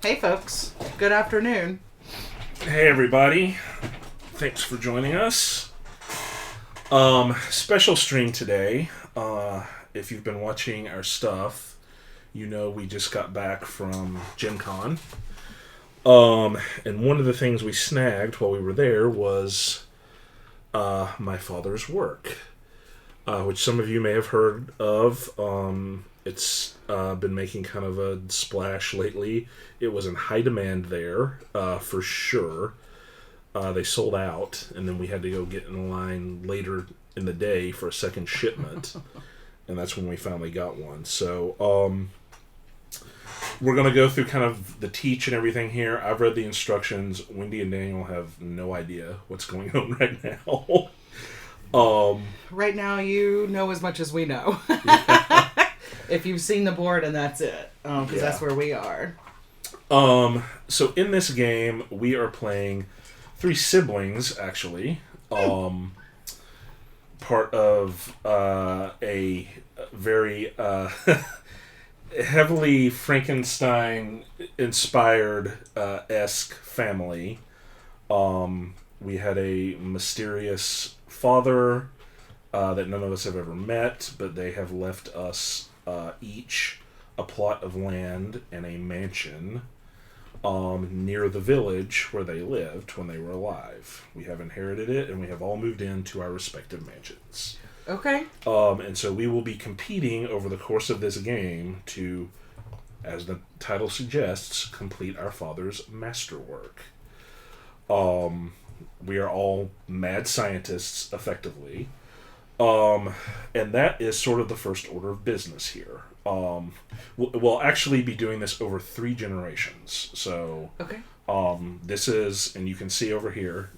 Hey folks, good afternoon. Hey everybody, thanks for joining us. Special stream today. If you've been watching our stuff, you know we just got back from Gen Con. And one of the things we snagged while we were there was my father's work, which some of you may have heard of. It's been making kind of a splash lately. It was in high demand there, for sure. They sold out, and then we had to go get in line later in the day for a second shipment, and that's when we finally got one. So, we're going to go through kind of the teach and everything here. I've read the instructions. Wendy and Daniel have no idea what's going on right now. Right now, you know as much as we know. If you've seen the board, and that's it, because that's where we are. So in this game, we are playing three siblings, actually. Part of a very heavily Frankenstein-inspired esque family. We had a mysterious father that none of us have ever met, but they have left us each a plot of land and a mansion near the village where they lived when they were alive. We have inherited it, and we have all moved into our respective mansions. Okay. And so we will be competing over the course of this game to, as the title suggests, complete our father's masterwork. We are all mad scientists, effectively. And that is sort of the first order of business here. We'll actually be doing this over 3 generations. So, Okay. This is, and you can see over here,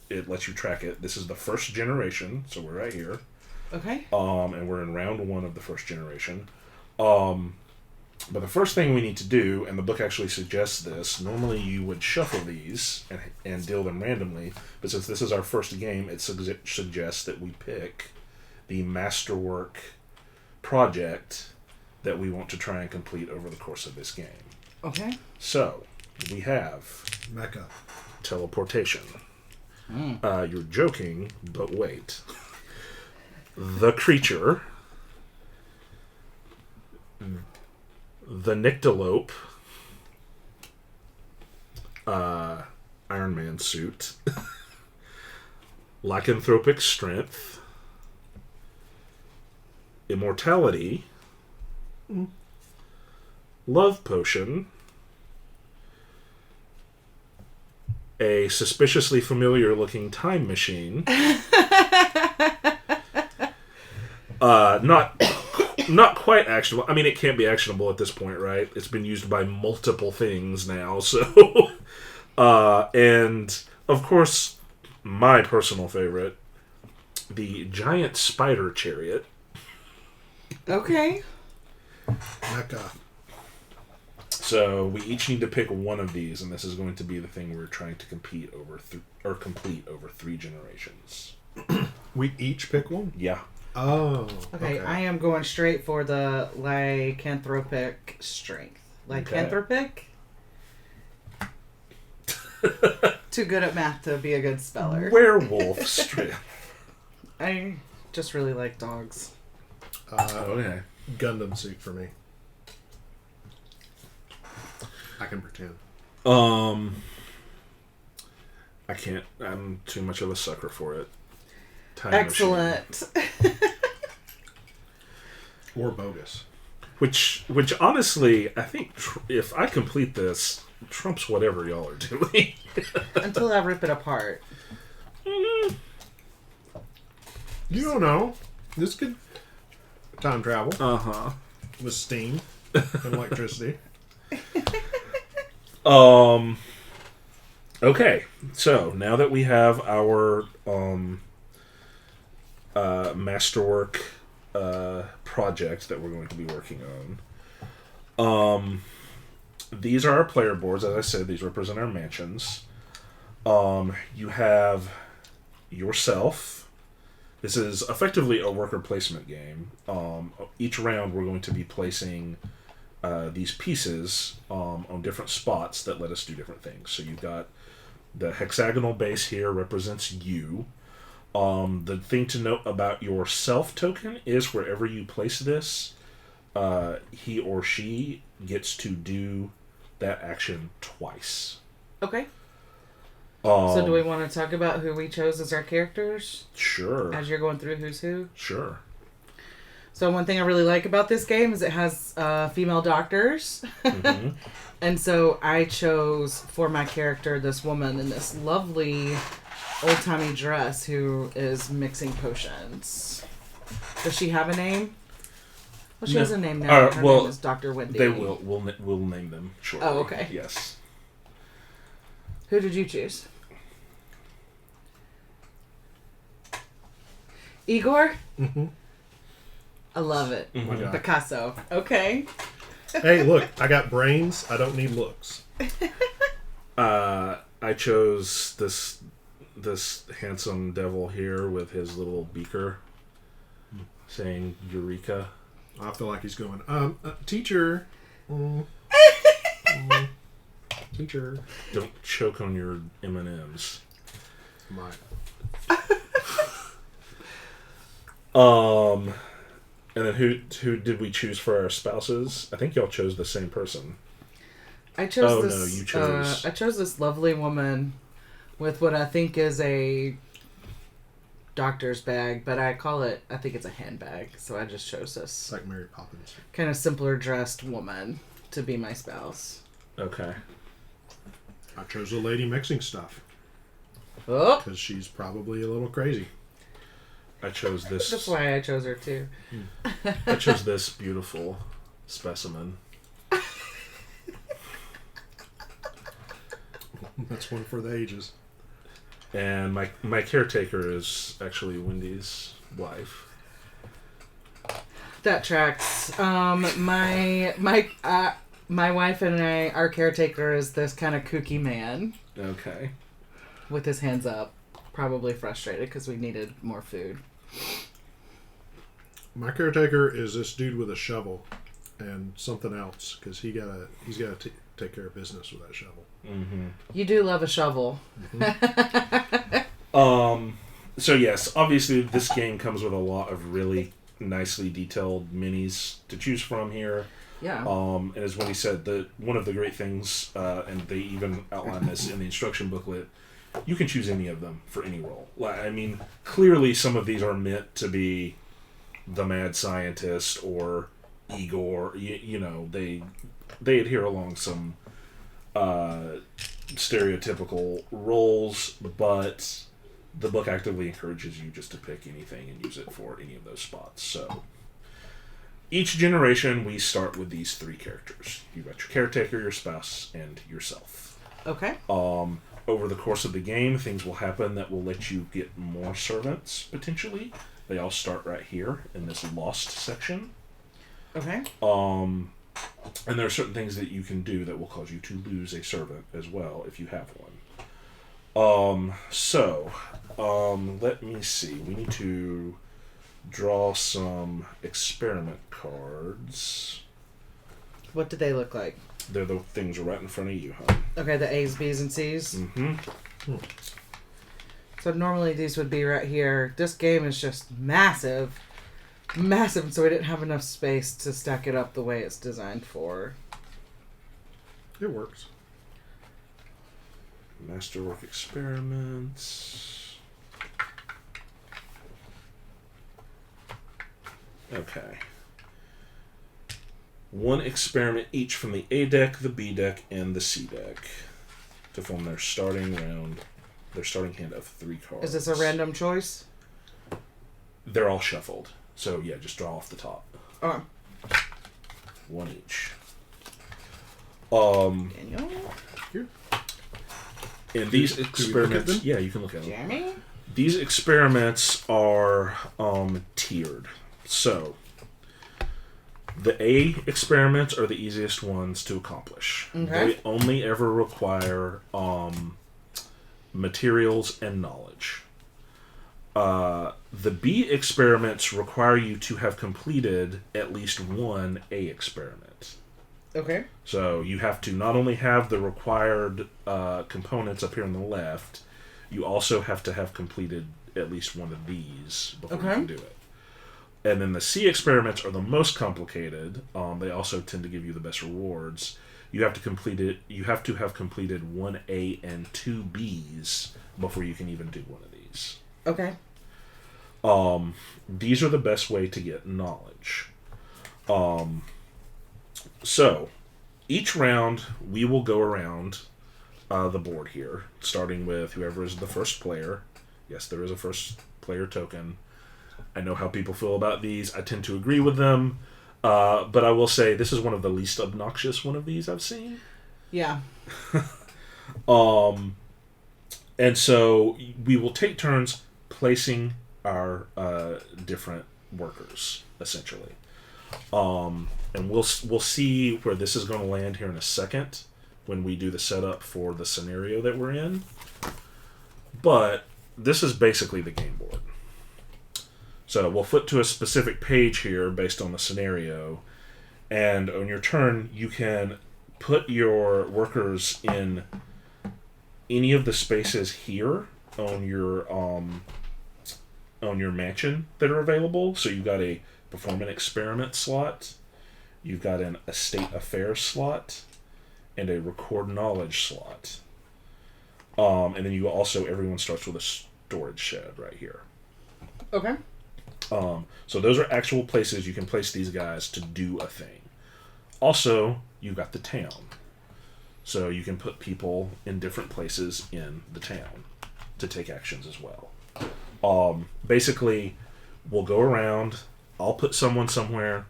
it lets you track it. This is the first generation, so we're right here. Okay. And we're in round 1 of the first generation. But the first thing we need to do, and the book actually suggests this, normally you would shuffle these and deal them randomly, but since this is our first game, it suggests that we pick the masterwork project that we want to try and complete over the course of this game. Okay. So, we have... Mecca. Teleportation. You're joking, but wait. The Creature... The Nyctalope, Iron Man suit, Lycanthropic Strength, Immortality, Love Potion, a suspiciously familiar looking time machine, not quite actionable. I mean, it can't be actionable at this point, right? It's been used by multiple things now, so... and, of course, my personal favorite, the Giant Spider Chariot. Okay. Mecca. So, we each need to pick one of these, and this is going to be the thing we're trying to complete over 3 generations. We each pick one? Yeah. Oh. Okay, I am going straight for the lycanthropic strength. Lycanthropic? Too good at math to be a good speller. Werewolf Strength. I just really like dogs. Okay. Gundam suit for me. I can pretend. I can't. I'm too much of a sucker for it. Time Excellent. Or bogus. Which honestly, I think if I complete this, trumps whatever y'all are doing. Until I rip it apart. You don't know. This could time travel. Uh-huh. With steam and electricity. Okay, so now that we have our masterwork project that we're going to be working on, these are our player boards. As I said, these represent our mansions. You have yourself. This is effectively a worker placement game. Each round we're going to be placing these pieces on different spots that let us do different things. So you've got the hexagonal base here represents you. The thing to note about your self token is wherever you place this, he or she gets to do that action twice. Okay. So do we want to talk about who we chose as our characters? Sure. As you're going through who's who? Sure. So one thing I really like about this game is it has female doctors. Mm-hmm. And so I chose for my character this woman in this lovely old-timey dress who is mixing potions. Does she have a name? Well, she has a name now. Her name is Dr. Wendy. They will. We'll name them shortly. Oh, okay. Yes. Who did you choose? Igor? Mm-hmm. I love it. Mm-hmm. Oh my God. Picasso. Okay. Hey, look, I got brains. I don't need looks. I chose this handsome devil here with his little beaker saying Eureka. I feel like he's going, teacher. Teacher. Don't choke on your M&Ms. My. And then who did we choose for our spouses? I think y'all chose the same person. I chose No, you chose. I chose this lovely woman with what I think is a doctor's bag, but I think it's a handbag, so I just chose this. It's like Mary Poppins. Kind of simpler dressed woman to be my spouse. Okay. I chose a lady mixing stuff. Oh! Because she's probably a little crazy. I chose this. That's why I chose her too. I chose this beautiful specimen. That's one for the ages. And my caretaker is actually Wendy's wife. That tracks. My wife and I, our caretaker is this kind of kooky man. Okay. With his hands up. Probably frustrated because we needed more food. My caretaker is this dude with a shovel and something else because he's got to take care of business with that shovel. Mm-hmm. You do love a shovel. Mm-hmm. So yes, obviously this game comes with a lot of really nicely detailed minis to choose from here. Yeah. And as Wendy said, one of the great things, and they even outline this in the instruction booklet, you can choose any of them for any role. I mean, clearly some of these are meant to be the mad scientist or Igor. You know, they adhere along some stereotypical roles, but the book actively encourages you just to pick anything and use it for any of those spots. So each generation, we start with these three characters. You've got your caretaker, your spouse, and yourself. Okay. Over the course of the game, things will happen that will let you get more servants, potentially. They all start right here in this lost section. Okay. And there are certain things that you can do that will cause you to lose a servant as well, if you have one. Let me see. We need to draw some experiment cards. What do they look like? They're the things right in front of you, huh? Okay, the A's, B's, and C's. Mm-hmm. So normally these would be right here. This game is just massive. Massive, so we didn't have enough space to stack it up the way it's designed for. It works. Masterwork experiments. Okay. One experiment each from the A deck, the B deck, and the C deck to form their starting hand of 3 cards. Is this a random choice? They're all shuffled. So yeah, just draw off the top. One each. Daniel? Here. And these experiments, you can look at them. Jeremy? These experiments are tiered. So the A experiments are the easiest ones to accomplish. Okay. They only ever require materials and knowledge. The B experiments require you to have completed at least one A experiment. Okay. So you have to not only have the required components up here on the left, you also have to have completed at least one of these before you can do it. And then the C experiments are the most complicated. They also tend to give you the best rewards. You have to complete it. You have to have completed 1A and 2Bs before you can even do one of these. Okay. These are the best way to get knowledge. So each round we will go around the board here, starting with whoever is the first player. Yes, there is a first player token. I know how people feel about these. I tend to agree with them. But I will say this is one of the least obnoxious one of these I've seen. Yeah. And so we will take turns placing our different workers, essentially. And we'll see where this is going to land here in a second when we do the setup for the scenario that we're in. But this is basically the game board. So we'll flip to a specific page here based on the scenario, and on your turn you can put your workers in any of the spaces here on your mansion that are available. So you've got a perform an experiment slot, you've got an estate affairs slot, and a record knowledge slot. And then you also, everyone starts with a storage shed right here. Okay. So those are actual places you can place these guys to do a thing. Also, you've got the town. So you can put people in different places in the town to take actions as well. Basically, we'll go around. I'll put someone somewhere.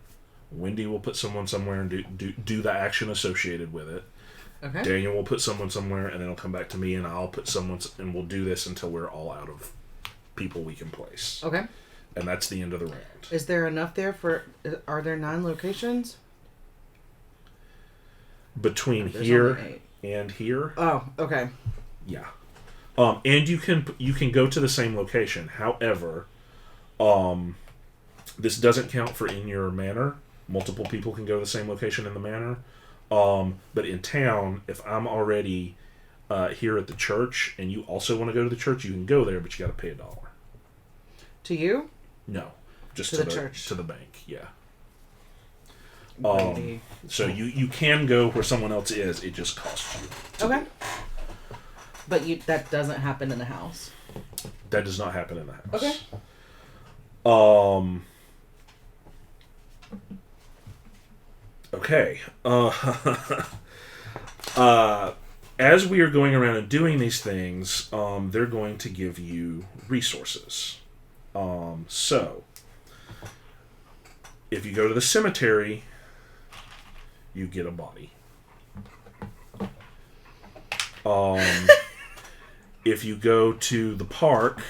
Wendy will put someone somewhere and do the action associated with it. Okay. Daniel will put someone somewhere, and then it'll come back to me, and I'll put someone, and we'll do this until we're all out of people we can place. Okay. And that's the end of the round. Is there enough there for... Are there 9 locations? Between There's here only 8. and here. Oh, okay. Yeah. And you can go to the same location. However, this doesn't count for in your manor. Multiple people can go to the same location in the manor. But in town, if I'm already here at the church and you also want to go to the church, you can go there, but you got to pay $1. To you? No, just to the church. To the bank. Yeah. Brady. So you can go where someone else is. It just costs you. Okay. But that doesn't happen in the house. That does not happen in the house. Okay. Okay. As we are going around and doing these things, they're going to give you resources. So, if you go to the cemetery, you get a body. If you go to the park,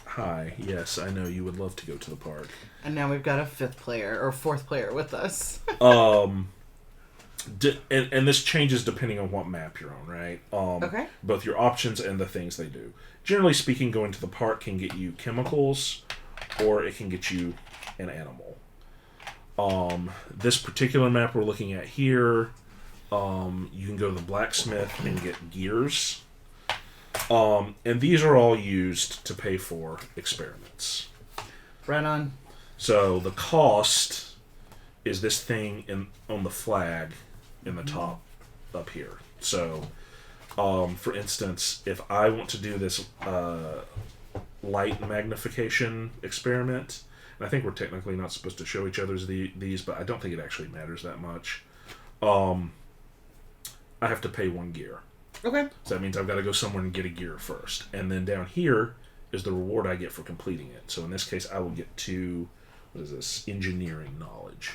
hi, yes, I know you would love to go to the park. And now we've got a 5th player or 4th player with us. And this changes depending on what map you're on, right? Okay. Both your options and the things they do. Generally speaking, going to the park can get you chemicals, or it can get you an animal. This particular map we're looking at here, you can go to the blacksmith and get gears. And these are all used to pay for experiments. Right on. So the cost is this thing on the flag in the top up here. So, for instance, if I want to do this light magnification experiment, and I think we're technically not supposed to show each other's these, but I don't think it actually matters that much. I have to pay 1 gear. Okay. So that means I've got to go somewhere and get a gear first. And then down here is the reward I get for completing it. So in this case, I will get 2, what is this, engineering knowledge.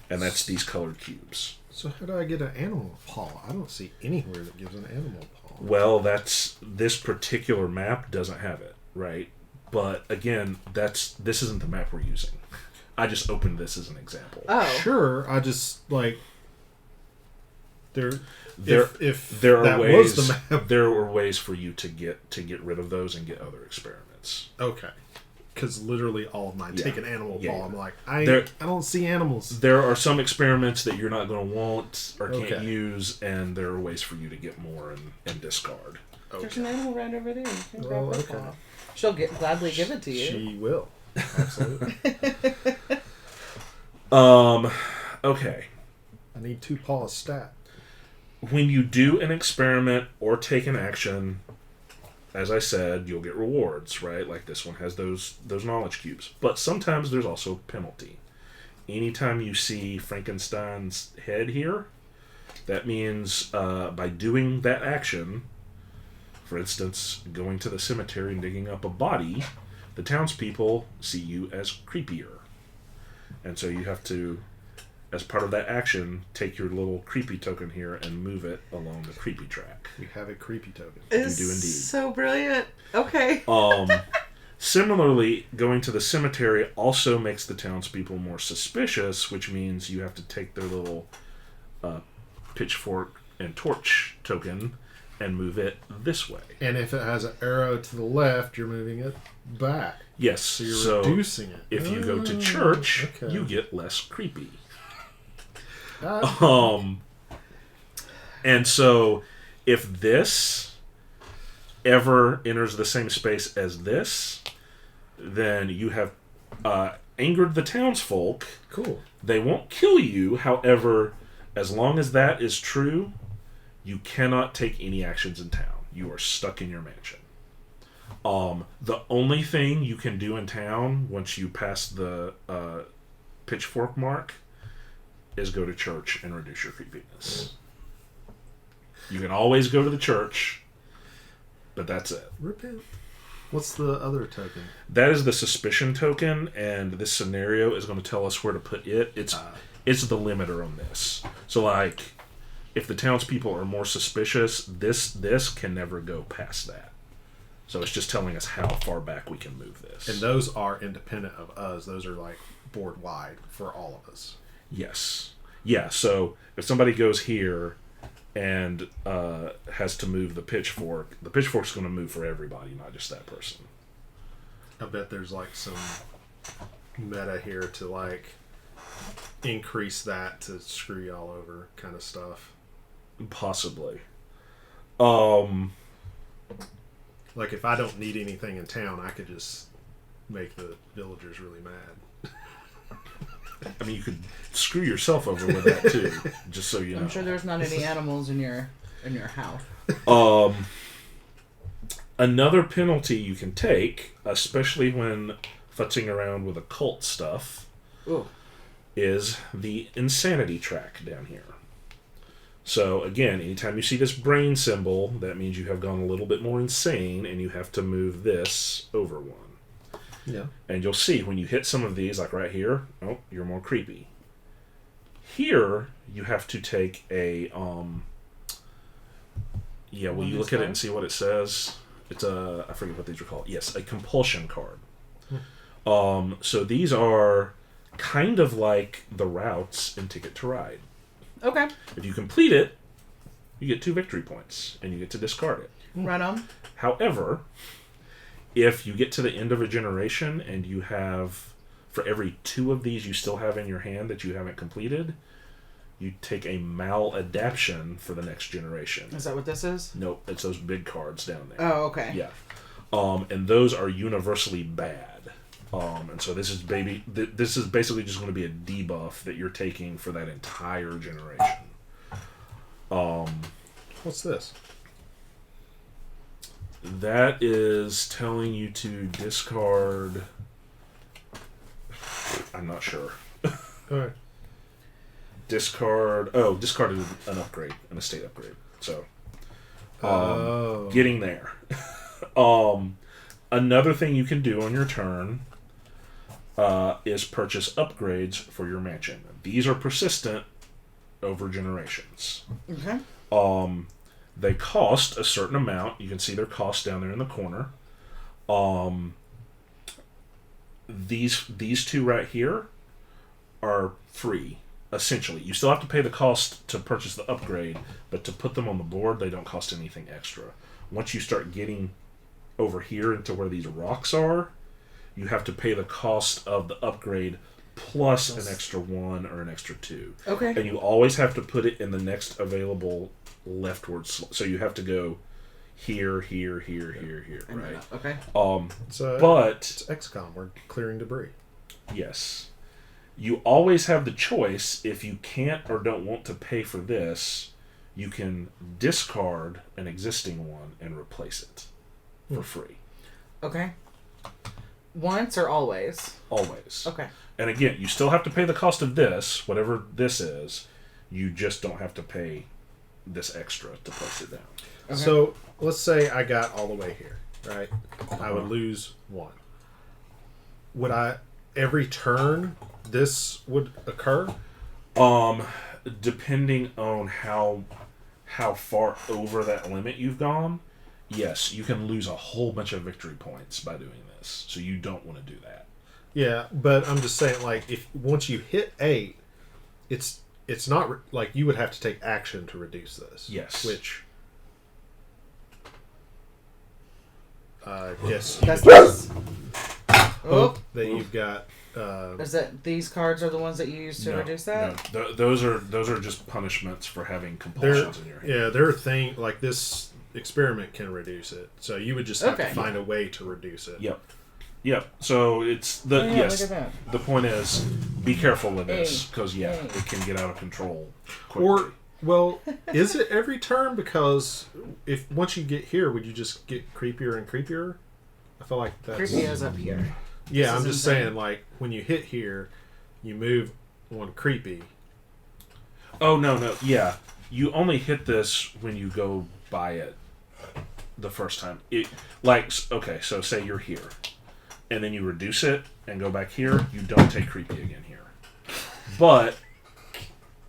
And that's these colored cubes. So how do I get an animal paw? I don't see anywhere that gives an animal paw. Well, this particular map doesn't have it, right? But again, this isn't the map we're using. I just opened this as an example. Oh. Sure, I just like there are ways for you to get rid of those and get other experiments. Okay. Because literally all of mine take an animal ball. I'm like, I don't see animals. There are some experiments that you're not going to want or can't use, and there are ways for you to get more and discard. Okay. There's an animal right over there. You can grab her paw. She'll gladly give it to you. She will. Absolutely. Okay. I need 2 paws stat. When you do an experiment or take an action, as I said, you'll get rewards, right? Like this one has those knowledge cubes. But sometimes there's also a penalty. Anytime you see Frankenstein's head here, that means by doing that action, for instance, going to the cemetery and digging up a body, the townspeople see you as creepier. And so you have to, as part of that action, take your little creepy token here and move it along the creepy track. You have a creepy token. You do indeed. So brilliant. Okay. Similarly, going to the cemetery also makes the townspeople more suspicious, which means you have to take their little pitchfork and torch token and move it this way. And if it has an arrow to the left, you're moving it back. Yes. So you're reducing it. If you go to church, you get less creepy. And so if this ever enters the same space as this, then you have angered the townsfolk. Cool. They won't kill you. However, as long as that is true, you cannot take any actions in town. You are stuck in your mansion. The only thing you can do in town once you pass the pitchfork mark is go to church and reduce your creepiness. You can always go to the church, but that's it. Repent. What's the other token? That is the suspicion token, and this scenario is going to tell us where to put it. It's the limiter on this. So, like, if the townspeople are more suspicious, this can never go past that. So it's just telling us how far back we can move this. And those are independent of us. Those are like board wide for all of us. Yes. Yeah, so if somebody goes here and has to move the pitchfork's going to move for everybody, not just that person. I bet there's like some meta here to like increase that to screw y'all over kind of stuff. Possibly. Like if I don't need anything in town, I could just make the villagers really mad. I mean, you could screw yourself over with that too, just so you know. I'm sure there's not any animals in your house. Another penalty you can take, especially when futzing around with occult stuff, is the insanity track down here. So again, anytime you see this brain symbol, that means you have gone a little bit more insane, and you have to move this over one. Yeah. And you'll see when you hit some of these, like right here, you're more creepy. Here, you have to take a, will you look at it and see what it says? It's I forget what these are called. Yes, a compulsion card. So these are kind of like the routes in Ticket to Ride. Okay. If you complete it, you get 2 victory points, and you get to discard it. Right on. However, if you get to the end of a generation and you have, for every 2 of these you still have in your hand that you haven't completed, you take a maladaption for the next generation. Is that what this is? Nope, it's those big cards down there. Oh, okay. Yeah. And those are universally bad. And so this is basically just going to be a debuff that you're taking for that entire generation. What's this? That is telling you to discard. I'm not sure. Alright. Discarded an upgrade, an estate upgrade. So, getting there. Another thing you can do on your turn is purchase upgrades for your mansion. These are persistent over generations. Okay. They cost a certain amount. You can see their cost down there in the corner. These 2 right here are free, essentially. You still have to pay the cost to purchase the upgrade, but to put them on the board, they don't cost anything extra. Once you start getting over here into where these rocks are, you have to pay the cost of the upgrade plus an extra 1 or an extra 2. Okay. And you always have to put it in the next available leftward so you have to go here, right? Okay. But it's XCOM. We're clearing debris. yes, you always have the choice. If you can't or don't want to pay for this, you can discard an existing one and replace it for free. Okay. Once or always? Always. Okay. And again, you still have to pay the cost of this, whatever this is. You just don't have to pay this extra to place it down. Okay. So let's say I got all the way here, right? I would lose 1. Would I every turn this would occur? Depending on how far over that limit you've gone, yes, you can lose a whole bunch of victory points by doing this. So you don't want to do that. Yeah, but I'm just saying, like, if once you hit 8, it's not like you would have to take action to reduce this. Yes. Which yes, That's this. hope that you've got. Is that these cards are the ones that you use to reduce that? No, those are just punishments for having compulsions in your hand. Yeah, there are things like this experiment can reduce it, so you would just have to find a way to reduce it. Yep. So it's the yes. Look at that. The point is, be careful with this because it can get out of control quickly. Or well, is it every turn? Because if once you get here, would you just get creepier and creepier? I feel like that's Creepy is up here. Yeah, I'm just saying, like, when you hit here, you move one creepy. Oh, no. Yeah. You only hit this when you go by it the first time. Okay, so say you're here, and then you reduce it and go back here, you don't take creepy again here. But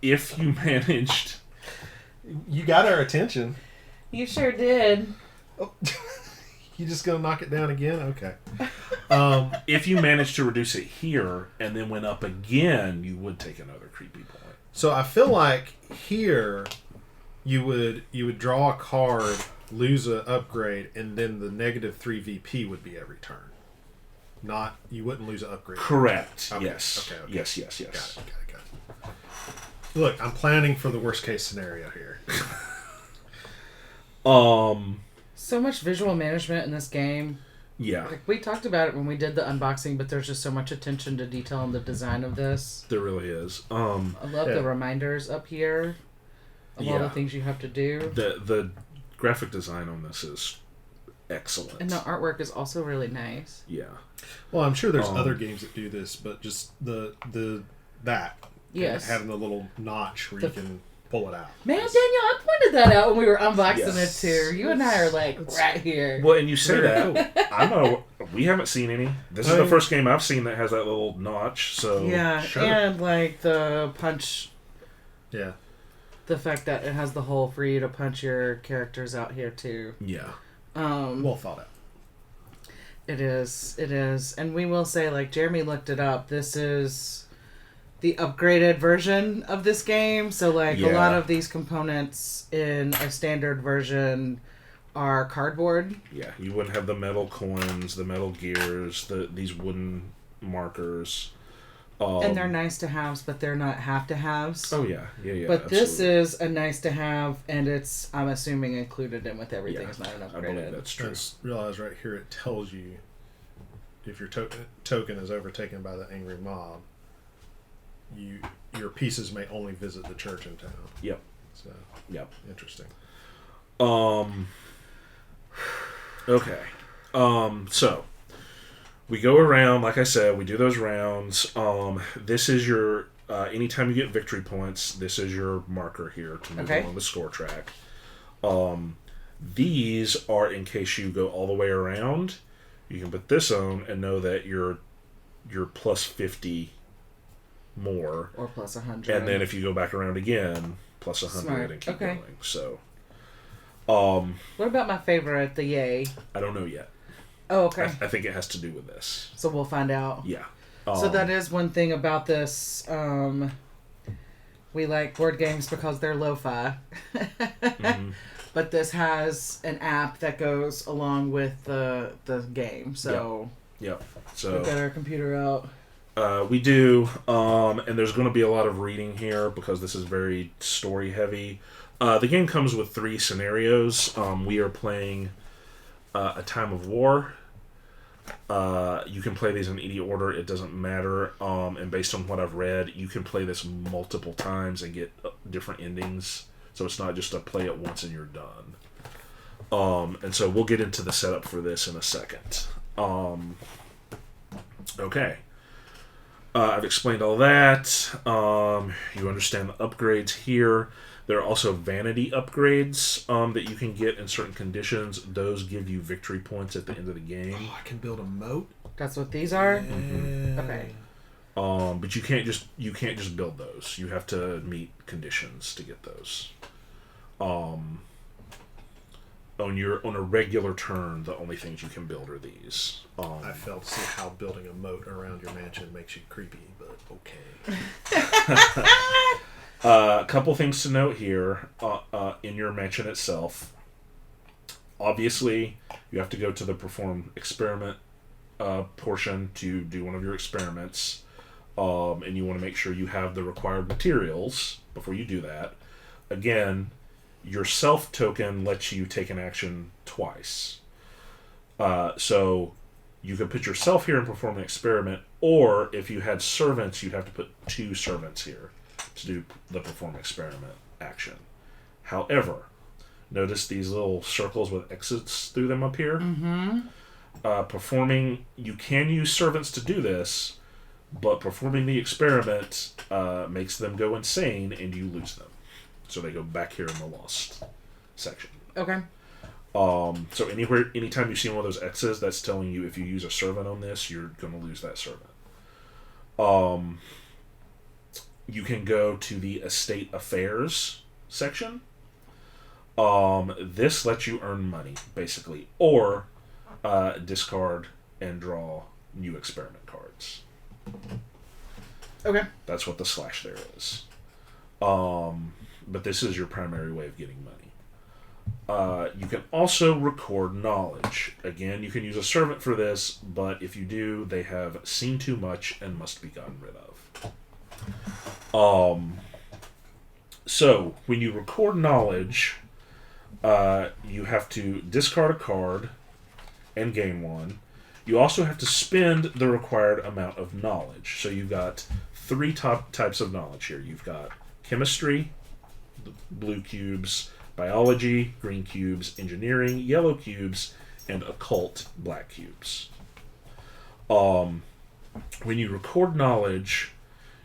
if you managed... You got our attention. You sure did. Oh. You just gonna knock it down again? Okay. If you managed to reduce it here and then went up again, you would take another creepy point. So I feel like here you would draw a card, lose an upgrade, and then the -3 VP would be every turn. Not you wouldn't lose an upgrade. Correct. Okay. Yes. Okay. Yes. Got it. Look, I'm planning for the worst case scenario here. So much visual management in this game. Yeah. Like, we talked about it when we did the unboxing, but there's just so much attention to detail in the design of this. There really is. I love the reminders up here of all the things you have to do. The graphic design on this is excellent. And the artwork is also really nice. Yeah. Well, I'm sure there's other games that do this, but just that. Yes. Having the little notch where you can pull it out. Man, Daniel, I pointed that out when we were unboxing it too. You and I are like right here. Well, and you say that. We haven't seen any. This is the first game I've seen that has that little notch. So yeah, and like the punch. Yeah. The fact that it has the hole for you to punch your characters out here too. Yeah. Well thought out. It is, and we will say, like Jeremy looked it up. This is the upgraded version of this game. So like a lot of these components in a standard version are cardboard. Yeah, you wouldn't have the metal coins, the metal gears, these wooden markers. And they're nice to haves, but they're not have to haves. Oh yeah. But absolutely. This is a nice to have, and it's, I'm assuming, included in with everything. It's not an upgraded. I believe that's true. Just realize right here it tells you if your token is overtaken by the angry mob, your pieces may only visit the church in town. Yep. So interesting. Okay. So we go around, like I said, we do those rounds. This is your anytime you get victory points, this is your marker here to move along the score track. These are in case you go all the way around. You can put this on and know that you're plus 50 more. Or plus 100. And then if you go back around again, plus 100 Smart. and keep going. So what about my favorite, the yay? I don't know yet. Oh, okay. I think it has to do with this. So we'll find out. Yeah. So that is one thing about this. We like board games because they're lo-fi. Mm-hmm. But this has an app that goes along with the game. So Yep. We So got our computer out. we do, and there's going to be a lot of reading here because this is very story heavy. The game comes with 3 scenarios. We are playing A Time of War. You can play these in any order, it doesn't matter. And based on what I've read, you can play this multiple times and get different endings. So it's not just a play it once and you're done. And so we'll get into the setup for this in a second. Okay. I've explained all that. You understand the upgrades here. There are also vanity upgrades that you can get in certain conditions. Those give you victory points at the end of the game. Oh, I can build a moat. That's what these are? Yeah. Okay. But you can't just build those. You have to meet conditions to get those. On a regular turn, the only things you can build are these. I failed to see how building a moat around your mansion makes you creepy, but okay. A couple things to note here in your mansion itself. Obviously, you have to go to the perform experiment portion to do one of your experiments, and you want to make sure you have the required materials before you do that. Again, your self token lets you take an action twice. So you could put yourself here and perform an experiment, or if you had servants, you'd have to put 2 servants here to do the perform experiment action. However, notice these little circles with exits through them up here? Mm-hmm. You can use servants to do this, but performing the experiment makes them go insane and you lose them. So they go back here in the lost section. Okay. So anytime you see one of those X's, that's telling you if you use a servant on this, you're going to lose that servant. You can go to the estate affairs section. This lets you earn money, basically, or discard and draw new experiment cards. Okay. That's what the slash there is. But this is your primary way of getting money. You can also record knowledge. Again, you can use a servant for this, but if you do, they have seen too much and must be gotten rid of. So, when you record knowledge, you have to discard a card and gain one. You also have to spend the required amount of knowledge. So you've got 3 types of knowledge here. You've got chemistry, blue cubes, biology, green cubes, engineering, yellow cubes, and occult, black cubes. When you record knowledge,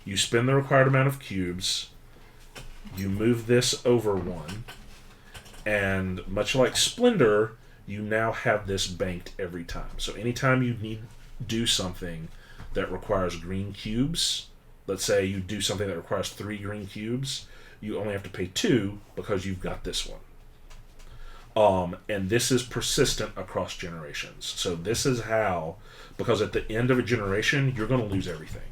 you spend the required amount of cubes, you move this over 1, and much like Splendor, you now have this banked every time. So anytime you do something that requires green cubes, let's say you do something that requires 3 green cubes, you only have to pay 2 because you've got this one. And this is persistent across generations. So this is how, because at the end of a generation, you're going to lose everything.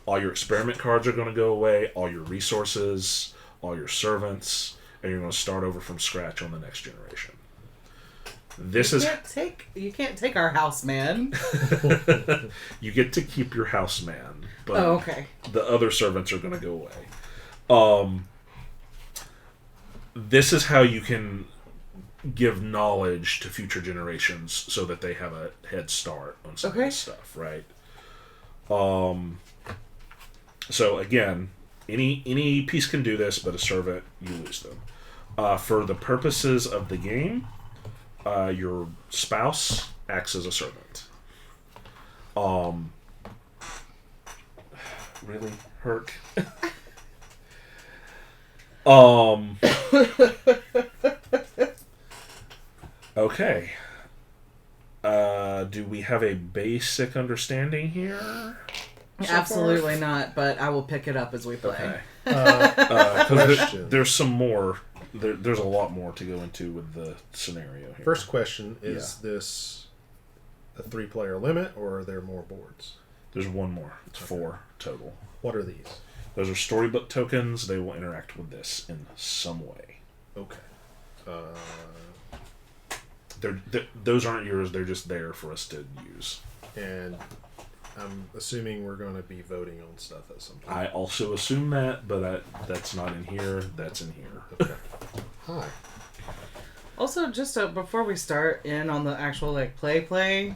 All your experiment cards are going to go away, all your resources, all your servants, and you're going to start over from scratch on the next generation. You can't take our house, man. You get to keep your house man, but okay. The other servants are going to go away. This is how you can give knowledge to future generations so that they have a head start on some of this stuff, right? So again, any piece can do this, but a servant, you lose them. For the purposes of the game, your spouse acts as a servant. Really, Herc? Okay. Do we have a basic understanding here? Absolutely not, but I will pick it up as we play. Okay. There's some more. There's a lot more to go into with the scenario here. First question, is this a 3-player limit, or are there more boards? There's one more. It's 4 total. What are these? Those are storybook tokens. They will interact with this in some way. Okay. Those aren't yours. They're just there for us to use. And I'm assuming we're going to be voting on stuff at some point. I also assume that, but that's not in here. That's in here. Okay. Hi. Also, just before we start in on the actual like play,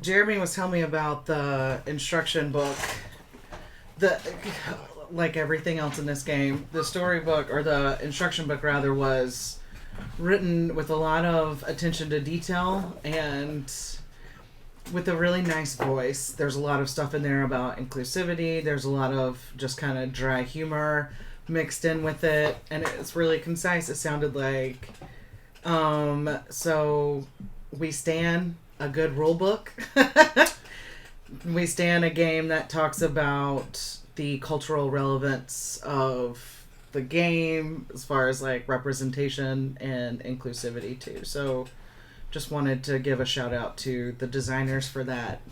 Jeremy was telling me about the instruction book. Like everything else in this game, the storybook, or the instruction book rather, was written with a lot of attention to detail and with a really nice voice. There's a lot of stuff in there about inclusivity. There's a lot of just kind of dry humor mixed in with it, and it's really concise. It sounded like so we stand a good rule book. We stand a game that talks about the cultural relevance of the game as far as like representation and inclusivity too. So just wanted to give a shout out to the designers for that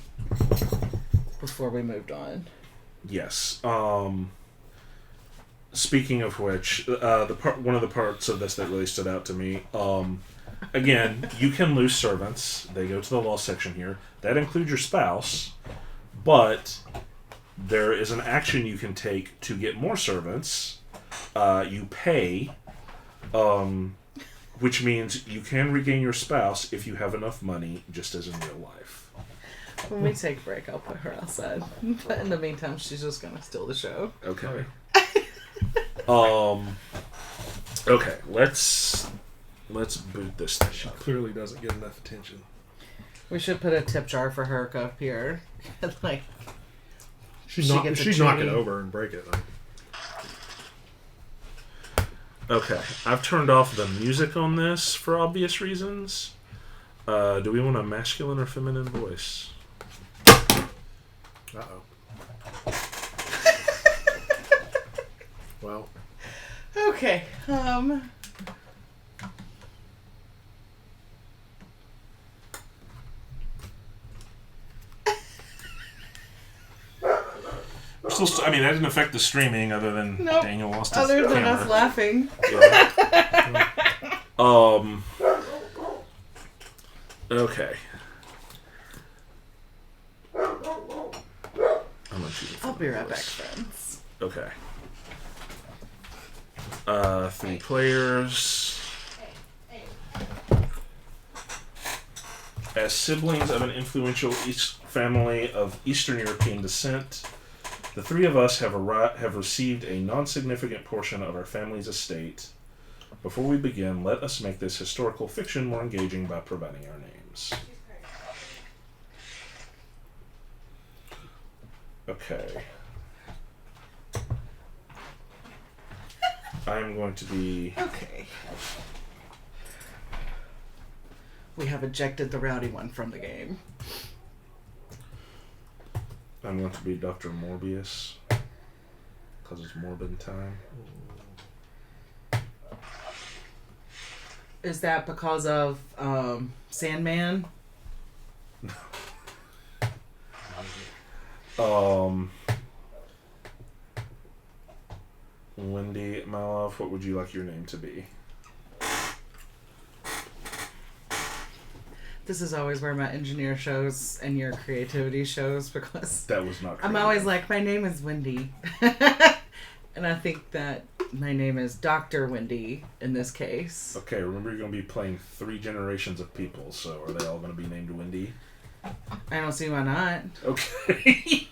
before we moved on. Yes. Speaking of which, one of the parts of this that really stood out to me, again, you can lose servants. They go to the law section here. That includes your spouse, but there is an action you can take to get more servants. You pay, which means you can regain your spouse if you have enough money, just as in real life. When we take a break, I'll put her outside. But in the meantime, she's just going to steal the show. Okay. Okay, let's boot this thing She up. clearly doesn't get enough attention. We should put a tip jar for her up here. Like, She'd She knock gets a it treat. over and break it. Okay, I've turned off the music on this for obvious reasons. Do we want a masculine or feminine voice? Uh-oh. Well, okay. I mean, that didn't affect the streaming, other than Nope. Daniel lost his Other than camera. us laughing. Yeah. Okay. I'm gonna choose a I'll be right back, voice. friends. Okay. 3 players. As siblings of an influential family of Eastern European descent, the 3 of us have received a non-significant portion of our family's estate. Before we begin, let us make this historical fiction more engaging by providing our names. Okay. I'm going to be... Okay. We have ejected the rowdy one from the game. I'm going to be Dr. Morbius. Because it's Morbid time. Is that because of Sandman? Wendy, my love, what would you like your name to be? This is always where my engineer shows and your creativity shows, because That was not I'm creative. always like, my name is Wendy. And I think that my name is Dr. Wendy in this case. Okay, remember you're going to be playing 3 generations of people, so are they all going to be named Wendy? I don't see why not. Okay.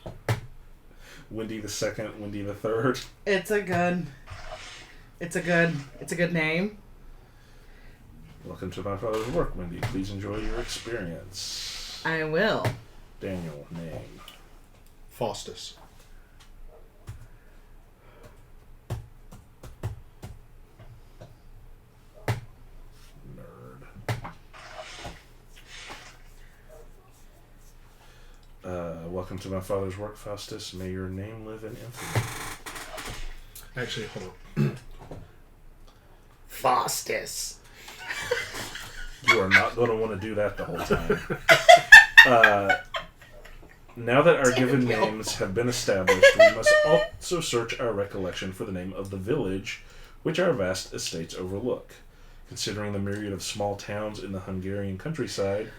Wendy the second, Wendy the third. It's a good name. Welcome to my father's work, Wendy. Please enjoy your experience. I will. Daniel, name. Faustus. Nerd. Welcome to my father's work, Faustus. May your name live in infamy. Actually, hold on. Faustus. You are not going to want to do that the whole time. Now that our given names have been established, we must also search our recollection for the name of the village which our vast estates overlook. Considering the myriad of small towns in the Hungarian countryside,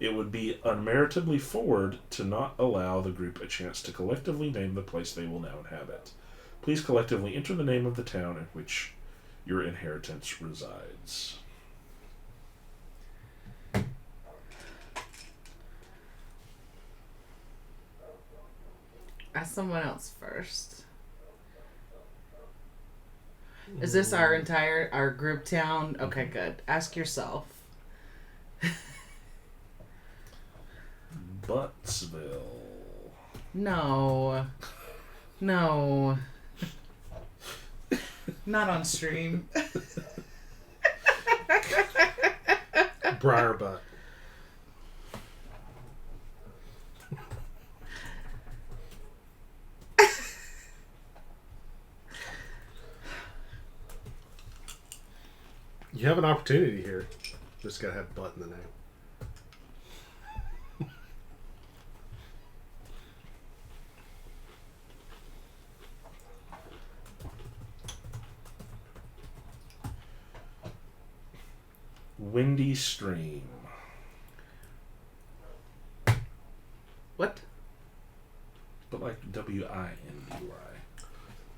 It would be unmeritably forward to not allow the group a chance to collectively name the place they will now inhabit. Please collectively enter the name of the town in which your inheritance resides. Ask someone else first. Is this our group town? Okay, good. Ask yourself. Buttsville. No. No. Not on stream. Briarbutt. You have an opportunity here. Just gotta have butt in the name. Windy Stream. What? But like W-I-N-D-Y.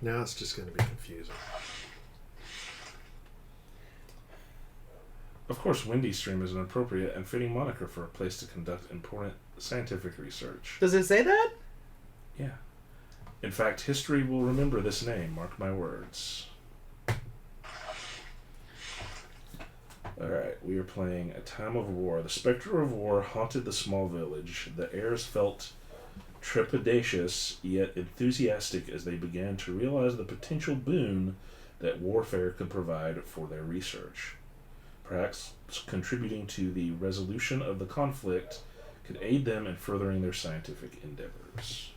Now it's just gonna be confusing. Of course, Windy Stream is an appropriate and fitting moniker for a place to conduct important scientific research. Does it say that? Yeah. In fact, history will remember this name, mark my words. Alright, we are playing A Time of War. The specter of war haunted the small village. The heirs felt trepidatious, yet enthusiastic as they began to realize the potential boon that warfare could provide for their research. Perhaps contributing to the resolution of the conflict could aid them in furthering their scientific endeavors.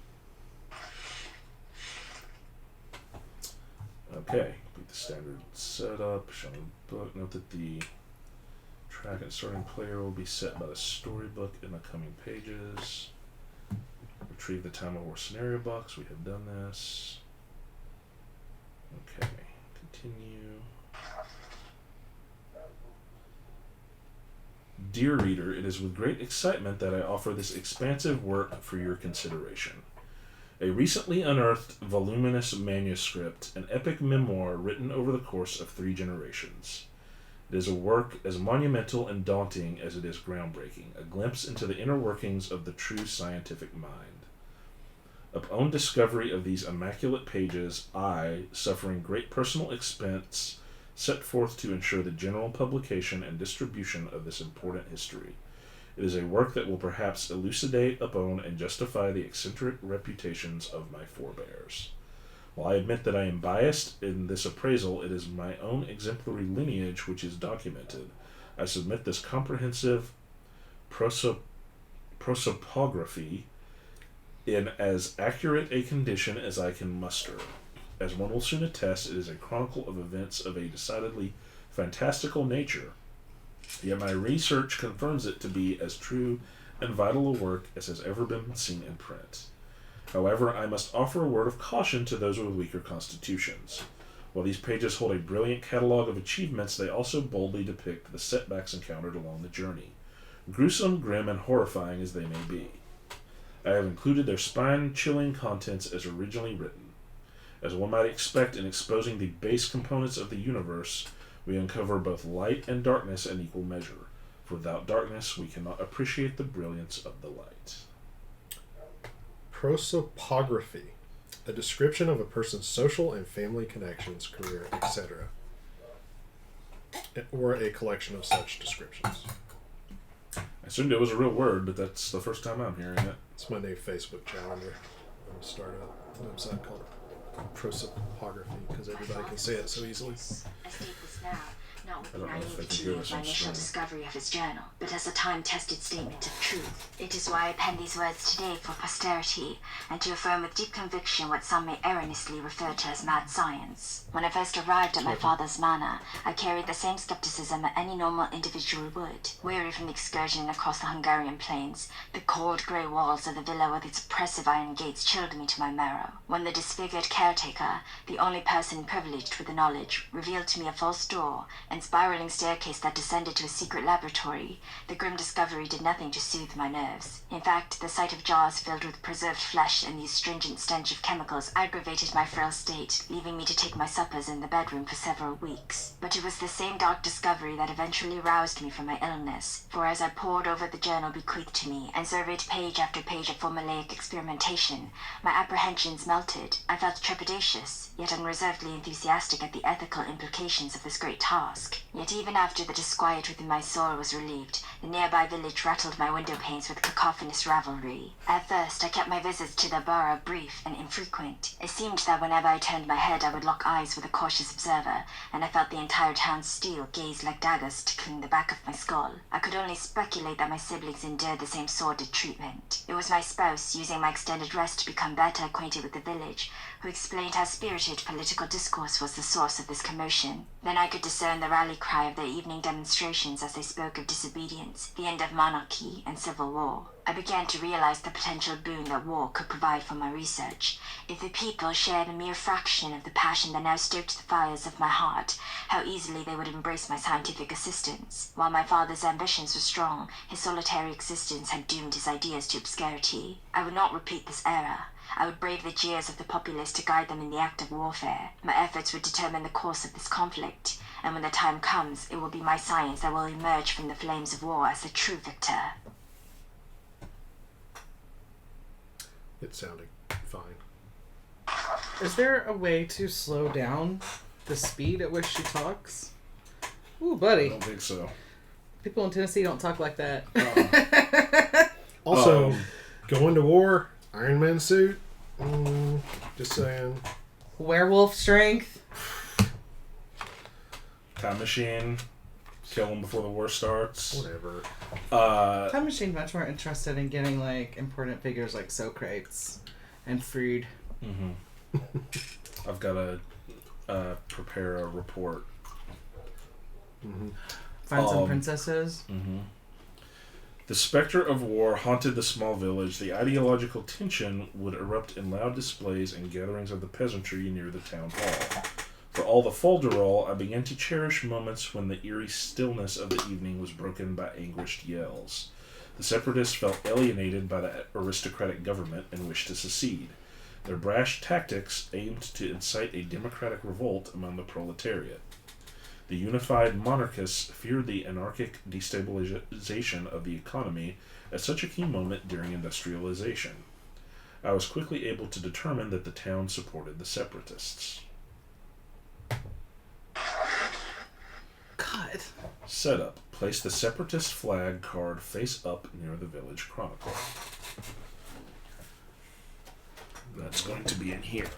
Okay, complete the standard setup. Showing book. Note that the track and starting player will be set by the storybook in the coming pages. Retrieve the Time of War scenario box. We have done this. Okay, continue. Dear reader, it is with great excitement that I offer this expansive work for your consideration. A recently unearthed voluminous manuscript, an epic memoir written over the course of 3 generations. It is a work as monumental and daunting as it is groundbreaking, a glimpse into the inner workings of the true scientific mind. Upon discovery of these immaculate pages, I, suffering great personal expense, set forth to ensure the general publication and distribution of this important history. It is a work that will perhaps elucidate upon and justify the eccentric reputations of my forebears. While I admit that I am biased in this appraisal, it is my own exemplary lineage which is documented. I submit this comprehensive prosopography in as accurate a condition as I can muster. As one will soon attest, it is a chronicle of events of a decidedly fantastical nature, yet my research confirms it to be as true and vital a work as has ever been seen in print. However, I must offer a word of caution to those with weaker constitutions. While these pages hold a brilliant catalogue of achievements, they also boldly depict the setbacks encountered along the journey, gruesome, grim, and horrifying as they may be. I have included their spine-chilling contents as originally written. As one might expect in exposing the base components of the universe, we uncover both light and darkness in equal measure. For without darkness, we cannot appreciate the brilliance of the light. Prosopography. A description of a person's social and family connections, career, etc. Or a collection of such descriptions. I assumed it was a real word, but that's the first time I'm hearing it. It's my new Facebook challenger. I'm going to start a website called Prosopography because everybody can see it so easily. Not with the naivety of my initial discovery of his journal, but as a time-tested statement of truth. It is why I pen these words today for posterity, and to affirm with deep conviction what some may erroneously refer to as mad science. When I first arrived at my father's manor, I carried the same skepticism that any normal individual would. Weary from the excursion across the Hungarian plains, the cold grey walls of the villa with its oppressive iron gates chilled me to my marrow. When the disfigured caretaker, the only person privileged with the knowledge, revealed to me a false door and spiraling staircase that descended to a secret laboratory, the grim discovery did nothing to soothe my nerves. In fact, the sight of jars filled with preserved flesh and the astringent stench of chemicals aggravated my frail state, leaving me to take my suppers in the bedroom for several weeks. But it was the same dark discovery that eventually roused me from my illness, for as I pored over the journal bequeathed to me and surveyed page after page of formulaic experimentation, my apprehensions melted. I felt trepidatious, yet unreservedly enthusiastic at the ethical implications of this great task. Yet even after the disquiet within my soul was relieved, the nearby village rattled my window panes with cacophonous revelry. At first, I kept my visits to the borough brief and infrequent. It seemed that whenever I turned my head, I would lock eyes with a cautious observer, and I felt the entire town's steel gaze like daggers tickling the back of my skull. I could only speculate that my siblings endured the same sordid treatment. It was my spouse, using my extended rest to become better acquainted with the village, who explained how spirited political discourse was the source of this commotion. Then I could discern the rally cry of their evening demonstrations as they spoke of disobedience, the end of monarchy, and civil war. I began to realize the potential boon that war could provide for my research. If the people shared a mere fraction of the passion that now stoked the fires of my heart, how easily they would embrace my scientific assistance. While my father's ambitions were strong, his solitary existence had doomed his ideas to obscurity. I would not repeat this error. I would brave the jeers of the populace to guide them in the act of warfare. My efforts would determine the course of this conflict, and when the time comes, it will be my science that will emerge from the flames of war as the true victor. It's sounding fine. Is there a way to slow down the speed at which she talks? Ooh, I buddy. don't think so. People in Tennessee don't talk like that. Also, going to war, Iron Man suit. Just saying. Werewolf strength. Time machine. Kill him before the war starts. Whatever. Time Machine's much more interested in getting like important figures like Socrates and Freud. Mm-hmm. I've got to prepare a report. Mm-hmm. Find some princesses. Mm-hmm. The specter of war haunted the small village. The ideological tension would erupt in loud displays and gatherings of the peasantry near the town hall. For all the folderol, I began to cherish moments when the eerie stillness of the evening was broken by anguished yells. The separatists felt alienated by the aristocratic government and wished to secede. Their brash tactics aimed to incite a democratic revolt among the proletariat. The unified monarchists feared the anarchic destabilization of the economy at such a key moment during industrialization. I was quickly able to determine that the town supported the separatists. God. Setup. Place the separatist flag card face up near the village chronicle. That's going to be in here.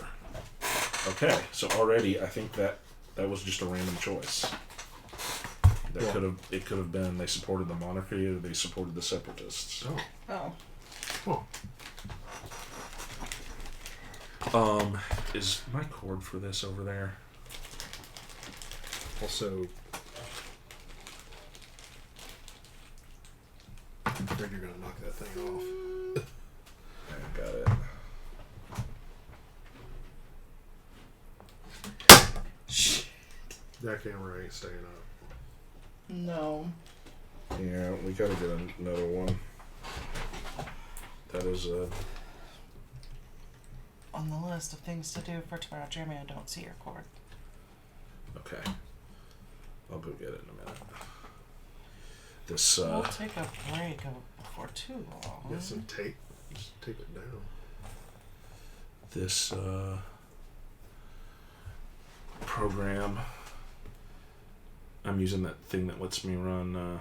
Okay, so already I think that was just a random choice. It could have been they supported the monarchy or they supported the separatists. Is my cord for this over there? Also, I'm afraid you're going to knock that thing off. I got it. Shit. That camera ain't staying up. No. Yeah, we gotta get another one. That is On the list of things to do for tomorrow, Jeremy, I don't see your cord. okay. I'll go get it in a minute. This We'll take a break before too long. Get some tape. Just tape it down. This program, I'm using that thing that lets me run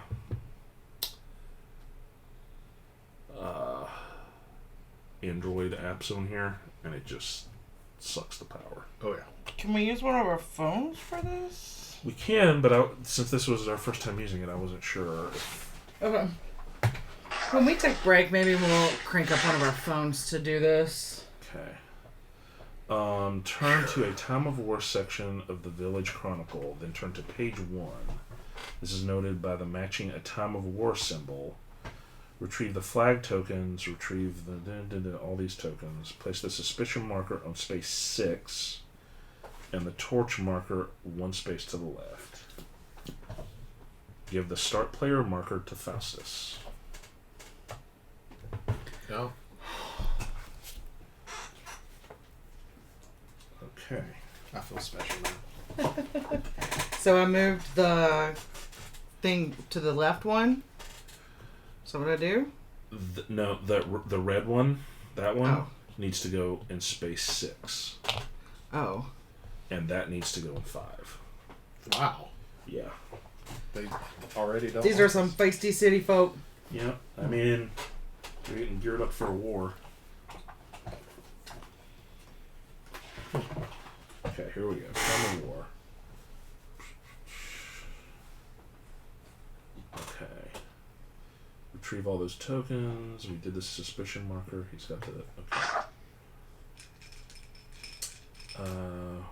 Android apps on here, and it just sucks the power. Oh yeah. Can we use one of our phones for this? We can, but since this was our first time using it, I wasn't sure. Okay. When we take break, maybe we'll crank up one of our phones to do this. Okay. Turn to a Time of War section of the Village Chronicle, then turn to page 1. This is noted by the matching a Time of War symbol. Retrieve the flag tokens, retrieve all these tokens. Place the suspicion marker on space 6, and the torch marker one space to the left. Give the start player marker to Faustus. No. Okay. I feel special now. So I moved the thing to the left one. So what I do? No, the red one, that one, Oh. needs to go in space 6. Oh. And that needs to go in 5. Wow. Yeah. They already don't. These are some feisty city folk. Yeah. I mean, we're getting geared up for a war. Okay, here we go. Time of war. Okay. Retrieve all those tokens. We did the suspicion marker. He's got the... Okay.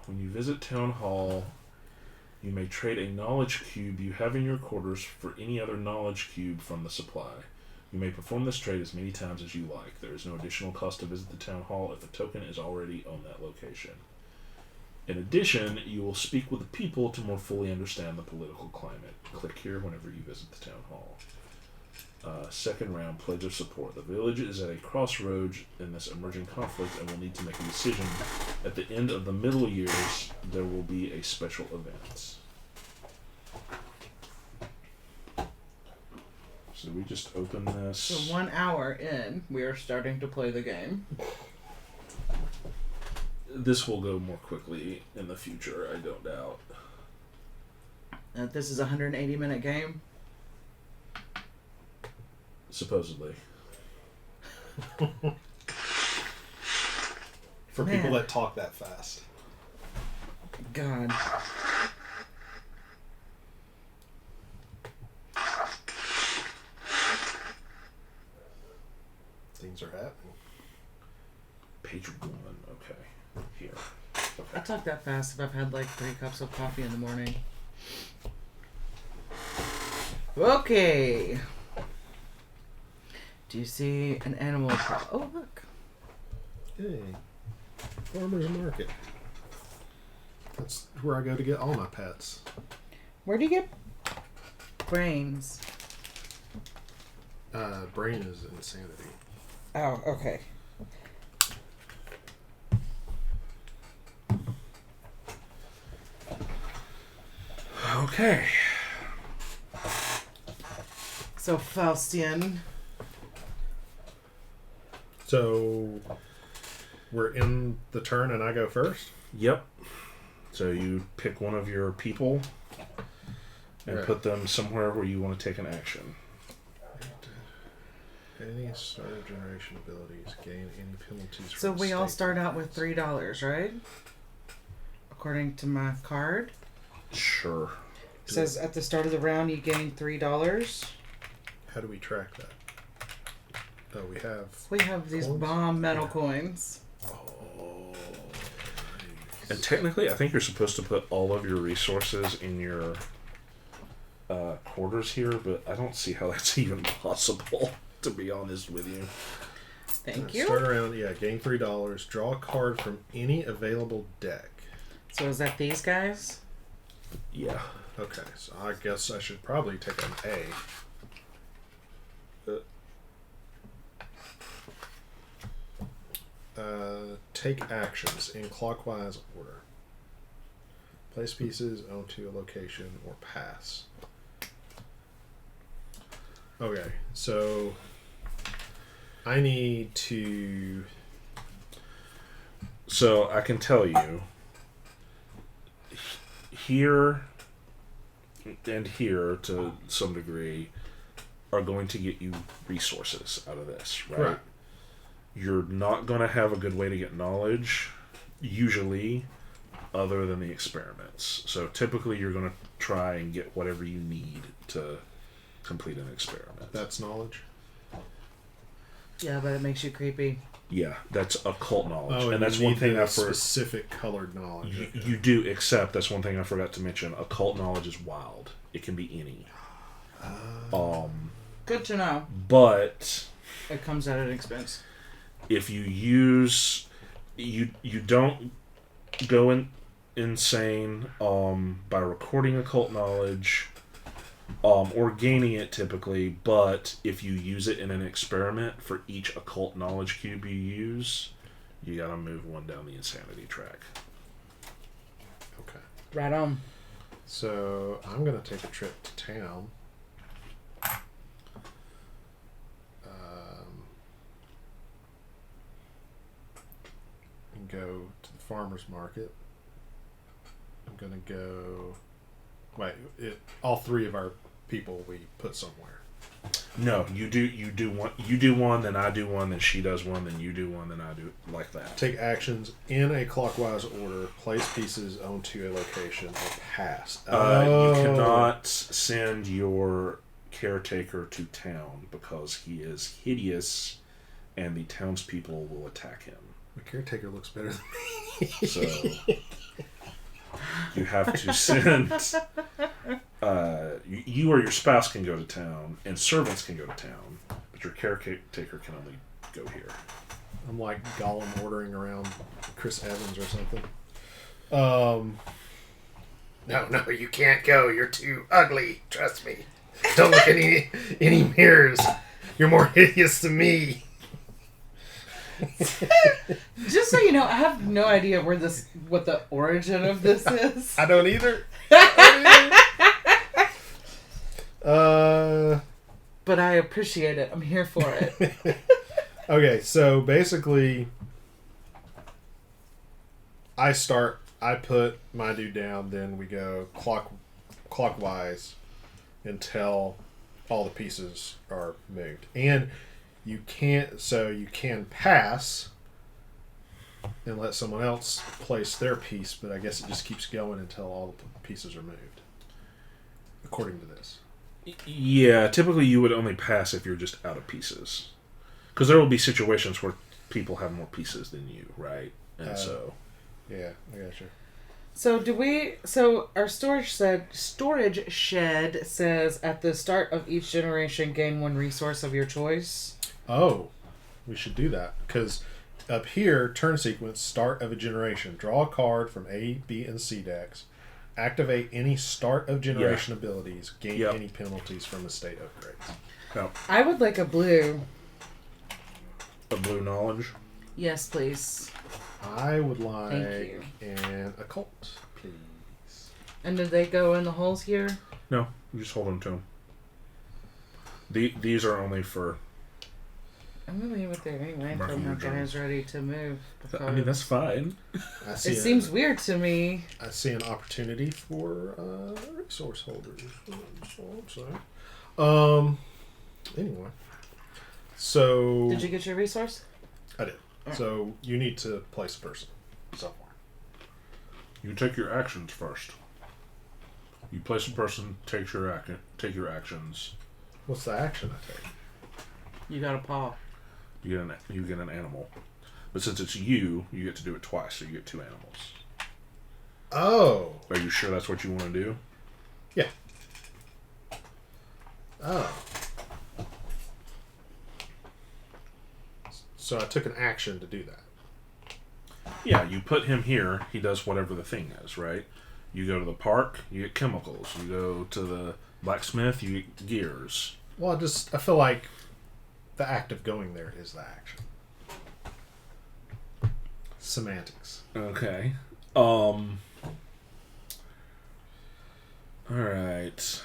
When you visit Town Hall, you may trade a knowledge cube you have in your quarters for any other knowledge cube from the supply. You may perform this trade as many times as you like. There is no additional cost to visit the Town Hall if a token is already on that location. In addition, you will speak with the people to more fully understand the political climate. Click here whenever you visit the Town Hall. Second round, Pledge of Support. The village is at a crossroads in this emerging conflict and will need to make a decision. At the end of the middle years, there will be a special event. So we just open this. So 1 hour in, we are starting to play the game. This will go more quickly in the future, I don't doubt. This is a 180-minute game. Supposedly. For Man. people that talk that fast. God. Things are happening. Page 1, okay. Here. I talk that fast if I've had like 3 cups of coffee in the morning. Okay. Do you see an animal? Oh, look. Hey. Farmer's Market. That's where I go to get all my pets. Where do you get brains? Brain is insanity. Oh, okay. Okay. So, Faustian. So, we're in the turn and I go first? Yep. So you pick one of your people and Right. put them somewhere where you want to take an action. Any starter generation abilities gain any penalties So from we all state start out with penalties. $3, right? According to my card. Sure. It says at the start of the round you gain $3. How do we track that? Oh, We have these Coins? bomb metal coins. Oh. And technically, I think you're supposed to put all of your resources in your quarters here, but I don't see how that's even possible, to be honest with you. Thank you. Start around, gain $3. Draw a card from any available deck. So is that these guys? Yeah. Okay, so I guess I should probably take an A. Take actions in clockwise order. Place pieces onto a location or pass. Okay, so I need to... So I can tell you, here and here, to some degree, are going to get you resources out of this, right? Right. You're not going to have a good way to get knowledge, usually, other than the experiments. So typically you're going to try and get whatever you need to complete an experiment. That's knowledge? Yeah, but it makes you creepy. Yeah, that's occult knowledge. Oh, and that's you one need thing the I forgot. specific colored knowledge. You do, except that's one thing I forgot to mention. Occult knowledge is wild. It can be any. Good to know. But It comes at an expense. if you use, you don't go insane by recording occult knowledge, or gaining it typically, but if you use it in an experiment, for each occult knowledge cube you use, you gotta move one down the insanity track. Okay. Right on. So I'm gonna take a trip to town. And go to the farmer's market. I'm gonna go. Wait, all three of our people we put somewhere. No, you do one. You do one, then I do one, then she does one, then you do one, then I do like that. Take actions in a clockwise order. Place pieces onto a location or pass. You cannot send your caretaker to town because he is hideous, and the townspeople will attack him. My caretaker looks better than me. So you have to send. You or your spouse can go to town, and servants can go to town, but your caretaker can only go here. I'm like Gollum ordering around Chris Evans or something. No, you can't go. You're too ugly. Trust me. Don't look at any mirrors. You're more hideous than me. Just so you know, I have no idea what the origin of this is. I don't either. But I appreciate it. I'm here for it. Okay, so basically, I put my dude down, then we go clockwise until all the pieces are moved. And you can pass and let someone else place their piece, but I guess it just keeps going until all the pieces are moved, according to this. Yeah, typically you would only pass if you're just out of pieces. Because there will be situations where people have more pieces than you, right? And Yeah, I got you. So our storage shed says at the start of each generation gain one resource of your choice. Oh, we should do that. Because up here, turn sequence, start of a generation. Draw a card from A, B, and C decks. Activate any start of generation abilities. Gain any penalties from estate upgrades. No. I would like a blue. A blue knowledge? Yes, please. I would like an occult, please. And did they go in the holes here? No, you just hold them to them. These are only for... I'm going to leave it there anyway until my guy's ready to move. I mean, that's fine. It seems weird to me. I see an opportunity for resource holders. Anyway. So... Did you get your resource? I did. So you need to place a person somewhere. You take your actions first. You place a person, take your actions. What's the action I take? You got a paw. You get an animal. But since it's you get to do it twice, so you get two animals. Oh. Are you sure that's what you want to do? Yeah. Oh. So I took an action to do that. Yeah, you put him here, he does whatever the thing is, right? You go to the park, you get chemicals. You go to the blacksmith, you get gears. Well, I feel like the act of going there is the action. Semantics. Okay. All right.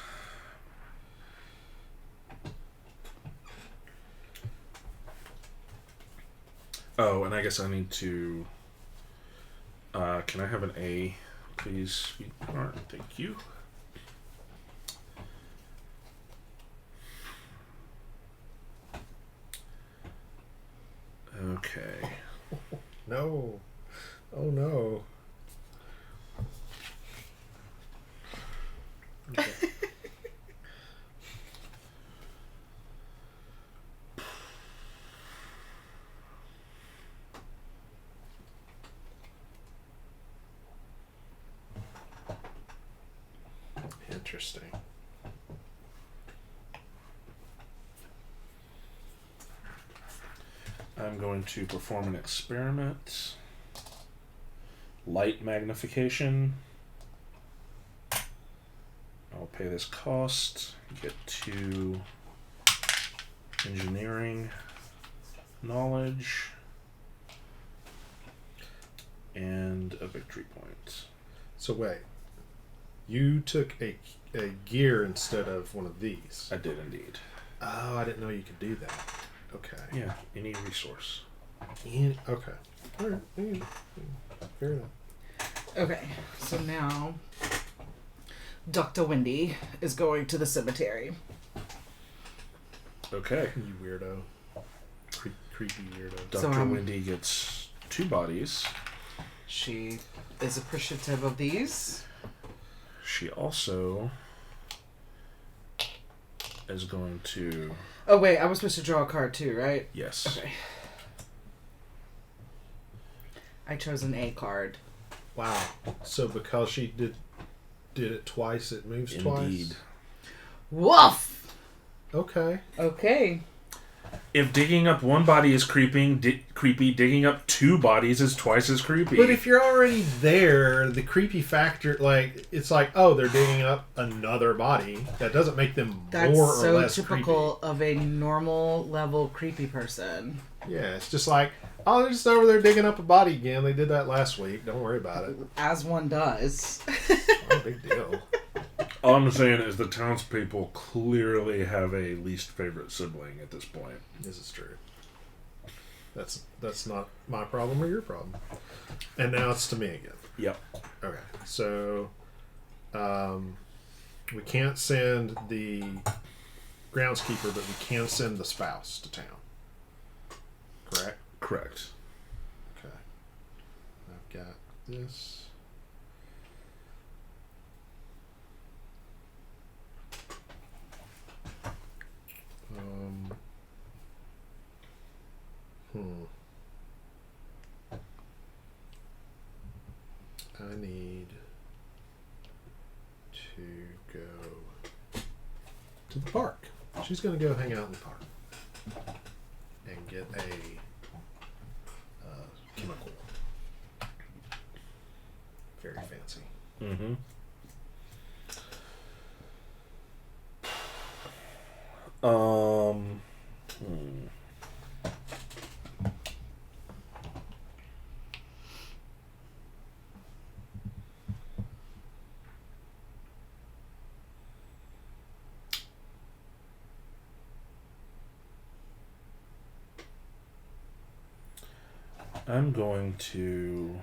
Oh, and I guess I need to... can I have an A, please, sweetheart? Thank you. Okay. No. Oh, no. Okay. Interesting. I'm going to perform an experiment. Light magnification. I'll pay this cost. Get 2 engineering knowledge and a victory point. So wait, you took a gear instead of one of these. I did indeed. Oh, I didn't know you could do that. Okay. Yeah, any resource. Okay. All right. Fair enough. Okay, so now Dr. Wendy is going to the cemetery. Okay. You weirdo. Creepy weirdo. Dr. Wendy gets 2 bodies. She is appreciative of these. She also is going to... Oh, wait, I was supposed to draw a card too, right? Yes. Okay. I chose an A card. Wow. So because she did it twice, it moves twice? Indeed. Woof! Okay. Okay. If digging up 1 body is creepy, digging up 2 bodies is twice as creepy. But if you're already there, the creepy factor, like, it's like, oh, they're digging up another body. That doesn't make them That's more or so less typical of a normal level creepy person. creepy. Yeah, it's just like, oh, they're just over there digging up a body again. They did that last week. Don't worry about it. As one does. Not a big deal. All I'm saying is the townspeople clearly have a least favorite sibling at this point. This is true. That's not my problem or your problem. And now it's to me again. Yep. Okay, so we can't send the groundskeeper, but we can send the spouse to town. Correct? Correct. Okay. I've got this. I need to go to the park. She's going to go hang out in the park and get a chemical. Very fancy. Mm-hmm. I'm going to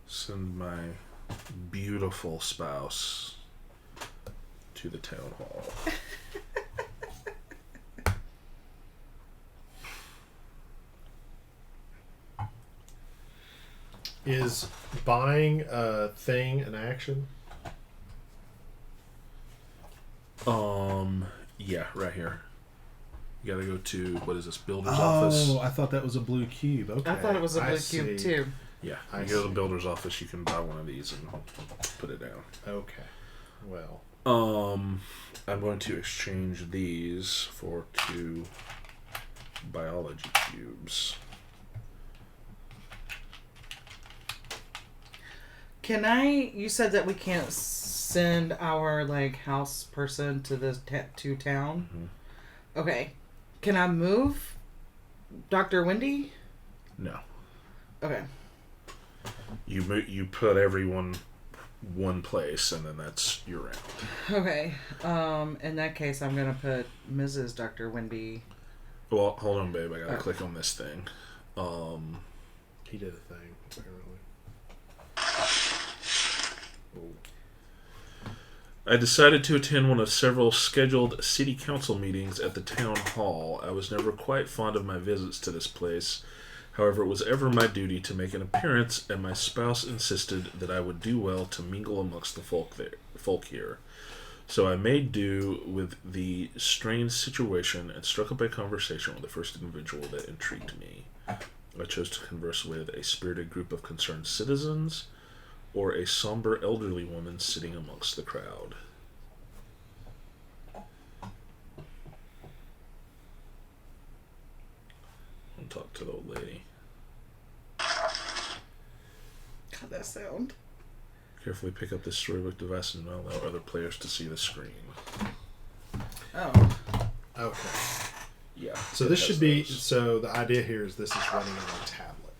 send my beautiful spouse to the town hall. Is buying a thing an action? Yeah, right here. You gotta go to, what is this, builder's office? Oh, I thought that was a blue cube. Okay. I thought it was a blue cube too. Yeah, I you go to the see. builder's office, you can buy one of these and put it down. Okay. Well. I'm going to exchange these for 2 biology cubes. Can I? You said that we can't send our house person to the to town. Mm-hmm. Okay. Can I move Dr. Wendy? No. Okay. You put everyone one place, and then that's your round. Okay. In that case, I'm gonna put Mrs. Dr. Wendy. Well, hold on, babe. I gotta click on this thing. He did a thing, apparently. Oh. I decided to attend one of several scheduled city council meetings at the town hall. I was never quite fond of my visits to this place. However, it was ever my duty to make an appearance, and my spouse insisted that I would do well to mingle amongst the folk here. So I made do with the strange situation and struck up a conversation with the first individual that intrigued me. I chose to converse with a spirited group of concerned citizens, or a somber elderly woman sitting amongst the crowd. I'll talk to the old lady. How'd that sound? Carefully pick up this storybook device and not allow other players to see the screen. Oh. Okay. Yeah. So this should be... So the idea here is this is running on a tablet.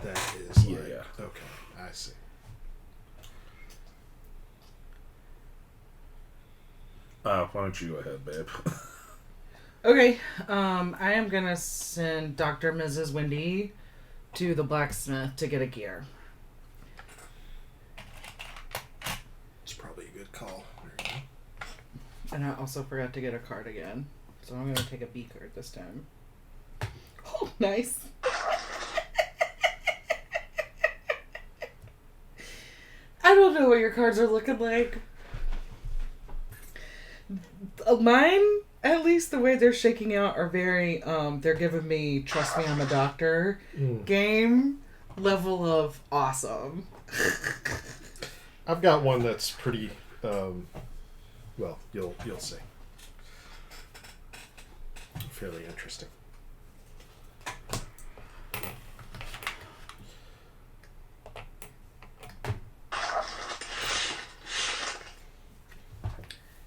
That is like... Yeah. Okay, I see. Why don't you go ahead, babe? Okay. I am going to send Dr. Mrs. Wendy to the blacksmith to get a gear. It's probably a good call. There you go. And I also forgot to get a card again. So I'm going to take a B card this time. Oh, nice. I don't know what your cards are looking like. Mine, at least the way they're shaking out, are very, they're giving me trust me, I'm a doctor game level of awesome. I've got one that's pretty, well, you'll see. Fairly interesting.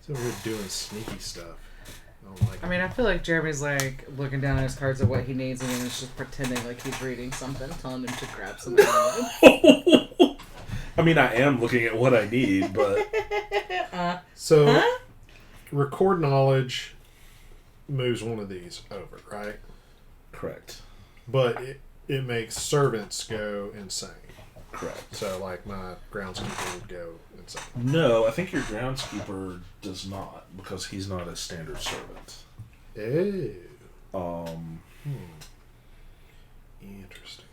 So we're doing sneaky stuff. I don't like I mean, I feel like Jeremy's like looking down at his cards of what he needs and then it's just pretending like he's reading something, telling him to grab something. I mean, I am looking at what I need, but... Record knowledge moves one of these over, right? Correct. But it makes servants go insane. Correct. So, like, my groundskeeper would go insane. No, I think your groundskeeper does not, because he's not a standard servant. Oh. Interesting.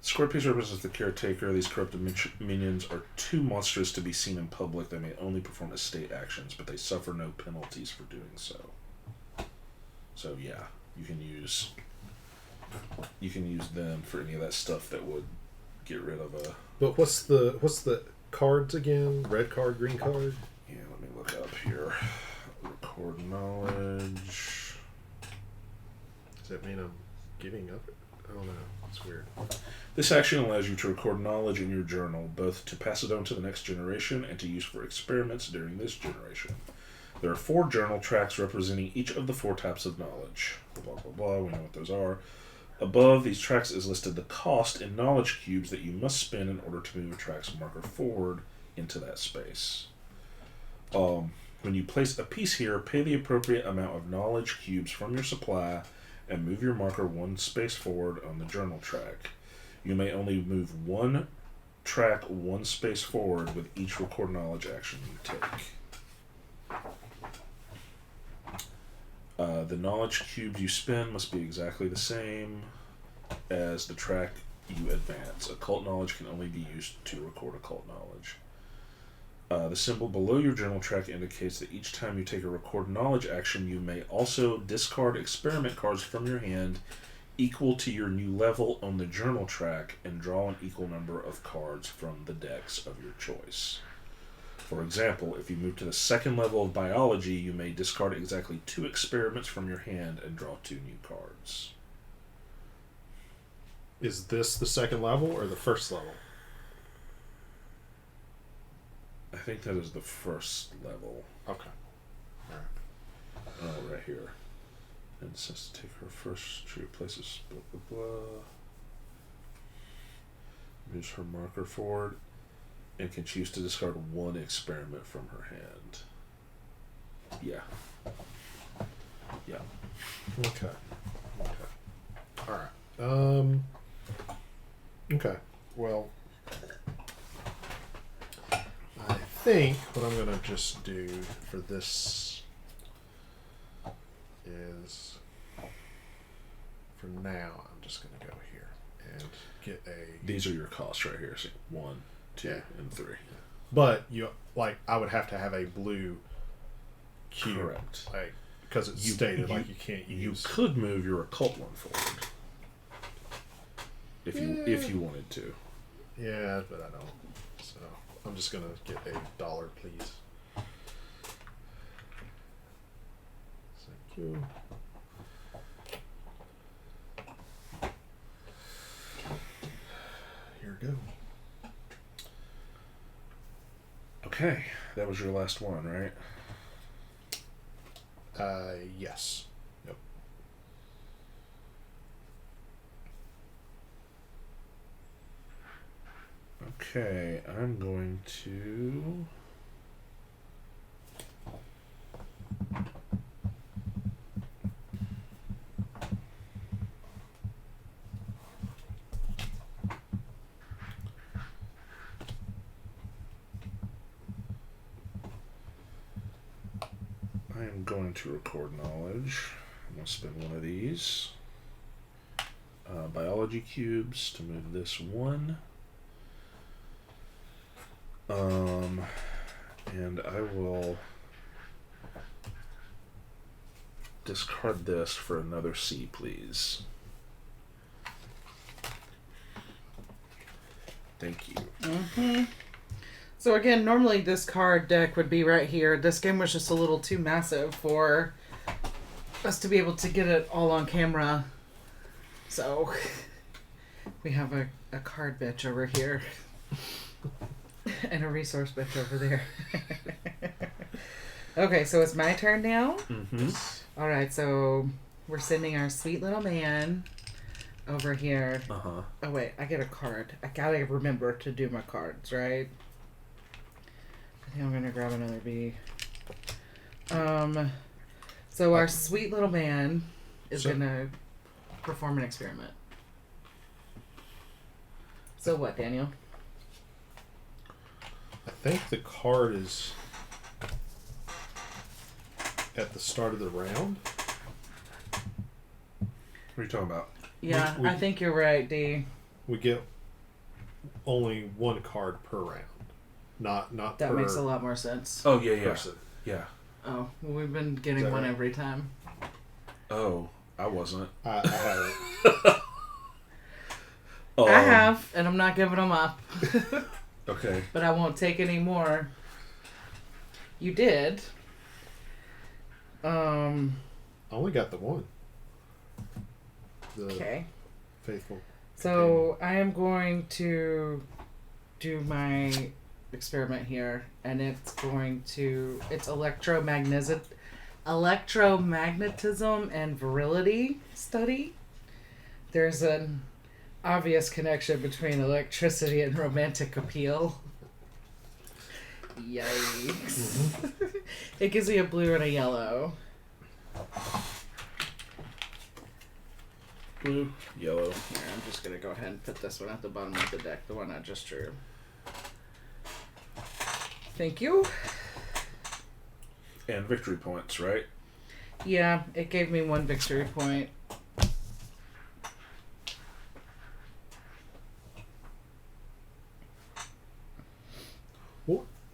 Scorpius represents the caretaker. These corrupted minions are too monstrous to be seen in public. They may only perform estate actions, but they suffer no penalties for doing so. So yeah, you can use them for any of that stuff that would get rid of a... But what's the cards again? Red card, green card? Yeah, let me look up here. Record knowledge. Does that mean I'm giving up? I don't know. It's weird. This action allows you to record knowledge in your journal, both to pass it on to the next generation and to use for experiments during this generation. There are 4 journal tracks representing each of the 4 types of knowledge. Blah, blah, blah. We know what those are. Above these tracks is listed the cost in knowledge cubes that you must spend in order to move a track's marker forward into that space. When you place a piece here, pay the appropriate amount of knowledge cubes from your supply and move your marker 1 space forward on the journal track. You may only move 1 track 1 space forward with each record knowledge action you take. The knowledge cubes you spend must be exactly the same as the track you advance. Occult knowledge can only be used to record occult knowledge. The symbol below your journal track indicates that each time you take a record knowledge action, you may also discard experiment cards from your hand equal to your new level on the journal track and draw an equal number of cards from the decks of your choice. For example, if you move to the 2nd level of biology, you may discard exactly 2 experiments from your hand and draw 2 new cards. Is this the 2nd level or the 1st level? I think that is the 1st level. Okay. Alright. Right here. And it says to take her first true places, blah, blah, blah. Moves her marker forward and can choose to discard 1 experiment from her hand. Yeah. Yeah. Okay. Alright. Okay. Well, I think what I'm going to just do for this is, for now, I'm just going to go here and get a... These are your costs right here. See, 1, 2, and 3. But I would have to have a blue cube. Correct. Because it's stated you can't use... You could move your occult one forward. If you wanted to. Yeah, but I don't. So I'm just gonna get $1, please. Thank you. Here we go. Okay, that was your last one, right? Yes. Yep. Okay, I'm going to... I am going to record knowledge. I'm going to spend one of these. Biology cubes to move this one. And I will discard this for another C, please. Thank you. Mm-hmm. So again, normally this card deck would be right here. This game was just a little too massive for us to be able to get it all on camera. So we have a card bitch over here. And a resource bitch over there. Okay, so it's my turn now? Mm-hmm. Alright, so we're sending our sweet little man over here. Uh-huh. Oh wait, I get a card. I gotta remember to do my cards, right? I think I'm gonna grab another B. So our sweet little man is gonna perform an experiment. So what, Daniel? I think the card is at the start of the round. What are you talking about? Yeah, we- I think you're right, D. We get only one card per round. Not That per makes a lot more sense. Oh, yeah, yeah. person. Yeah. Oh, well, we've been getting that one right? every time. Oh, I wasn't. I haven't. I have, and I'm not giving them up. Okay. But I won't take any more. You did. I only got the one. The Okay. faithful. So I am going to do my experiment here, and it's electromagnetism and virility study. There's an obvious connection between electricity and romantic appeal. Yikes. It gives me a blue and a yellow. Blue, yellow. Here, I'm just going to go ahead and put this one at the bottom of the deck, the one I just drew. Thank you. And victory points, right? Yeah, it gave me one victory point.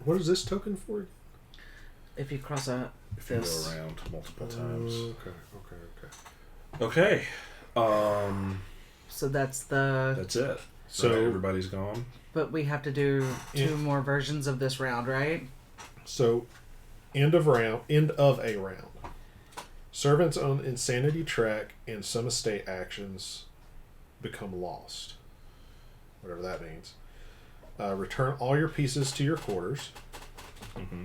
What is this token for? If you cross out If you this. go around multiple times. Okay. Okay. So that's That's it. So everybody's gone. But we have to do two more versions of this round, right? So, end of a round. Servants on insanity track and some estate actions become lost. Whatever that means. Return all your pieces to your quarters. Mm-hmm.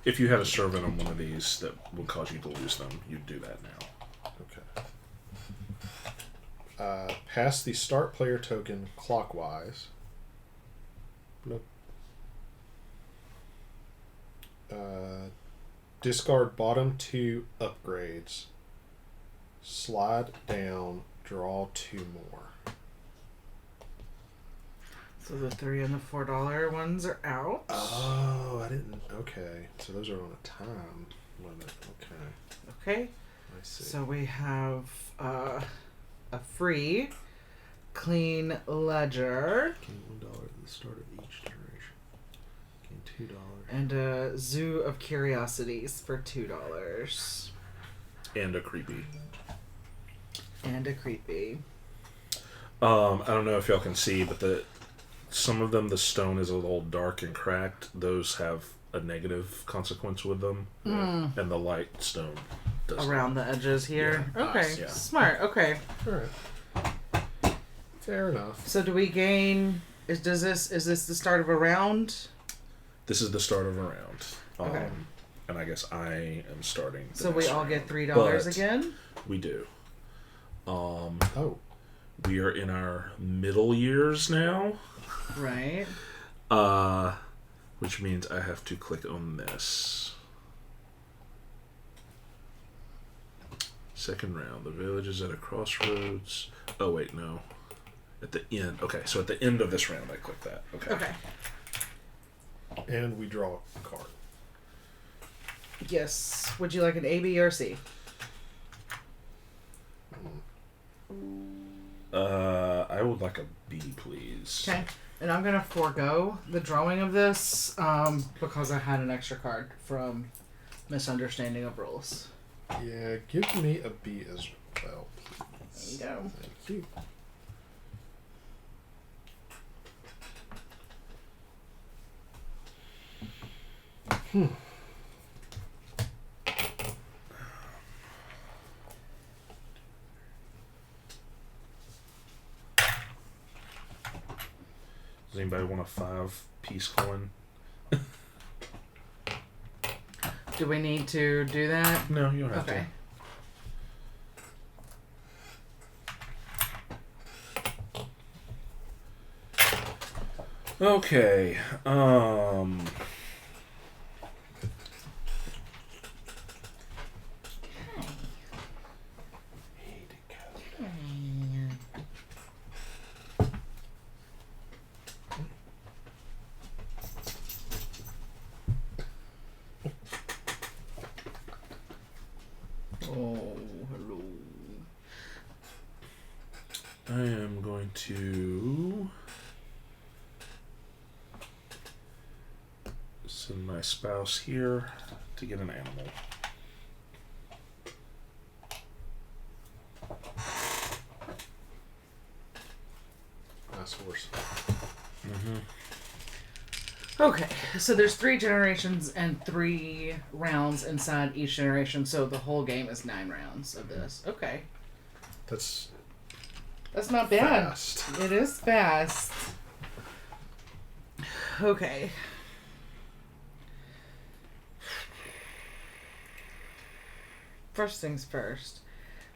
If you had a servant on one of these that would cause you to lose them, you'd do that now. Okay. Pass the start player token clockwise. Nope. Discard bottom 2 upgrades. Slide down, draw 2 more. So the $3 and the $4 ones are out. Oh, I didn't. Okay. So those are on a time limit. Okay. Okay. I see. So we have a free clean ledger Gain $1 at the start of each generation. Gain $2. and a zoo of curiosities for $2. And a creepy. And a creepy. I don't know if y'all can see, but some of them, the stone is a little dark and cracked. Those have a negative consequence with them. And the light stone does Around the edges here. Yeah. Okay. Nice, yeah. Smart. Okay. Alright. Fair enough. So do we gain is this the start of a round? This is the start of a round. Okay. And I guess I am starting. So we all round. get $3 But again? We do. Oh. We are in our middle years now. Right. Which means I have to click on this. Second round. The village is at a crossroads. Oh, wait, no. At the end. Okay, so at the end of this round, I click that. Okay. And we draw a card. Yes. Would you like an A, B, or C? I would like a B, please. Okay. And I'm going to forego the drawing of this because I had an extra card from Misunderstanding of Rules. Yeah, give me a B as well, please. There you go. Thank you. Does anybody want a 5-piece coin? Do we need to do that? No, you don't have Okay. to. Okay. Oh, hello. I am going to send my spouse here to get an animal. Nice horse. Okay, so there's 3 generations and 3 rounds inside each generation, so the whole game is 9 rounds of this. Okay. That's That's not bad. fast. It is fast. Okay. First things first.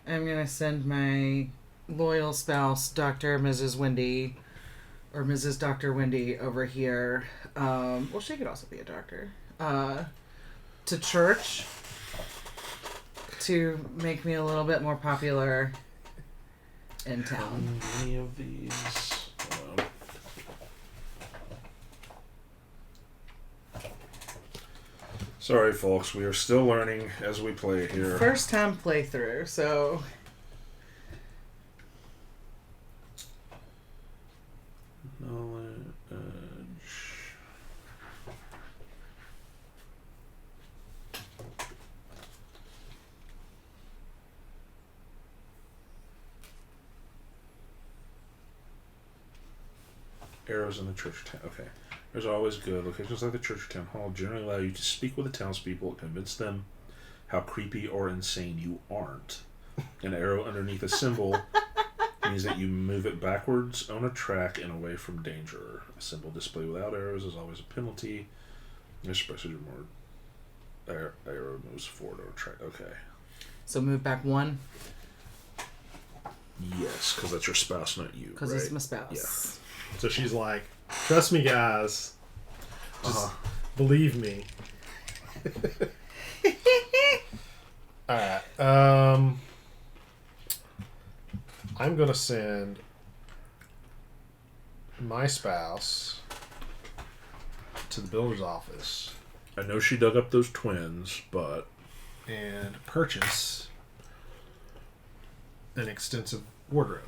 I'm going to send my loyal spouse, Dr. Mrs. Wendy, or Mrs. Dr. Wendy, over here. Well, she could also be a doctor. To church to make me a little bit more popular in town. Any of these? Hold on. Sorry, folks. We are still learning as we play here. First time playthrough, so Knowledge. Arrows in the church town. Okay. There's always good. Locations like the church or town hall generally allow you to speak with the townspeople and convince them how creepy or insane you aren't. An arrow underneath a symbol means that you move it backwards on a track and away from danger. A symbol displayed without arrows is always a penalty. Expresses more. Arrow moves forward on a track. Okay. so move back 1 Yes, because that's your spouse, not you. because right? he's my spouse. So she's like, trust me, guys. Just believe me. Alright. I'm going to send my spouse to the builder's office I know she dug up those twins, but and purchase an extensive wardrobe,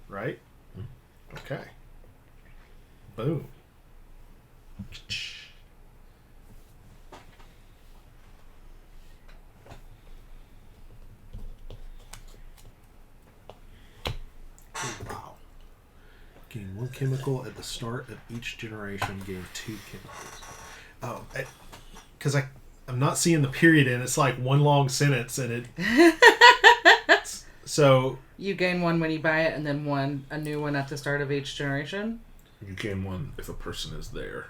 right? Okay. Boom. Oh, wow. Gain 1 chemical at the start of each generation. Gain 2 chemicals. Oh, because I'm not seeing the period in. It's like one long sentence, and it. So You gain 1 when you buy it, and then a new one at the start of each generation. you gain 1 if a person is there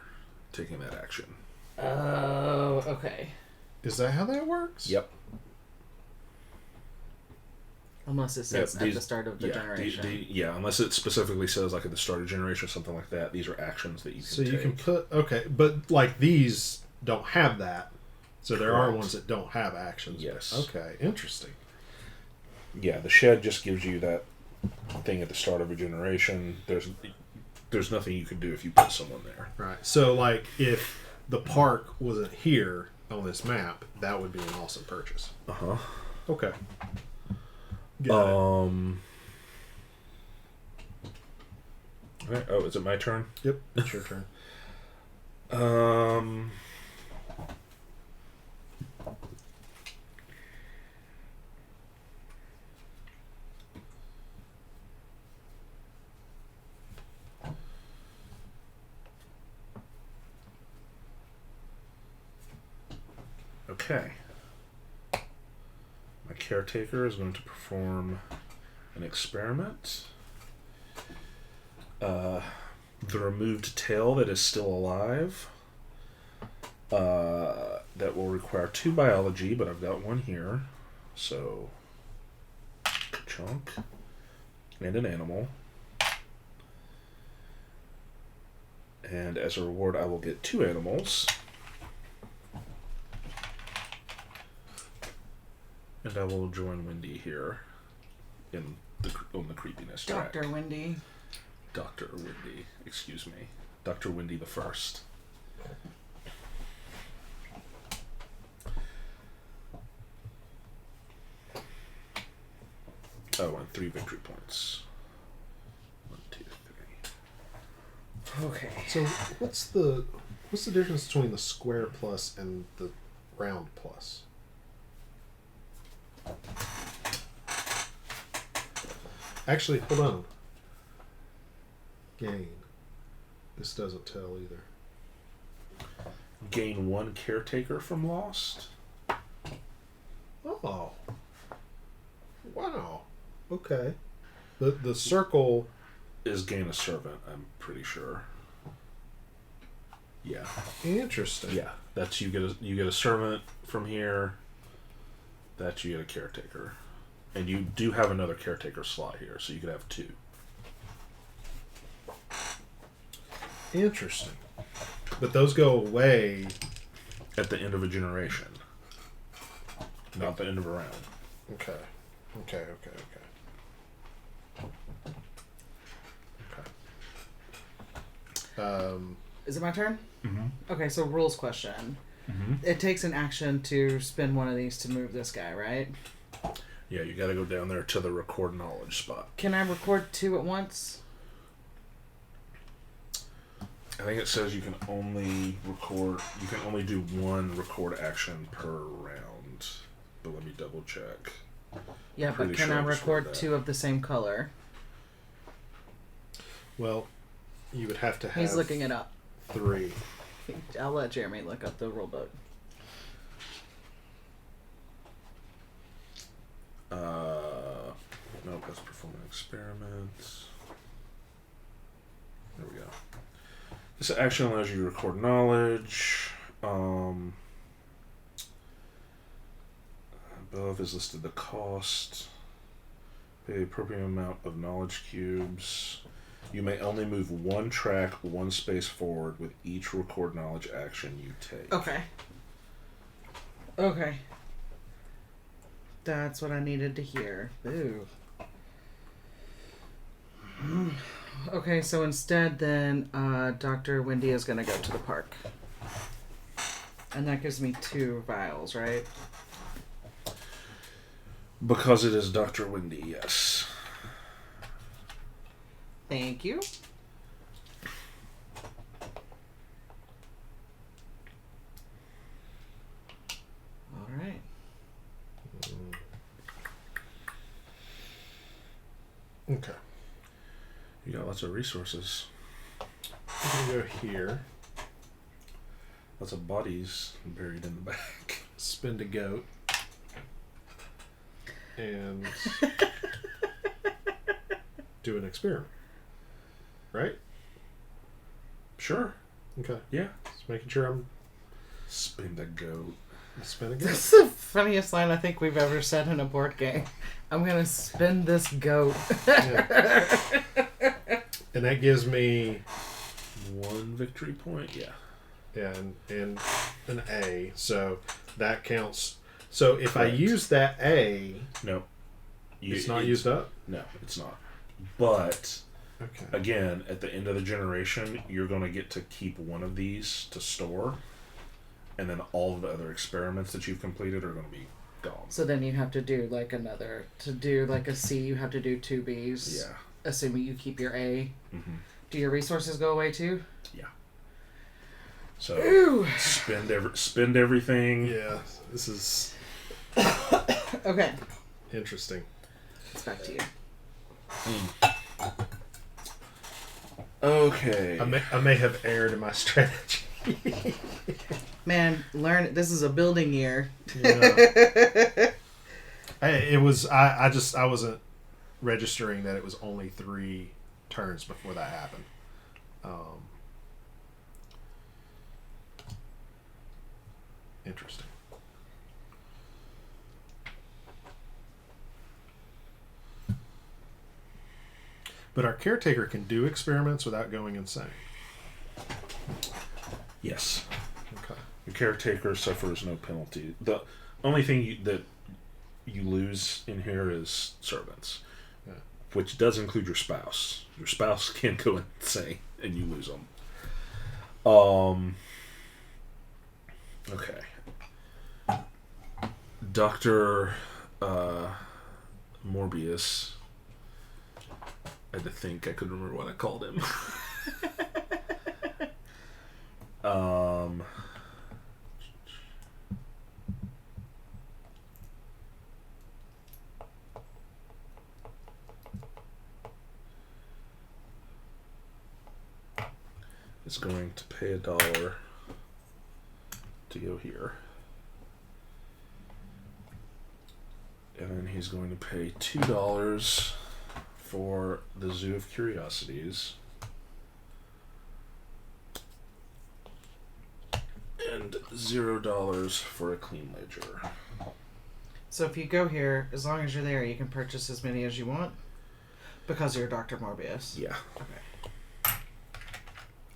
taking that action. Oh, okay. Is that how that works? Yep. Unless it says at the start of the generation. Unless it specifically says like at the start of generation or something like that. These are actions that you can So take. you can put... Okay, but like these don't have that. So there are ones that don't have actions. Yes. Okay, interesting. Yeah, the shed just gives you that thing at the start of a generation. There's nothing you can do if you put someone there. Right. So like if the park wasn't here on this map, that would be an awesome purchase. Uh-huh. Okay. Got it. Okay. Oh, is it my turn? Yep, it's your turn. Okay. My caretaker is going to perform an experiment. The removed tail that is still alive. That will require 2 biology, but I've got 1 here. So, chunk and an animal. And as a reward, I will get 2 animals. And I will join Wendy here on the creepiness track. Dr. Wendy. Dr. Wendy, excuse me. Dr. Wendy the First. Oh, and 3 victory points. 1, 2, 3. Okay. So what's the difference between the square plus and the round plus? Actually, hold on. Gain. This doesn't tell either. Gain 1 caretaker from Lost. Oh. Wow. Okay. The circle Is gain a servant, I'm pretty sure. Yeah. interesting. Yeah. That's you get a servant from here. That you get a caretaker. And you do have another caretaker slot here, so you could have 2. Interesting. But those go away At the end of a generation. Not the end of a round. Okay. Okay. Is it my turn? Mm-hmm. Okay, so rules question. Mm-hmm. It takes an action to spend one of these to move this guy, right? Yeah, you gotta go down there to the record knowledge spot. Can I record 2 at once? I think it says you can only do 1 record action per round. But let me double check. Yeah, but can I record 2 of the same color? well, you would have to have He's looking it up. 3. I'll let Jeremy look up the rule book. Nope, let's perform an experiment. There we go. This action allows you to record knowledge. Above is listed the cost. Pay the appropriate amount of knowledge cubes. You may only move 1 track, 1 space forward with each record knowledge action you take. Okay. That's what I needed to hear. Ooh. Okay, so instead then, Dr. Wendy is going to go to the park. And that gives me 2 vials, right? Because it is Dr. Wendy, yes. Thank you. All right. Okay. You got lots of resources. I'm going to go here. Lots of bodies buried in the back. Spend a goat. And do an experiment. Right? Sure. Okay. Yeah. Just making sure I'm Spin the goat. Spin a goat. That's the funniest line I think we've ever said in a board game. I'm gonna spin this goat. Yeah. And that gives me 1 victory point. Yeah. Yeah, and an A. So that counts. So if Correct. I use that A, No. it's not used up? No, it's not. But, Okay. again, at the end of the generation, you're going to get to keep one of these to store. And then all of the other experiments that you've completed are going to be gone. So then you have to do like another. To do like a C, you have to do 2 Bs. Yeah. Assuming you keep your A. Mm-hmm. Do your resources go away too? Yeah. So Ooh. spend everything. Yeah, this is Okay. interesting. It's back to you. Okay. I may have erred in my strategy. Man, learn. This is a building year. Yeah. I wasn't registering that it was only 3 turns before that happened. Interesting. But our caretaker can do experiments without going insane. Yes. Okay. Your caretaker suffers no penalty. The only thing that you lose in here is servants, Yeah. which does include your spouse. Your spouse can go insane, and you lose them. Okay. Dr. Morbius. I had to think. I couldn't remember what I called him. Is going to pay $1 to go here. And then he's going to pay $2 for the Zoo of Curiosities. And $0 for a clean ledger. So if you go here, as long as you're there, you can purchase as many as you want. Because you're Dr. Morbius. Yeah. Okay.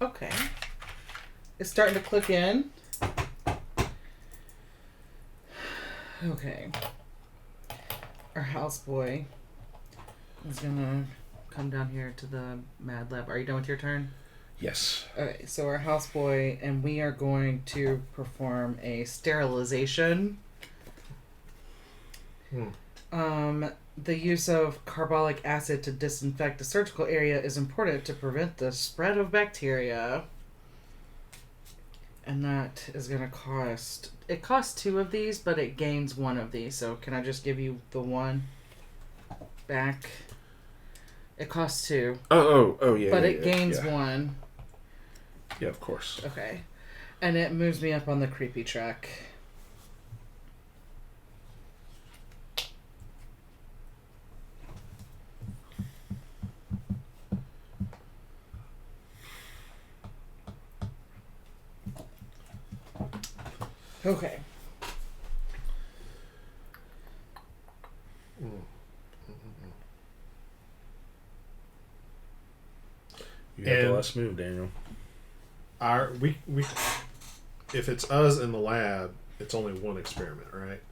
Okay. It's starting to click in. Okay. Our houseboy is gonna come down here to the Mad Lab. Are you done with your turn? Yes. Okay, so our houseboy and we are going to perform a sterilization. The use of carbolic acid to disinfect the surgical area is important to prevent the spread of bacteria. And that is going to cost... It costs 2 of these, but it gains 1 of these. So can I just give you the 1 back? It costs 2. Oh, yeah. But yeah, it gains yeah. 1. Yeah, of course. Okay. And it moves me up on the creepy track. Okay. You have the And- last move, Daniel. We if it's us in the lab, it's only 1 experiment, right?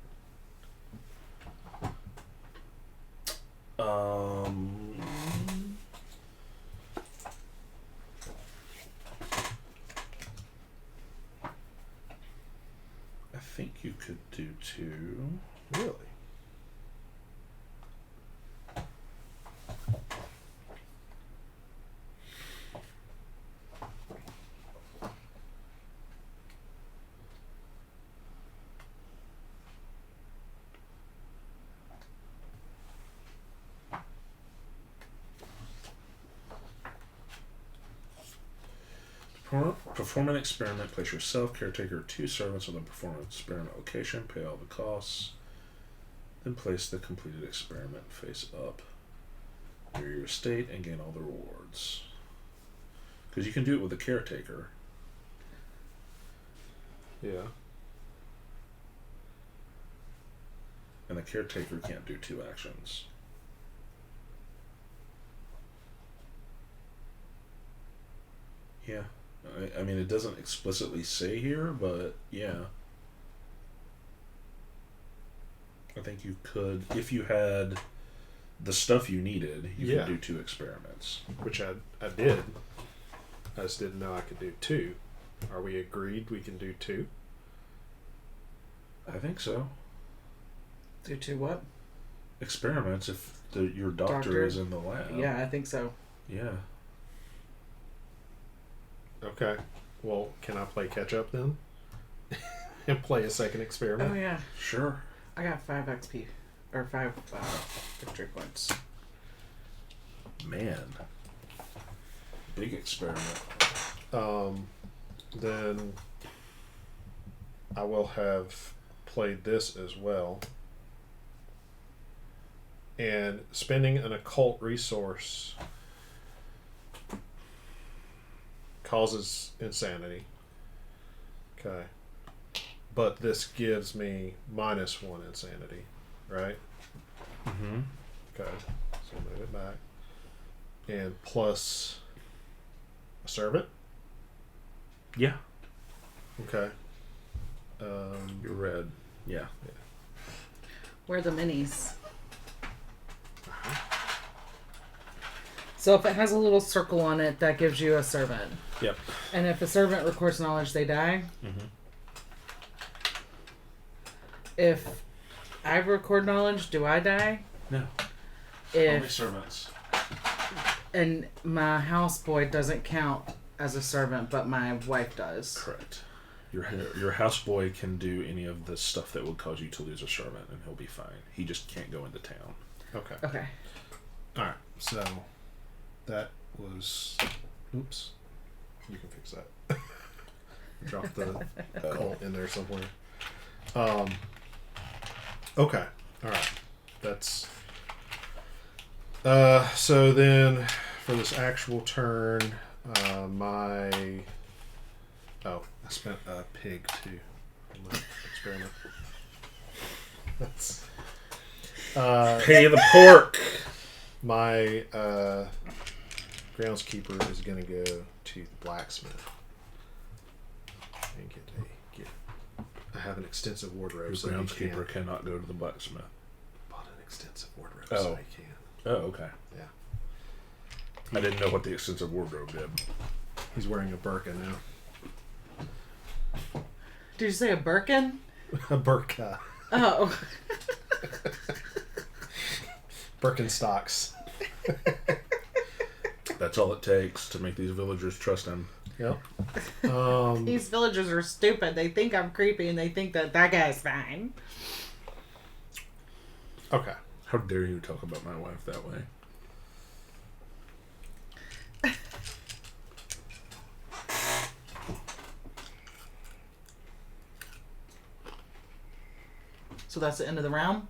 I think you could do 2. Really? Perform an experiment. Place yourself, caretaker, 2 servants on the perform an experiment location. Pay all the costs. Then place the completed experiment face up near your estate and gain all the rewards. Because you can do it with the caretaker. Yeah. And the caretaker can't do 2 actions. Yeah. I mean, it doesn't explicitly say here, but yeah. I think you could, if you had the stuff you needed, you could do 2 experiments. Which I did. I just didn't know I could do 2. Are we agreed we can do 2? I think so. Do 2 what? Experiments if your doctor is in the lab. Yeah, I think so. Yeah. Okay. Well, can I play catch up then? And play a second experiment? Oh, yeah. Sure. I got 5 XP. Or 5 victory points. Man. Big experiment. Then I will have played this as well. And spending an occult resource causes insanity. Okay. But this gives me -1 insanity, right? Mm-hmm. Okay. So move it back. And plus a servant? Yeah. Okay. You're red. Yeah. Where are the minis? So if it has a little circle on it, that gives you a servant. Yep. And if a servant records knowledge, they die. Mm-hmm. If I record knowledge, do I die? No. If Only servants. and my houseboy doesn't count as a servant, but my wife does. Correct. Your houseboy can do any of the stuff that would cause you to lose a servant, and he'll be fine. He just can't go into town. Okay. Okay. All right. So that was. Oops. You can fix that. Drop the cult in there somewhere. Okay. All right. That's. So then, for this actual turn, I spent a pig too on my experiment. That's. Pay the pork. My groundskeeper is going to go to the blacksmith and get. I have an extensive wardrobe. Your so groundskeeper cannot go to the blacksmith. Bought an extensive wardrobe, Oh. so I can. Oh, okay. Yeah. I didn't know what the extensive wardrobe did. He's wearing a burqa now. Did you say a Birkin? A burqa. Oh. Birkenstocks. That's all it takes to make these villagers trust him. Yep. These villagers are stupid. They think I'm creepy and they think that guy's fine. Okay. How dare you talk about my wife that way? So that's the end of the round?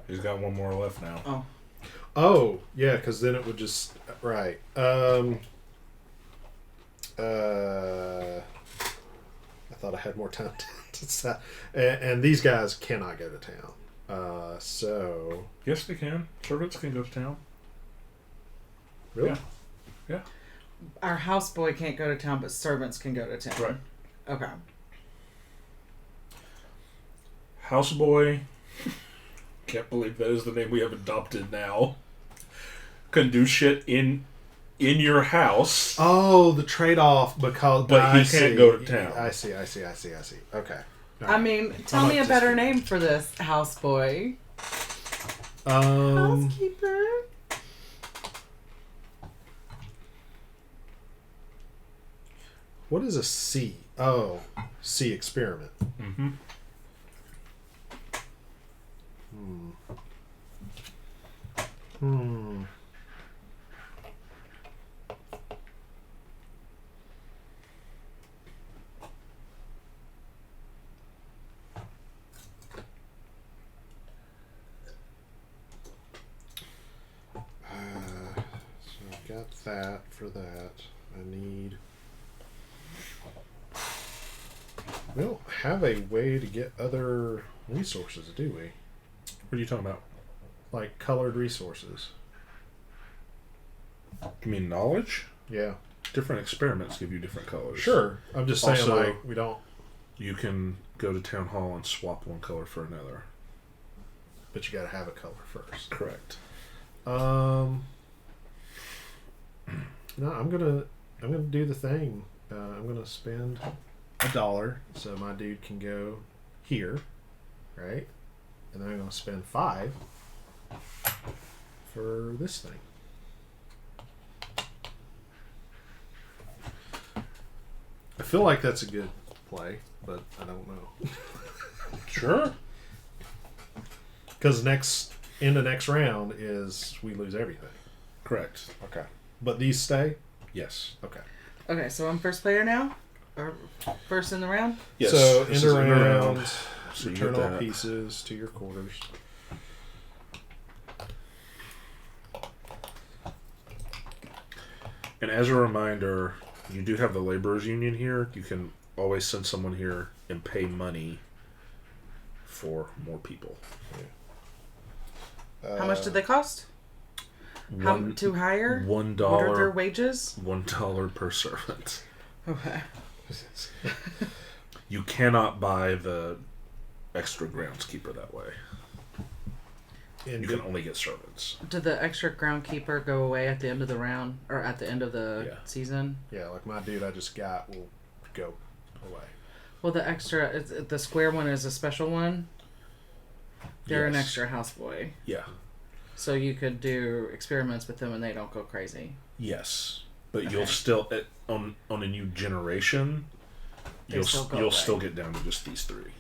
He's got one more left now. Oh. Oh, yeah, because then it would just... Right. I thought I had more time to say. And these guys cannot go to town. So... Yes, they can. Servants can go to town. Really? Yeah. Yeah. Our houseboy can't go to town, but servants can go to town. Right. Okay. Houseboy. Can't believe that is the name we have adopted now. Can do shit in your house. Oh, the trade-off because... But he can't go to town. I see. Okay. All right. I mean, tell me a better name for this houseboy. Housekeeper. What is a C? Oh, C experiment. Mm-hmm. So I've got that for that. I need We don't have a way to get other resources, do we? What are you talking about? Like colored resources. You mean knowledge? Yeah. Different experiments give you different colors. Sure. I'm just saying, Also, like, we don't... You can go to town hall and swap one color for another. But you gotta have a color first. Correct. No, I'm gonna do the thing. I'm gonna spend $1 so my dude can go here, right? And then I'm gonna spend $5 for this thing. I feel like that's a good play, but I don't know. Sure. Because in the next round is we lose everything. Correct. Okay. But these stay? Yes. Okay. Okay, so I'm first player now? Or first in the round? Yes. So this end is around, So you return get all that. pieces to your quarters. And as a reminder, you do have the laborers union here. You can always send someone here and pay money for more people. How much did they cost? How to hire? $1. What are their wages? $1 per servant. Okay. You cannot buy the extra groundskeeper that way. And You can only get servants. Did the extra groundkeeper go away at the end of the round? Or at the end of the Yeah. season? yeah, like my dude I just got will go away. Well, the extra, the square one is a special one. They're an Yes. extra houseboy. Yeah. So you could do experiments with them and they don't go crazy. Yes. But Okay. you'll still on a new generation. They You'll still go you'll away. still get down to just these three.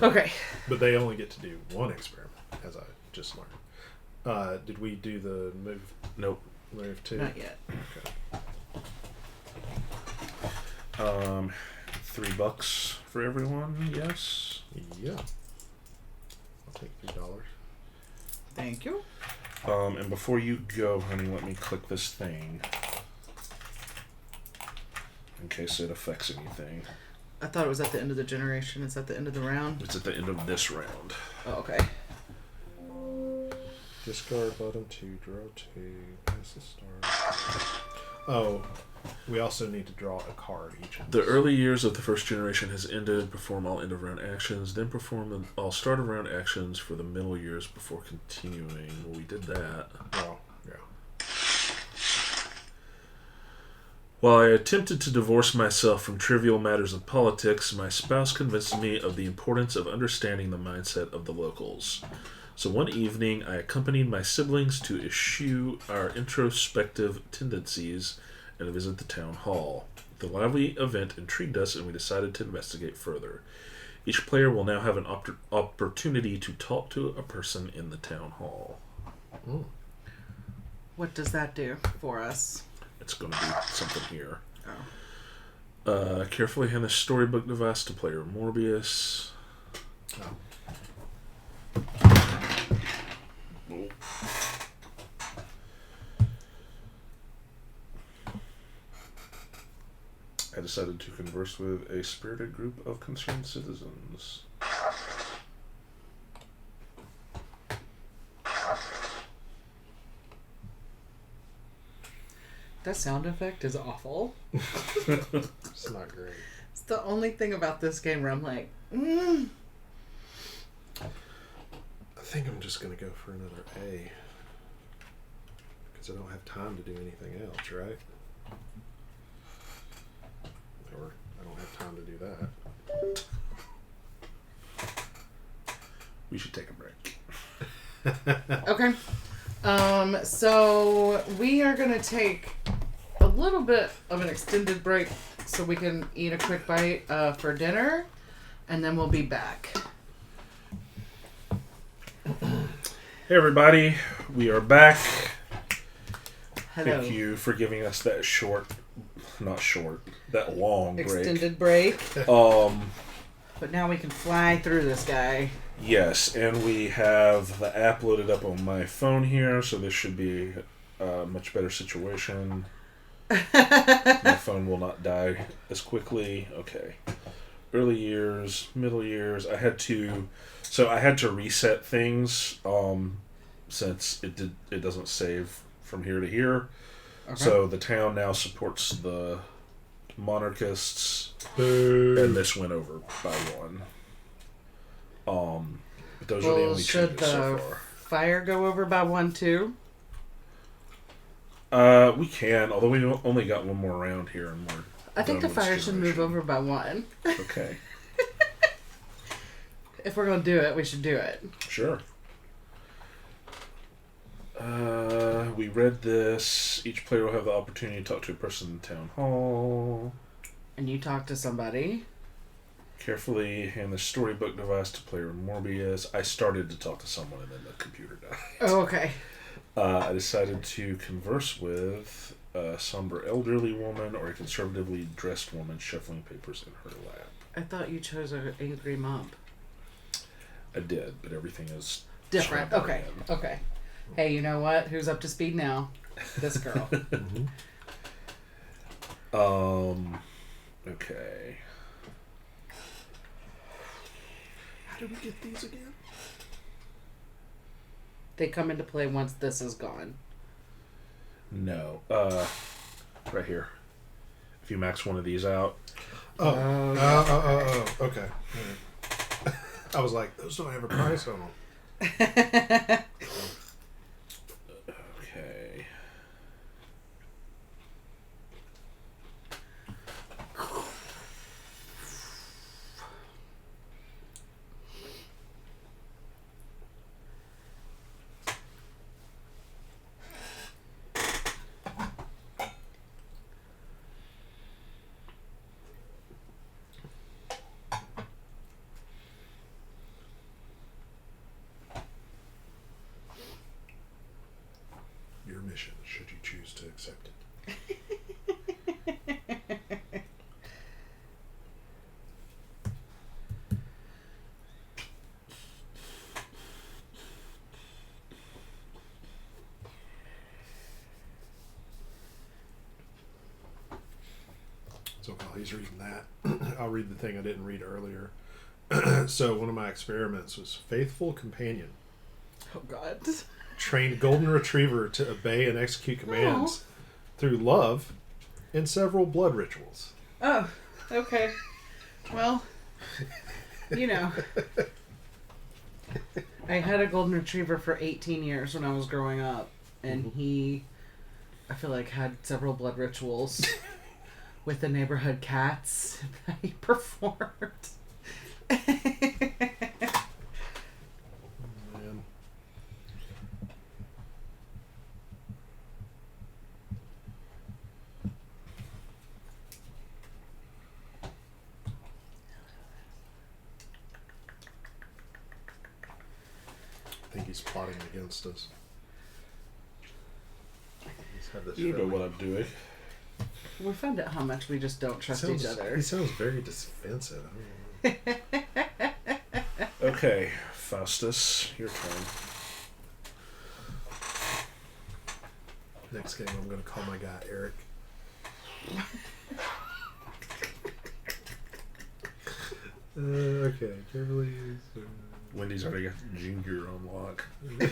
Okay. But they only get to do one experiment, as I just learned. Did we do the Nope. move 2? Not yet. Okay. $3 for everyone. Yes. Yeah. I'll take $3. Thank you. And before you go, honey, let me click this thing in case it affects anything. I thought it was at the end of the generation. It's at the end of the round. It's at the end of this round. Oh, okay. Discard bottom 2, draw 2. Pass the start. Oh, we also need to draw a card each of The us. early years of the first generation has ended. Perform all end of round actions, then perform all start of round actions for the middle years before continuing. Well, we did that. Oh, yeah. While I attempted to divorce myself from trivial matters of politics, my spouse convinced me of the importance of understanding the mindset of the locals. So one evening, I accompanied my siblings to eschew our introspective tendencies and visit the town hall. The lively event intrigued us, and we decided to investigate further. Each player will now have an opportunity to talk to a person in the town hall. Mm. What does that do for us? It's going to be something here. Oh. Carefully hand the storybook device to player Morbius. Oh. I decided to converse with a spirited group of concerned citizens. That sound effect is awful. It's not great. It's the only thing about this game where I'm like, I think I'm just going to go for another A. Because I don't have time to do anything else, right? Or I don't have time to do that. We should take a break. okay. So we are going to take a little bit of an extended break so we can eat a quick bite for dinner, and then we'll be back. Hey everybody, we are back. Hello. Thank you for giving us that that long break. Extended break. But now we can fly through this guy. Yes, and we have the app loaded up on my phone here, so this should be a much better situation. My phone will not die as quickly. Okay. early years, middle years. I had to reset things since it doesn't save from here to here. Okay. So the town now supports the monarchists, and this went over by 1. But those are the only changes so far. Fire go over by 1 too? We can, although we only got 1 more round here, and we're. I think the fire should move over by 1. Okay. If we're gonna do it, we should do it. Sure. We read this. Each player will have the opportunity to talk to a person in town hall. And you talk to somebody. Carefully hand the storybook device to player Morbius. I started to talk to someone and then the computer died. Oh, okay. I decided to converse with a somber elderly woman or a conservatively dressed woman shuffling papers in her lap. I thought you chose an angry mom. I did, but everything is different. Okay. In. Okay. Hey, you know what? Who's up to speed now? This girl. Mm-hmm. Okay. How do we get these again? They come into play once this is gone. No. Right here. If you max one of these out. Okay. Right. I was like, those don't have a price on them. Okay. Your mission, should you choose to accept it. So while he's reading that, I'll read the thing I didn't read earlier. So one of my experiments was Faithful Companion. Oh, God. Trained golden retriever to obey and execute commands through love and several blood rituals. Oh, okay. Well, you know. I had a golden retriever for 18 years when I was growing up, and he, I feel like, had several blood rituals with the neighborhood cats that he performed. I think he's plotting against us. You know what I'm doing. We found out how much we just don't trust each other. He sounds very defensive. Okay, Faustus, your turn. Next game, I'm going to call my guy Eric. Okay, carefully use... Wendy's already got Junior on lock.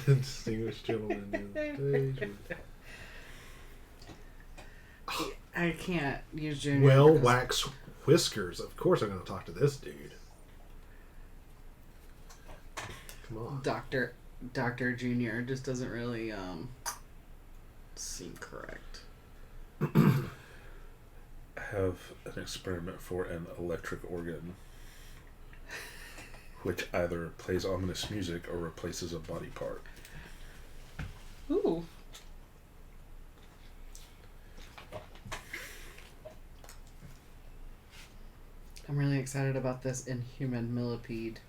Distinguished gentleman in stage. I can't use Junior. Well, wax whiskers. Of course I'm going to talk to this dude. Come on. Dr. Junior just doesn't really seem correct. I have an experiment for an electric organ, which either plays ominous music or replaces a body part. Ooh. I'm really excited about this inhuman millipede.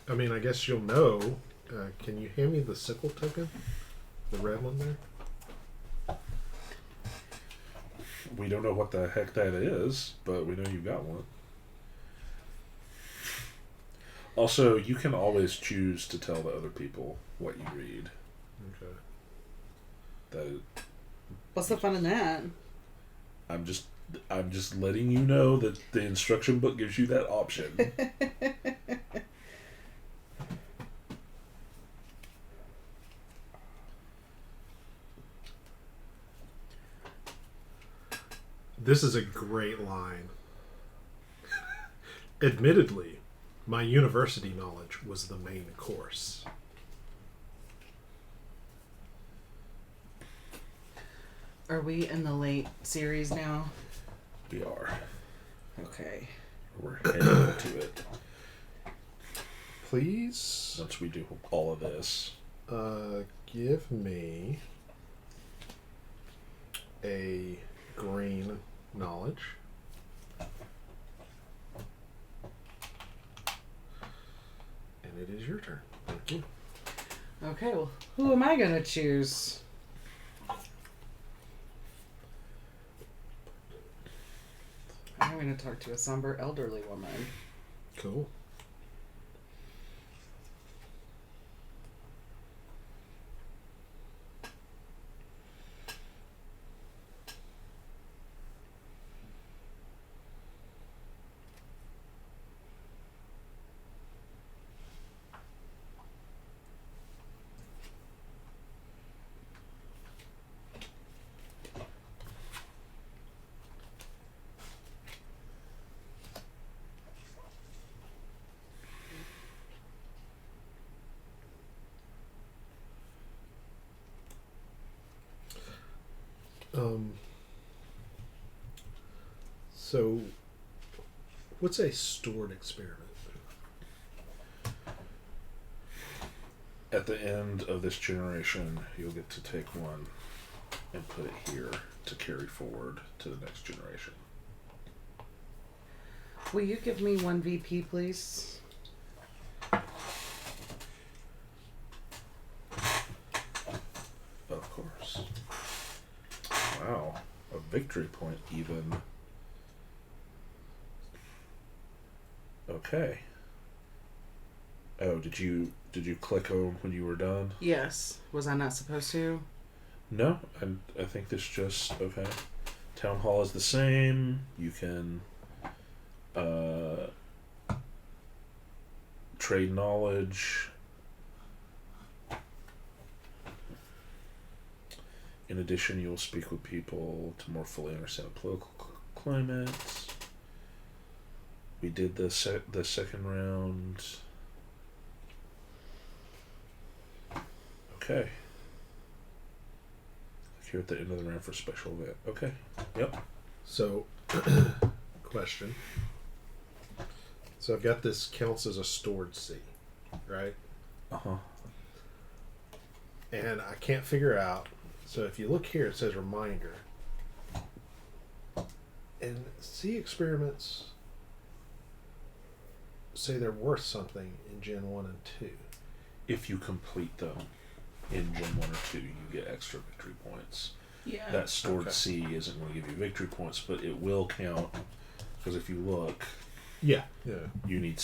I mean, I guess you'll know. Can you hand me the sickle token? The red one there? We don't know what the heck that is, but we know you've got one. Also, you can always choose to tell the other people what you read. Okay. That What's the fun in that? I'm just letting you know that the instruction book gives you that option. This is a great line. Admittedly, my university knowledge was the main course. Are we in the late series now? We are. Okay. We're heading into it. Please, Once we do all of this. give me a green knowledge. And it is your turn. Thank you. Okay, well, who am I going to choose? I'm going to talk to a somber elderly woman. Cool. So, what's a stored experiment? At the end of this generation, you'll get to take one and put it here to carry forward to the next generation. Will you give me 1 VP, please? Of course. Wow. A victory point even. Okay. Oh, did you click on when you were done? Yes. Was I not supposed to? No, I think this just okay. Town hall is the same. You can trade knowledge. In addition, you will speak with people to more fully understand the political climate. We did the second round. Okay. Here at the end of the round for special event. Okay. Yep. So, question. So I've got this counts as a stored C, right? Uh-huh. And I can't figure out. So if you look here, it says reminder. And C experiments say they're worth something in Gen 1 and 2. If you complete them in Gen 1 or 2, you get extra victory points. Yeah. That stored Okay. C isn't going to give you victory points, but it will count, because if you look, Yeah. you need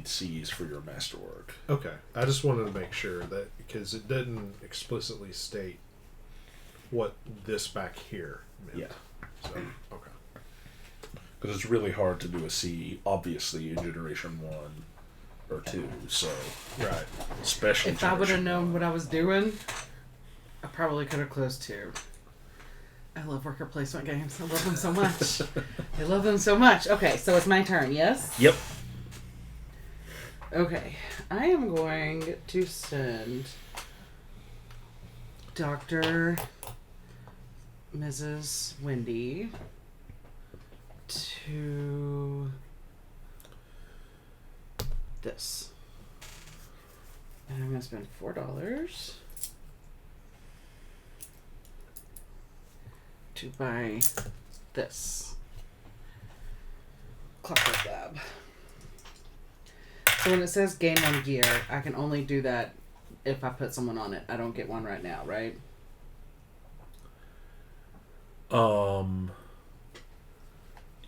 C's for your masterwork. Okay. I just wanted to make sure that, because it didn't explicitly state what this back here meant. Yeah. So, okay. Because it's really hard to do a C, obviously, in Generation 1 or 2, so... Right. Especially If I would have Generation known 1. what I was doing, I probably could have closed 2. I love worker placement games. I love them so much. I love them so much. Okay, so it's my turn, yes? Yep. Okay. I am going to send Dr. Mrs. Wendy to this. And I'm going to spend $4 to buy this. Clockwork Lab. So when it says gain 1 gear, I can only do that if I put someone on it. I don't get one right now, right?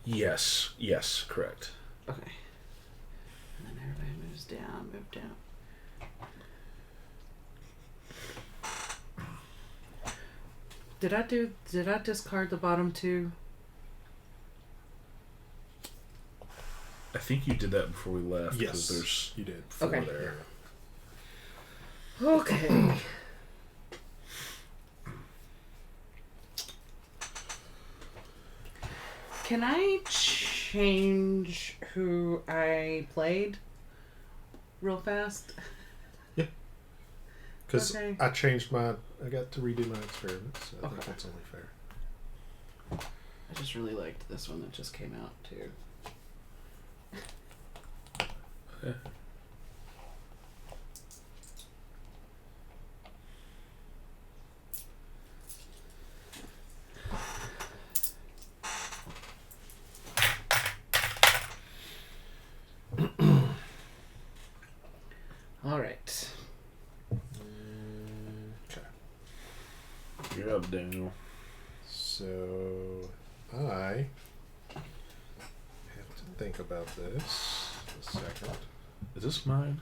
Yes, correct. Okay. And then everybody moves down, move down. Did I discard the bottom two? I think you did that before we left. Yes, there's you did. 4 Okay. there. Okay. Can I change who I played real fast? Yeah. Because Okay. I got to redo my experiments, so I think Okay. that's only fair. I just really liked this one that just came out too. Yeah. All right. Okay. You're up, Daniel. So I have to think about this a second. Is this mine?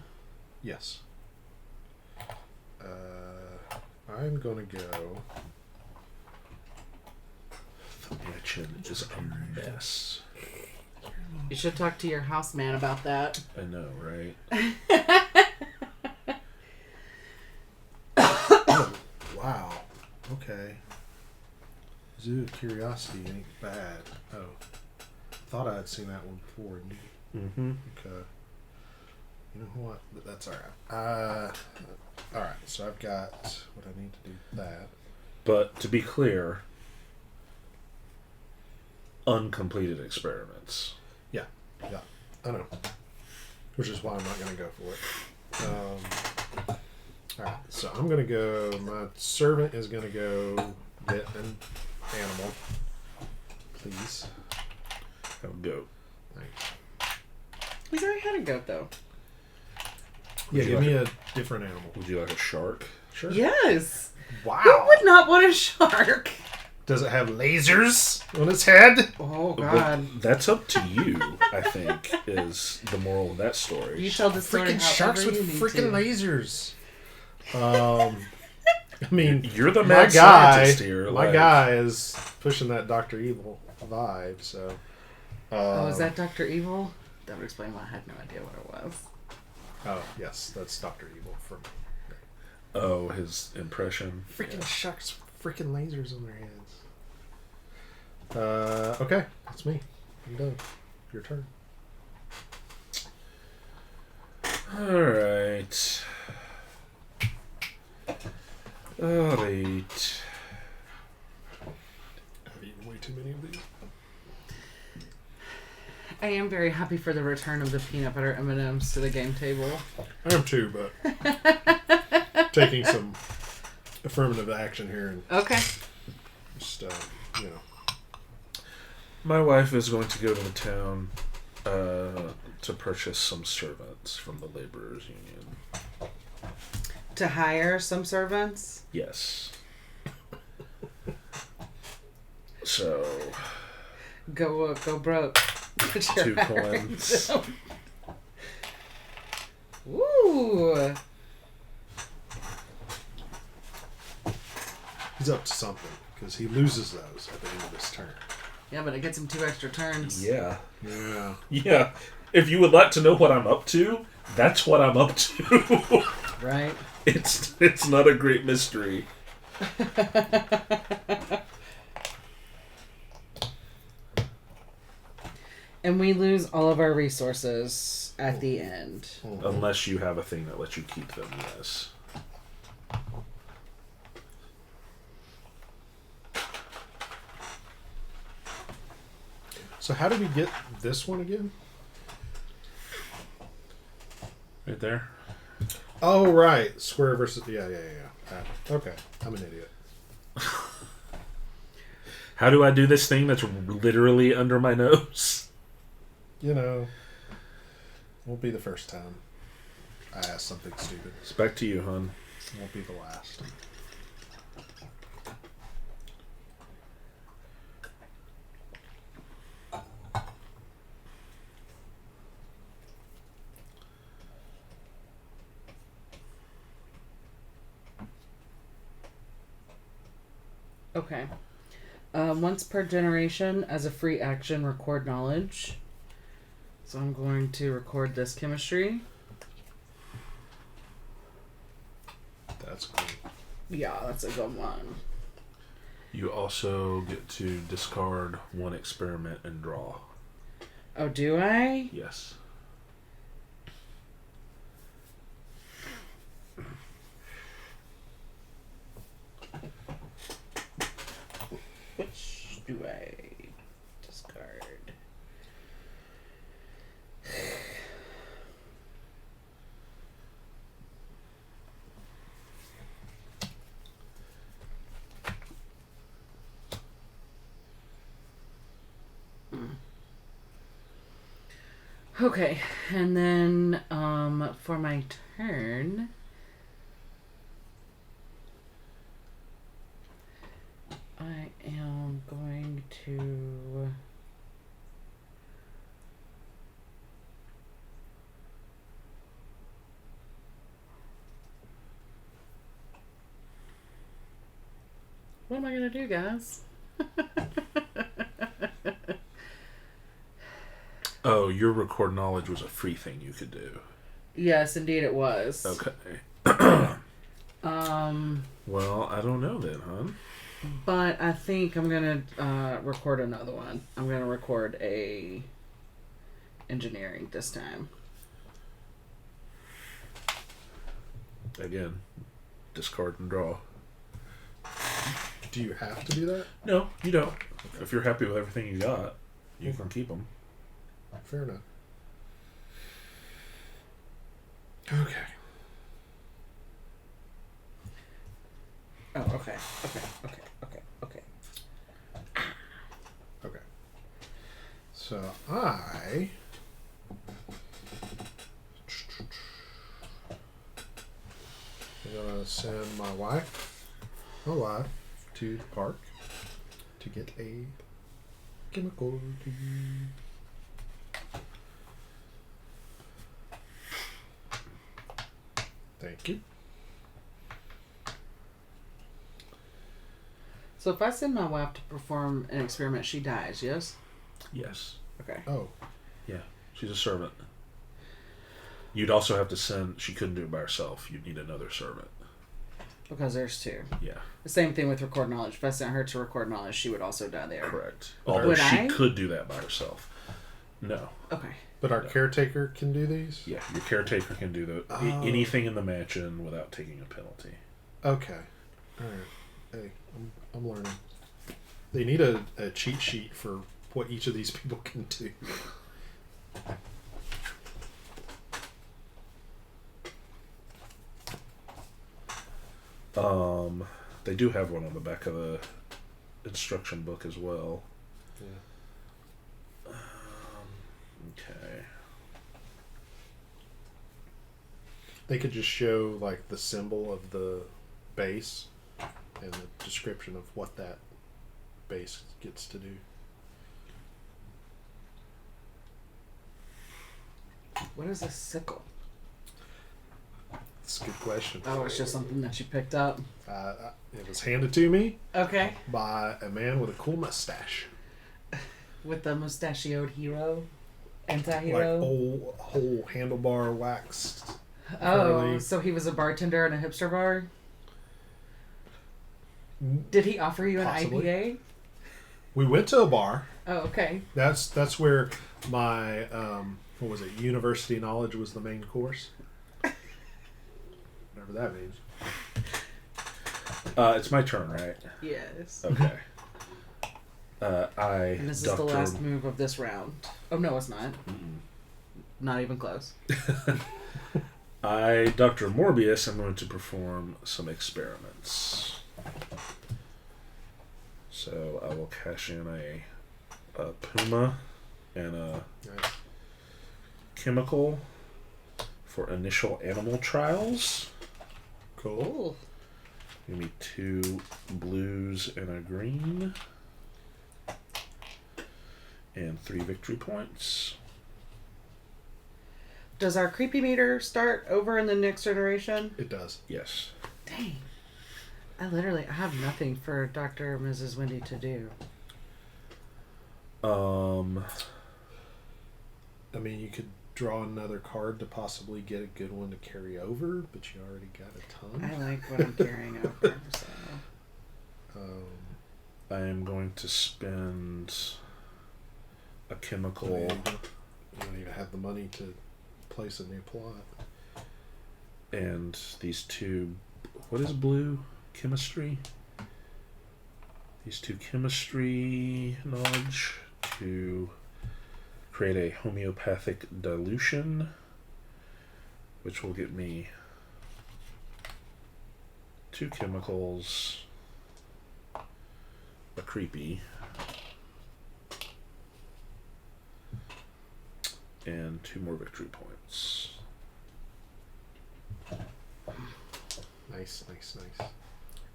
Yes. I'm gonna go. The mansion is a mess. You should talk to your houseman about that. I know, right? Oh, wow. Okay. Zoo of Curiosity ain't bad. Oh. Thought I had seen that one before. Mm-hmm. Okay. You know what? But that's alright. Alright, so I've got what I need to do that. But to be clear, uncompleted experiments. Yeah, I know. Which is why I'm not going to go for it. Alright, so I'm going to go. My servant is going to go get an animal. Please. Have a goat. Thanks. He's already had a goat though. Yeah, you give like me a different animal. Would you like a shark? Sure. Yes. Wow. Who would not want a shark? Does it have lasers on its head? Oh Well, God. that's up to you, I think, is the moral of that story. You tell the story Freaking sharks with however you need freaking lasers. I mean, You're the my mad guy. scientist here. My like- guy is pushing that Dr. Evil vibe. So. Oh, is that Dr. Evil? That would explain why I had no idea what it was. Oh yes, that's Dr. Evil from. Oh, his impression. Freaking sharks, freaking lasers on their heads. Okay, that's me. I'm done. Your turn. Alright. Alright. I've eaten way too many of these. I am very happy for the return of the peanut butter M&Ms to the game table. I am too, but taking some affirmative action here and Okay. just you know. My wife is going to go to the town to purchase some servants from the laborers union. To hire some servants? Yes. So, Go broke. Put your 2 hands coins. down. Ooh. He's up to something because he loses those at the end of this turn. Yeah, but it gets him 2 extra turns. Yeah. Yeah. Yeah. If you would like to know what I'm up to, that's what I'm up to. Right? It's not a great mystery. And we lose all of our resources at the end. Unless you have a thing that lets you keep them, yes. So how did we get this one again? Right there. Oh right, square versus yeah. Okay, I'm an idiot. How do I do this thing that's literally under my nose? You know, won't be the first time I ask something stupid. It's back to you, hon. Won't be the last. Okay. Once per generation, as a free action, record knowledge. So I'm going to record this chemistry. That's cool. Yeah, that's a good one. You also get to discard one experiment and draw. Oh, do I? Yes. Which do I discard? Okay, and then for my turn, I am going to what am I gonna do, guys? Oh, your record knowledge was a free thing you could do. Yes, indeed it was. Okay. Well, I don't know then, hon. But I think I'm gonna record another one. I'm gonna record a engineering this time. Again, discard and draw. Do you have to do that? No, you don't. If you're happy with everything you got, you can keep them. Fair enough. Okay. Oh, okay. Okay. So I am gonna send my wife to the park to get a chemical. Thank you. So if I send my wife to perform an experiment, she dies, yes? Yes. Okay. Oh, Yeah. She's a servant. You'd also have to send... She couldn't do it by herself. You'd need another servant. Because there's two. Yeah. The same thing with record knowledge. If I sent her to record knowledge, she would also die there. Correct. But Although would she I? could do that by herself. No. Okay. but our caretaker can do these? Yeah. Your caretaker can do anything in the mansion without taking a penalty. Okay. Alright. Hey, I'm learning. They need a cheat sheet for what each of these people can do. They do have one on the back of the instruction book as well. Yeah. Okay. They could just show like the symbol of the base and the description of what that base gets to do. What is a sickle? That's a good question. Oh, it's just something that you picked up. It was handed to me Okay. by a man with a cool mustache. With the mustachioed hero? Like Anti-hero? whole handlebar waxed. Oh, curly. so he was a bartender in a hipster bar? Did he offer you an Possibly. IPA? We went to a bar. Oh, okay. That's where my what was it? University knowledge was the main course. Whatever that means. It's my turn, right? Yes. Okay. And this is the last move of this round. Oh, no, it's not. Not even close. Dr. Morbius, I'm going to perform some experiments. So I will cash in a Puma and a Nice. chemical for initial animal trials. Cool. Give me 2 blues and a green. And 3 victory points. Does our creepy meter start over in the next generation? It does. Yes. Dang. I have nothing for Dr. and Mrs. Wendy to do. I mean, you could draw another card to possibly get a good one to carry over, but you already got a ton. I like what I'm carrying over, so. I am going to spend a chemical. You don't even have the money to place a new plot. And these two. What is blue? Chemistry? These two chemistry knowledge to create a homeopathic dilution, which will get me 2 chemicals, a creepy, and 2 more victory points. Nice.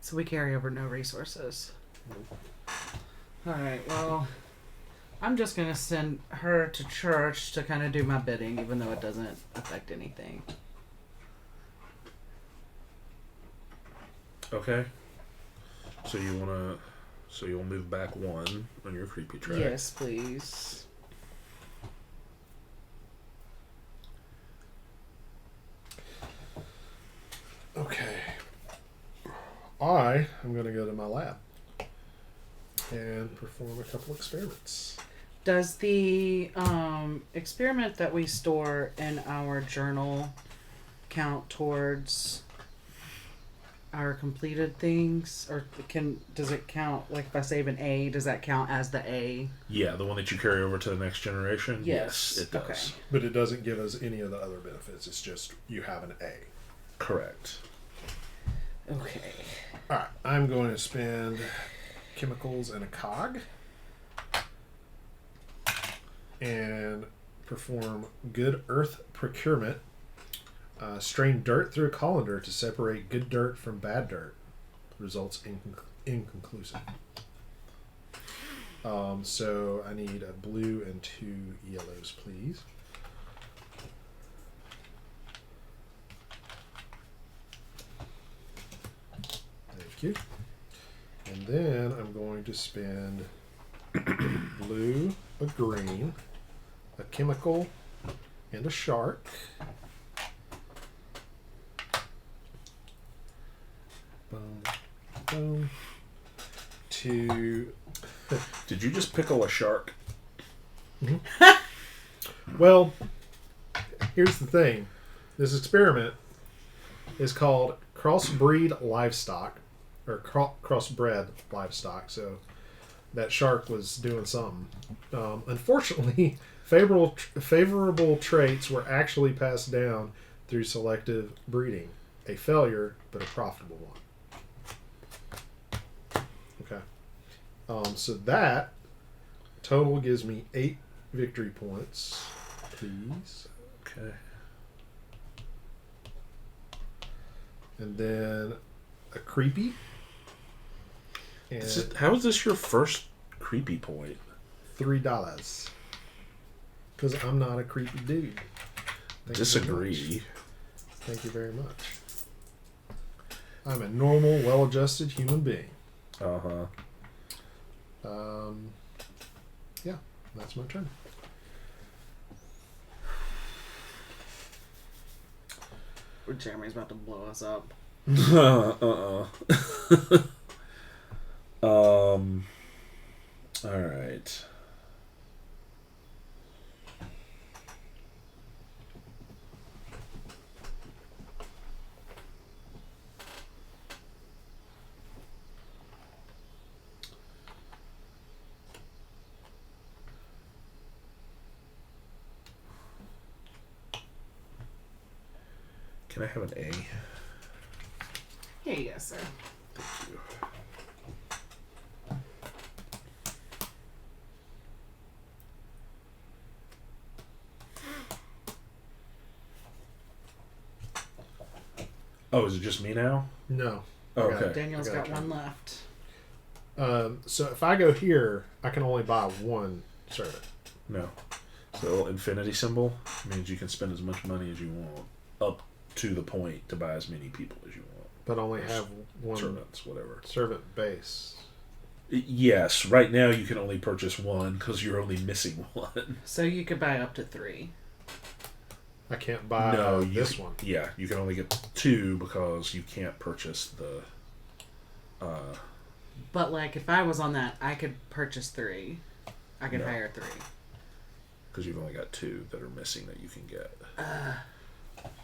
So we carry over no resources. Nope. Alright, well, I'm just going to send her to church to kind of do my bidding, even though it doesn't affect anything. Okay. So you'll move back 1 on your creepy track. Yes, please. Okay. I am going to go to my lab and perform a couple experiments. Does the experiment that we store in our journal count towards our completed things, or does it count, like if I save an A, does that count as the A? Yeah, the one that you carry over to the next generation? Yes. It does. Okay. But it doesn't give us any of the other benefits. It's just you have an A. Correct. Okay. Alright, I'm going to spend chemicals and a cog and perform good earth procurement. Strain dirt through a colander to separate good dirt from bad dirt. Results inconclusive. So I need a blue and 2 yellows, please. Thank you. And then I'm going to spend blue, a green, a chemical, and a shark. Boom, boom. To Did you just pickle a shark? well, here's the thing. This experiment is called crossbreed livestock, or crossbred livestock. So that shark was doing something. Unfortunately, favorable traits were actually passed down through selective breeding. A failure, but a profitable one. Okay. So that total gives me 8 victory points, please. Okay. And then a creepy. And How is this your first creepy point? $3. Because I'm not a creepy dude. Disagree. Thank you very much. I'm a normal, well-adjusted human being. Uh-huh. Yeah, that's my turn. Jeremy's about to blow us up. All right. Can I have an A? Here you go, sir. Thank you. Oh, is it just me now? No. Oh, okay. Daniel's got you. one left. So if I go here, I can only buy 1 servant. No. So the little infinity symbol means you can spend as much money as you want, up to the point to buy as many people as you want. But only have one servants, whatever. servant base. Yes, right now you can only purchase one because you're only missing one. So you could buy up to 3. I can't buy this one. Yeah, you can only get 2 because you can't purchase the... But, like, if I was on that, I could purchase 3. I could hire 3. Because you've only got 2 that are missing that you can get.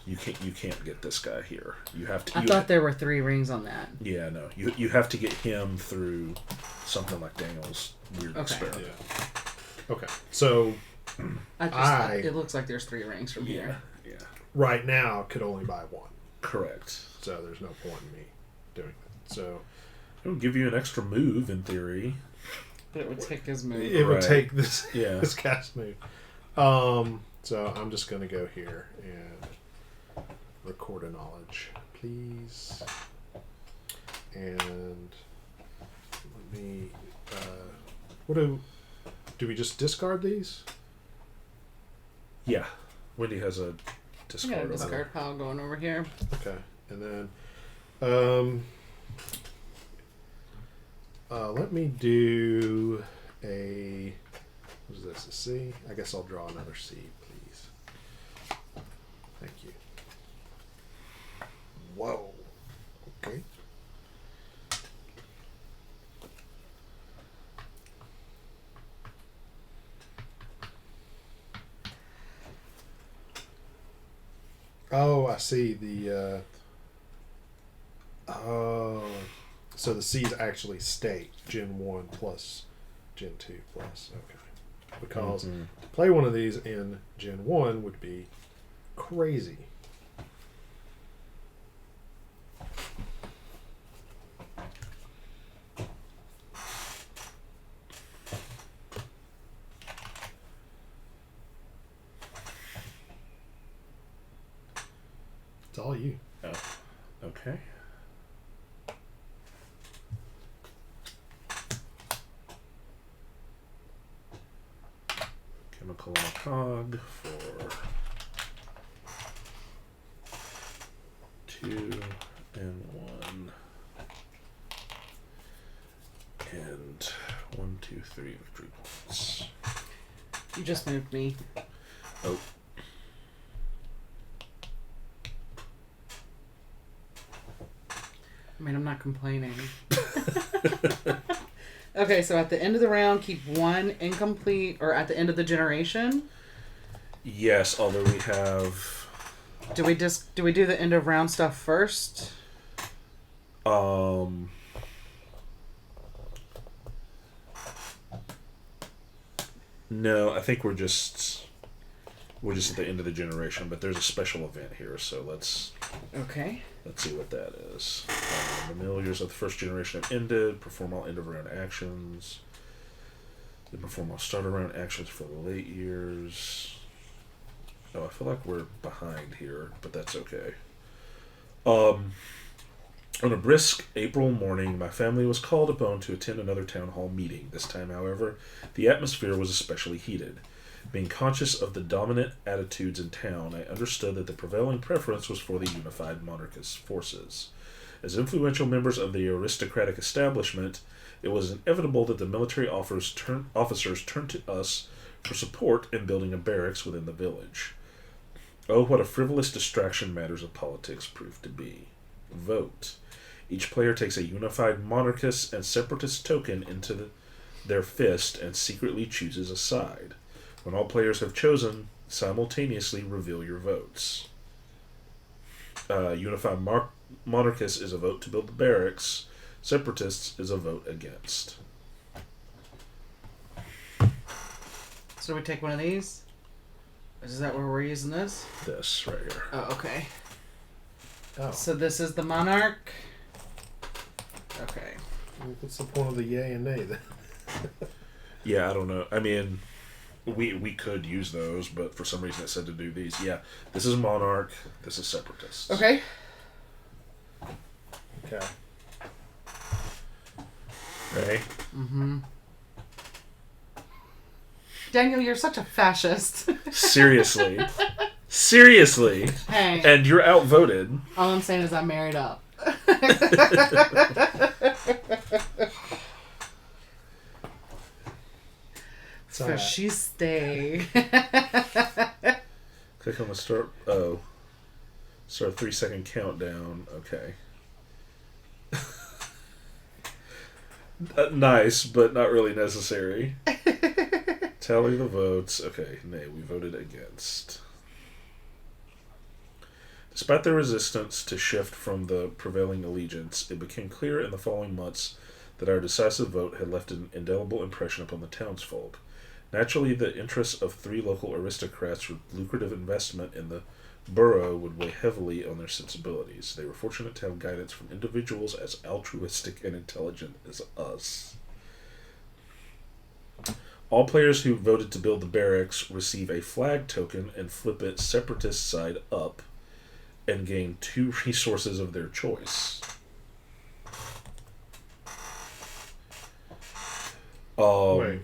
You can't get this guy here. You have to. I thought there were 3 rings on that. Yeah, no. You have to get him through something like Daniel's weird experiment. Yeah. Okay, so it looks like there's 3 rings from here. Yeah. Right now, could only buy 1. Correct. So there's no point in me doing that. So it would give you an extra move in theory. But it would take his move. It would take this this cast move. So I'm just going to go here and record a knowledge, please. And let me. What do we just discard these? Yeah, Wendy has a discard. I got a discard pile going over here. Okay, and then let me do a. What is this? A C? I guess I'll draw another C, please. Thank you. Whoa. Okay. Oh, I see. So the C's actually state Gen 1 plus Gen 2 plus. Okay. Because to play one of these in Gen 1 would be crazy. It's all you. Oh, okay. Chemical on a cog for 2 and 1. And 1, 2, 3 victory points. You just moved me. Oh. I mean, I'm not complaining. Okay, so at the end of the round, keep 1 incomplete, or at the end of the generation? Yes, although we have... Do we do the end of round stuff first? No, I think we're just at the end of the generation, but there's a special event here, so let's see what that is. Familiars of the first generation have ended. Perform all end of round actions. Then perform all start of round actions for the late years. Oh, I feel like we're behind here, but that's okay. On a brisk April morning, my family was called upon to attend another town hall meeting. This time, however, the atmosphere was especially heated. Being conscious of the dominant attitudes in town, I understood that the prevailing preference was for the unified monarchist forces. As influential members of the aristocratic establishment, it was inevitable that the military officers turned to us for support in building a barracks within the village. Oh, what a frivolous distraction matters of politics proved to be. Vote. Each player takes a unified monarchist and separatist token into their fist and secretly chooses a side. When all players have chosen, simultaneously reveal your votes. Unified monarchist is a vote to build the barracks. Separatists is a vote against. So we take one of these? Is that where we're using this? This right here. Oh, okay. Oh. So this is the monarch. Okay. What's the point of the yay and nay then? Yeah, I don't know. I mean, we could use those, but for some reason it said to do these. Yeah, this is monarch. This is separatist. Okay. Okay. Right? Mm-hmm. Daniel, you're such a fascist. Seriously. Seriously. Hey. And you're outvoted. All I'm saying is I married up. So she stay. Click on the start 3-second countdown. Okay. Nice, but not really necessary. Tally the votes. Okay, nay, we voted against. Despite their resistance to shift from the prevailing allegiance, it became clear in the following months that our decisive vote had left an indelible impression upon the townsfolk. Naturally, the interests of 3 local aristocrats with lucrative investment in the borough would weigh heavily on their sensibilities. They were fortunate to have guidance from individuals as altruistic and intelligent as us. All players who voted to build the barracks receive a flag token and flip it separatist side up and gain 2 resources of their choice. Wait.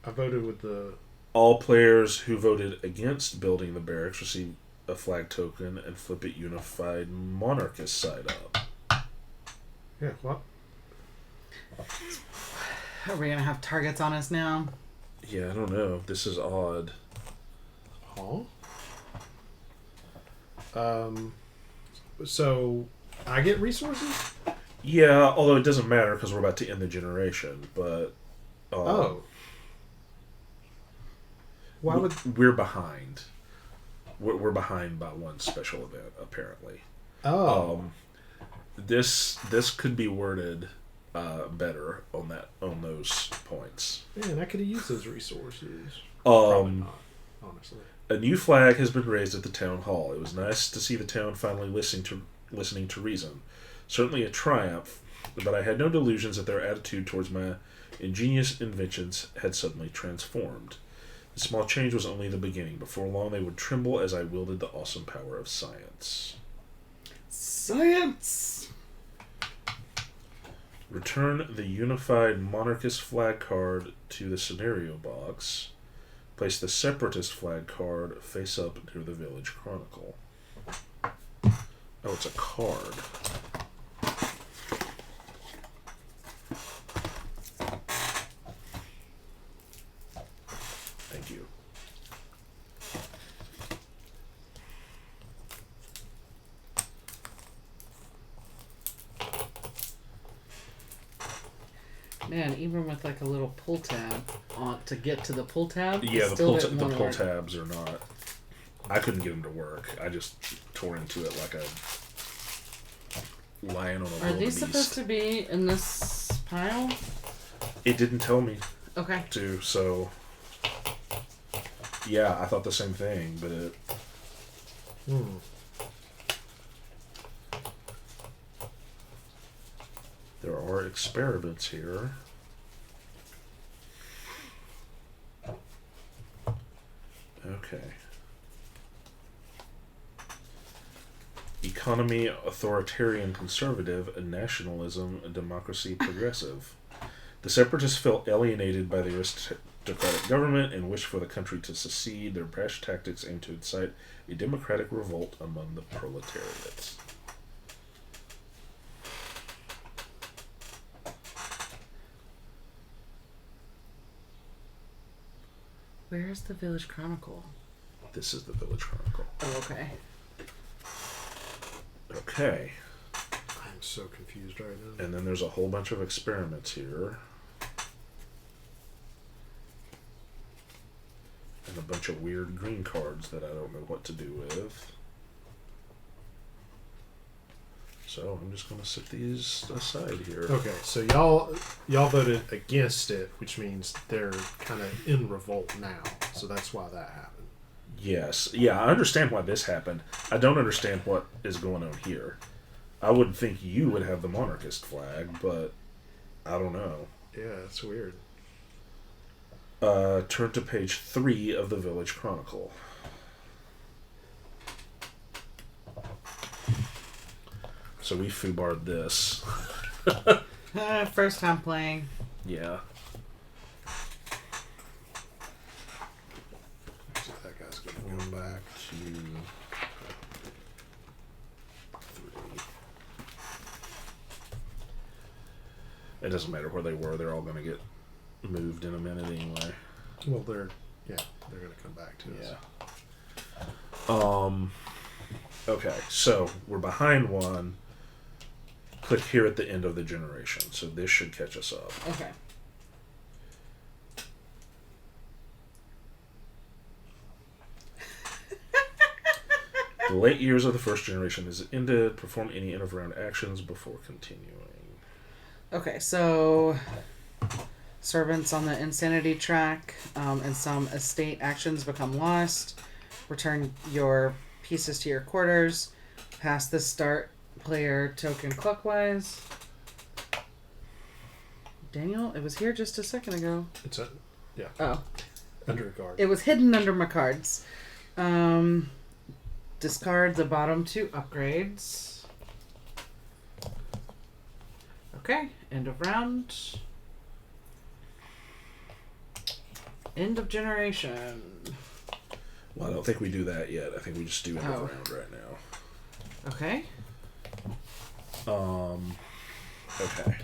I voted with the... All players who voted against building the barracks receive a flag token and flip it unified monarchist side up. Yeah, what? Are we gonna have targets on us now? Yeah, I don't know. This is odd. Huh? So I get resources? Yeah, although it doesn't matter because we're about to end the generation, but... Why would... We're behind. We're behind by 1 special event, apparently. This could be worded better on those points. Man, I could have used those resources. Probably not, honestly. A new flag has been raised at the town hall. It was nice to see the town finally listening to reason. Certainly a triumph, but I had no delusions that their attitude towards my ingenious inventions had suddenly transformed. The small change was only the beginning. Before long, they would tremble as I wielded the awesome power of science. Science! Return the unified monarchist flag card to the scenario box. Place the separatist flag card face up near the village chronicle. Oh, it's a card. Thank you. Man, even with like a little pull tab on to get to the pull tab, Yeah, the still pull didn't work. tabs are not. I couldn't get them to work. I just tore into it like a lion on a Are wildebeest. these supposed to be in this pile? It didn't tell me Okay. to, so yeah, I thought the same thing, but it. There are experiments here. Okay. Economy, authoritarian conservative, and nationalism, and democracy progressive. The separatists felt alienated by the aristocratic government and wished for the country to secede. Their brash tactics aimed to incite a democratic revolt among the proletariat. Where's the Village Chronicle? This is the Village Chronicle. Oh, okay. Okay. I'm so confused right now. And then there's a whole bunch of experiments here. And a bunch of weird green cards that I don't know what to do with. So I'm just going to set these aside here. Okay, so y'all voted against it, which means they're kind of in revolt now. So that's why that happened. Yes. Yeah, I understand why this happened. I don't understand what is going on here. I would think you would have the monarchist flag, but I don't know. Yeah, it's weird. Turn to page 3 of the Village Chronicle. So we foobarred this. First time playing. Yeah. So that guy's going to go back. 2, 3. It doesn't matter where they were. They're all going to get moved in a minute anyway. Well, they're going to come back to us. Yeah. Okay, so we're behind one. Click here at the end of the generation. So this should catch us up. Okay. The late years of the first generation is ended. Perform any end of round actions before continuing. Okay, so servants on the insanity track and some estate actions become lost. Return your pieces to your quarters. Pass the start player token clockwise. Daniel, it was here just a second ago. Oh. Under a card. It was hidden under my cards. Discard the bottom 2 upgrades. Okay, end of round. End of generation. Well, I don't think we do that yet. I think we just do end of round right now. Okay. Okay.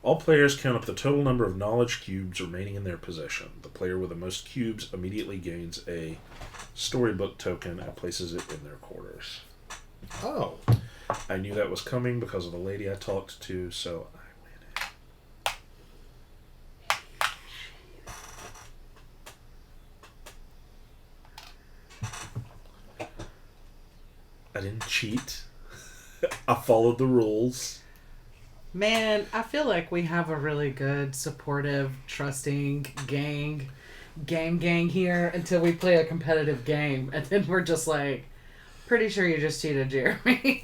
All players count up the total number of knowledge cubes remaining in their possession. The player with the most cubes immediately gains a storybook token and places it in their quarters. Oh. I knew that was coming because of the lady I talked to, so I win it. I didn't cheat. I followed the rules. Man, I feel like we have a really good, supportive, trusting game gang here until we play a competitive game. And then we're just like, pretty sure you just cheated, Jeremy.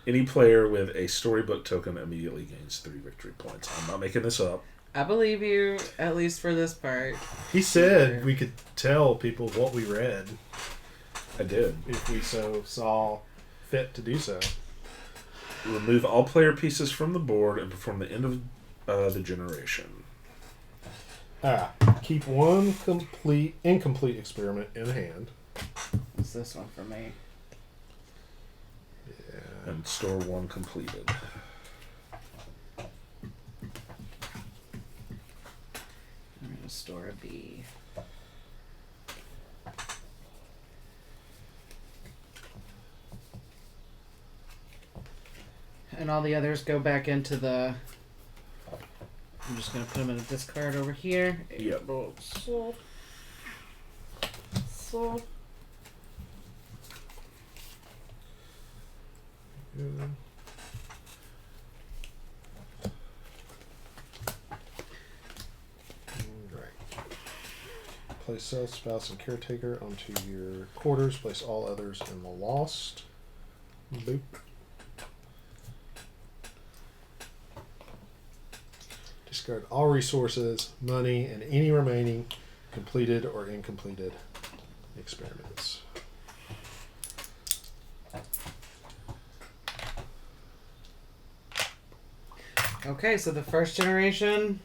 Any player with a storybook token immediately gains 3 victory points. I'm not making this up. I believe you, at least for this part. He said we could tell people what we read. I did. If we so saw fit to do so. Remove all player pieces from the board and perform the end of the generation. Keep one incomplete experiment in hand. What's this one for me? Yeah. And store 1 completed. I'm going to store a B. And all the others go back into the... I'm just going to put them in a discard over here. Yep. So. Good. Right. Place self, spouse, and caretaker onto your quarters. Place all others in the lost. Boop. Discard all resources, money, and any remaining completed or incompleted experiments. Okay, so the first generation.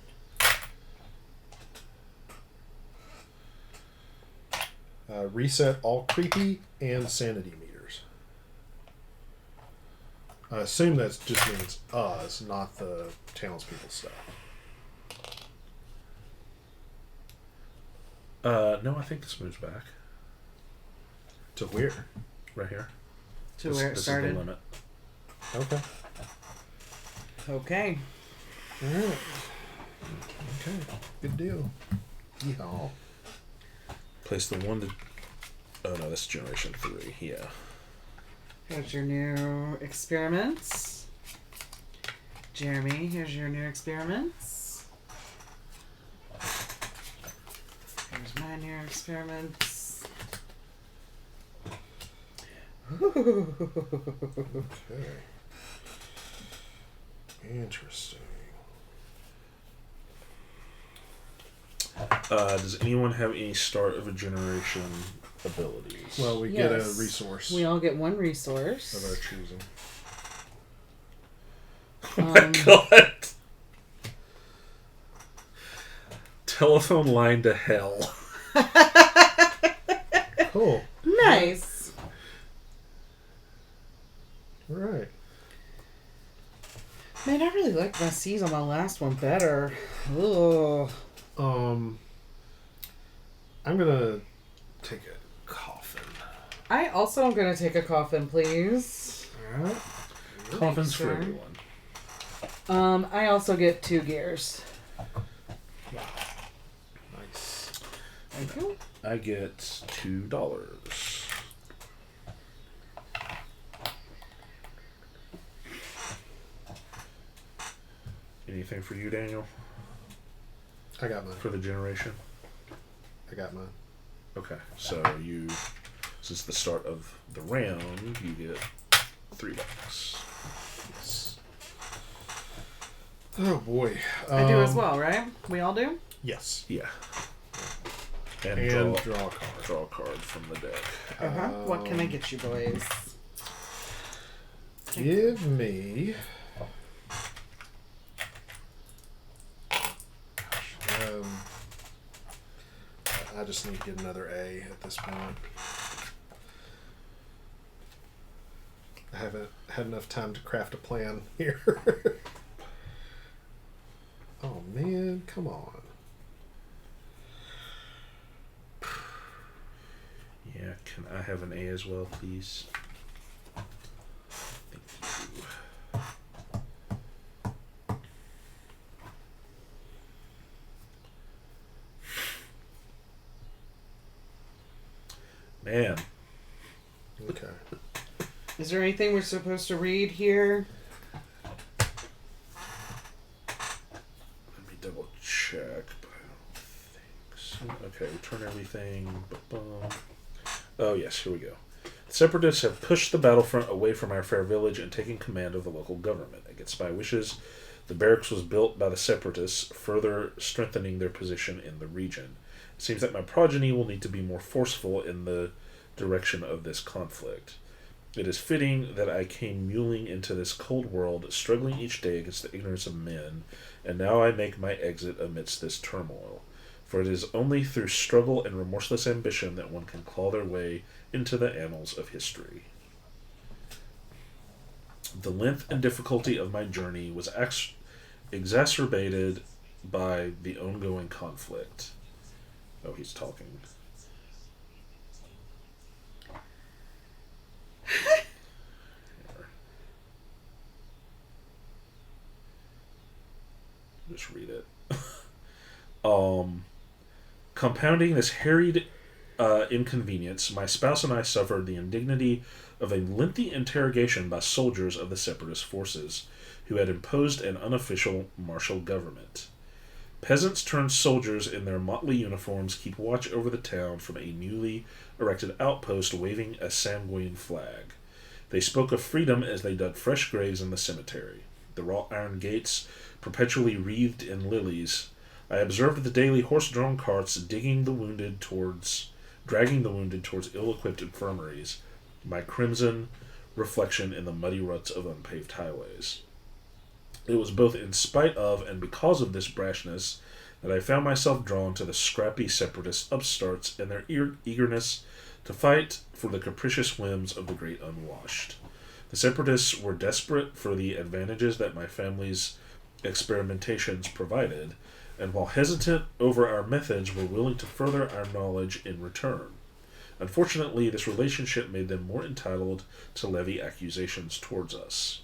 Reset all creepy and sanity meters. I assume that just means us, not the townspeople stuff. No, I think this moves back. To where? Right here. To where it started. Is the limit. Okay. Okay. Alright. Okay. Good deal. Yeehaw. Place the 1 to... Oh no, that's generation 3. Yeah. Here's your new experiments. Jeremy, here's your new experiments. Here's my new experiments. Okay. Interesting. Does anyone have any start of a generation abilities? Well, we get a Yes. resource We all get one resource. of our choosing. Oh my god! Telephone line to hell. Cool. Nice. Man, I really like my C's on my last one better. Ugh. I'm gonna take a coffin. I also am going to take a coffin, please. Alright. Coffin's for sure. everyone. I also get 2 gears. Wow. Nice. Thank you. I get $2. Anything for you, Daniel? I got mine. For the generation? I got mine. Okay, so you, since the start of the round, you get $3. Yes. Oh boy. I do as well, right? We all do? Yes. Yeah. And draw a card. Draw a card from the deck. Uh-huh. What can I get you, boys? Give me. I just need to get another A at this point. I haven't had enough time to craft a plan here. Oh man, come on. Yeah, can I have an A as well, please? Thank you. Man. Okay. Is there anything we're supposed to read here? Let me double check, but I don't think so. Okay, return everything. Ba-bum. Oh, yes, here we go. The Separatists have pushed the battlefront away from our fair village and taken command of the local government. Against my wishes, the barracks was built by the Separatists, further strengthening their position in the region. It seems that my progeny will need to be more forceful in the direction of this conflict. It is fitting that I came muling into this cold world, struggling each day against the ignorance of men, and now I make my exit amidst this turmoil. For it is only through struggle and remorseless ambition that one can claw their way into the annals of history. The length and difficulty of my journey was exacerbated by the ongoing conflict. Oh, he's talking. Just read it. Compounding this harried inconvenience, my spouse and I suffered the indignity of a lengthy interrogation by soldiers of the Separatist forces, who had imposed an unofficial martial government. Peasants turned soldiers in their motley uniforms keep watch over the town from a newly erected outpost waving a sanguine flag. They spoke of freedom as they dug fresh graves in the cemetery. The wrought iron gates, perpetually wreathed in lilies. I observed the daily horse-drawn carts dragging the wounded towards ill-equipped infirmaries, my crimson reflection in the muddy ruts of unpaved highways. It was both in spite of and because of this brashness that I found myself drawn to the scrappy Separatist upstarts and their eagerness to fight for the capricious whims of the great unwashed. The Separatists were desperate for the advantages that my family's experimentations provided, and while hesitant over our methods, were willing to further our knowledge in return. Unfortunately, this relationship made them more entitled to levy accusations towards us.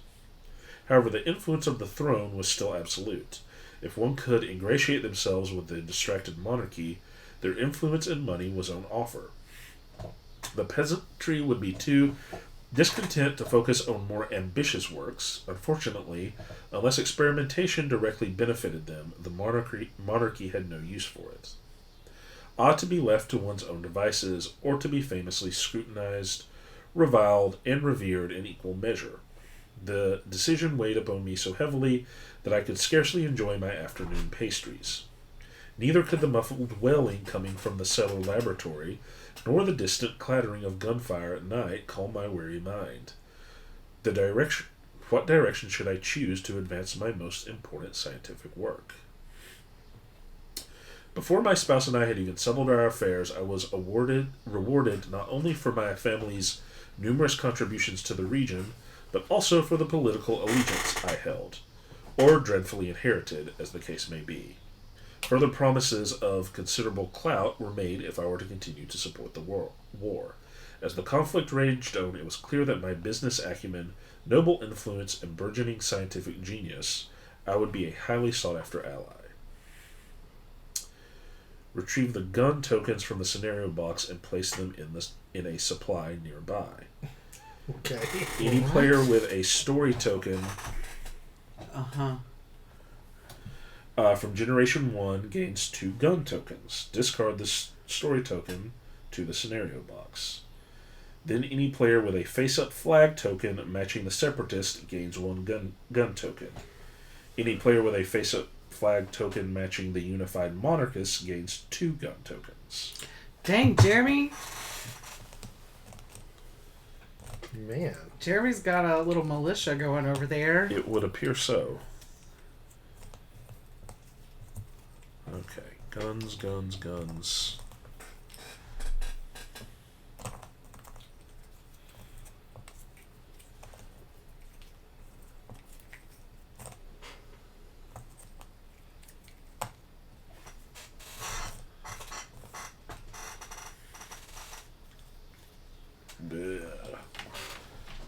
However, the influence of the throne was still absolute. If one could ingratiate themselves with the distracted monarchy, their influence and money was on offer. The peasantry would be too discontent to focus on more ambitious works. Unfortunately, unless experimentation directly benefited them, the monarchy had no use for it. Ought to be left to one's own devices, or to be famously scrutinized, reviled, and revered in equal measure. The decision weighed upon me so heavily that I could scarcely enjoy my afternoon pastries. Neither could the muffled wailing coming from the cellar laboratory, nor the distant clattering of gunfire at night calm my weary mind. What direction should I choose to advance my most important scientific work? Before my spouse and I had even settled our affairs, I was rewarded not only for my family's numerous contributions to the region, but also for the political allegiance I held. or dreadfully inherited, as the case may be. Further promises of considerable clout were made if I were to continue to support the war. As the conflict raged on, it was clear that my business acumen, noble influence, and burgeoning scientific genius, I would be a highly sought-after ally. Retrieve the gun tokens from the scenario box and place them in a supply nearby. Okay. Any player with a story token from Generation 1 gains 2 gun tokens. Discard the story token to the scenario box. Then any player with a face-up flag token matching the Separatist gains 1 gun token. Any player with a face-up flag token matching the Unified Monarchist gains 2 gun tokens. Dang, Jeremy. Man. Jeremy's got a little militia going over there. It would appear so. Okay, guns.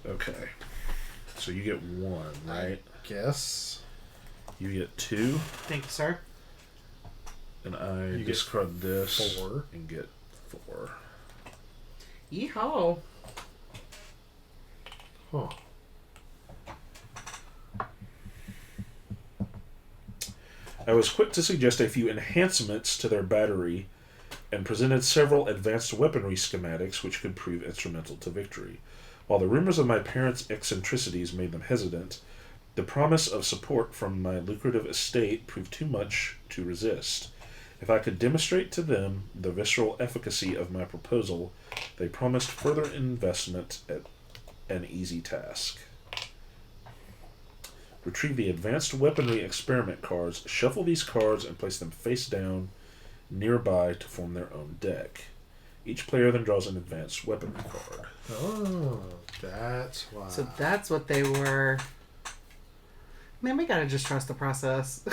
Okay. So you get 1, right? Guess. You get 2. Thank you, sir. And I You discard this 4. and get 4. Yeehaw. Huh. I was quick to suggest a few enhancements to their battery and presented several advanced weaponry schematics which could prove instrumental to victory. While the rumors of my parents' eccentricities made them hesitant, the promise of support from my lucrative estate proved too much to resist. If I could demonstrate to them the visceral efficacy of my proposal, they promised further investment at an easy task. Retrieve the advanced weaponry experiment cards, shuffle these cards, and place them face down nearby to form their own deck. Each player then draws an advanced weaponry card. Oh, that's why. So that's what they were. Man, we gotta just trust the process.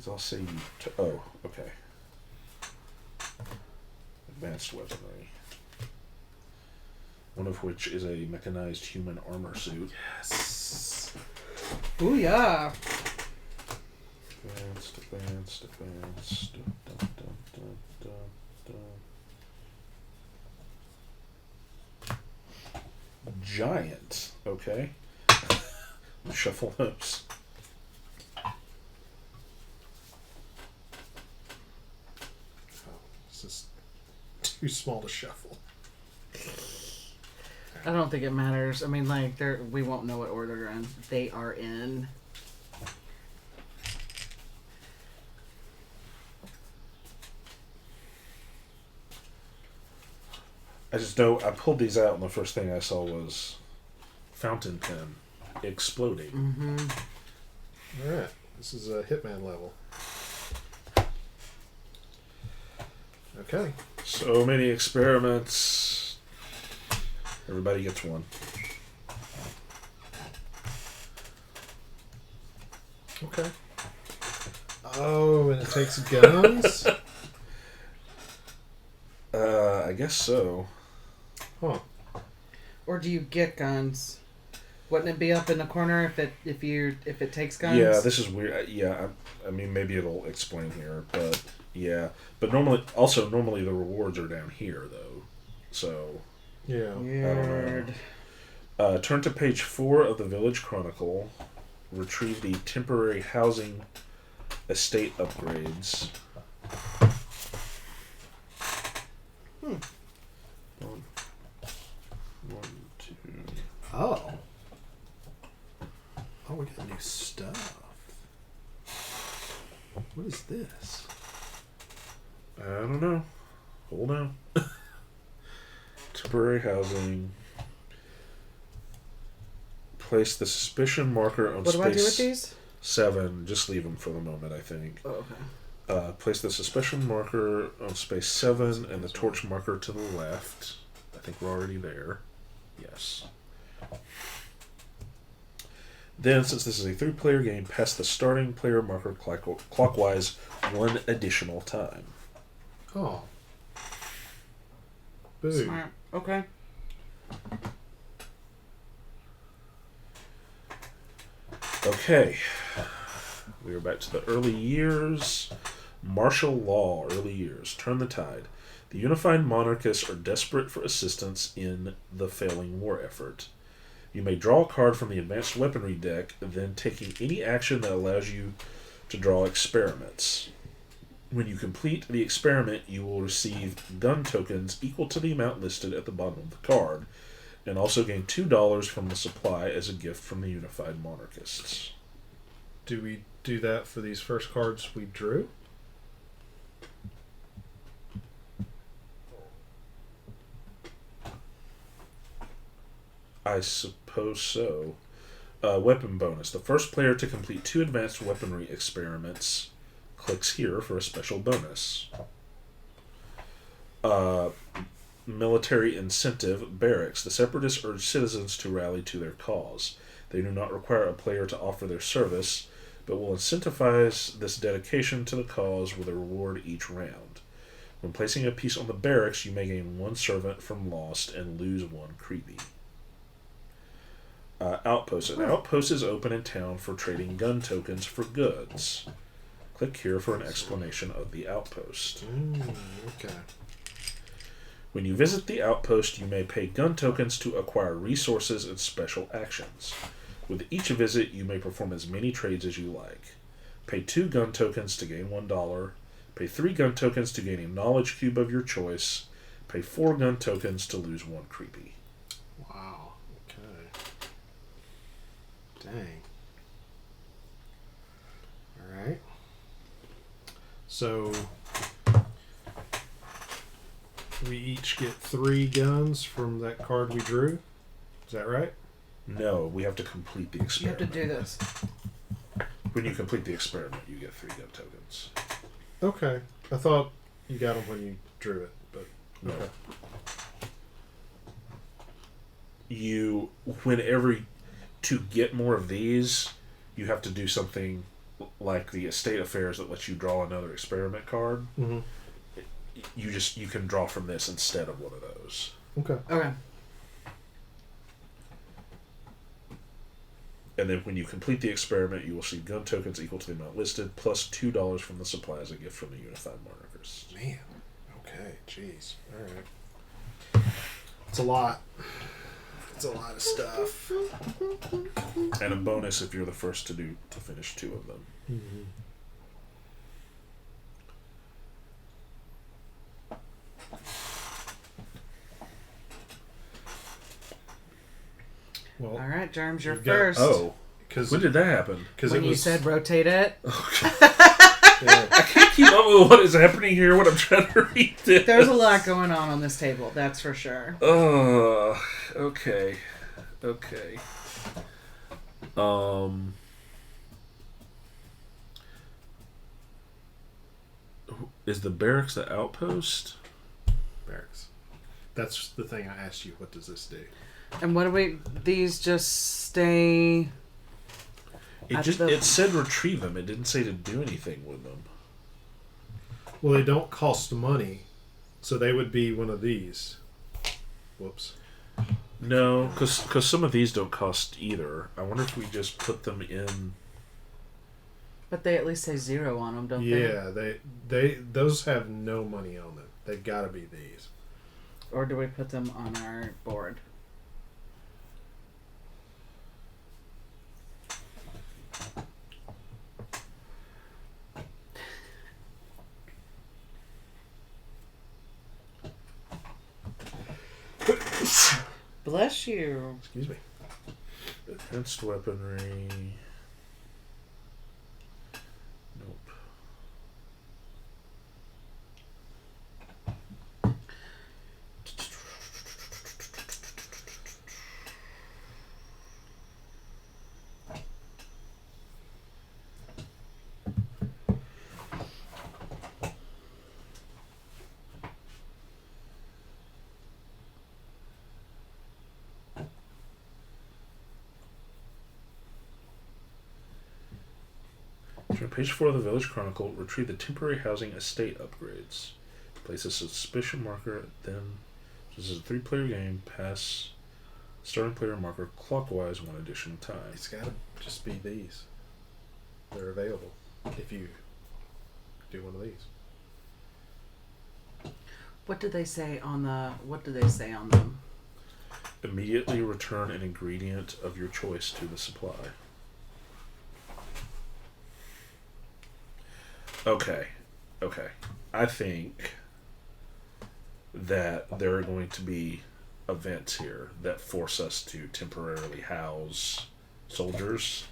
I'll say oh, okay. Advanced weaponry. One of which is a mechanized human armor suit. Yes. Ooh, yeah. Advanced. Giant. Okay. Shuffle those. This is too small to shuffle. I don't think it matters. I mean, like, we won't know what order they're in. They are in. I just know I pulled these out and the first thing I saw was fountain pen exploding. Mm-hmm. Alright. This is a Hitman level. Okay. So many experiments. Everybody gets 1. Okay. Oh, and it takes guns? I guess so. Huh. Or do you get guns? Wouldn't it be up in the corner if it takes guns? Yeah, this is weird. Yeah, I mean, maybe it'll explain here, but yeah. But normally the rewards are down here, though. So, Yeah. Weird. Turn to page 4 of the Village Chronicle. Retrieve the temporary housing estate upgrades. One, 2. Oh. Oh, we got new stuff. What is this? I don't know. Hold on. Temporary housing. Place the suspicion marker on What space do I do with these? 7. Just leave them for the moment, I think. Oh, okay. Place the suspicion marker on space 7 and the torch marker to the left. I think we're already there. Yes. Then, since this is a 3-player game, pass the starting player marker clockwise 1 additional time. Oh. Boo. Smart. Okay. Okay. We are back to the early years. Martial law, early years. Turn the tide. The unified monarchists are desperate for assistance in the failing war effort. You may draw a card from the advanced weaponry deck, then taking any action that allows you to draw experiments. When you complete the experiment, you will receive gun tokens equal to the amount listed at the bottom of the card, and also gain $2 from the supply as a gift from the unified monarchists. Do we do that for these first cards we drew? I suppose so. Weapon bonus. The first player to complete 2 advanced weaponry experiments clicks here for a special bonus. Military incentive. Barracks. The Separatists urge citizens to rally to their cause. They do not require a player to offer their service, but will incentivize this dedication to the cause with a reward each round. When placing a piece on the barracks, you may gain 1 servant from Lost and lose 1 creepy. Outpost. An outpost is open in town for trading gun tokens for goods. Click here for an explanation of the outpost. Okay. When you visit the outpost, you may pay gun tokens to acquire resources and special actions. With each visit, you may perform as many trades as you like. Pay 2 gun tokens to gain $1. Pay 3 gun tokens to gain a knowledge cube of your choice. Pay 4 gun tokens to lose 1 creepy. Wow. Okay. Dang. Alright. So we each get 3 guns from that card we drew. Is that right? No, we have to complete the You have experiment. to do this. When you complete the experiment, you get 3 gun tokens. Okay. I thought you got them when you drew it, but No. okay. To get more of these, you have to do something like the estate affairs that lets you draw another experiment card. Mm-hmm. You can draw from this instead of one of those. Okay. Okay. And then when you complete the experiment, you will see gun tokens equal to the amount listed, plus $2 from the supply as a gift from the unified monarchers. Man. Okay. Jeez. All right. It's a lot. It's a lot of stuff. And a bonus if you're the first to finish 2 of them. Mm-hmm. Well, All right, Germs, you're You've got- first. Oh, because when did that happen? When you said rotate it, yeah. I can't keep up with what is happening here when I'm trying to read this. there's a lot going on this table, that's for sure. Okay. Is the barracks the outpost? Barracks. That's the thing I asked you. What does this do? And what do we... These just stay... It said retrieve them. It didn't say to do anything with them. Well, they don't cost money, so they would be one of these. Whoops. No, because some of these don't cost either. I wonder if we just put them in. But they at least say 0 on them, don't they? Yeah, they those have no money on them. They've got to be these. Or do we put them on our board? Bless you. Excuse me. Advanced weaponry. Nope. Turn page 4 of the Village Chronicle. Retrieve the temporary housing estate upgrades. Place a suspicion marker. Then, this is a 3-player game. Pass starting player marker clockwise 1 additional time. It's got to just be these. They're available if you do one of these. What do they say on them? Immediately return an ingredient of your choice to the supply. Okay. I think that there are going to be events here that force us to temporarily house soldiers.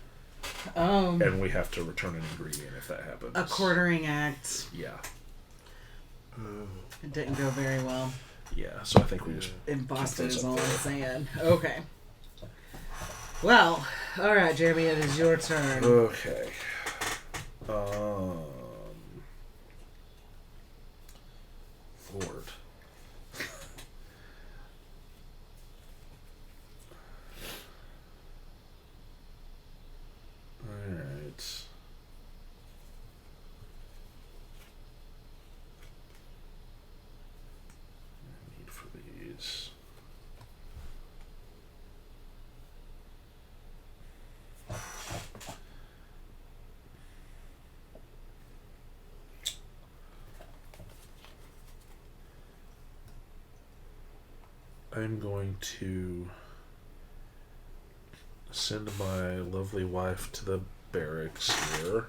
And we have to return an ingredient if that happens. A quartering act. Yeah. It didn't go very well. Yeah, so I think we just... In Boston is all I'm saying. Okay. Well, alright, Jeremy, it is your turn. Okay. Lord. Alright. Need for these. I'm going to send my lovely wife to the barracks here.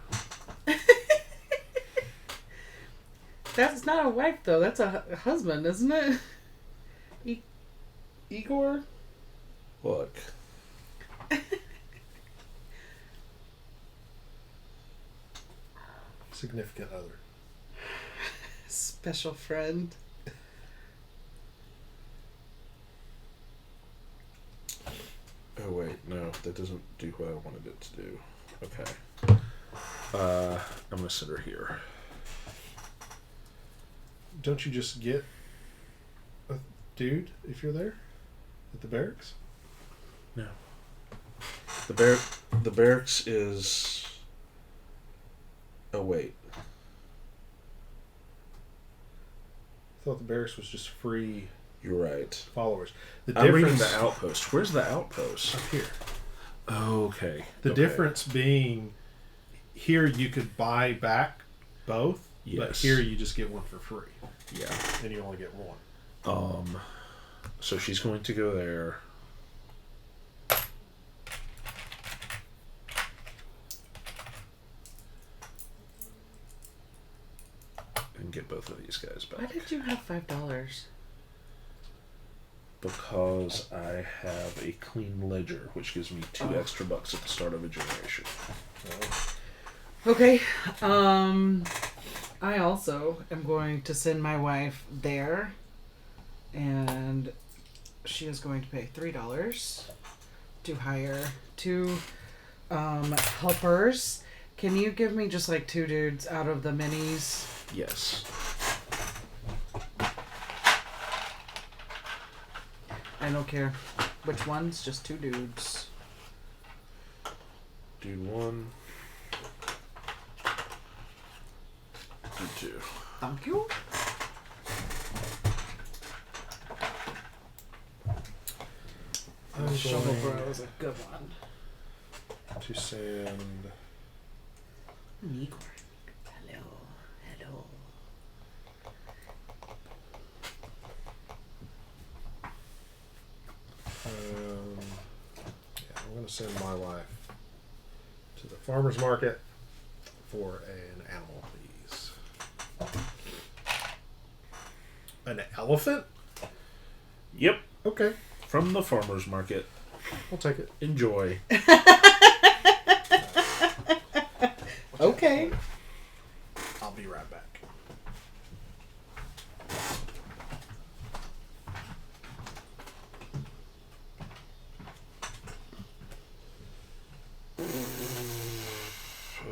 That's not a wife, though. That's a husband, isn't it? Igor? Look. Significant other. Special friend. Oh wait, no, that doesn't do what I wanted it to do. Okay. I'm gonna send her here. Don't you just get a dude if you're there? At the barracks? No. The barracks is... Oh wait. I thought the barracks was just free You're right. followers. I'm reading the outpost. Where's the outpost? Up here. Oh, okay. The difference being, here you could buy back both, but Yes. here you just get one for free, Yeah. and you only get one. So she's going to go there. And get both of these guys back. Why did you have $5? Because I have a clean ledger, which gives me $2 extra bucks at the start of a generation. Okay. I also am going to send my wife there, and she is going to pay $3 to hire 2 helpers. Can you give me just like 2 dudes out of the minis? Yes. I don't care which ones, just 2 dudes. Dude 1. Dude 2. Thank you. Shovel Bro is a good one. To send... Igor. Hello. Hello. I'm going to send my wife to the farmer's market for an animal, please. An elephant? Yep. Okay. From the farmer's market. I'll take it. Enjoy. Okay. I'll be right back.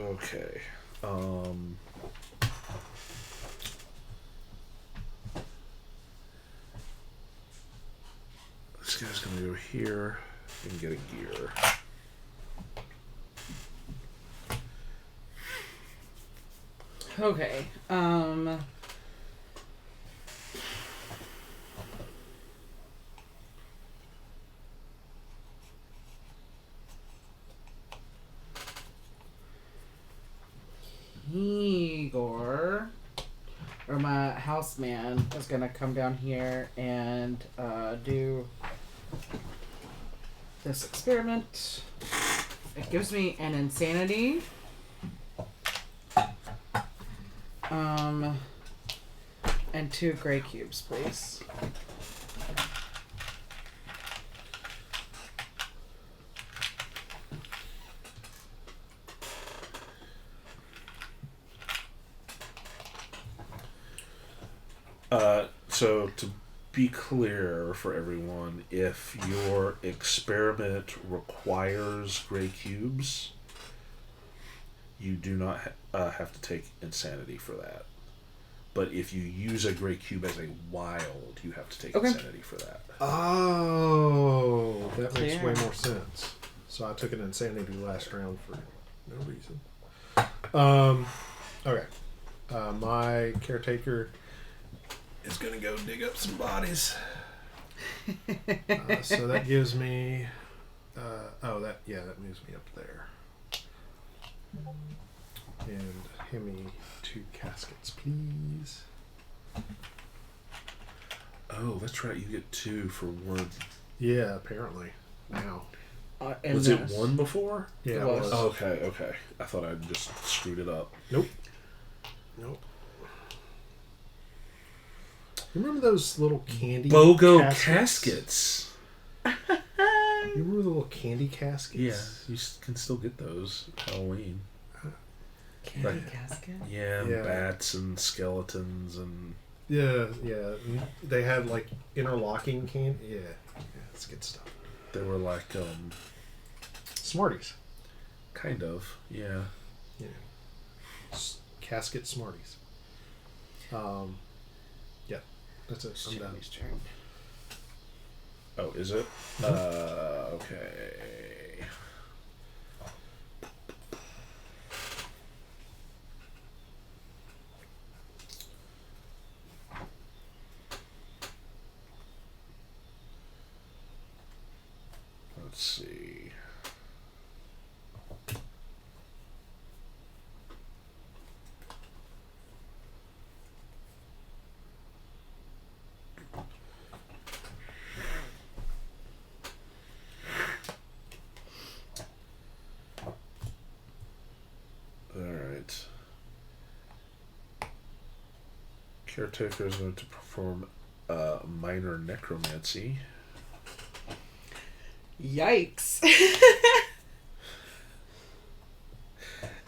Okay. This guy's gonna go here and get a gear. Okay. Igor, or my houseman, is gonna come down here and do this experiment. It gives me an insanity. And 2 gray cubes, please. So to be clear for everyone, if your experiment requires gray cubes, you do not have to take insanity for that. But if you use a gray cube as a wild, you have to take insanity for that. Oh, that makes way more sense. So I took an insanity last round for no reason. Okay. My caretaker is going to go dig up some bodies. So that gives me... that moves me up there. And hand me 2 caskets, please. Oh, that's right. You get 2 for one. Yeah, apparently. Now. Was it 1 before? Yeah, it was. Oh, okay. I thought I just screwed it up. Nope. You remember those little candy BOGO caskets? You remember the little candy caskets? Yeah, you can still get those at Halloween. Candy casket? Yeah, bats and skeletons and... Yeah. They had like interlocking candy. Yeah, it's good stuff. They were like... Smarties. Kind of, yeah. Casket Smarties. Yeah, that's it. I'm done. Turn. Oh, is it? Okay. Let's see. Alright. Caretaker is going to perform minor necromancy. Yikes.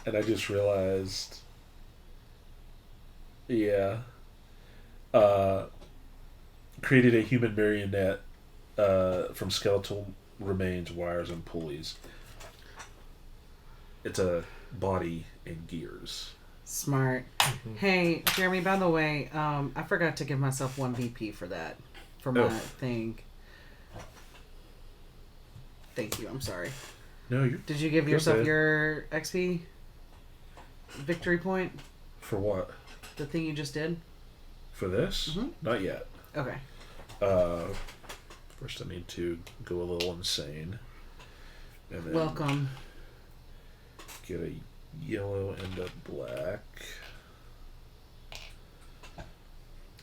And I just realized, created a human marionette from skeletal remains, wires, and pulleys. It's a body and gears. Smart. Mm-hmm. Hey, Jeremy, by the way, I forgot to give myself 1 VP for that. For my thing. Thank you, I'm sorry. No, you Did you give yourself your XP victory point? For what? The thing you just did? For this? Mm-hmm. Not yet. Okay. First I need to go a little insane. And then welcome. Get a yellow and a black.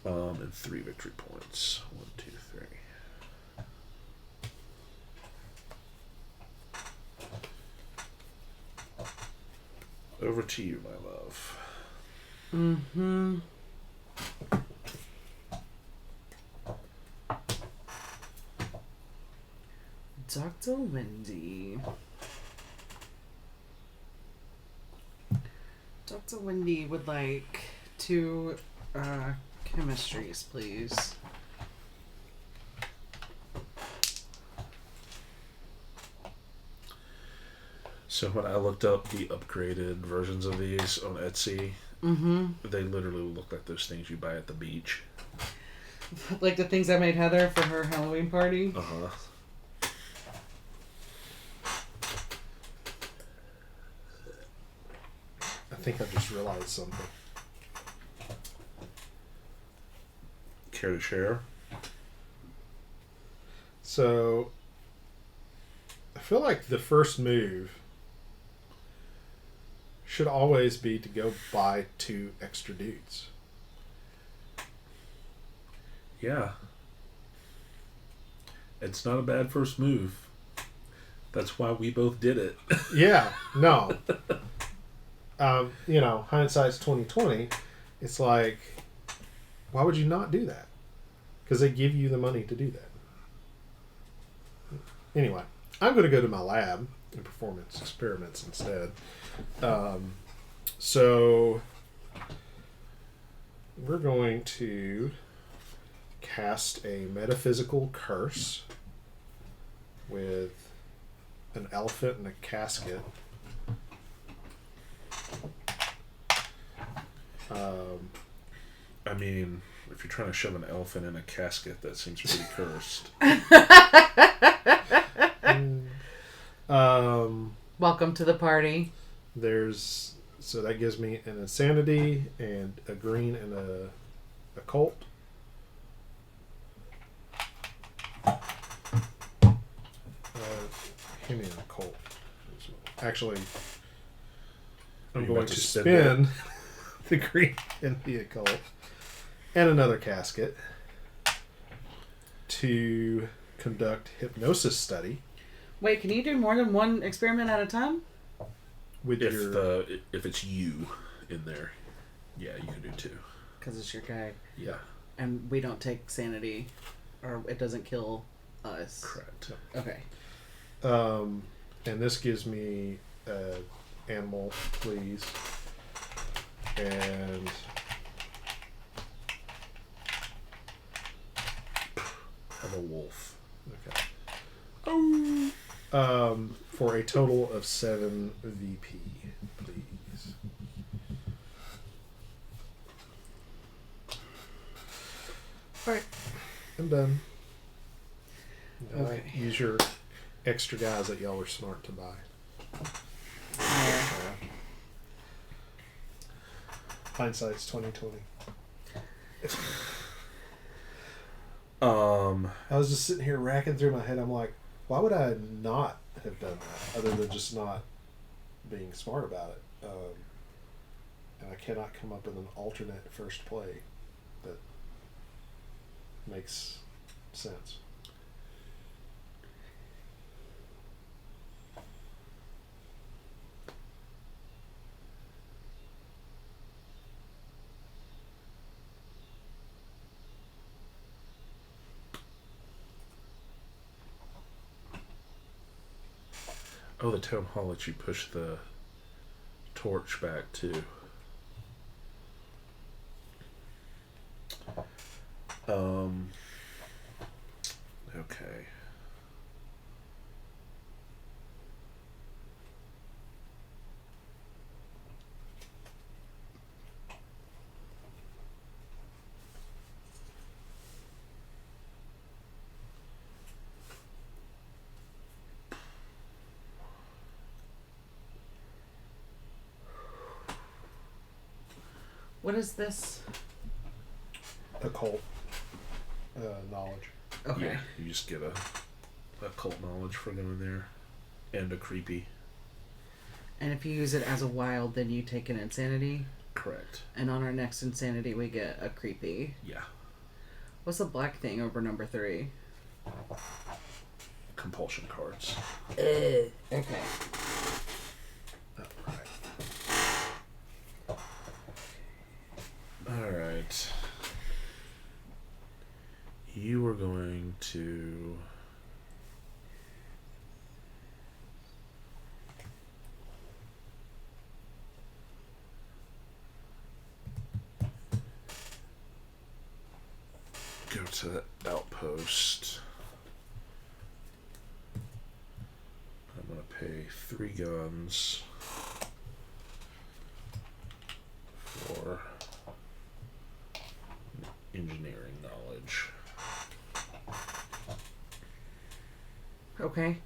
And 3 victory points. 1, 2, 3. Over to you, my love. Mm-hmm. Dr. Wendy. Dr. Wendy would like 2 chemistries, please. So when I looked up the upgraded versions of these on Etsy, they literally look like those things you buy at the beach. Like the things I made Heather for her Halloween party? Uh-huh. I think I just realized something. Care to share? So, I feel like the first move should always be to go buy 2 extra dudes. Yeah. It's not a bad first move. That's why we both did it. Yeah, no. Hindsight's 2020. It's like, why would you not do that? Because they give you the money to do that. Anyway, I'm going to go to my lab and perform experiments instead. So we're going to cast a metaphysical curse with an elephant in a casket. I mean, if you're trying to shove an elephant in a casket, that seems pretty cursed. Welcome to the party. So that gives me an insanity and a green and a occult. Give me an occult. Actually, I'm going to spin the green and the occult and another casket to conduct hypnosis study. Wait, can you do more than one experiment at a time? With If it's you in there, yeah, you can do 2. Because it's your guy. Yeah. And we don't take sanity, or it doesn't kill us. Correct. Okay. And this gives me animal, please, and I'm a wolf. okay. For a total of 7 VP, please. Alright, I'm done. Okay. Use your extra guys that y'all are smart to buy. Hindsight's 2020. I was just sitting here racking through my head. I'm like, why would I not have done that other than just not being smart about it? And I cannot come up with an alternate first play that makes sense. Oh, the town hall lets you push the torch back too. Okay. What is this? Occult knowledge. Okay. Yeah, you just get a occult knowledge for going there, and a creepy. And if you use it as a wild, then you take an insanity. Correct. And on our next insanity, we get a creepy. Yeah. What's the black thing over number 3? Compulsion cards. Okay. Alright. You are going to... go to the outpost. I'm going to pay 3 guns for engineering knowledge. Okay.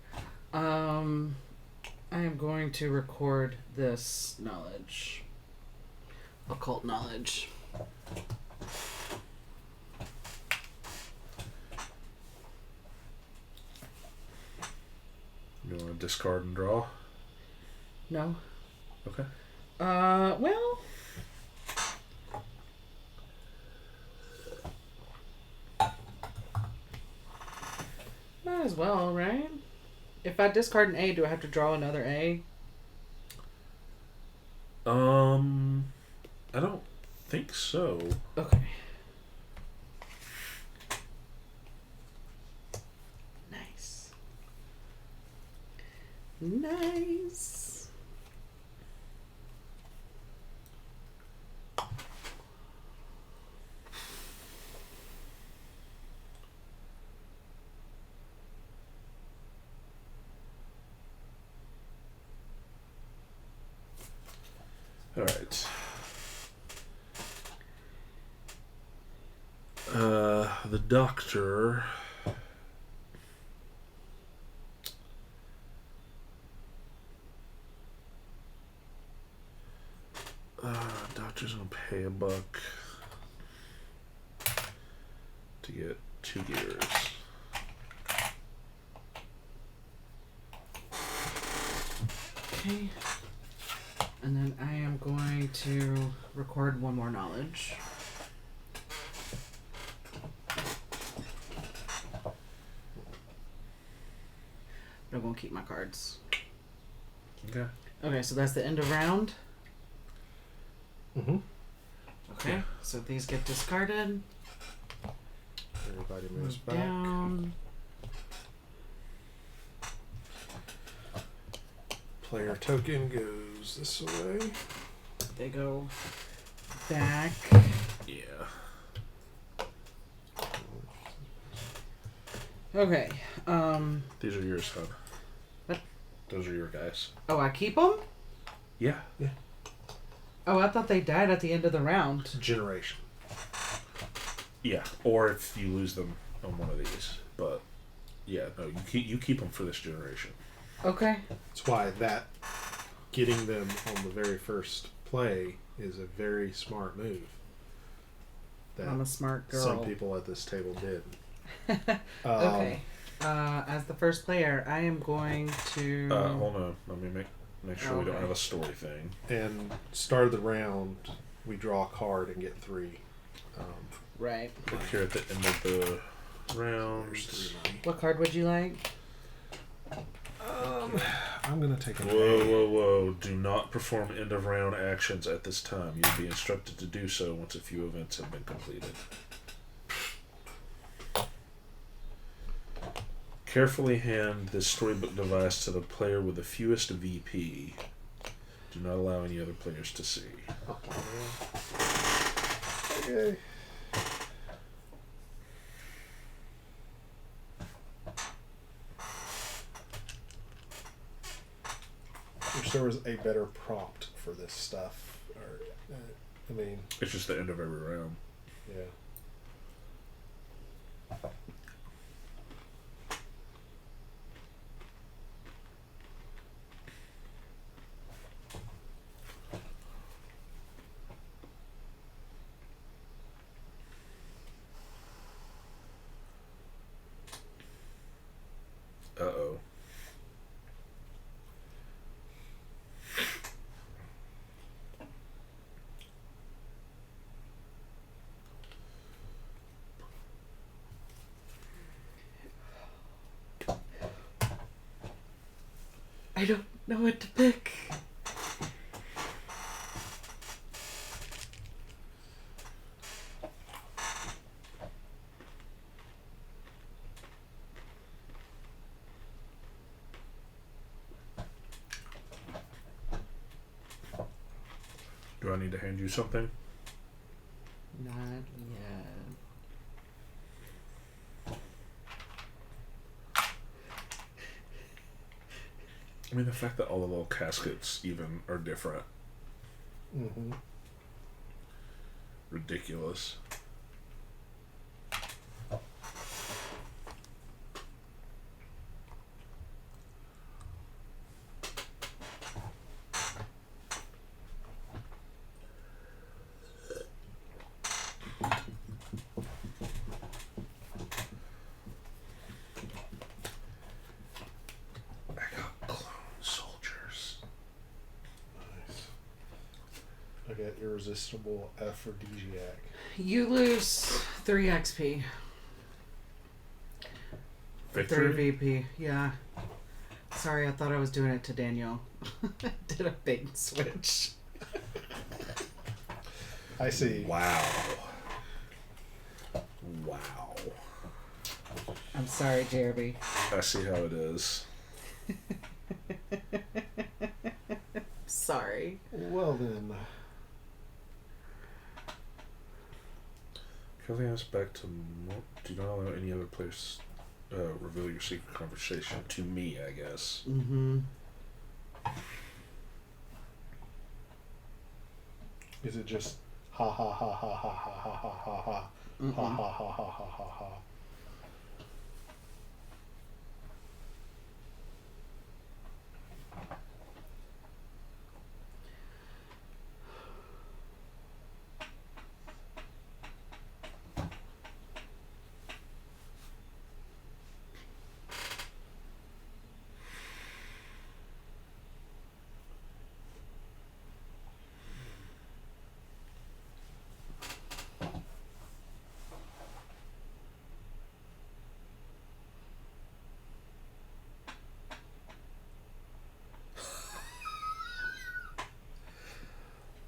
I am going to record this knowledge. Occult knowledge. You want to discard and draw? No. Okay. Well. Might as well, right? If I discard an A, do I have to draw another A? I don't think so. Okay. Nice. Nice. All right. The doctor. Doctor's gonna pay $1 to get 2 gears. Okay. And then I am going to record 1 more knowledge. But I'm going to keep my cards. Okay. Okay, so that's the end of round. Mm-hmm. Okay, Yeah. so these get discarded. Everybody moves back. Down. Player token goes this way. They go back. Yeah. Okay. These are yours, son. What? Those are your guys. Oh, I keep them? Yeah. Yeah. Oh, I thought they died at the end of the round. Generation. Yeah. Or if you lose them on one of these, but yeah, no, you keep them for this generation. Okay. That's why getting them on the very first play is a very smart move. That I'm a smart girl. some people at this table did. Okay. As the first player, I am going to. Hold on. Let me make sure we don't Okay. have a story thing. And start of the round, we draw a card and get 3. Right. Look here at the end of the round. There's 3 money. What card would you like? I'm gonna take an Whoa. Do not perform end of round actions at this time. You'll be instructed to do so once a few events have been completed. Carefully hand this storybook device to the player with the fewest VP. Do not allow any other players to see. Okay. Wish there was a better prompt for this stuff. Or, I mean, It's just the end of every round. yeah. Uh-oh. I don't know what to pick. Do I need to hand you something? Not yet. I mean, the fact that all the little caskets even are different. Mm-hmm. Ridiculous. I got I get irresistible aphrodisiac. You lose 3 XP. Victory? 3 VP, yeah. Sorry, I thought I was doing it to Daniel. Did a bait and switch. I see. Wow. I'm sorry, Jeremy. I see how it is. Sorry. Well then. Kelly asks back to... Do not allow any other players reveal your secret conversation. To me, I guess. Mm-hmm. Is it just ha ha ha ha ha ha ha ha ha ha Mm-mm. ha ha ha ha ha ha ha?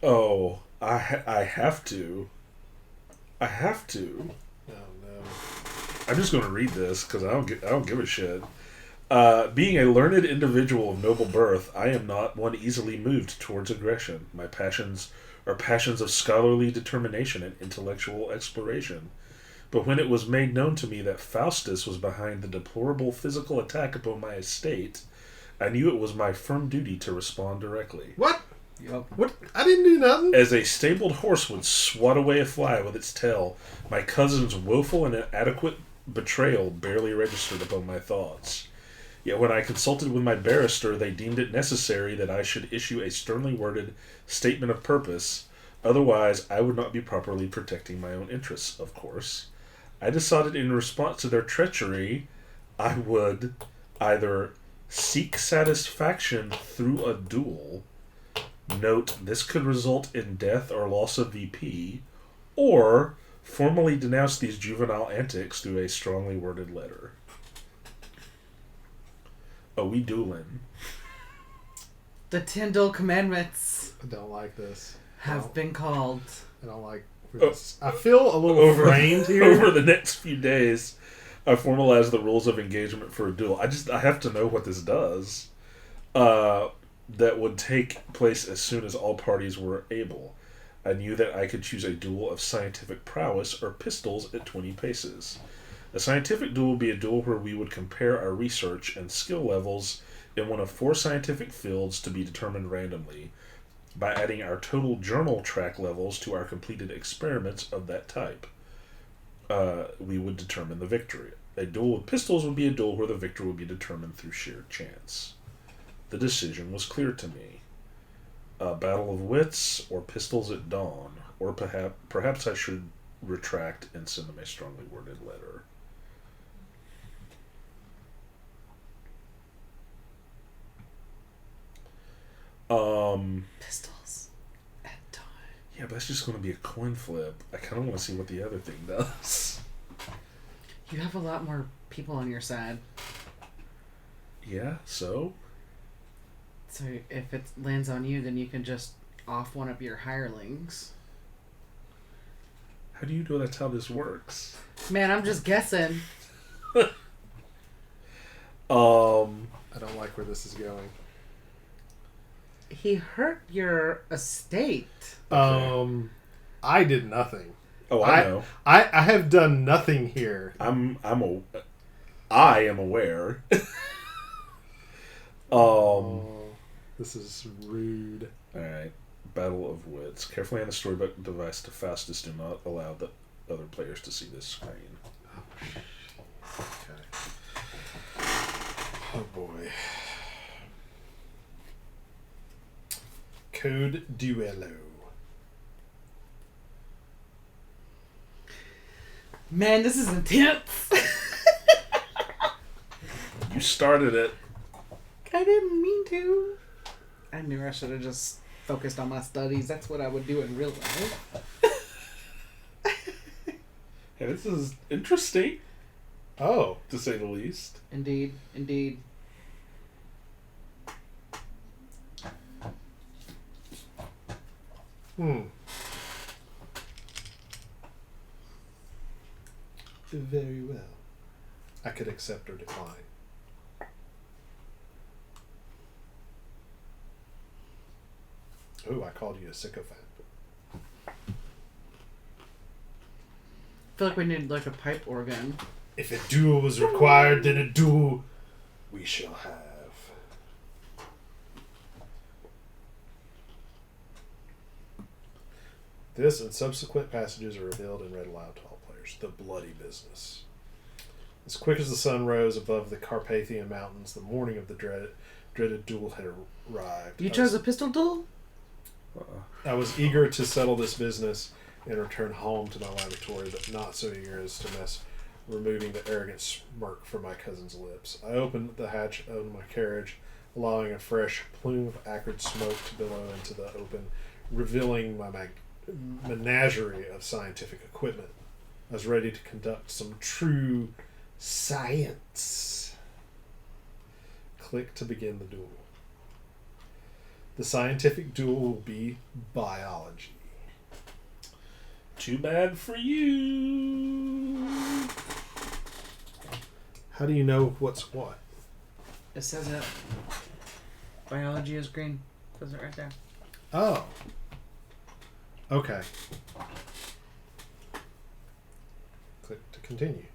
Oh, I have to. I have to. Oh no. I'm just going to read this because I don't give a shit. Being a learned individual of noble birth, I am not one easily moved towards aggression. My passions are passions of scholarly determination and intellectual exploration. But when it was made known to me that Faustus was behind the deplorable physical attack upon my estate, I knew it was my firm duty to respond directly. What? Yep. What? I didn't do nothing. As a stabled horse would swat away a fly with its tail, my cousin's woeful and inadequate betrayal barely registered upon my thoughts. Yet when I consulted with my barrister, they deemed it necessary that I should issue a sternly worded statement of purpose. Otherwise, I would not be properly protecting my own interests, of course. I decided in response to their treachery, I would either seek satisfaction through a duel. Note, this could result in death or loss of VP, or formally denounce these juvenile antics through a strongly worded letter. Oh, we dueling. The 10 duel commandments I don't like this. have been called. I don't like this. I feel a little framed here. Over the next few days, I formalized the rules of engagement for a duel. I have to know what this does. That would take place as soon as all parties were able. I knew that I could choose a duel of scientific prowess or pistols at 20 paces. A scientific duel would be a duel where we would compare our research and skill levels in one of 4 scientific fields to be determined randomly by adding our total journal track levels to our completed experiments of that type. We would determine the victory. A duel with pistols would be a duel where the victor would be determined through sheer chance. The decision was clear to me. A battle of wits or pistols at dawn, or perhaps I should retract and send them a strongly worded letter. Pistols at dawn. Yeah, but that's just going to be a coin flip. I kind of want to see what the other thing does. You have a lot more people on your side. Yeah, so? So if it lands on you, then you can just off one of your hirelings. How do you know that's how this works? Man, I'm just guessing. I don't like where this is going. He hurt your estate. Okay. I did nothing. Oh, I know. I have done nothing here. I am aware. This is rude. Alright. Battle of Wits. Carefully on the storybook device to Faustus. Do not allow the other players to see this screen. Okay. Oh boy. Code Duello. Man, this is intense. You started it. I didn't mean to. I knew I should have just focused on my studies. That's what I would do in real life. Hey, this is interesting. Oh. To say the least. Indeed. Very well. I could accept or decline. Oh, I called you a sycophant. I feel like we need like a pipe organ. If a duel was required, then a duel we shall have. This and subsequent passages are revealed and read aloud to all players. The bloody business. As quick as the sun rose above the Carpathian Mountains, the morning of the dreaded duel had arrived. You chose a pistol duel? I was eager to settle this business and return home to my laboratory, but not so eager as to mess removing the arrogant smirk from my cousin's lips. I opened the hatch of my carriage, allowing a fresh plume of acrid smoke to billow into the open, revealing my menagerie of scientific equipment. I was ready to conduct some true science. Click to begin the duel. The scientific duel will be biology. Too bad for you. How do you know what's what? It says it. Biology is green. It says it right there. Oh. Okay. Click to continue.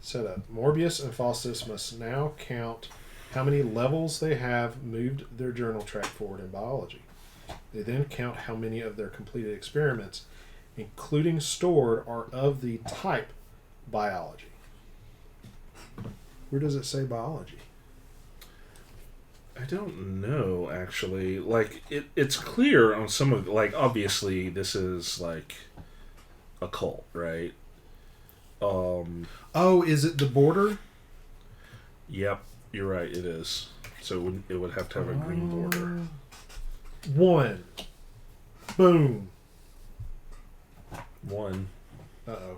Setup. Morbius and Faustus must now count how many levels they have moved their journal track forward in biology. They then count how many of their completed experiments, including stored, are of the type biology. Where does it say biology? I don't know, actually. Like, it's clear on some of... Like, obviously, this is, like, a cult, right? Oh, is it the border? Yep, you're right, it is. So it would have to have a green border. 1. Boom. 1. Uh-oh.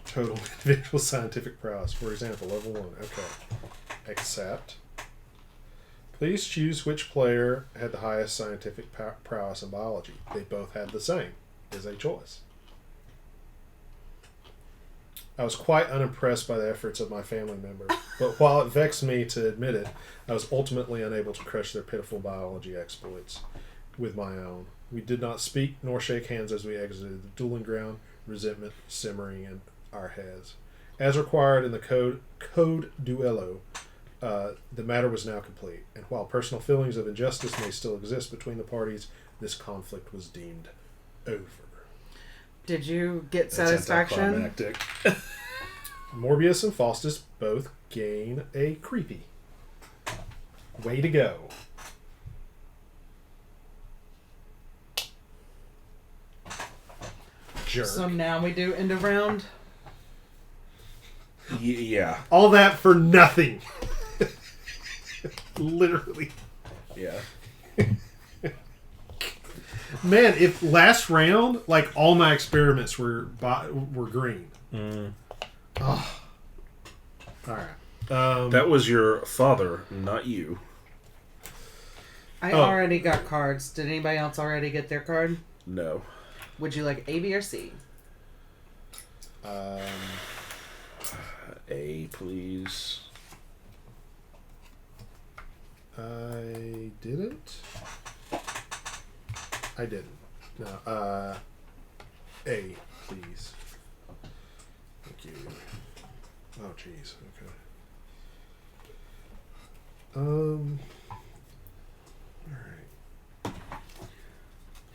Total individual scientific prowess. For example, level 1. Okay. Accept. Please choose which player had the highest scientific prowess in biology. They both had the same. Is a choice. I was quite unimpressed by the efforts of my family member, but while it vexed me to admit it, I was ultimately unable to crush their pitiful biology exploits with my own. We did not speak nor shake hands as we exited the dueling ground, resentment simmering in our heads. As required in the Code Duello, the matter was now complete, and while personal feelings of injustice may still exist between the parties, this conflict was deemed over. Did you get That's satisfaction? anticlimactic. Morbius and Faustus both gain a creepy. Way to go. Jerk. So now we do end of round? Yeah. All that for nothing. Literally. Yeah. Man, if last round, like all my experiments were green. Mm. Oh. All right. That was your father, not you. I already got cards. Did anybody else already get their card? No. Would you like A, B, or C? A, please. I didn't. I didn't. No. A, please. Thank you. Oh, jeez. Okay. All right.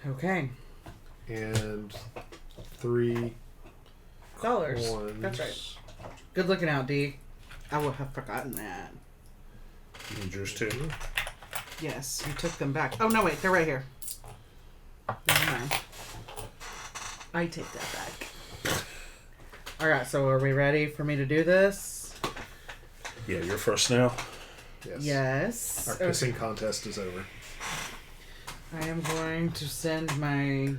Okay. And $3 $3. That's right. Good looking out, D. I would have forgotten that. You need yours too? Yes, you took them back. Oh, no, wait. They're right here. Never mind. I take that back. Alright, so are we ready for me to do this? Yeah, you're first now. Yes. Our kissing contest is over. I am going to send my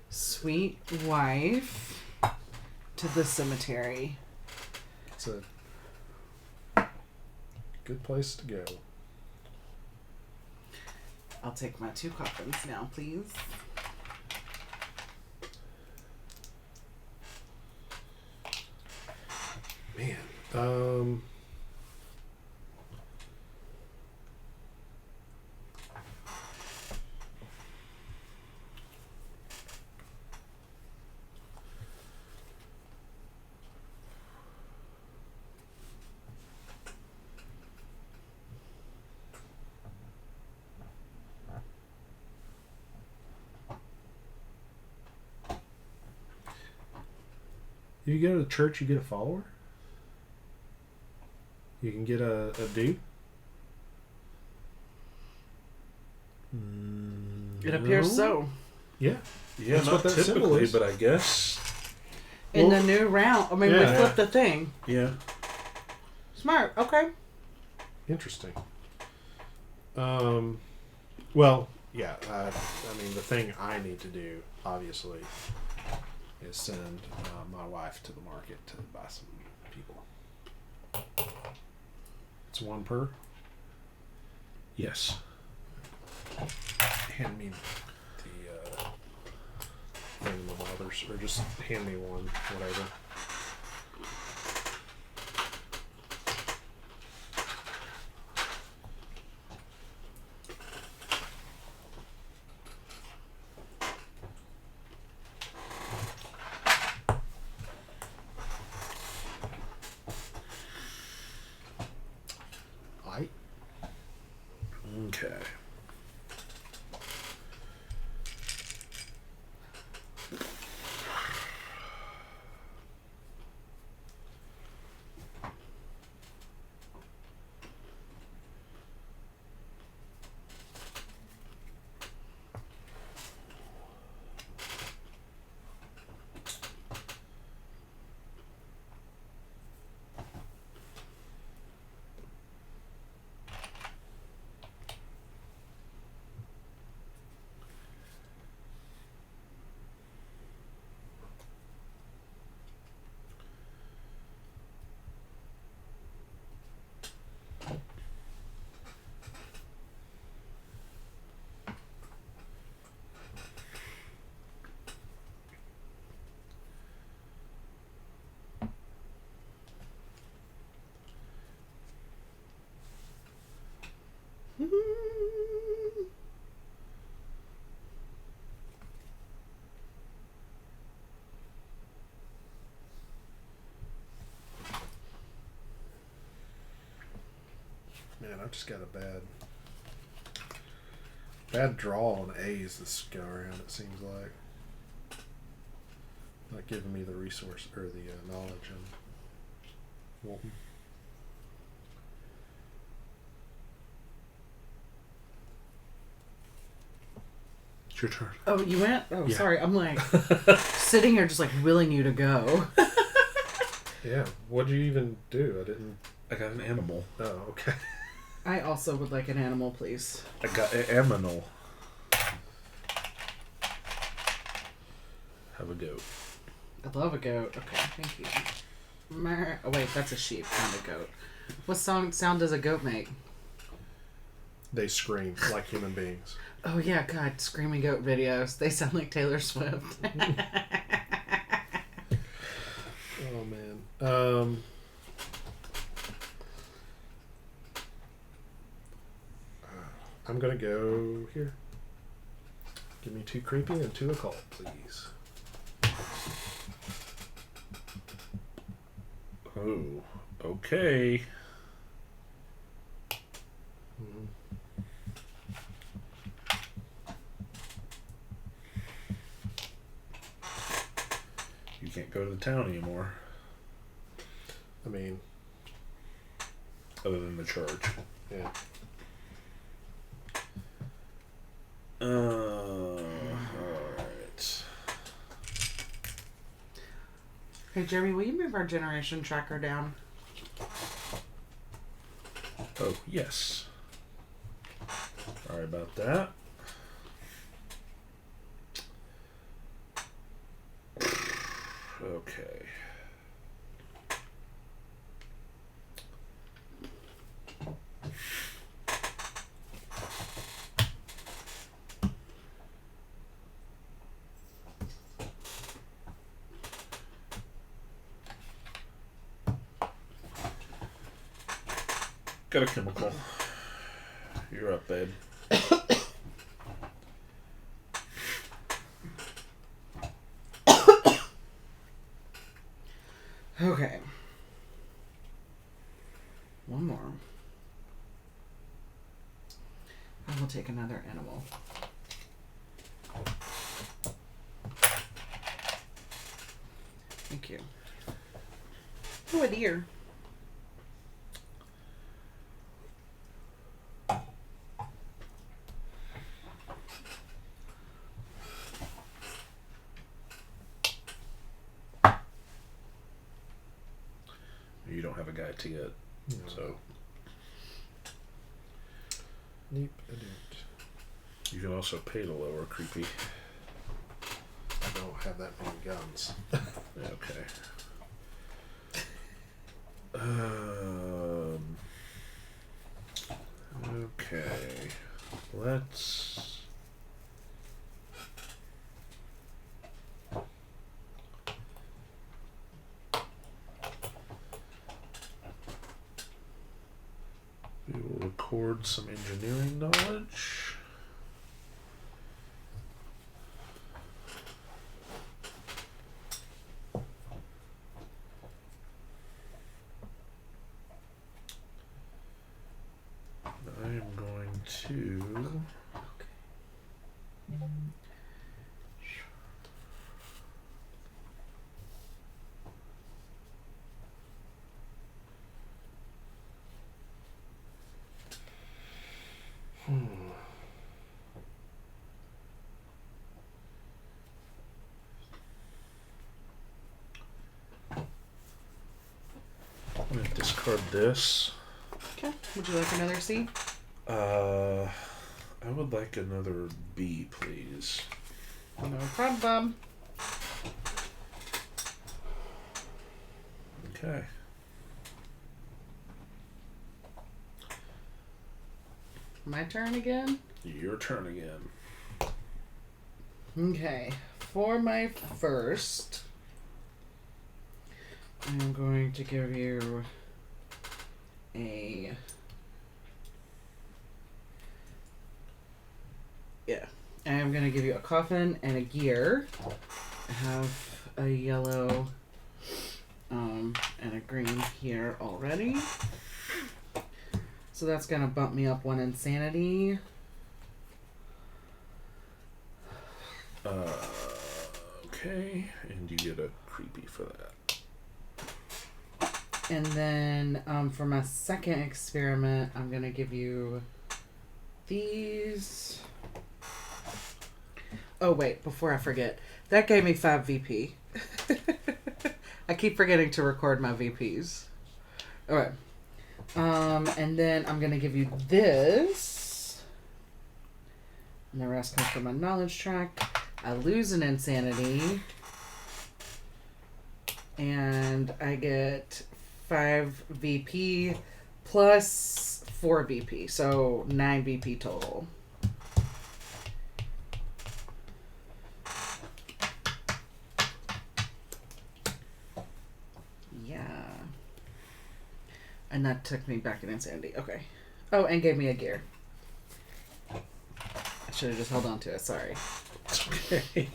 sweet wife to the cemetery. It's a good place to go. I'll take my 2 coffins now, please. Man. If you go to the church, you get a follower? You can get a dude? It appears so. Yeah. Yeah, That's not what that symbol typically, is. but I guess. In Well, the new round. I mean, yeah. we flipped the thing. Yeah. Smart. Okay. Interesting. Well, yeah. I mean, the thing I need to do, obviously, is send my wife to the market to buy some people. It's 1 per. Yes. Hand me the thing the mothers, or just hand me one, whatever. Okay. Man, I've just got a bad draw on A's this go around, it seems like. Not giving me the resource or the knowledge I'm wanting. It's your turn. Oh, you went? Oh, Yeah. sorry. I'm like sitting here just like willing you to go. Yeah, what'd you even do? I didn't. I got an animal. Oh, okay. I also would like an animal, please. I got an aminal. Have a goat. I love a goat. Okay, thank you. Oh, wait, that's a sheep, not a goat. What sound does a goat make? They scream like human beings. Oh, yeah, God, screaming goat videos. They sound like Taylor Swift. Oh, man. I'm going to go here. Give me 2 creepy and 2 occult, please. Oh, okay. You can't go to the town anymore, I mean, other than the church. yeah. Alright. Hey, Jeremy, will you move our generation tracker down? Oh, yes. Sorry about that. Okay. Got a chemical. You're up, babe. Okay. One more. I will take another animal. Thank you. Oh, a deer. You don't have a guide to get, so Nope, I don't. you can also pay to lower creepy. I don't have that many guns. Okay. Okay. Let's. We will record some engineering knowledge. I am going to. I'm going to discard this. Okay. Would you like another C? I would like another B, please. No problem. Okay. My turn again? Your turn again. Okay. For my first, I'm going to give you a... Yeah. I'm going to give you a coffin and a gear. I have a yellow and a green here already. So that's going to bump me up 1 insanity. Okay. And you get a creepy for that. And then for my second experiment, I'm going to give you these. Oh, wait, before I forget. That gave me 5 VP. I keep forgetting to record my VPs. Alright. And then I'm going to give you this. And the rest comes from my knowledge track. I lose an insanity. And I get 5 VP plus 4 VP. So 9 VP total. And that took me back in insanity. Okay. Oh, and gave me a gear. I should have just held on to it. Sorry. It's okay.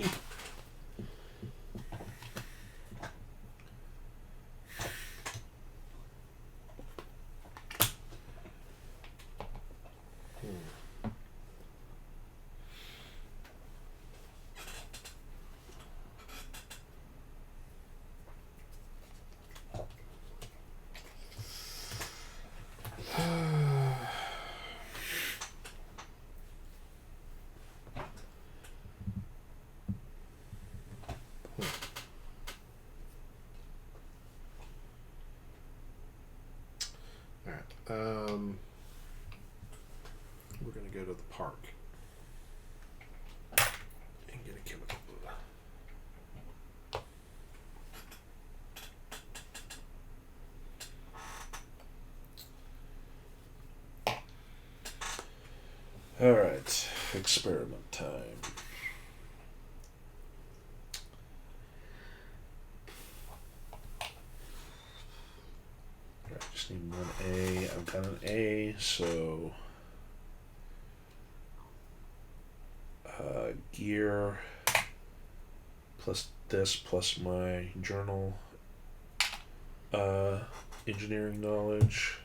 We're going to go to the park and get a chemical. Alright, experiment time. I just need one A. I've got an A, so gear plus this plus my journal engineering knowledge.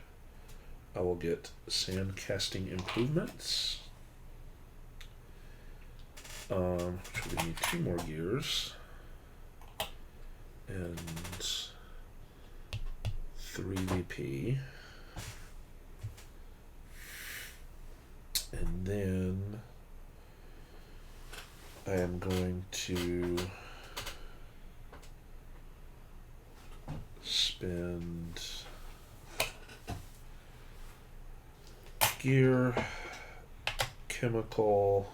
I will get sand casting improvements. Which we need 2 more gears. And 3 VP. And then I am going to spend gear, chemical,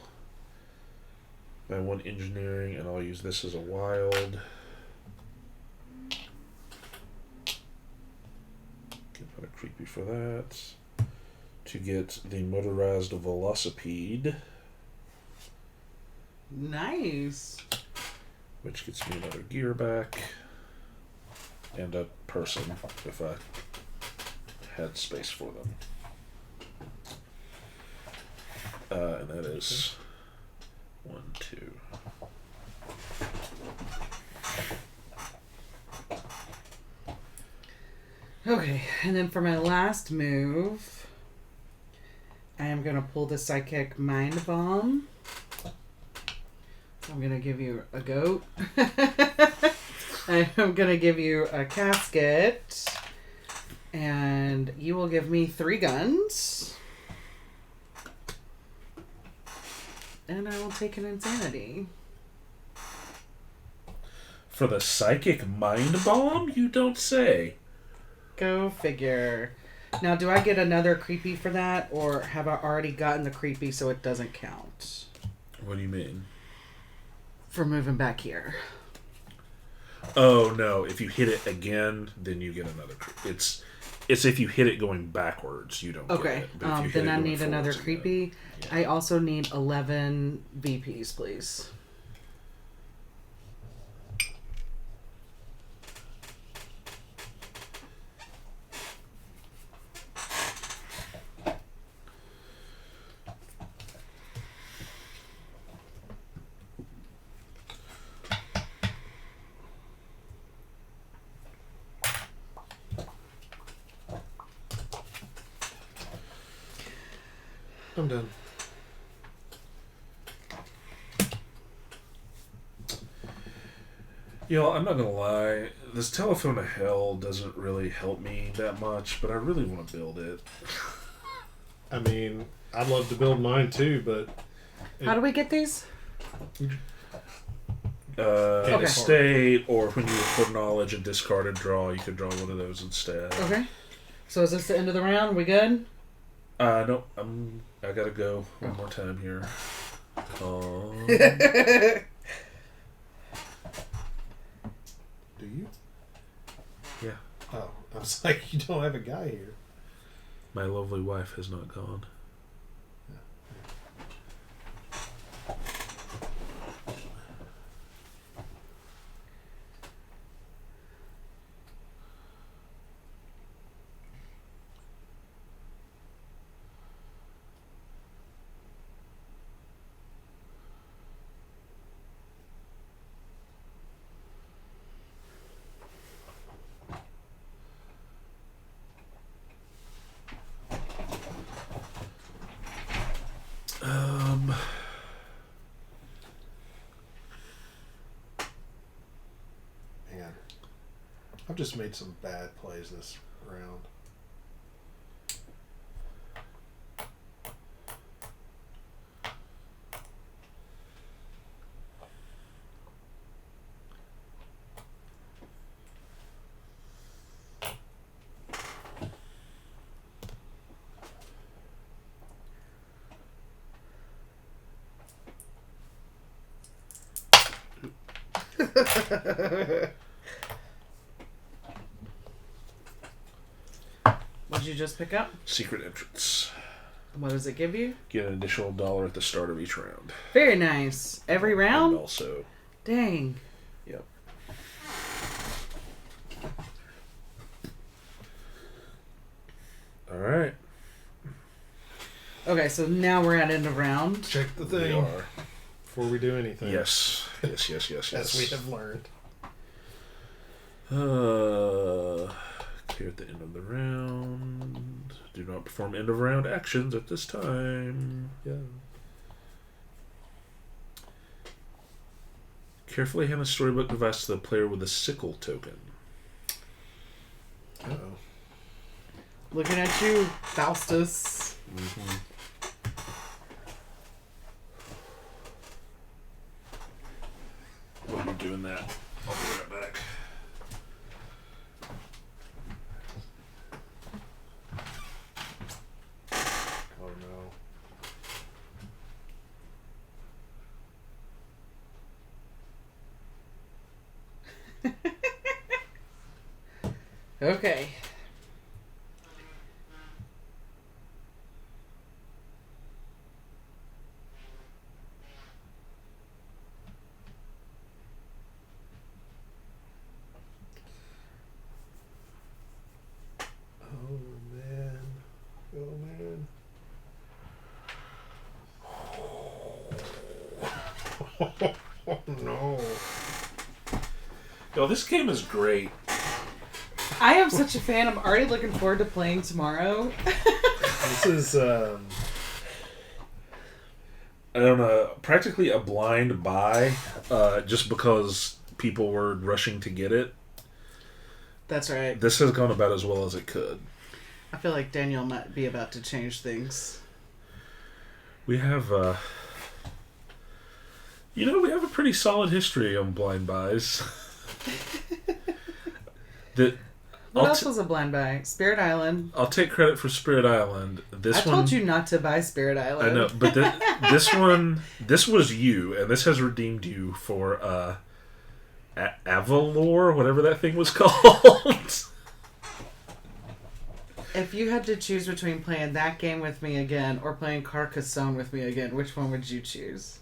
my 1 engineering, and I'll use this as a wild. Get kind of creepy for that. To get the motorized velocipede. Nice. Which gets me another gear back. And a person, if I had space for them. And that is 1, 2. Okay, and then for my last move, I am going to pull the Psychic Mind Bomb. I'm going to give you a goat. I am going to give you a casket. And you will give me 3 guns. And I will take an insanity. For the Psychic Mind Bomb, you don't say. Go figure. Now, do I get another creepy for that, or have I already gotten the creepy so it doesn't count? What do you mean? For moving back here. Oh, no. If you hit it again, then you get another creepy. It's if you hit it going backwards, you don't Okay. get it. But if you hit Then it I going need another forwards, creepy. Yeah. I also need 11 VPs, please. I'm done. Yo, I'm not gonna lie. This Telephone of Hell doesn't really help me that much, but I really want to build it. I mean, I'd love to build mine too, but How do we get these? An estate, or when you record knowledge and discard and draw, you could draw one of those instead. Okay. So is this the end of the round? We good? No, I gotta go one more time here. do you? Yeah. Oh, I was like, you don't have a guy here. My lovely wife has not gone. Man, I've just made some bad plays this round. What'd you just pick up? Secret entrance. What does it give you? Get an additional $1 at the start of each round. Very nice. Every round? And also... Dang. Yep. Alright. Okay, so now we're at end of round. Check the We thing are. before we do anything. Yes. Yes. As we have learned. Clear at the end of the round. Do not perform end of round actions at this time. Yeah. Carefully hand a storybook device to the player with a sickle token. Uh-oh. Looking at you, Faustus. Mm-hmm. While you're doing that, I'll be right back. Oh no. Okay. Oh man. Oh man. Oh no. Yo, this game is great. I am such a fan. I'm already looking forward to playing tomorrow. This is I don't know, practically a blind buy, just because people were rushing to get it. That's right. This has gone about as well as it could. I feel like Daniel might be about to change things. We have, we have a pretty solid history on blind buys. What else was a blind buy? Spirit Island. I'll take credit for Spirit Island. I told you not to buy Spirit Island. I know, but this was you, and this has redeemed you for Avalor, whatever that thing was called. If you had to choose between playing that game with me again or playing Carcassonne with me again, which one would you choose?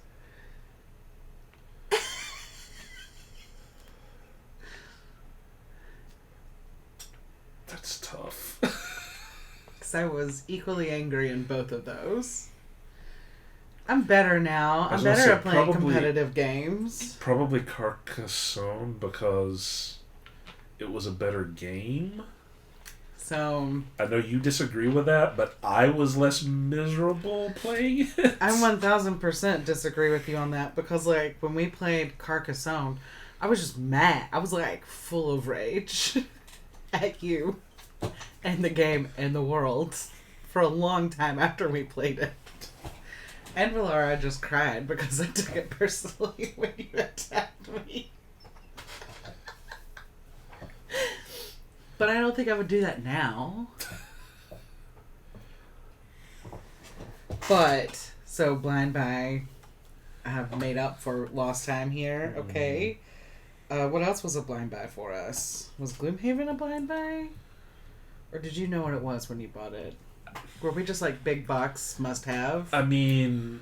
That's tough. Because I was equally angry in both of those. I'm better now. I'm better at playing competitive games. Probably Carcassonne because it was a better game. So I know you disagree with that, but I was less miserable playing it. I 1000% disagree with you on that because, like, when we played Carcassonne, I was just mad. I was, like, full of rage at you and the game and the world for a long time after we played it. And Valara just cried because I took it personally when you attacked me. But I don't think I would do that now. But, so blind buy, I have made up for lost time here. Okay. What else was a blind buy for us? Was Gloomhaven a blind buy? Or did you know what it was when you bought it? Were we just like big box must have? I mean,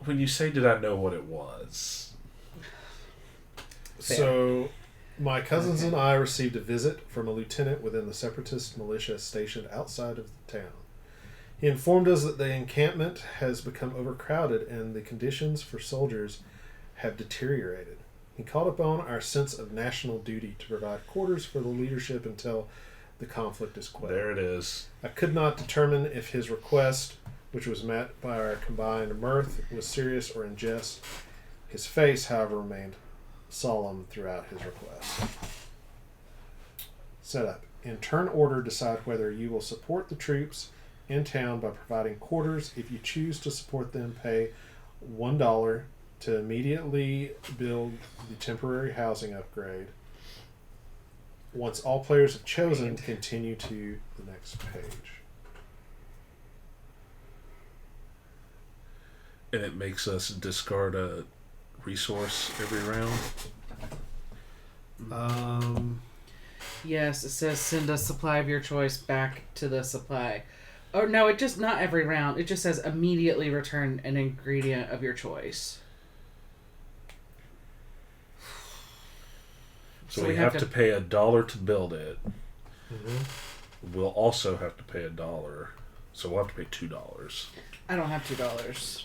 when you say did I know what it was? Fair. So, my cousins and I received a visit from a lieutenant within the separatist militia stationed outside of the town. He informed us that the encampment has become overcrowded and the conditions for soldiers have deteriorated. He called upon our sense of national duty to provide quarters for the leadership until the conflict is quelled. There it is. I could not determine if his request, which was met by our combined mirth, was serious or in jest. His face, however, remained solemn throughout his request. Setup. In turn order, decide whether you will support the troops in town by providing quarters. If you choose to support them, pay $1 to immediately build the temporary housing upgrade. Once all players have chosen, continue to the next page. And it makes us discard a resource every round. Yes, it says send a supply of your choice back to the supply. Oh, no, it just, not every round. It just says immediately return an ingredient of your choice. So we have to pay $1 to build it. Mm-hmm. We'll also have to pay $1. So we'll have to pay $2. I don't have $2.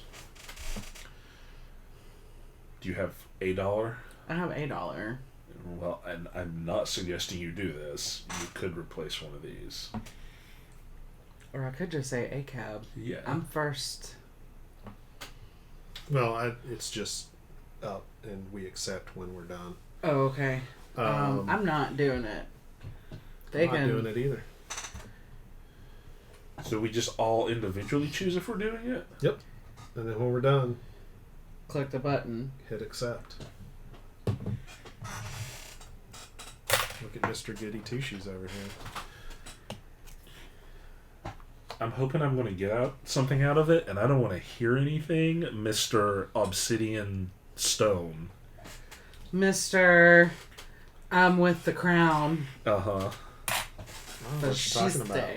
Do you have $1? I have $1. Well, and I'm not suggesting you do this. You could replace one of these. Or I could just say a cab. Yeah. I'm first. Well, it's just up and we accept when we're done. Oh, okay. I'm not doing it. I'm not doing it either. So we just all individually choose if we're doing it? Yep. And then when we're done, click the button. Hit accept. Look at Mr. Goody Two Shoes over here. I'm hoping I'm going to get something out of it, and I don't want to hear anything, Mr. Obsidian Stone. Mr. I'm with the crown. Uh-huh. Oh, what you talking about?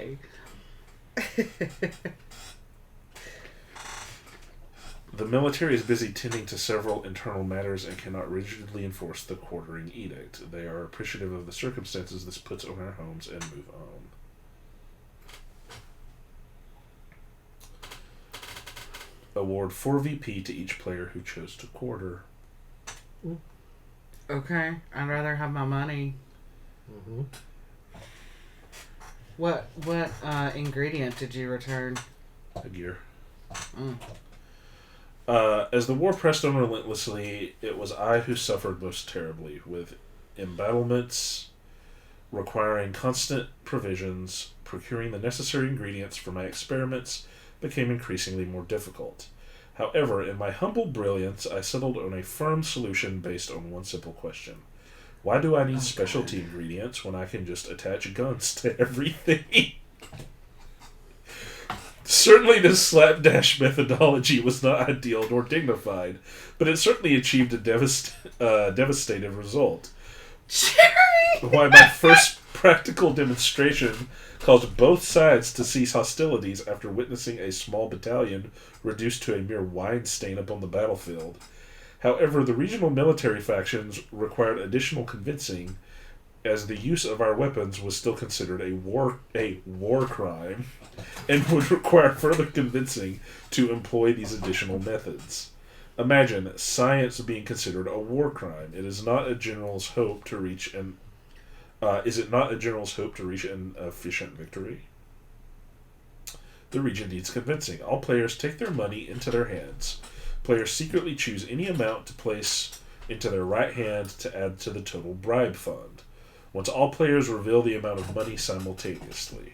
The military is busy tending to several internal matters and cannot rigidly enforce the quartering edict. They are appreciative of the circumstances this puts on our homes and move on. Award 4 VP to each player who chose to quarter. Okay, I'd rather have my money. Mm-hmm. What ingredient did you return? A gear. Mm. As the war pressed on relentlessly, it was I who suffered most terribly, with embattlements requiring constant provisions. Procuring the necessary ingredients for my experiments became increasingly more difficult. However, in my humble brilliance, I settled on a firm solution based on one simple question. Why do I need specialty ingredients when I can just attach guns to everything? Certainly this slapdash methodology was not ideal nor dignified, but it certainly achieved a devastating result. Why my first practical demonstration caused both sides to cease hostilities after witnessing a small battalion reduced to a mere wine stain upon the battlefield. However, the regional military factions required additional convincing, as the use of our weapons was still considered a war crime, and would require further convincing to employ these additional methods. Imagine science being considered a war crime. It is not a general's hope to reach an is it not a general's hope to reach an efficient victory? The region needs convincing. All players take their money into their hands. Players secretly choose any amount to place into their right hand to add to the total bribe fund. Once all players reveal the amount of money simultaneously.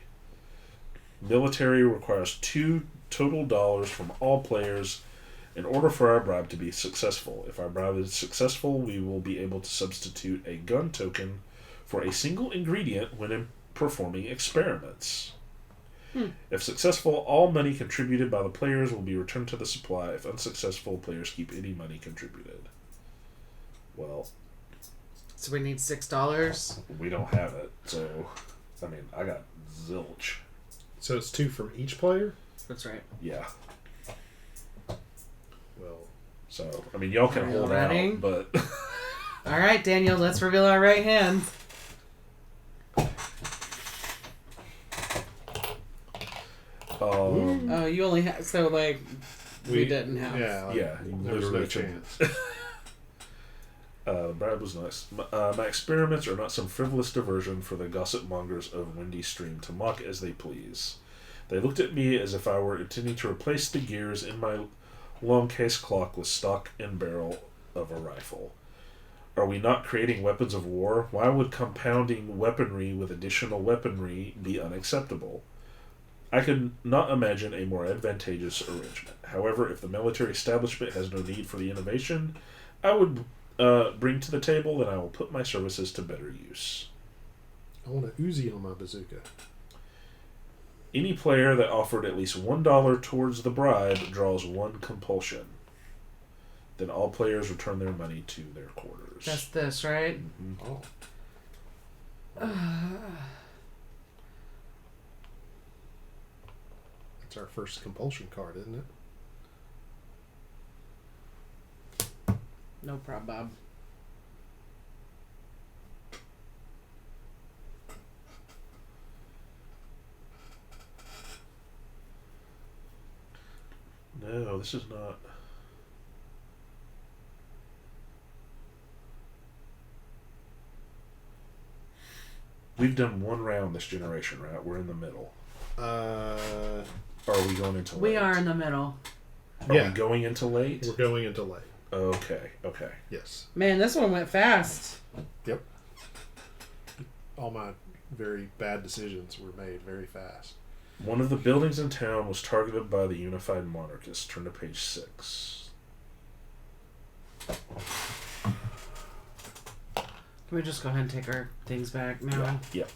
Military requires $2 total from all players in order for our bribe to be successful. If our bribe is successful, we will be able to substitute a gun token for a single ingredient when performing experiments. If successful, all money contributed by the players will be returned to the supply. If unsuccessful, players keep any money contributed. Well, so we need $6? We don't have it, so I mean, I got zilch. So it's 2 from each player? That's right. Yeah. Well, so I mean, y'all can hold out, but all right, Daniel, let's reveal our right hands. Oh, you only have we didn't have. Yeah, there was no chance. The bribe was nice. My experiments are not some frivolous diversion for the gossip mongers of Windy Stream to mock as they please. They looked at me as if I were intending to replace the gears in my long case clock with stock and barrel of a rifle. Are we not creating weapons of war? Why would compounding weaponry with additional weaponry be unacceptable? I could not imagine a more advantageous arrangement. However, if the military establishment has no need for the innovation I would bring to the table, then I will put my services to better use. I want a Uzi on my bazooka. Any player that offered at least $1 towards the bribe draws 1 compulsion. Then all players return their money to their quarters. That's this, right? Oh. It's our first compulsion card, isn't it? No problem, Bob. No, this is not. We've done one round this generation, right? We're in the middle. Or are we going into late? We are in the middle. Are we going into late? We're going into late. Okay. Yes. Man, this one went fast. Yep. All my very bad decisions were made very fast. One of the buildings in town was targeted by the unified monarchists. Turn to page 6. Can we just go ahead and take our things back now? Yep.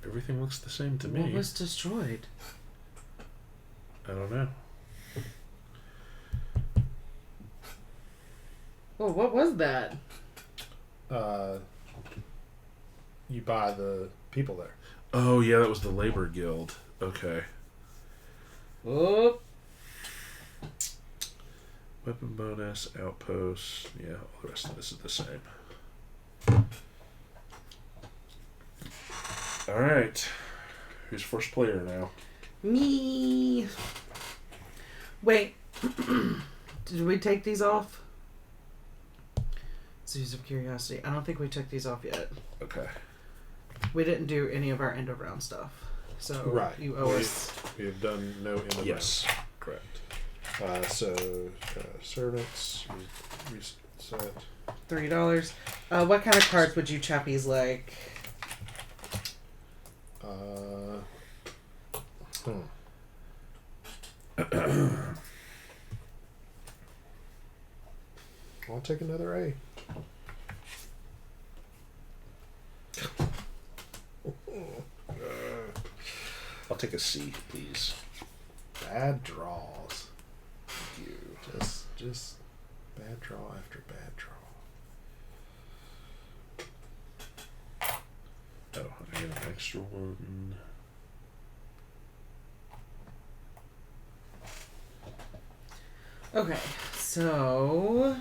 Everything looks the same to me. What was destroyed? I don't know. Well, what was that? You buy the people there. Oh, yeah, that was the labor guild. Okay. Oh. Weapon bonus, outposts. Yeah, all the rest of this is the same. Alright. Who's first player now? Me. Wait. Did we take these off? Zoos of Curiosity. I don't think we took these off yet. Okay. We didn't do any of our end of round stuff. So Right. you owe us. We have done no end of Yes. round. Correct. Servants. Reset. $3. What kind of cards would you chappies like? I'll take another A. I'll take a C, please. Bad draws. Thank you. Just bad draw after bad draw. Oh, I get an extra one. Okay, so...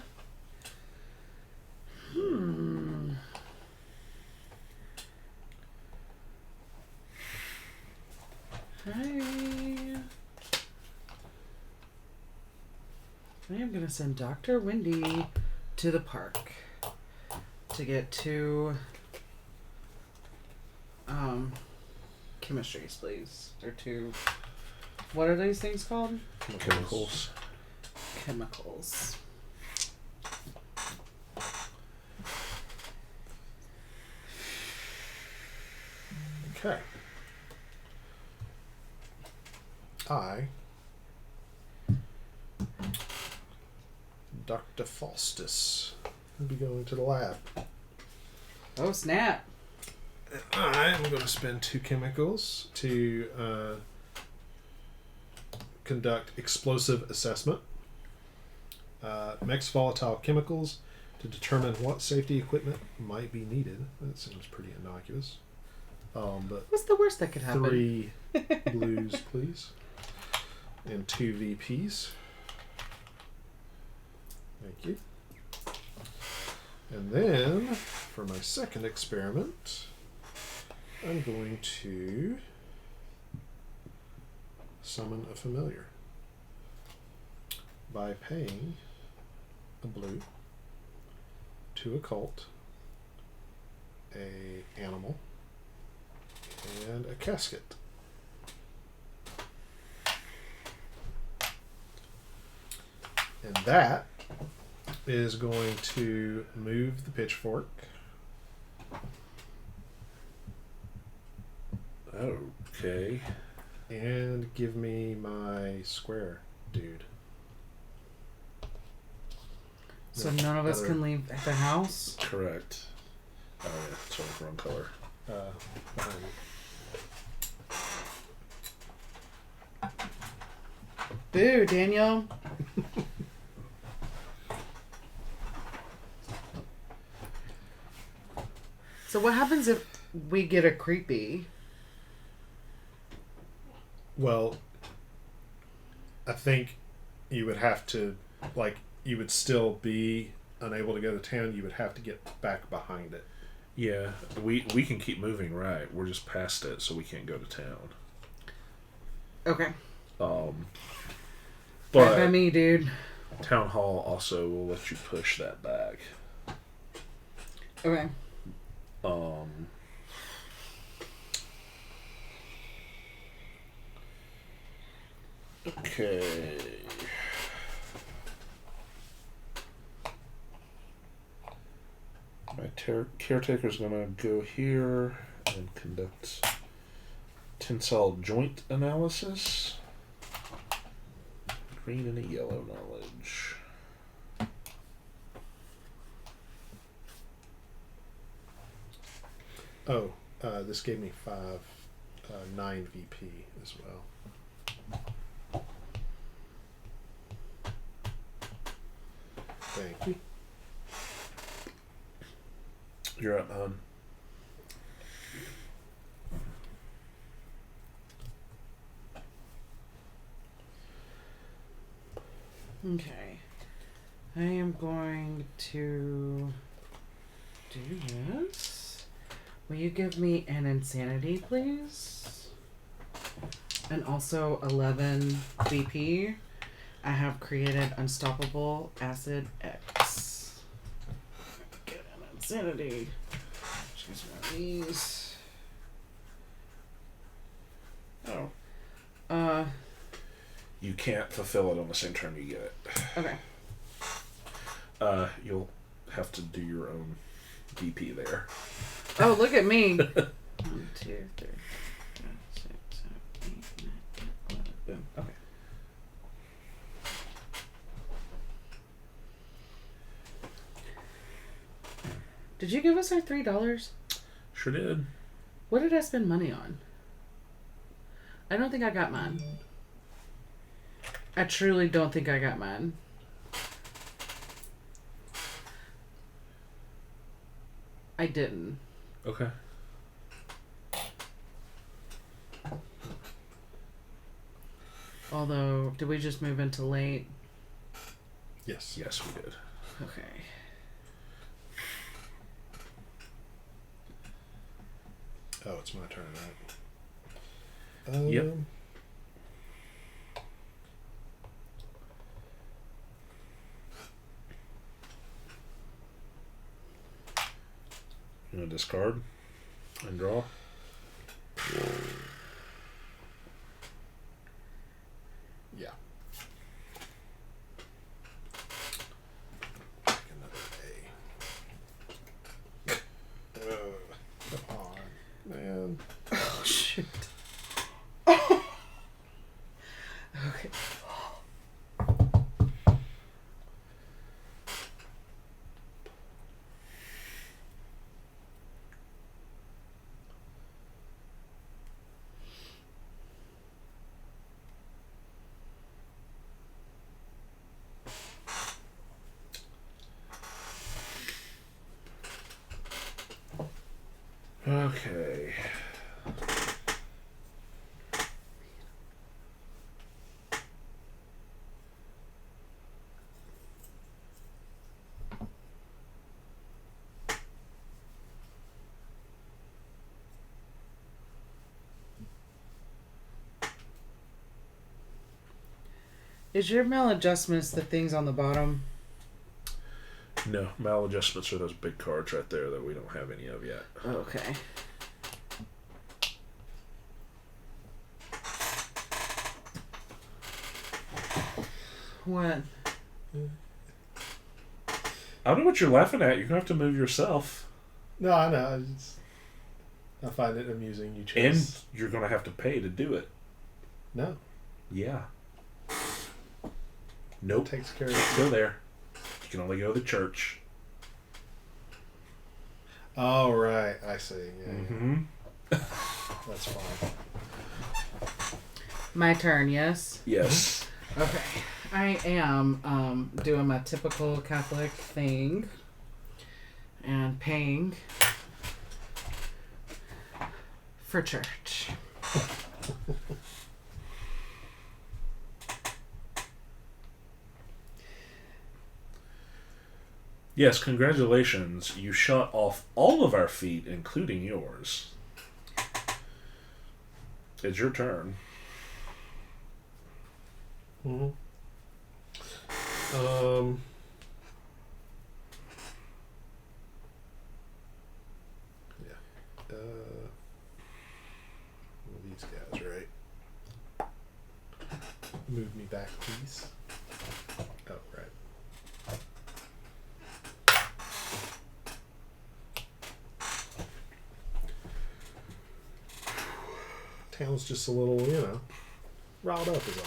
I am going to send Dr. Wendy to the park to get 2 chemistries, please. Or 2... What are these things called? Chemicals. Chemicals. Okay. Dr. Faustus, will be going to the lab. Oh, snap. I am going to spend 2 chemicals to conduct explosive assessment. Mix volatile chemicals to determine what safety equipment might be needed. That seems pretty innocuous. But What's the worst that could happen? 3 blues, please. And 2 VPs. Thank you. And then, for my second experiment, I'm going to summon a familiar by paying a blue, 2 occult, a animal, and a casket. And that is going to move the pitchfork. Okay. And give me my square dude. So none of us can leave the house? Correct. Oh yeah, sorry, wrong color. Behind you. Boo, Daniel. So what happens if we get a creepy? Well, I think you would have to, like, you would still be unable to go to town. You would have to get back behind it. Yeah, we can keep moving, right? We're just past it, so we can't go to town. Okay. But Right by me, dude. Town Hall also will let you push that back. Okay. Okay. My caretaker's gonna go here and conduct tensile joint analysis. Green and a yellow knowledge. Oh, this gave me 9 VP as well. Thank you. You're up, hon. Okay. I am going to do this. Will you give me an insanity, please? And also 11 VP. I have created Unstoppable Acid X. Get an insanity. Choose one of these. Oh. You can't fulfill it on the same turn you get it. Okay. You'll have to do your own VP there. Oh, look at me. 1, 2, 3, 4, 5, 6, 7, 8, 9, 10, 11. Boom. Okay. Did you give us our $3? Sure did. What did I spend money on? I don't think I got mine. I truly don't think I got mine. I didn't. Okay. Although, did we just move into late? Yes. Yes, we did. Okay. Oh, it's my turn, right? Yep. You want to discard and draw? Yeah. Take another A. Come on, man. Oh, shit. Okay. Okay. Is your maladjustments the things on the bottom? No, maladjustments are those big cards right there that we don't have any of yet. Okay. What? I don't know what you're laughing at. You're going to have to move yourself. No, I know. I find it amusing. You chose. And you're going to have to pay to do it. No. Yeah. Nope. It takes care of it. Still there. You can only go to the church. Oh, right. I see. Yeah, Mm-hmm. That's fine. My turn, yes? Yes. Okay. I am doing my typical Catholic thing and paying for church. Yes, congratulations. You shot off all of our feet, including yours. It's your turn. Mm-hmm. Yeah. These guys, right? Move me back, please. Oh, right. Town's just a little, riled up is all.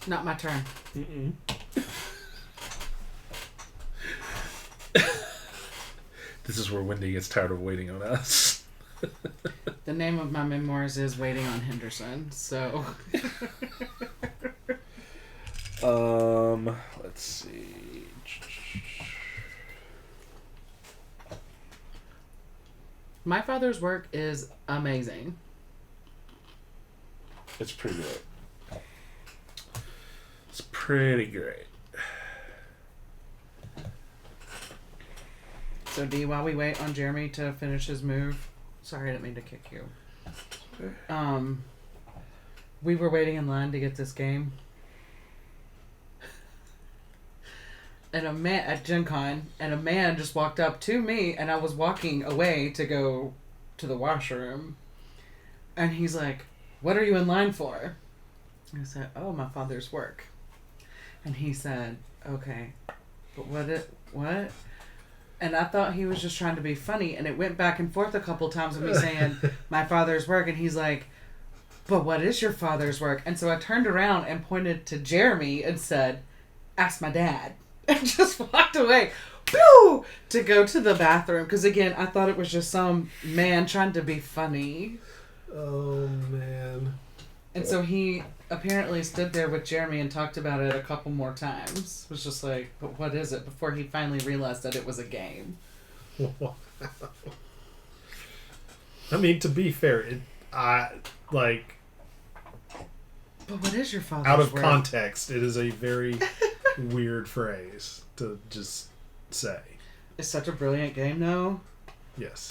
Not my turn. Mm-mm. This is where Wendy gets tired of waiting on us. The name of my memoirs is Waiting on Henderson, so... Let's see. My father's work is amazing. It's pretty great. It's pretty great. So D, while we wait on Jeremy to finish his move, sorry I didn't mean to kick you. We were waiting in line to get this game. And a man at Gen Con, and a man just walked up to me, and I was walking away to go to the washroom. And he's like, "What are you in line for?" I said, "Oh, my father's work." And he said, "Okay, but what? And I thought he was just trying to be funny, and it went back and forth a couple times of me saying, "My father's work," and he's like, "But what is your father's work?" And so I turned around and pointed to Jeremy and said, "Ask my dad." And just walked away, whew, to go to the bathroom. Because again, I thought it was just some man trying to be funny. Oh, man. And so he apparently stood there with Jeremy and talked about it a couple more times. It was just like, "But what is it?" Before he finally realized that it was a game. Wow. I mean, to be fair, "But what is your father's out of work?" context, it is a very weird phrase to just say. It's such a brilliant game, though. Yes.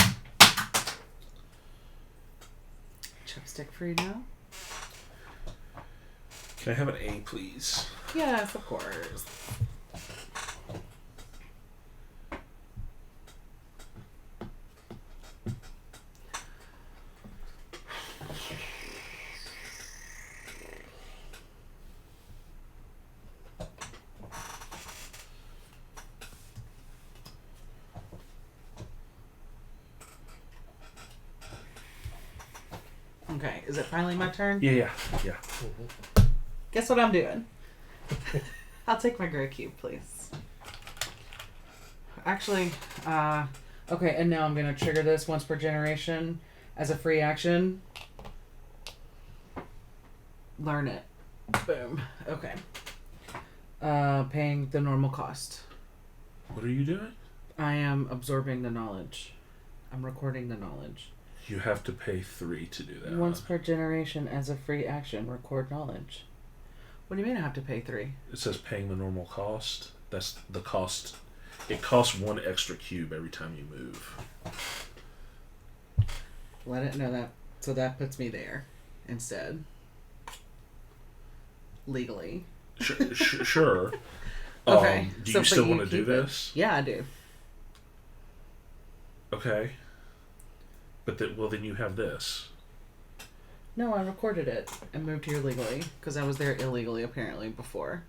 Chopstick free now? Can I have an A, please? Yes, of course. Okay, is it finally my turn? Yeah. Mm-hmm. Guess what I'm doing? I'll take my gray cube, please. Actually, okay, and now I'm going to trigger this once per generation as a free action. Learn it. Boom. Okay. Paying the normal cost. What are you doing? I am absorbing the knowledge. I'm recording the knowledge. You have to pay 3 to do that. Once per generation as a free action, record knowledge. What do you mean I have to pay 3? It says paying the normal cost. That's the cost. It costs 1 extra cube every time you move. Let it know that. So that puts me there instead. Legally. Sure. Okay. Do you still want to do this? Yeah, I do. Okay. But then you have this. No, I recorded it and moved here legally because I was there illegally apparently before.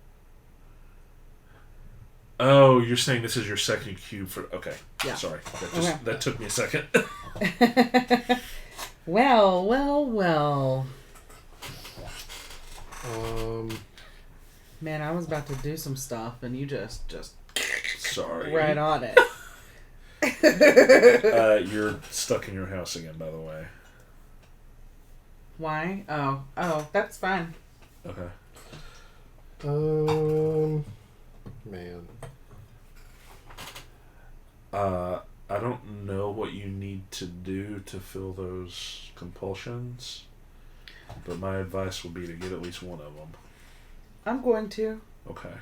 Oh, you're saying this is your second cube for... Okay. Yeah. Sorry. That took me a second. Well. Man, I was about to do some stuff, and you just Sorry. right on it. You're stuck in your house again, by the way. Why? Oh, that's fine. Okay. Man. I don't know what you need to do to fill those compulsions, but my advice would be to get at least one of them. I'm going to. Okay.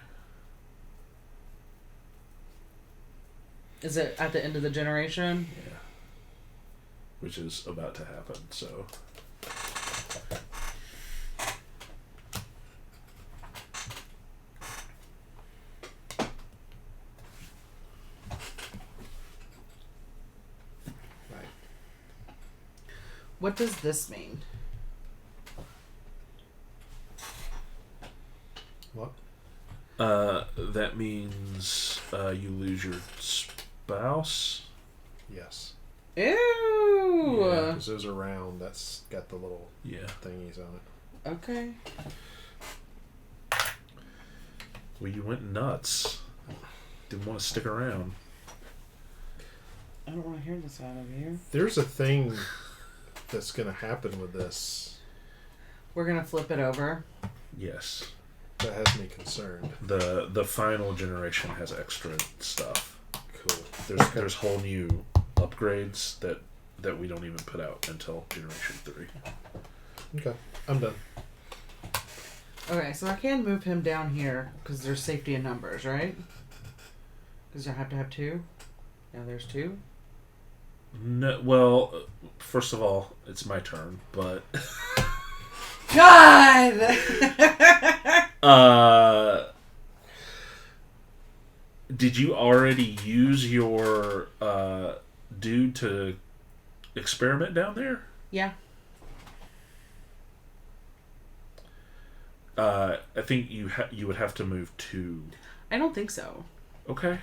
Is it at the end of the generation? Yeah. Which is about to happen, so... What does this mean? What? That means you lose your spouse? Yes. Ew! Yeah, because those are round. That's got the little thingies on it. Okay. Well, you went nuts. Didn't want to stick around. I don't want to hear this out of you. There's a thing that's going to happen with this. We're going to flip it over. Yes. That has me concerned. The final generation has extra stuff. Cool. There's whole new upgrades that we don't even put out until generation 3. Okay. I'm done. Okay, so I can move him down here because there's safety in numbers, right? Because I have to have 2. Yeah, there's 2. No, well, first of all, it's my turn, but God. Did you already use your dude to experiment down there? Yeah. I think you would have to move 2. I don't think so. Okay.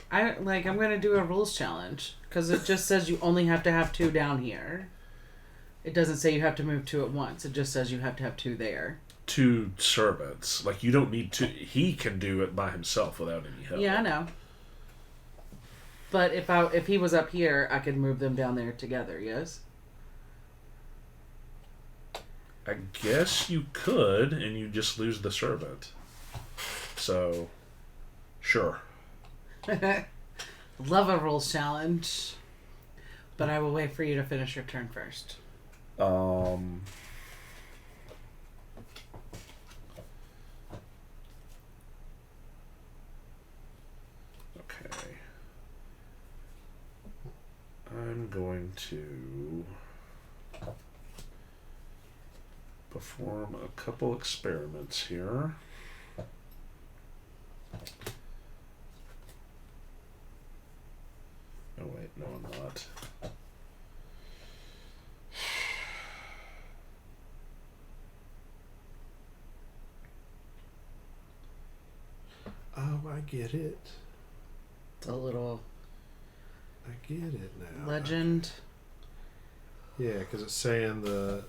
I'm going to do a rules challenge because it just says you only have to have 2 down here. It doesn't say you have to move 2 at once. It just says you have to have 2 there. 2 servants. Like, you don't need to... He can do it by himself without any help. Yeah, I know. But if he was up here, I could move them down there together, yes? I guess you could, and you just lose the servant. So, sure. Love a rules challenge. But I will wait for you to finish your turn first. Okay. I'm going to perform a couple experiments here. Oh wait, no I'm not. Oh, I get it. It's a little I get it now. legend. Yeah, because it's saying the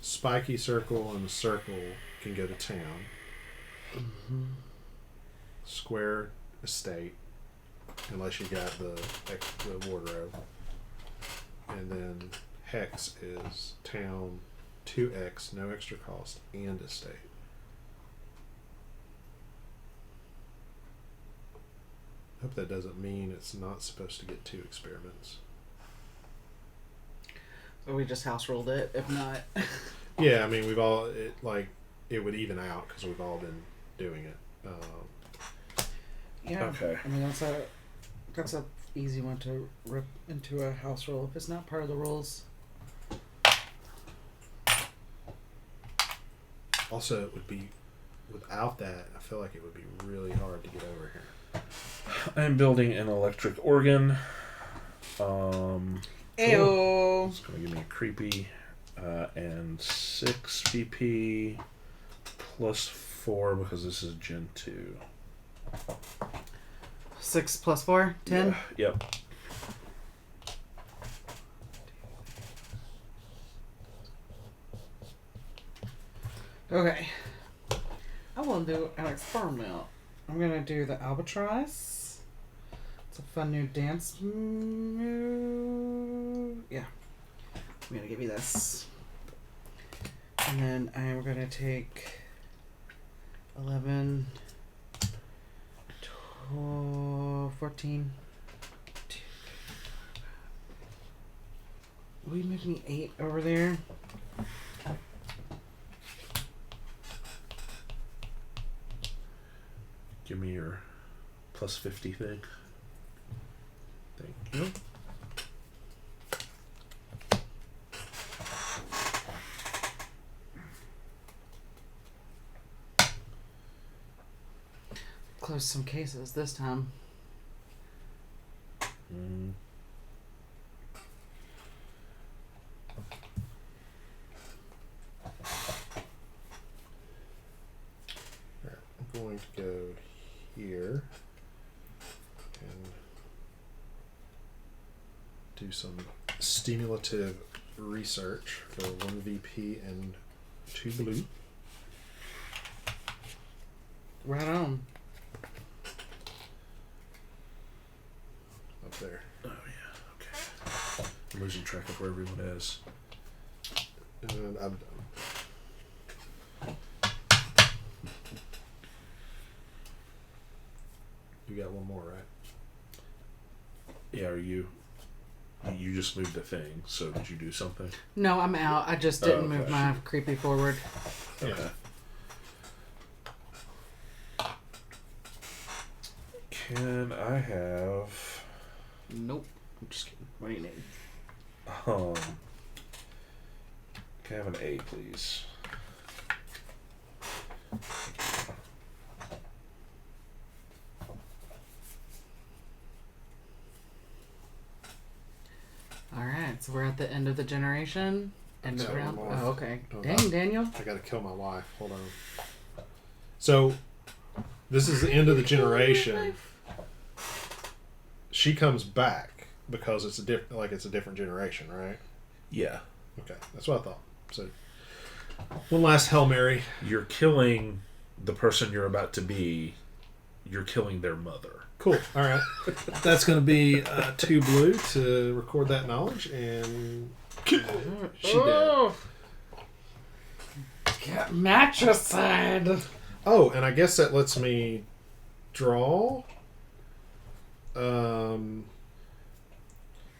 spiky circle and the circle can go to town. Mm-hmm. Square estate, unless you got the wardrobe. And then hex is town 2x, no extra cost, and estate. Hope that doesn't mean it's not supposed to get 2 experiments. So we just house ruled it. If not, Yeah, I mean it would even out because we've all been doing it. yeah. Okay. I mean that's a easy one to rip into a house rule if it's not part of the rules. Also, it would be without that. I feel like it would be really hard to get over here. I'm building an electric organ. Ew. It's going to give me a creepy and 6 VP plus 4 because this is Gen 2. 6 plus 4? 10? Yeah. Yep. Okay. I will do an experiment. I'm going to do the albatross. It's a fun new dance move. Yeah. I'm going to give you this. And then I am going to take 11, 12, 14. Will you make me 8 over there? Give me your plus 50 thing. Thank you. Close some cases this time. Mm. I'm going to go here and do some stimulative research for 1 VP and 2 blue. Right on. Up there. Oh, yeah. Okay. I'm losing track of where everyone is. And I'm done. You got one more, right? Yeah, are you? You just moved a thing, so did you do something? No, I'm out. I just didn't okay. move my creepy forward. Okay. Can I have... Nope. I'm just kidding. What do you need? Can I have an A, please? Alright, so we're at the end of the generation. End of Sorry, round. I'm off. Oh, okay. Oh, Dang, Daniel. I gotta kill my wife. Hold on. So, this is the end of the generation. She comes back because it's a different generation, right? Yeah. Okay, that's what I thought. So, one last Hail Mary. You're killing the person you're about to be. You're killing their mother. Cool. All right. That's going to be 2 blue to record that knowledge, and she did. Get matricide. Oh, and I guess that lets me draw.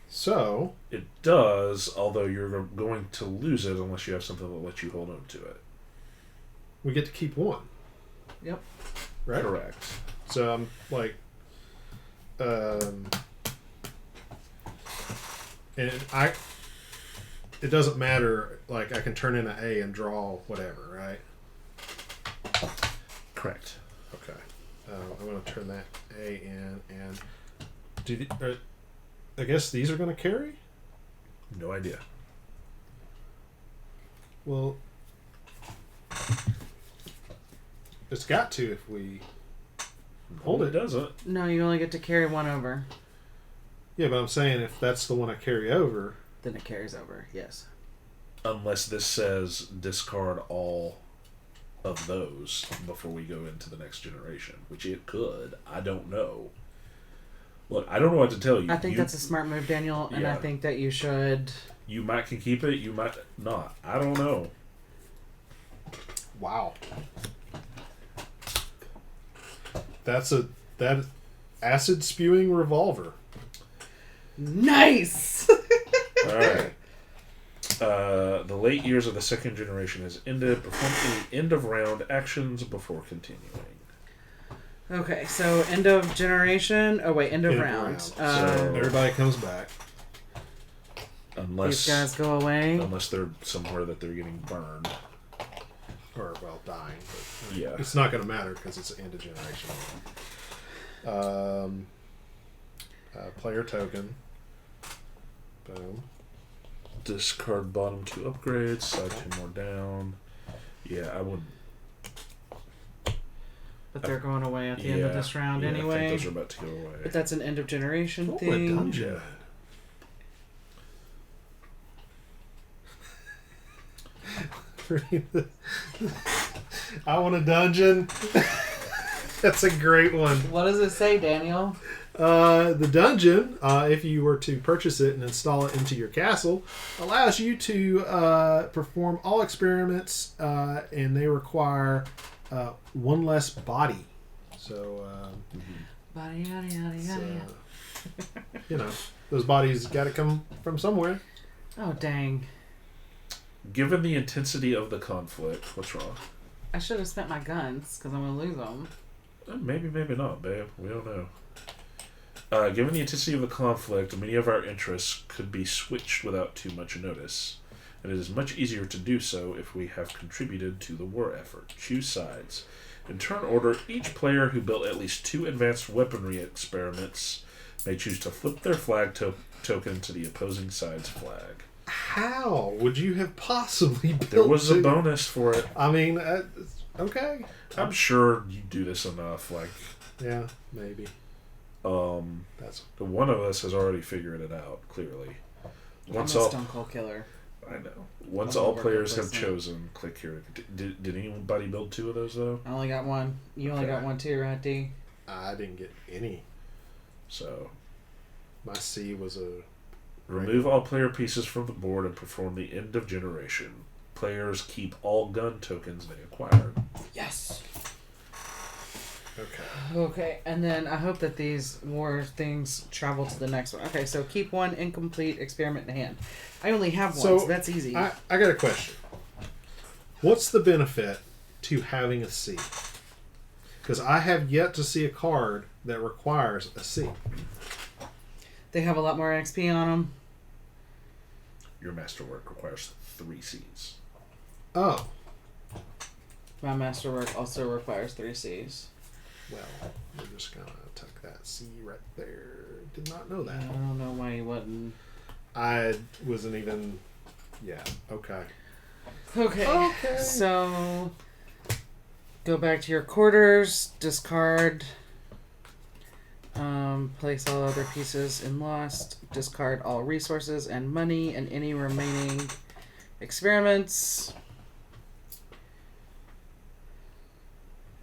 So It does, although you're going to lose it unless you have something that lets you hold on to it. we get to keep 1. Yep. Right? Correct. So I'm like, and it doesn't matter, like I can turn in an A and draw whatever, right? Correct. Okay. I'm going to turn that A in, and I guess these are going to carry? No idea. Well, it's got to if we hold it. Doesn't. No, you only get to carry 1 over. Yeah, but I'm saying if that's the one I carry over. Then it carries over, yes. Unless this says discard all of those before we go into the next generation, which it could. I don't know. Look, I don't know what to tell you. I think that's a smart move, Daniel, and I Yeah. think that you should... You might can keep it, you might not. I don't know. Wow. That acid spewing revolver. Nice! Alright. The late years of the second generation has ended. Perform any end of round actions before continuing. Okay, so end of generation. Oh wait, end of round. So Everybody comes back. Unless these guys go away. unless they're somewhere that they're getting burned. Or, well, dying. But Yeah. it's not going to matter because it's the end of generation. Player token. Boom. Discard bottom 2 upgrades, side 2 more down. Yeah, I would. But they're going away at the end of this round anyway. I think those are about to go away. But that's an end of generation A thing. dungeon. I want a dungeon. That's a great one. What does it say, Daniel? The dungeon, if you were to purchase it and install it into your castle, allows you to perform all experiments, and they require one less body. So, Body, yada, yada, yada. You know, those bodies got to come from somewhere. Oh, dang. Given the intensity of the conflict, what's wrong? I should have spent my guns, because I'm going to lose them. Maybe, maybe not, babe. We don't know. Given the intensity of the conflict, many of our interests could be switched without too much notice, and it is much easier to do so if we have contributed to the war effort. Choose sides. In turn order, each player who built at least 2 advanced weaponry experiments may choose to flip their flag token to the opposing side's flag. How would you have possibly built There was a bonus for it. I mean, okay. I'm sure you do this enough. Yeah, maybe. That's one of us has already figured it out clearly. I'm a Stone Cold Killer. I know. Once all players have chosen, click here. Did anybody build 2 of those though? I only got 1. You only got 1 too, right, D? I didn't get any. So, my C was a... remove all player pieces from the board and perform the end of generation. Players keep all gun tokens they acquired. Yes! Okay. Okay, and then I hope that these war things travel to the next one. Okay, so keep 1 incomplete experiment in hand. I only have 1, so that's easy. I got a question. What's the benefit to having a C? Because I have yet to see a card that requires a C. They have a lot more XP on them. Your masterwork requires 3 Cs. Oh. My masterwork also requires 3 Cs. Well, we're just going to tuck that C right there. Did not know that. I don't know why you wouldn't. I wasn't even... Yeah, okay. Okay. So, go back to your quarters, discard, place all other pieces in lost, discard all resources and money and any remaining experiments.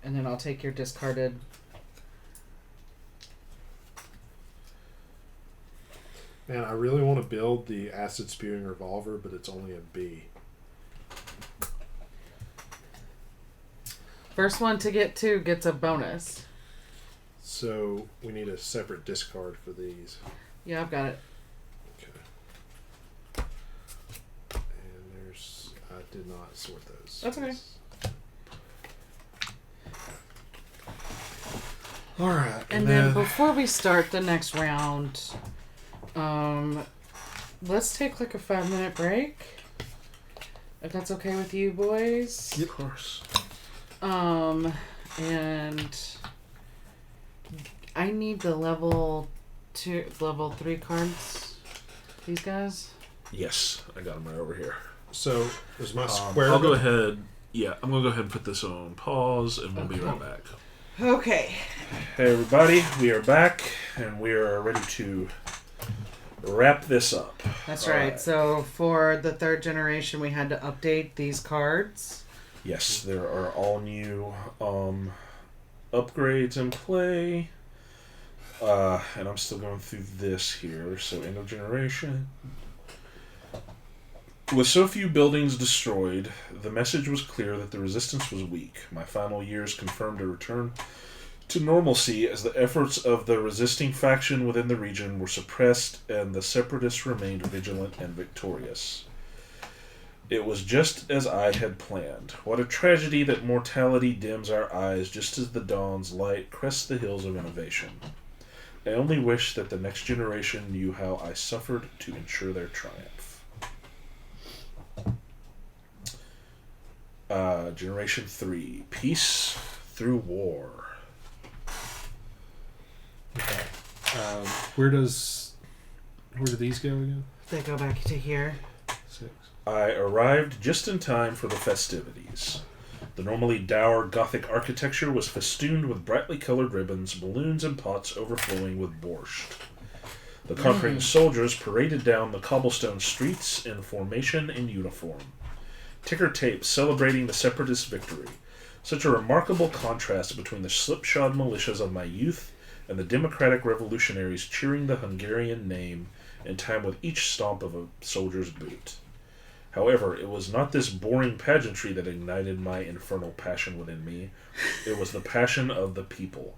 And then I'll take your discarded. Man, I really want to build the acid spewing revolver, but it's only a B. First one to get 2 gets a bonus. So we need a separate discard for these. Yeah, I've got it. Okay. And I did not sort those. That's okay. Alright. And then before we start the next round, let's take like a 5-minute break. If that's okay with you boys. Of course. And I need the level 3 cards. These guys? Yes, I got them right over here. So, is my square... I'll go ahead. Yeah, I'm going to go ahead and put this on pause, and we'll be right back. Okay. Hey, everybody. We are back, and we are ready to wrap this up. That's right. So, for the 3rd generation, we had to update these cards. Yes, there are all new upgrades in play. And I'm still going through this here. So, end of generation. With so few buildings destroyed, the message was clear that the resistance was weak. My final years confirmed a return to normalcy as the efforts of the resisting faction within the region were suppressed and the separatists remained vigilant and victorious. It was just as I had planned. What a tragedy that mortality dims our eyes just as the dawn's light crests the hills of innovation. I only wish that the next generation knew how I suffered to ensure their triumph. Generation 3. Peace through war. Okay. Where do these go again? They go back to here. 6. I arrived just in time for the festivities. The normally dour Gothic architecture was festooned with brightly colored ribbons, balloons, and pots overflowing with borscht. The conquering soldiers paraded down the cobblestone streets in formation and uniform. Ticker tape celebrating the separatist victory. Such a remarkable contrast between the slipshod militias of my youth and the democratic revolutionaries cheering the Hungarian name in time with each stomp of a soldier's boot. However, it was not this boring pageantry that ignited my infernal passion within me. It was the passion of the people.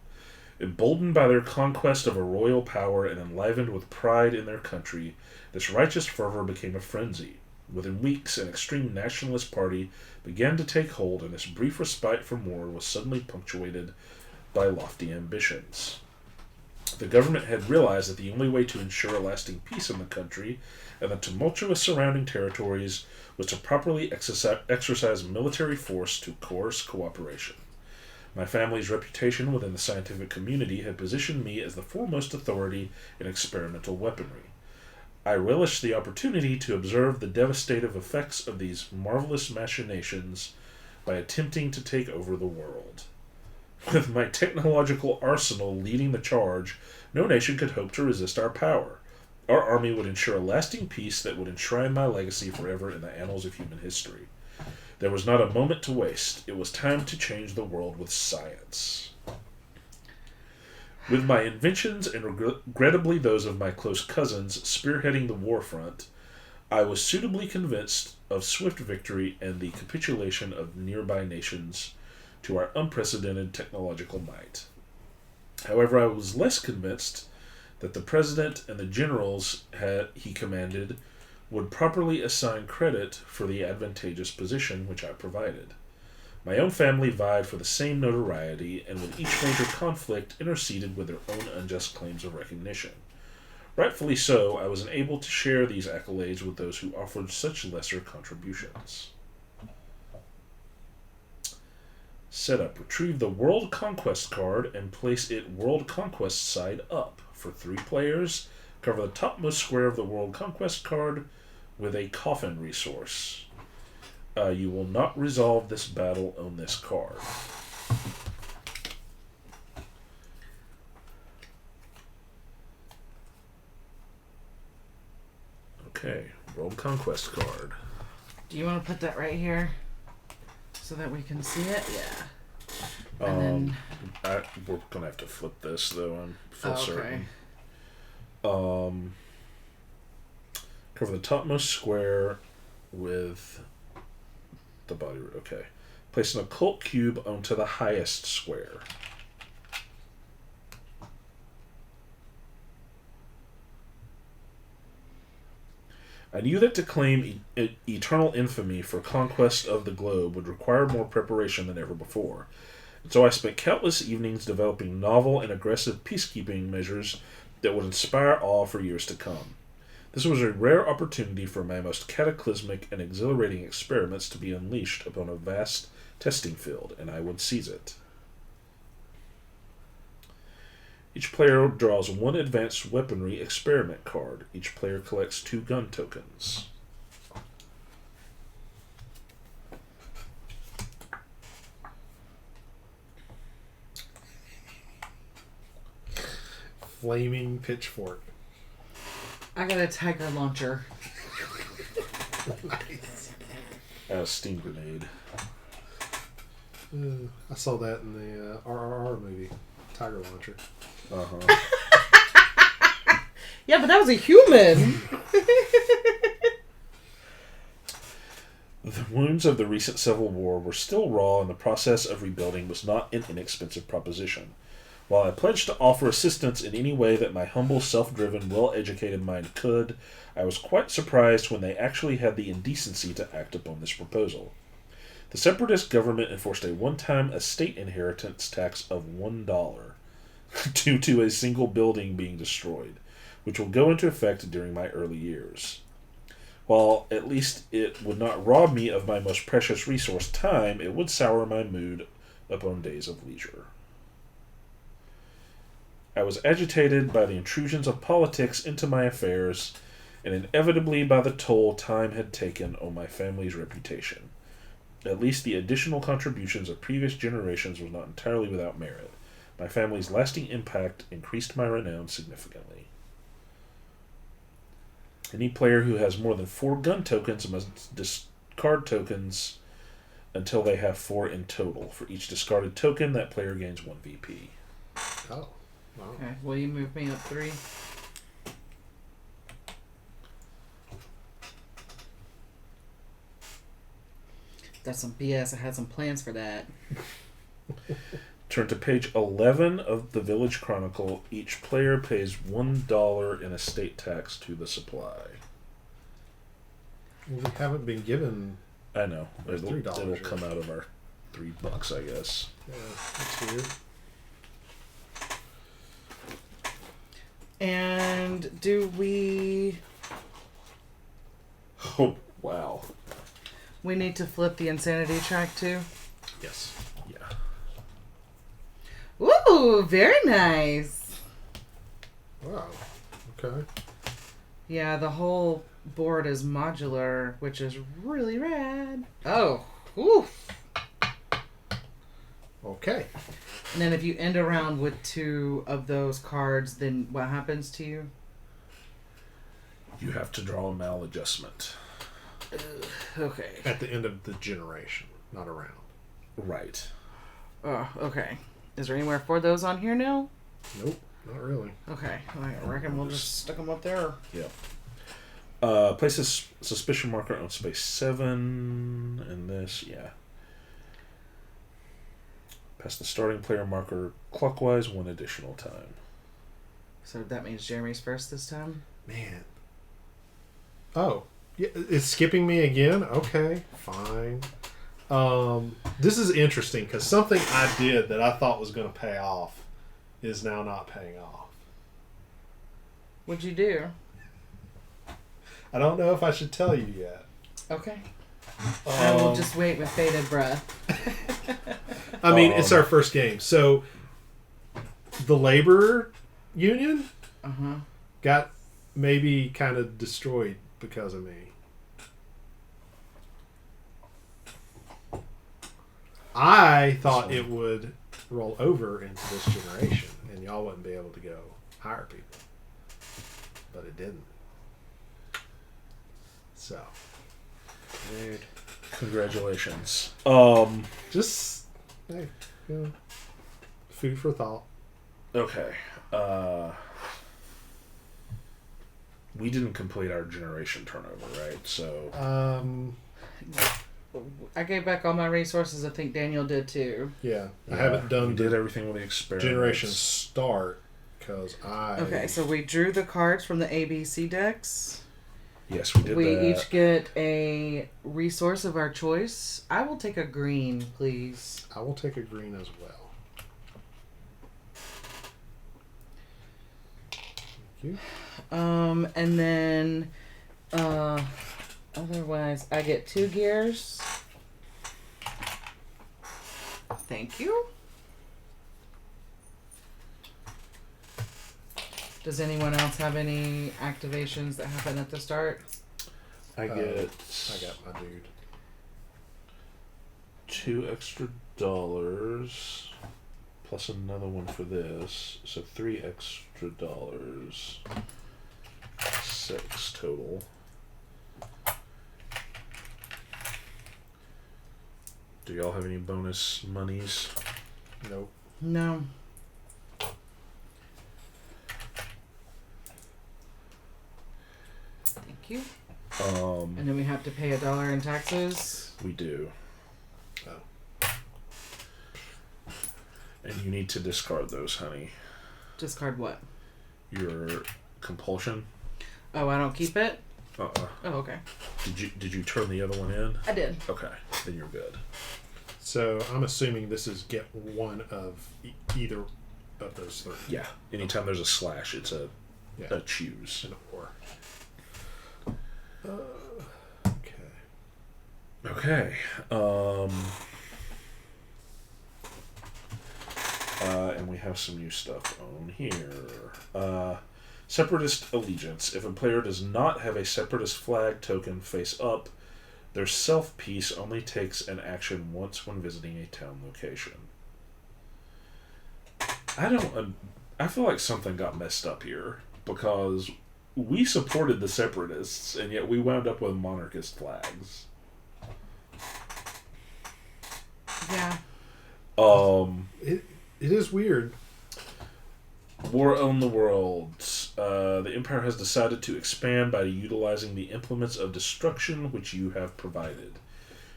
Emboldened by their conquest of a royal power and enlivened with pride in their country, this righteous fervor became a frenzy. Within weeks, an extreme nationalist party began to take hold, and this brief respite from war was suddenly punctuated by lofty ambitions. The government had realized that the only way to ensure a lasting peace in the country and the tumultuous surrounding territories was to properly exercise military force to coerce cooperation. My family's reputation within the scientific community had positioned me as the foremost authority in experimental weaponry. I relished the opportunity to observe the devastative effects of these marvelous machinations by attempting to take over the world. With my technological arsenal leading the charge, no nation could hope to resist our power. Our army would ensure a lasting peace that would enshrine my legacy forever in the annals of human history. There was not a moment to waste. It was time to change the world with science. With my inventions, and regrettably those of my close cousins, spearheading the war front, I was suitably convinced of swift victory and the capitulation of nearby nations to our unprecedented technological might. However, I was less convinced that the president and the generals he commanded would properly assign credit for the advantageous position which I provided. My own family vied for the same notoriety, and with each major conflict interceded with their own unjust claims of recognition. Rightfully so, I was unable to share these accolades with those who offered such lesser contributions. Setup. Retrieve the World Conquest card and place it World Conquest side up. For 3 players, cover the topmost square of the World Conquest card with a coffin resource. You will not resolve this battle on this card. Okay, World Conquest card. Do you want to put that right here so that we can see it? Yeah. And then we're gonna have to flip this though. I'm full certain. Cover the topmost square with the body. Okay. Place an occult cube onto the highest square. I knew that to claim eternal infamy for conquest of the globe would require more preparation than ever before, and so I spent countless evenings developing novel and aggressive peacekeeping measures that would inspire awe for years to come. This was a rare opportunity for my most cataclysmic and exhilarating experiments to be unleashed upon a vast testing field, and I would seize it. Each player draws 1 advanced weaponry experiment card. Each player collects 2 gun tokens. Flaming pitchfork. I got a tiger launcher. Nice. A steam grenade. I saw that in the RRR movie, Tiger Launcher. Uh-huh. Yeah, but that was a human. The wounds of the recent Civil War were still raw, and the process of rebuilding was not an inexpensive proposition. While I pledged to offer assistance in any way that my humble, self-driven, well-educated mind could, I was quite surprised when they actually had the indecency to act upon this proposal. The separatist government enforced a one-time estate inheritance tax of $1 due to a single building being destroyed, which will go into effect during my early years. While at least it would not rob me of my most precious resource, time, it would sour my mood upon days of leisure. I was agitated by the intrusions of politics into my affairs, and inevitably by the toll time had taken on my family's reputation. At least the additional contributions of previous generations was not entirely without merit. My family's lasting impact increased my renown significantly. Any player who has more than 4 gun tokens must discard tokens until they have 4 in total. For each discarded token, that player gains 1 VP. Oh. Wow. Okay, will you move me up 3? That's some BS. I had some plans for that. Turn to page 11 of the Village Chronicle. Each player pays $1 in estate tax to the supply. We haven't been given... I know. It'll $3 come out of our $3, I guess. Yeah, that's weird. And do we... Oh, wow. We need to flip the insanity track too? Yes. Yeah. Ooh, very nice. Wow. Okay. Yeah, the whole board is modular, which is really rad. Oh, oof. Okay. And then if you end a round with 2 of those cards, then what happens to you? You have to draw a maladjustment. Okay. At the end of the generation, not a round. Right. Oh, okay. Is there anywhere for those on here now? Nope, not really. Okay. I reckon we'll just stick them up there. Yep. Place a suspicion marker on space 7 and this, yeah. Pass the starting player marker clockwise 1 additional time. So that means Jeremy's first this time? Man. Oh. Yeah, it's skipping me again? Okay, fine. This is interesting because something I did that I thought was going to pay off is now not paying off. What'd you do? I don't know if I should tell you yet. Okay. I will just wait with bated breath. I mean, it's our first game. So, the labor union got maybe kind of destroyed because of me. I thought it would roll over into this generation and y'all wouldn't be able to go hire people. But it didn't. So. Dude. Congratulations. Just, hey, you know, food for thought. Okay. We didn't complete our generation turnover, right? So. I gave back all my resources. I think Daniel did too. Yeah. I haven't done we did everything with the experiments. generation start because I... Okay, so we drew the cards from the ABC decks. Yes, we did We that. each get a resource of our choice. I will take a green, please. I will take a green as well. Thank you. And then, otherwise, I get 2 gears. Thank you. Does anyone else have any activations that happen at the start? I got my dude. $2 extra dollars plus another one for this, so $3 extra dollars. 6 total. Do y'all have any bonus monies? Nope. No. Thank you. And then we have to pay $1 in taxes. We do. Oh. And you need to discard those, honey. Discard what? Your compulsion. Oh, I don't keep it? Oh, okay. Did you turn the other one in? I did. Okay, then you're good. So I'm assuming this is get one of either of those 3. Yeah. Anytime there's a slash, it's a choose. An or. Okay. Okay. And we have some new stuff on here. Separatist allegiance. If a player does not have a separatist flag token face up, Their self piece only takes an action once when visiting a town location. I feel like something got messed up here, because we supported the separatists, and yet we wound up with monarchist flags. Yeah. It is weird. War on the Worlds. The Empire has decided to expand by utilizing the implements of destruction which you have provided.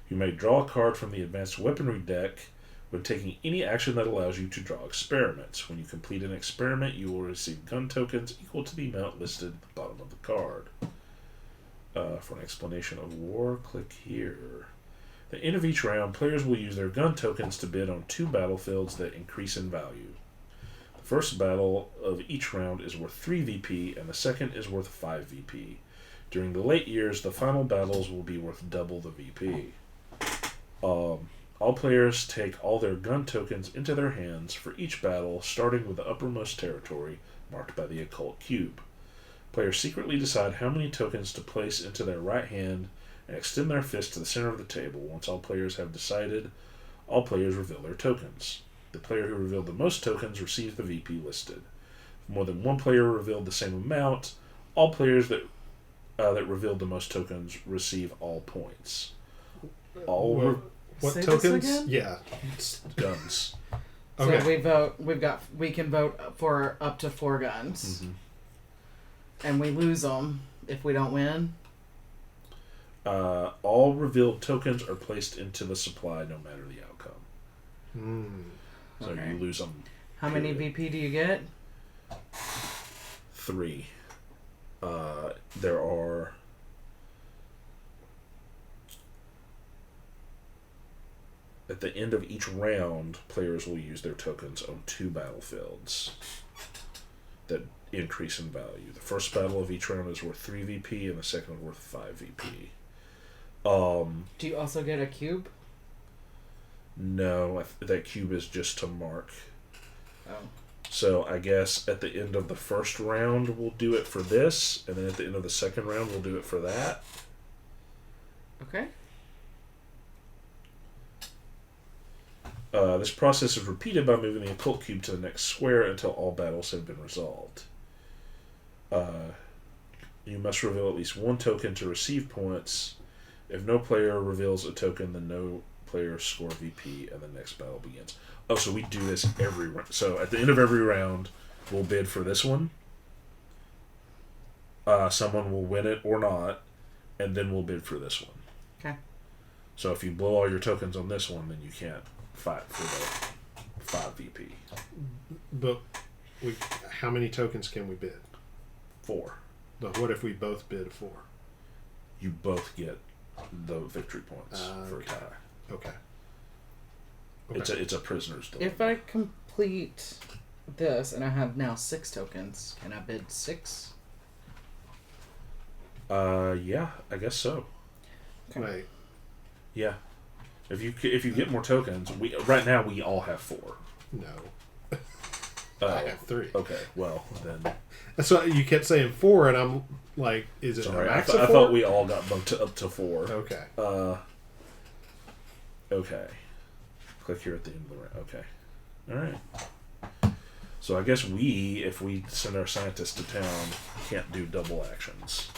You may draw a card from the advanced weaponry deck when taking any action that allows you to draw experiments. When you complete an experiment, you will receive gun tokens equal to the amount listed at the bottom of the card. For an explanation of war, click here. At the end of each round, players will use their gun tokens to bid on 2 battlefields that increase in value. The first battle of each round is worth 3 VP, and the second is worth 5 VP. During the late years, the final battles will be worth double the VP. All players take all their gun tokens into their hands for each battle, starting with the uppermost territory, marked by the occult cube. Players secretly decide how many tokens to place into their right hand and extend their fist to the center of the table. Once all players have decided, all players reveal their tokens. The player who revealed the most tokens receives the VP listed. If more than one player revealed the same amount, all players that revealed the most tokens receive all points. What Say tokens? this again? Yeah. Guns. So Okay. we can vote for up to 4 guns. Mm-hmm. And we lose them if we don't win. All revealed tokens are placed into the supply no matter the outcome. So Okay. you lose them. How many VP do you get? 3. There are... At the end of each round, players will use their tokens on 2 battlefields that increase in value. The first battle of each round is worth 3 VP, and the second is worth 5 VP. Do you also get a cube? No, that cube is just to mark. Oh. So I guess at the end of the first round, we'll do it for this, and then at the end of the second round, we'll do it for that. Okay. This process is repeated by moving the occult cube to the next square until all battles have been resolved. You must reveal at least 1 token to receive points. If no player reveals a token, then no player score VP, and the next battle begins. Oh, so we do this every round. So at the end of every round, we'll bid for this one. Someone will win it or not, and then we'll bid for this one. Okay. So if you blow all your tokens on this one, then you can't fight for the 5 VP. But how many tokens can we bid? 4. But what if we both bid 4? You both get the victory points for a tie. Okay. It's a prisoner's dilemma. If I complete this and I have now 6 tokens, can I bid 6? Yeah, I guess so. Okay. Wait. Yeah. If you get more tokens, right now we all have 4. No. I have 3. Okay, well then. That's why you kept saying 4, and I'm like, is it Sorry, a I max of 4? thought we all got bumped up to 4. Okay. Okay. Click here at the end of the round. Okay. Alright. So I guess if we send our scientists to town, can't do double actions.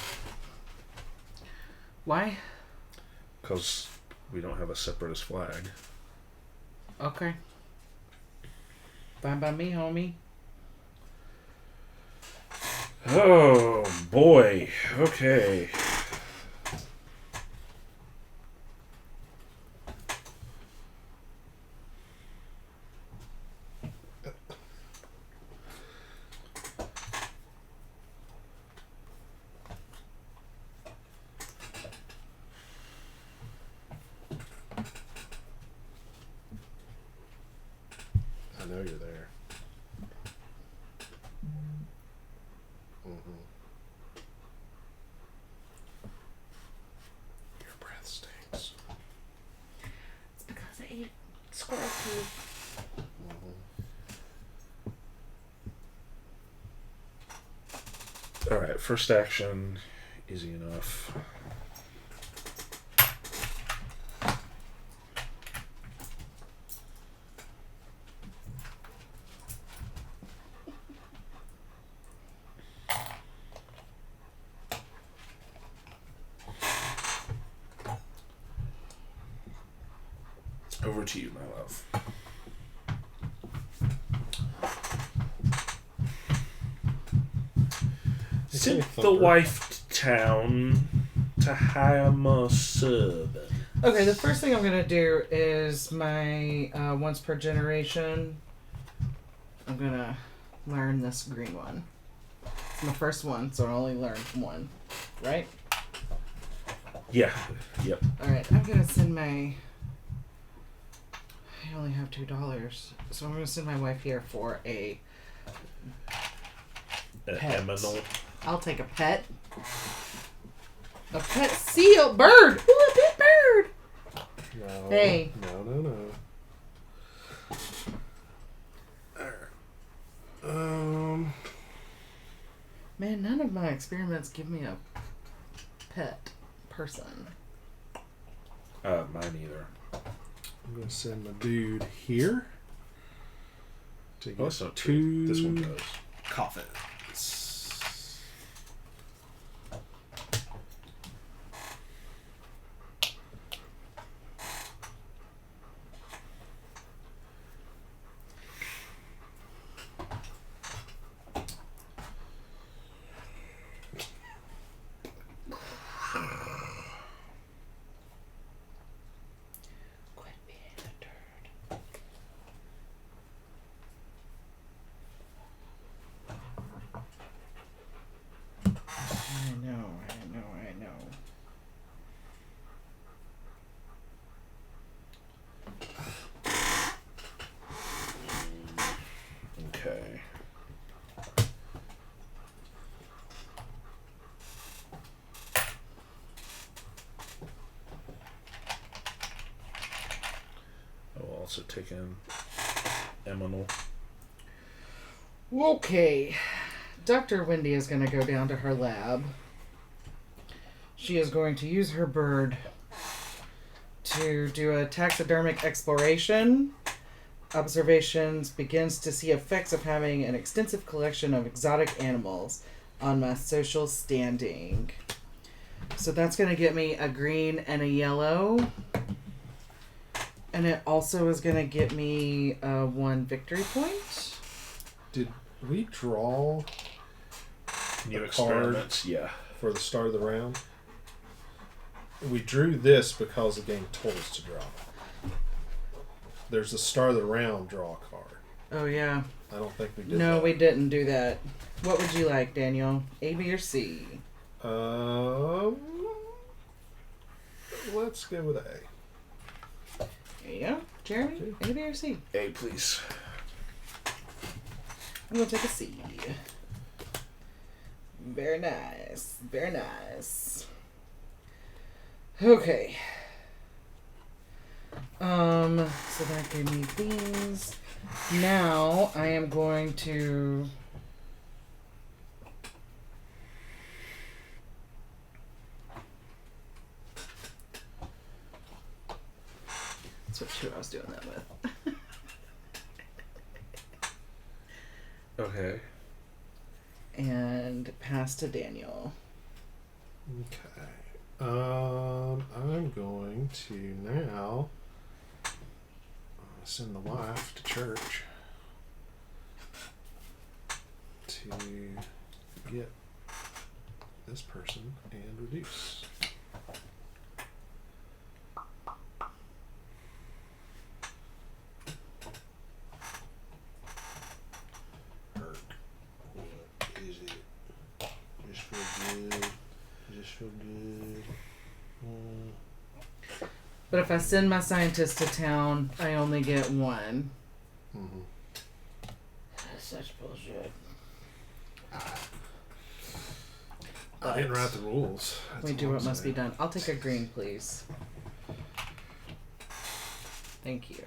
Why? Because we don't have a separatist flag. Okay. Fine by me, homie. Oh, boy. Okay. I know you're there. Your breath stinks. It's because I ate squirrel food. Alright, first action. Easy enough. Over to you, my love. Sent the wife to town to hire more servants. Okay, the first thing I'm going to do is my once per generation. I'm going to learn this green one. It's my first one, so I only learned one. Right? Yeah. Yep. Alright, I'm going to send my... I only have $2. So I'm going to send my wife here for a... pet. Eminal. I'll take a pet. A pet seal. Bird! Ooh, a pet bird! No. Hey. No. Man, none of my experiments give me a pet person. Mine either. I'm going to send my dude here. To get so two this one goes. coffins. Quit being a turd. I know. Okay. I will also take in Eminal. Okay. Dr. Wendy is going to go down to her lab. She is going to use her bird to do a taxidermic exploration. Observations begins to see effects of having an extensive collection of exotic animals on my social standing. So that's going to get me a green and a yellow. And it also is going to get me 1 victory point. Did we draw New a experiments, yeah. for the start of the round? We drew this because the game told us to draw. There's the start of the round draw card. Oh, yeah. I don't think we did No, that. we didn't do that. What would you like, Daniel? A, B, or C? Let's go with A. There you go. Jeremy, A, B, or C? A, please. I'm going to take a C. Very nice. Very nice. Okay. So that gave me these. Now I am going to switch who I was doing that with. Okay. And pass to Daniel. Okay. I'm going to now send the wife to church to get this person and reduce. Hurt. What is it? Just feel good. Just feel good. But if I send my scientist to town, I only get 1. Mm-hmm. That's such bullshit. I didn't write the rules. We do what must be done. I'll take a green, please. Thank you.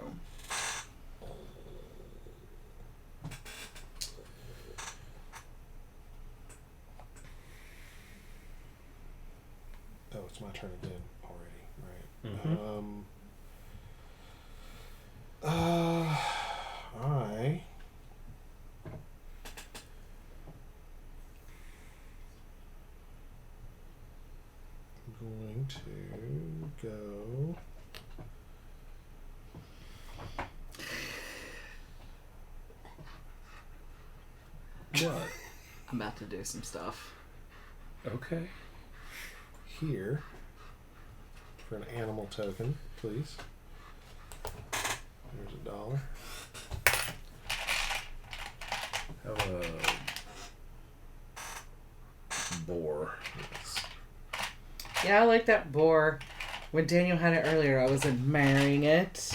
Oh, it's my turn again already, right? Mm-hmm. I'm going to go about to do some stuff. Okay. Here, for an animal token, please. There's $1. Have a boar. Yes. Yeah, I like that boar. When Daniel had it earlier, I was admiring it.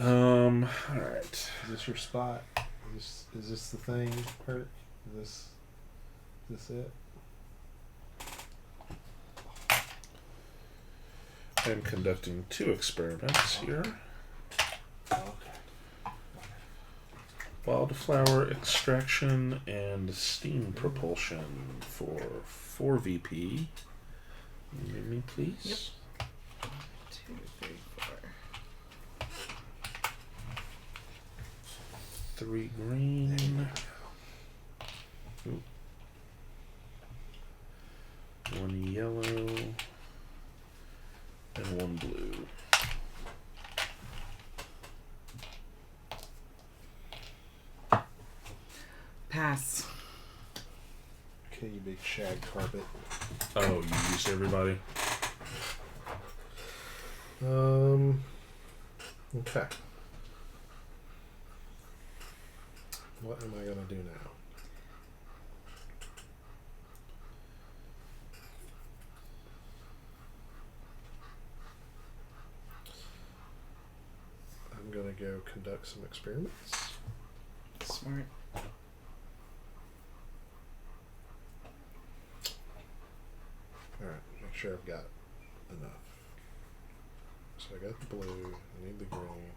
Alright. Is this your spot? Is this the thing? Hurt? Is this it? I'm conducting 2 experiments here. Okay. Wildflower extraction and steam propulsion for 4 VP. Give me, please. Yep. 2, 3, 4. 3 green. Ooh. 1 yellow. And 1 blue. Pass. Okay, you big shag carpet. Oh, you used everybody? Okay. What am I gonna do now? I'm gonna go conduct some experiments. Smart. Alright, make sure I've got enough. So I got the blue, I need the green.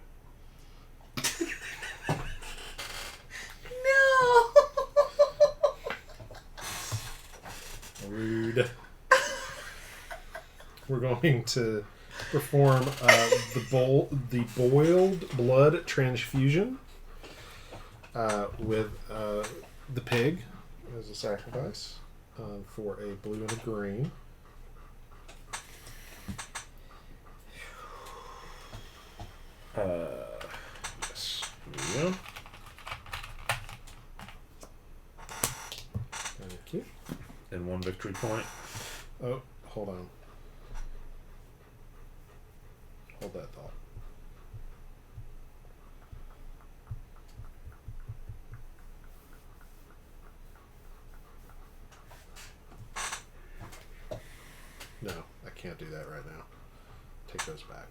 No! Rude. We're going to perform the boiled blood transfusion with the pig as a sacrifice for a blue and a green. Yes. There we go. Thank you. And 1 victory point. Oh, hold on. Hold that thought. No, I can't do that right now. Take those back.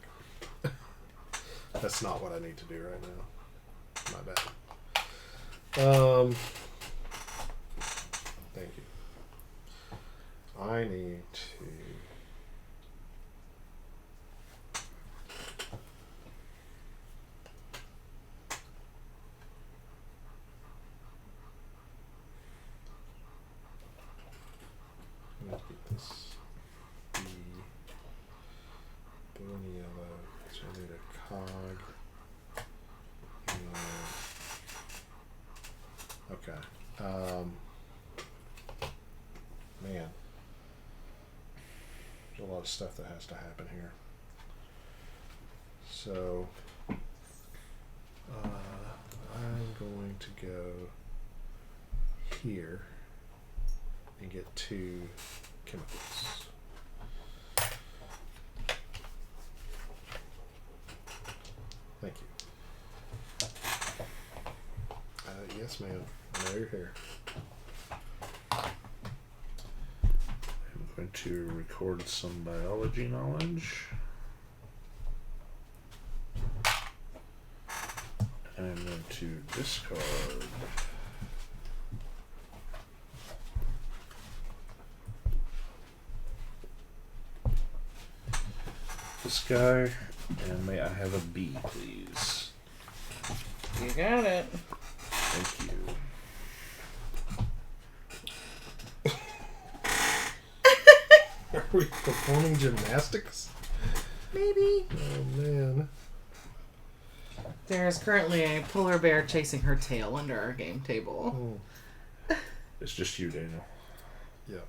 That's not what I need to do right now. My bad. Thank you. I need to... I'm going to get this blue and yellow. So I need a cog. Okay. Man. There's a lot of stuff that has to happen here. So I'm going to go here and get 2 chemicals. Thank you. Yes, ma'am. I know you're here. I'm going to record some biology knowledge. And I'm going to discard this guy, and may I have a B, please? You got it. Thank you. Are we performing gymnastics? Maybe. Oh, man. There's currently a polar bear chasing her tail under our game table. Oh. It's just you, Daniel. Yeah.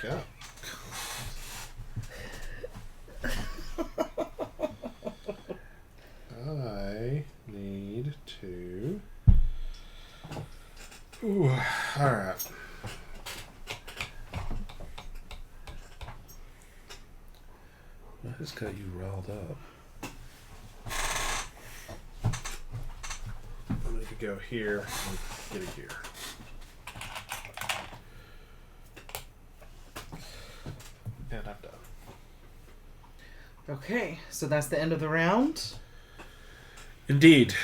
Yeah. Ooh, alright. What has got you riled up? I need to go here and get a gear. And I'm done. Okay, so that's the end of the round. Indeed.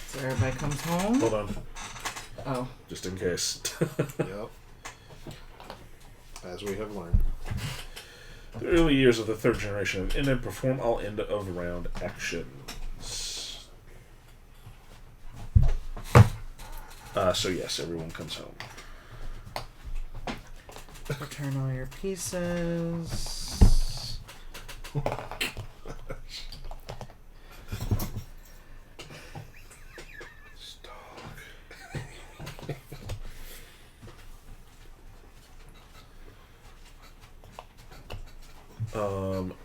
So everybody comes home. Hold on. Oh. Just in case. Yep. As we have learned. The early years of the third generation of end and perform all end of round actions. So yes, everyone comes home. Return all your pieces.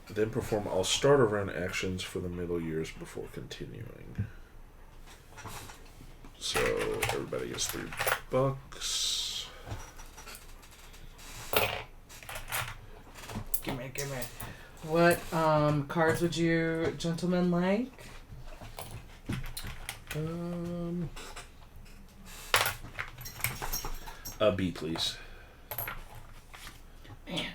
Then perform all start around actions for the middle years before continuing. So everybody gets $3. Give me. What cards would you gentlemen like? A B, please. Man.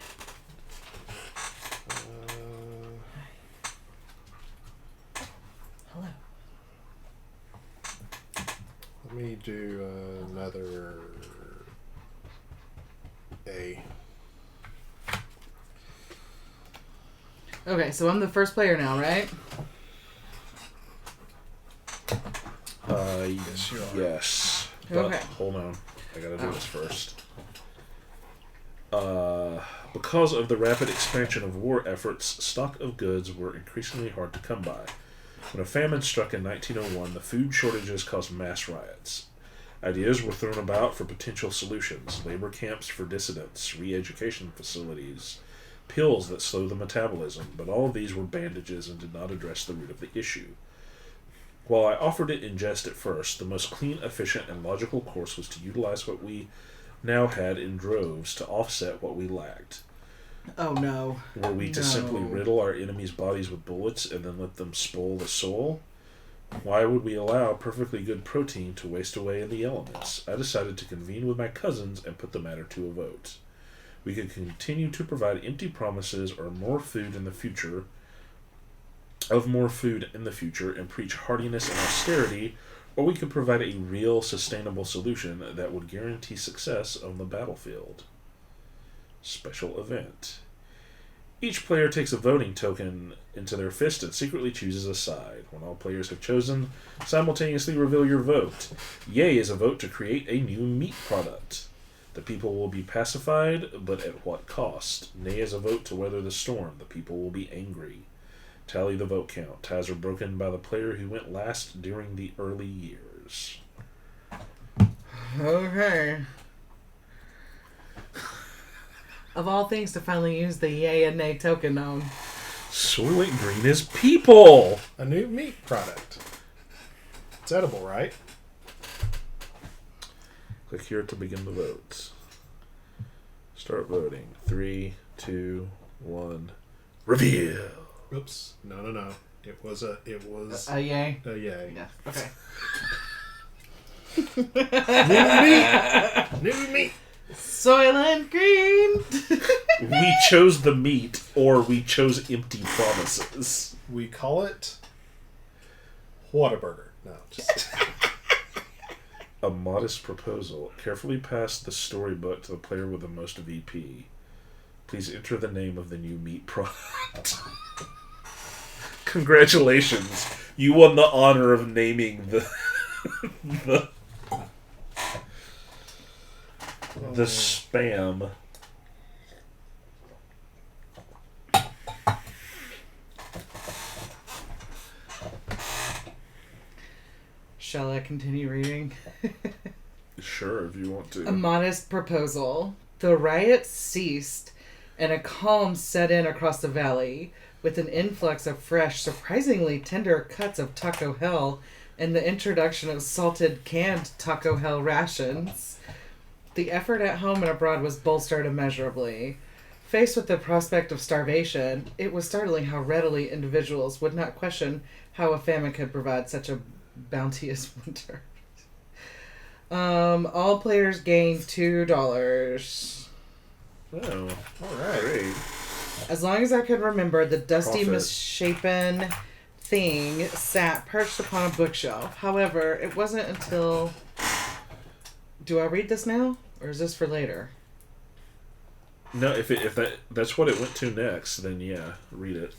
Hello. Let me do another A. Okay, so I'm the first player now, right? Yes, you are. Yes. But Okay. hold on. I gotta do this first. Because of the rapid expansion of war efforts, stock of goods were increasingly hard to come by. When a famine struck in 1901, the food shortages caused mass riots. Ideas were thrown about for potential solutions: labor camps for dissidents, re-education facilities, pills that slow the metabolism, but all of these were bandages and did not address the root of the issue. While I offered it in jest at first, the most clean, efficient, and logical course was to utilize what we now had in droves to offset what we lacked. Oh no. Were we to simply riddle our enemies' bodies with bullets and then let them spoil the soul? Why would we allow perfectly good protein to waste away in the elements? I decided to convene with my cousins and put the matter to a vote. We could continue to provide empty promises or more food in the future, and preach hardiness and austerity, or we could provide a real sustainable solution that would guarantee success on the battlefield. Special event. Each player takes a voting token into their fist and secretly chooses a side. When all players have chosen, simultaneously reveal your vote. Yay is a vote to create a new meat product. The people will be pacified, but at what cost? Nay is a vote to weather the storm. The people will be angry. Tally the vote count. Ties are broken by the player who went last during the early years. Okay. Of all things to finally use the yay and nay token on. Soylent Green is people! A new meat product. It's edible, right? Click here to begin the votes. Start voting. 3, 2, 1. Reveal! Oops. No. It was A yay? a yay. Yeah. Okay. New meat. Soylent Green! We chose the meat, or we chose empty promises. We call it Whataburger. No, just A modest proposal. Carefully pass the storybook to the player with the most VP. Please enter the name of the new meat product. Congratulations. You won the honor of naming the spam. Shall I continue reading? Sure, if you want to. A modest proposal. The riots ceased, and a calm set in across the valley, with an influx of fresh, surprisingly tender cuts of Taco Hell and the introduction of salted canned Taco Hell rations. The effort at home and abroad was bolstered immeasurably. Faced with the prospect of starvation, it was startling how readily individuals would not question how a famine could provide such a bounteous winter. All players gained $2. Oh, all right. Great. As long as I could remember, the dusty, Profit. misshapen thing sat perched upon a bookshelf. However, it wasn't until... Do I read this now? Or is this for later? No, if that's what it went to next, then yeah, read it.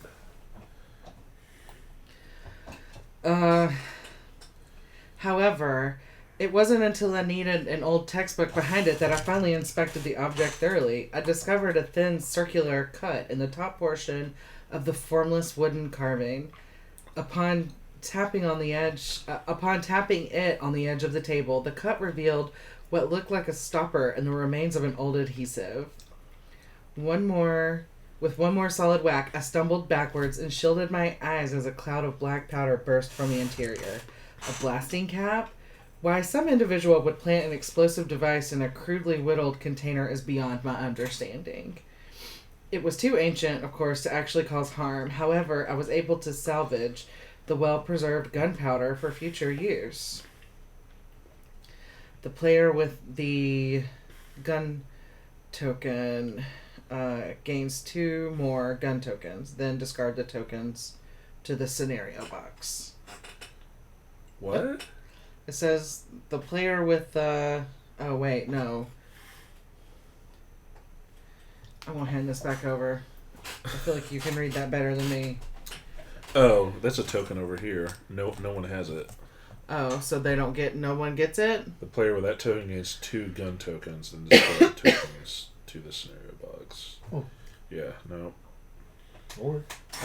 However, it wasn't until I needed an old textbook behind it that I finally inspected the object thoroughly. I discovered a thin circular cut in the top portion of the formless wooden carving. Upon tapping it on the edge of the table, the cut revealed what looked like a stopper and the remains of an old adhesive. With one more solid whack, I stumbled backwards and shielded my eyes as a cloud of black powder burst from the interior. A blasting cap? Why some individual would plant an explosive device in a crudely whittled container is beyond my understanding. It was too ancient, of course, to actually cause harm. However, I was able to salvage the well-preserved gunpowder for future use. The player with the gun token gains 2 more gun tokens, then discard the tokens to the scenario box. What? It says the player with the... Oh, wait, no. I won't hand this back over. I feel like you can read that better than me. Oh, that's a token over here. No one has it. Oh, so they don't get... No one gets it? The player with that token gets 2 gun tokens and discard tokens to the scenario box. Oh. Yeah, no.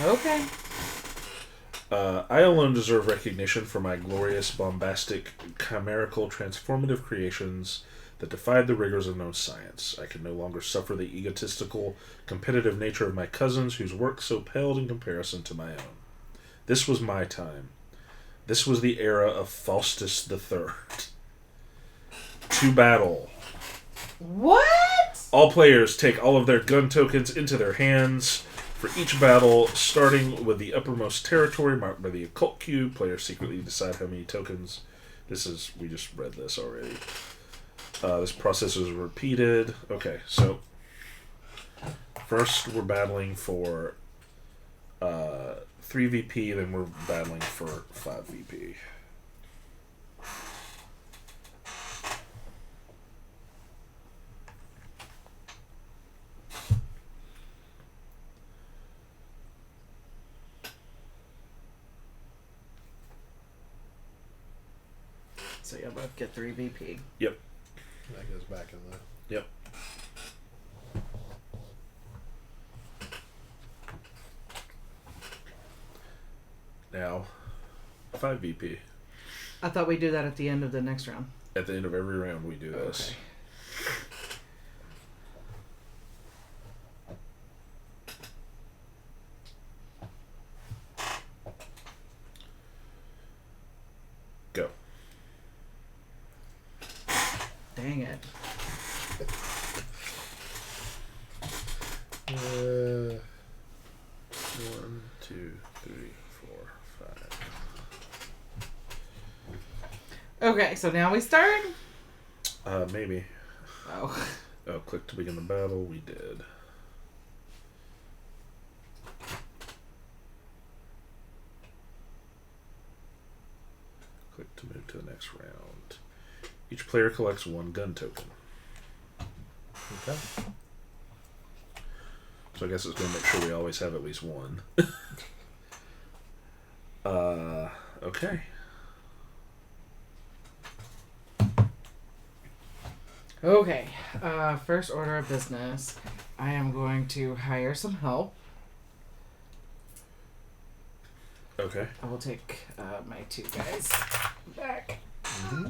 Okay. I alone deserve recognition for my glorious, bombastic, chimerical, transformative creations that defied the rigors of known science. I could no longer suffer the egotistical, competitive nature of my cousins, whose work so paled in comparison to my own. This was my time. This was the era of Faustus III. To battle. What? All players take all of their gun tokens into their hands. For each battle, starting with the uppermost territory marked by the occult cube, players secretly decide how many tokens. We just read this already. This process is repeated. Okay, so first we're battling for 3 VP, then we're battling for 5 VP. So you'll both get 3 VP. Yep. That goes back in the... Yep. Now, 5 VP. I thought we'd do that at the end of the next round. At the end of every round, we do this. Okay. Go. Dang it. 1, 2, 3, 4, 5. Okay, so now we start? Maybe. Oh. Oh, click to begin the battle. We did. Click to move to the next round. Each player collects 1 gun token. Okay. So I guess it's going to make sure we always have at least 1. Okay. Okay, first order of business. I am going to hire some help. Okay. I will take my 2 guys back. Mm-hmm.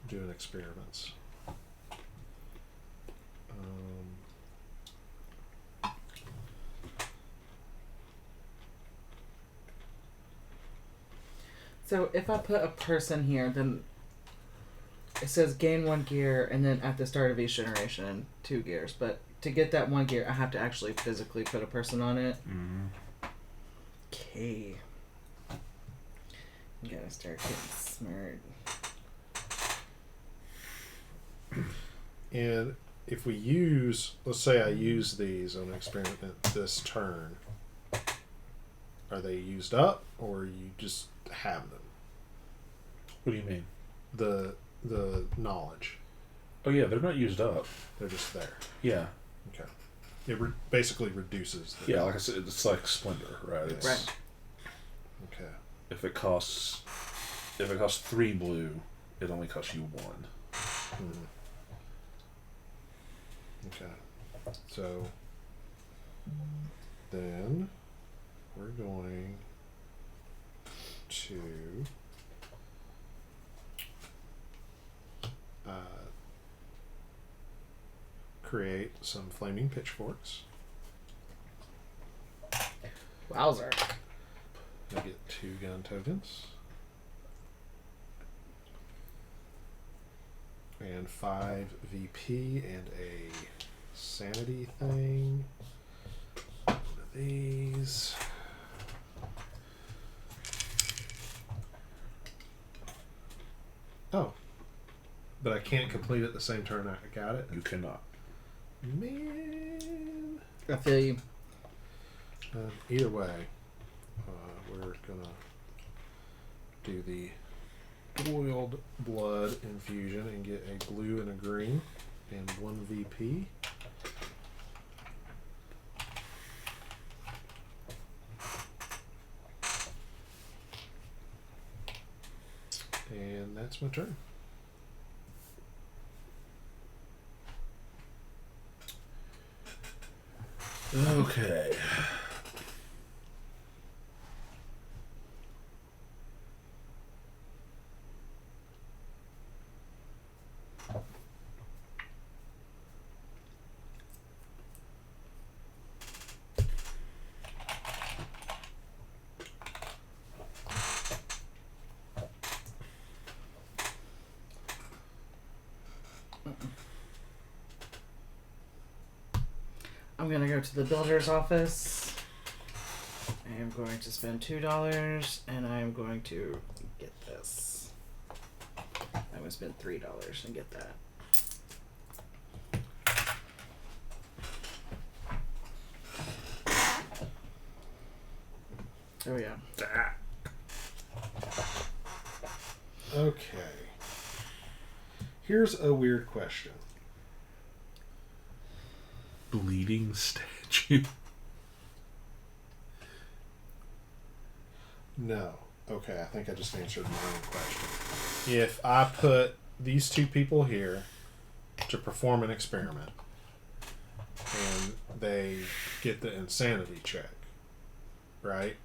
doing experiments. So if I put a person here, then it says gain 1 gear, and then at the start of each generation, 2 gears. But to get that 1 gear, I have to actually physically put a person on it. Okay. You gotta start getting smart. And if we use, let's say I use these on an experiment this turn, are they used up, or you just have them? What do you mean? The knowledge. Oh yeah, they're not used up. They're just there. Yeah. Okay. It basically reduces the... Yeah, like I said, it's like Splendor, right? It's, Right. Okay. If it costs 3 blue, it only costs you 1. Okay. So then we're going to create some flaming pitchforks. Wowzer. I get 2 gun tokens. And 5 VP and a sanity thing. One of these. Oh. But I can't complete it the same turn I got it? You cannot. Man. I feel you. Either way, we're gonna do the boiled blood infusion and get a blue and a green and 1 VP. And that's my turn. Okay. I'm gonna go to the builder's office. I am going to spend $2, and I am going to get this. I'm gonna spend $3 and get that. Oh yeah. Okay. Here's a weird question. Bleeding statue. No. Okay, I think I just answered my own question. If I put these 2 people here to perform an experiment and they get the insanity check, right?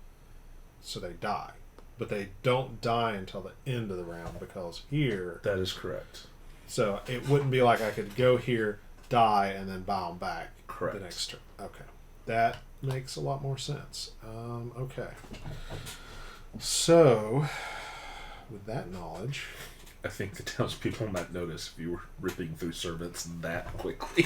So they die. But they don't die until the end of the round because here... That is correct. So it wouldn't be like I could go here, die, and then buy them back. Correct. The next turn. Okay. That makes a lot more sense. Okay. So, with that knowledge... I think the townspeople might notice if you were ripping through servants that quickly.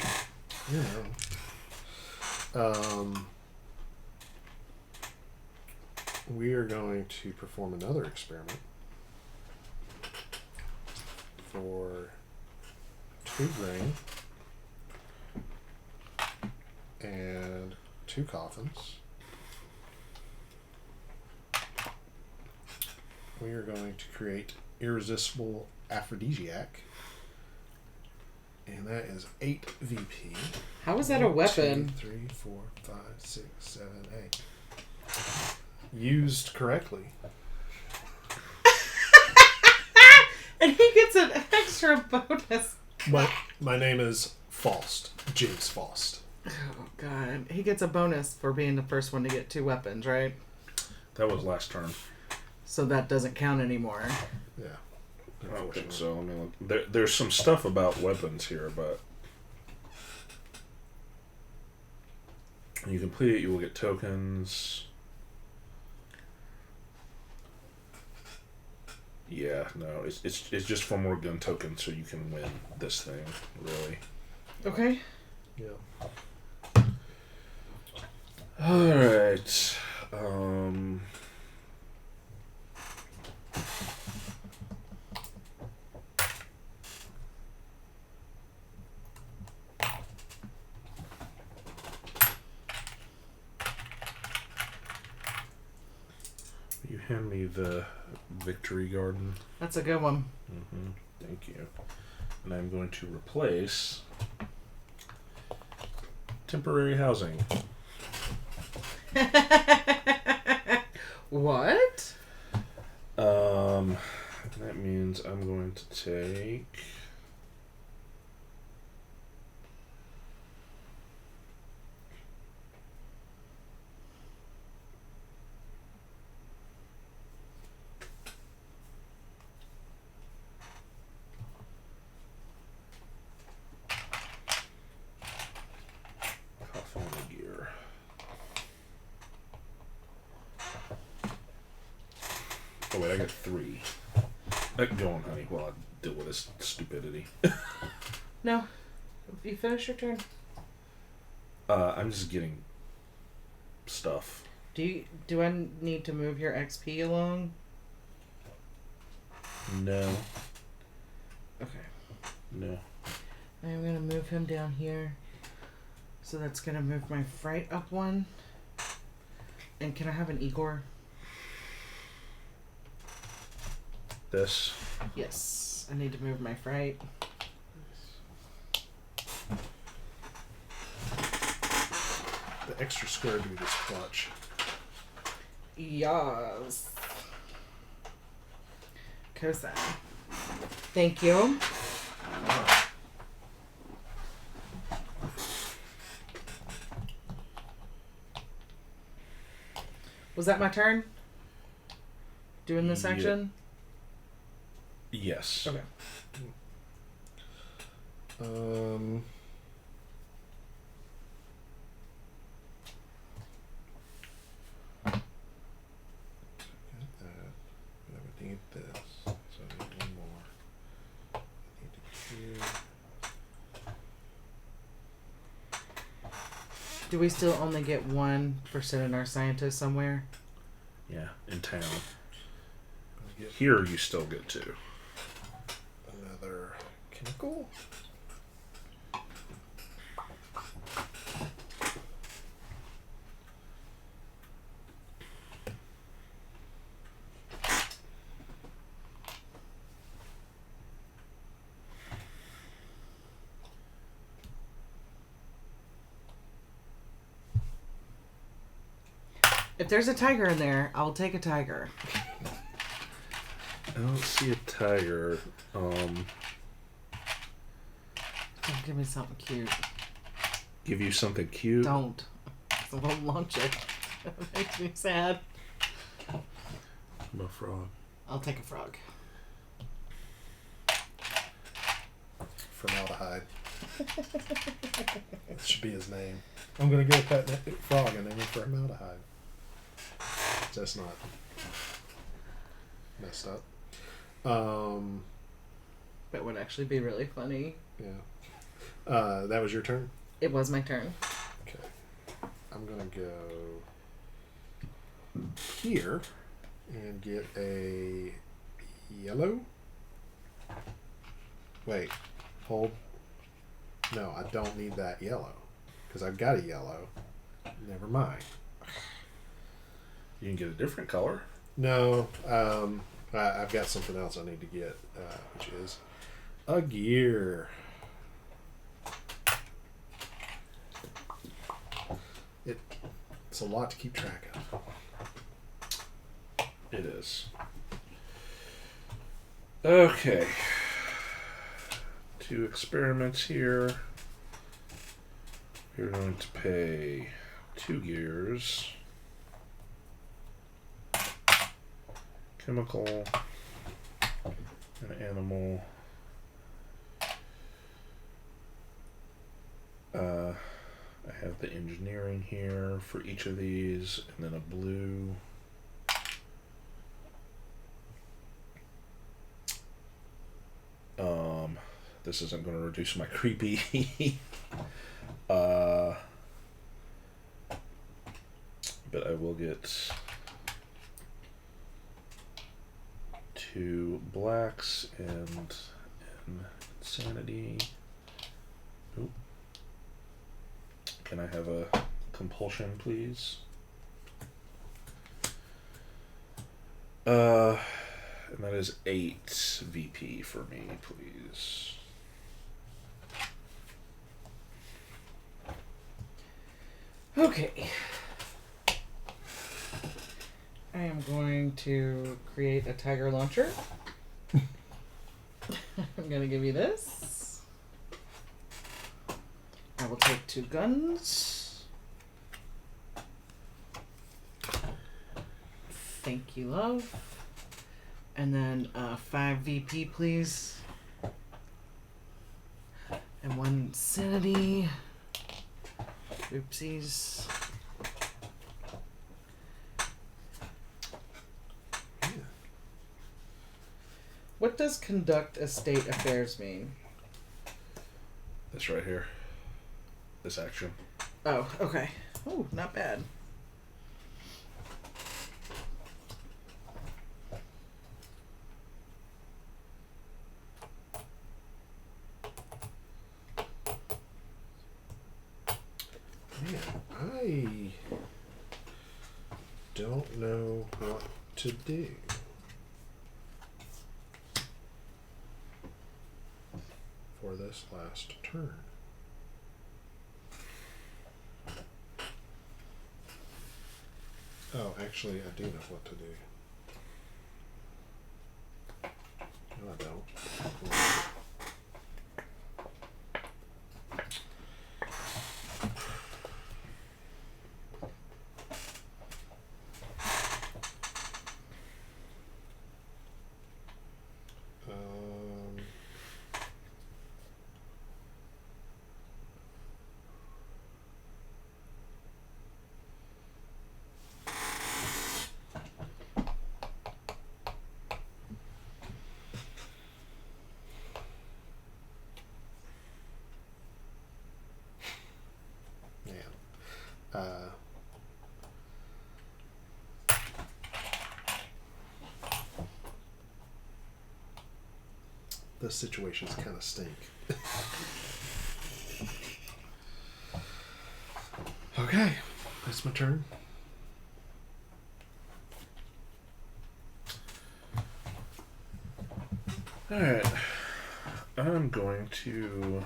We are going to perform another experiment for 2 grain and 2 coffins. We are going to create irresistible aphrodisiac, and that is 8 VP. How is that a weapon? 2, 3, 4, 5, 6, 7, 8. Used correctly. And he gets an extra bonus. My name is Faust. James Faust. Oh god. He gets a bonus for being the first one to get 2 weapons, right? That was last turn. So that doesn't count anymore. Yeah. I don't think so. I mean, there's some stuff about weapons here, but when you complete it, you will get tokens. Yeah, no, it's just for more gun tokens, so you can win this thing. Really. Okay. Yeah. All right. You hand me the Victory Garden. That's a good one. Mm-hmm. Thank you. And I'm going to replace temporary housing. What? That means I'm going to take gear. Oh wait, I got 3. Go on, honey, while I deal with this stupidity. No. You finish your turn. I'm just getting stuff. Do I need to move your XP along? No. Okay. No. I'm gonna move him down here. So that's gonna move my fright up 1. And can I have an Igor? This. Yes. I need to move my fright. The extra square dude is clutch. Yes. Cosine. Thank you. Was that my turn? Doing this action? Yes. Okay. I would need this. So I need one more. I need to cure. Do we still only get 1 for sending our scientist somewhere? Yeah, in town. Get Here you still get 2. another chemical. If there's a tiger in there, I'll take a tiger. I don't see a tiger. Oh, give me something cute. Give you something cute. Don't. I won't launch it. It makes me sad. I'm a frog. I'll take a frog. Formaldehyde. That should be his name. I'm gonna get a pet frog and name him Formaldehyde. That's not messed up. That would actually be really funny. Yeah. That was your turn? It was my turn. Okay. I'm gonna go here and get a yellow. Wait, hold. No, I don't need that yellow because I've got a yellow. Never mind. You can get a different color. No, I've got something else I need to get, which is a gear. It's a lot to keep track of. It is. Okay. 2 experiments here. You're going to pay 2 gears. Chemical. An animal. I have the engineering here for each of these, and then a blue. This isn't going to reduce my creepy. But I will get 2 blacks and insanity. Oop. Can I have a compulsion, please? And that is 8 VP for me, please. Okay. I am going to create a tiger launcher. I'm going to give you this. I will take 2 guns. Thank you, love. And then 5 VP, please. And 1 insanity. Oopsies. Yeah. What does conduct estate affairs mean? This right here. This action. Oh, okay. Oh, not bad. Man, I don't know what to do. For this last turn. Oh, actually, I do know what to do. No, I don't. Those situations kind of stink. Okay, that's my turn. Alright. I'm going to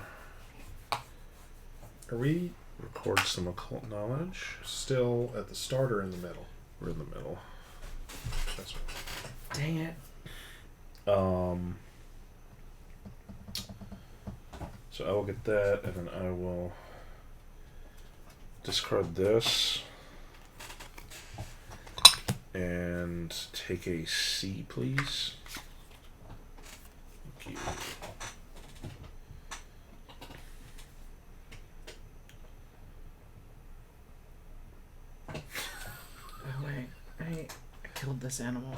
Are we record some occult knowledge. still at the start or in the middle? We're in the middle. That's right. Dang it. So I will get that, and then I will discard this and take a C, please. Thank you. Oh, wait. I killed this animal.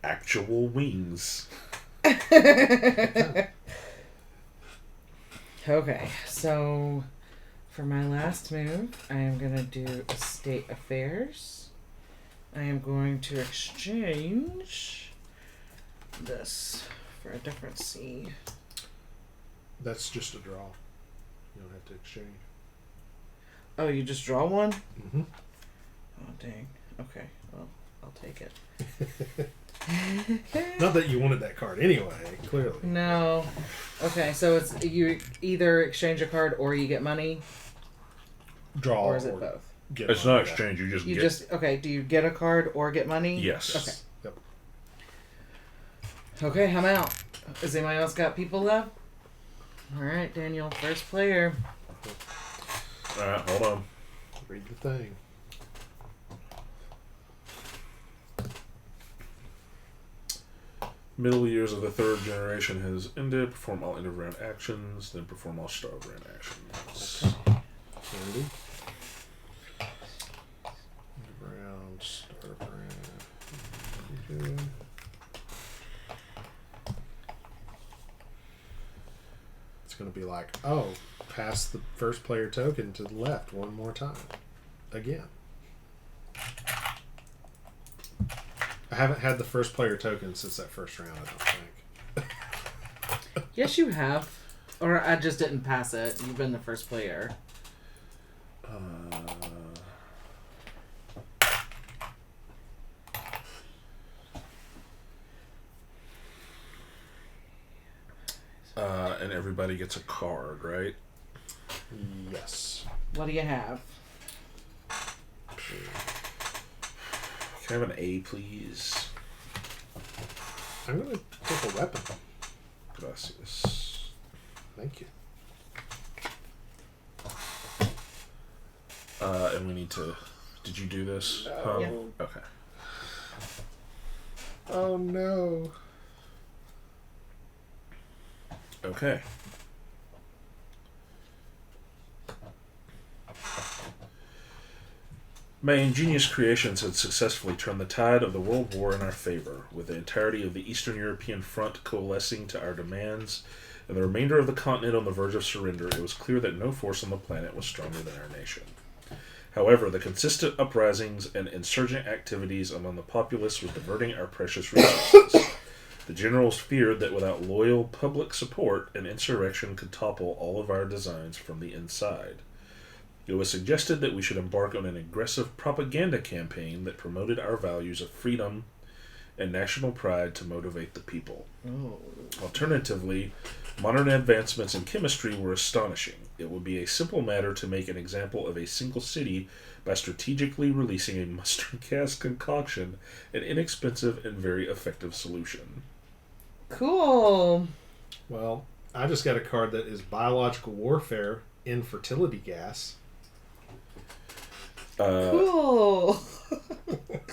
Actual wings. Okay, so for my last move, I am going to do estate affairs. I am going to exchange this for a different C. That's just a draw. You don't have to exchange. Oh, you just draw one? Mm-hmm. Oh, dang. Okay, well, I'll take it. Not that you wanted that card anyway, clearly. No. Okay, so it's you either exchange a card or you get money, Draw or is it both? Get It's money, not yeah. exchange, you just You get... just okay. Do you get a card or get money? Yes. Okay. Yep. Okay, I'm out. Has anybody else got people left? All right, Daniel, first player. Alright, hold on. Read the thing. Middle years of the third generation has ended. Perform all end of round actions, then perform all start of round actions. Okay. Handy. End of round, start of round. Okay. It's going to be like, oh, pass the first player token to the left one more time. Again. I haven't had the first player token since that first round, I don't think. Yes, you have. Or I just didn't pass it. You've been the first player. And everybody gets a card, right? Yes. What do you have? Can I have an A, please? I'm going to take a weapon. Gracias. Thank you. And we need to... Did you do this? No. Yeah. Okay. Oh, no. Okay. My ingenious creations had successfully turned the tide of the World War in our favor, with the entirety of the Eastern European front coalescing to our demands, and the remainder of the continent on the verge of surrender. It was clear that no force on the planet was stronger than our nation. However, the consistent uprisings and insurgent activities among the populace was diverting our precious resources. The generals feared that without loyal public support, an insurrection could topple all of our designs from the inside. It was suggested that we should embark on an aggressive propaganda campaign that promoted our values of freedom and national pride to motivate the people. Oh. Alternatively, modern advancements in chemistry were astonishing. It would be a simple matter to make an example of a single city by strategically releasing a mustard gas concoction, an inexpensive and very effective solution. Cool. Well, I just got a card that is biological warfare, infertility gas. Cool.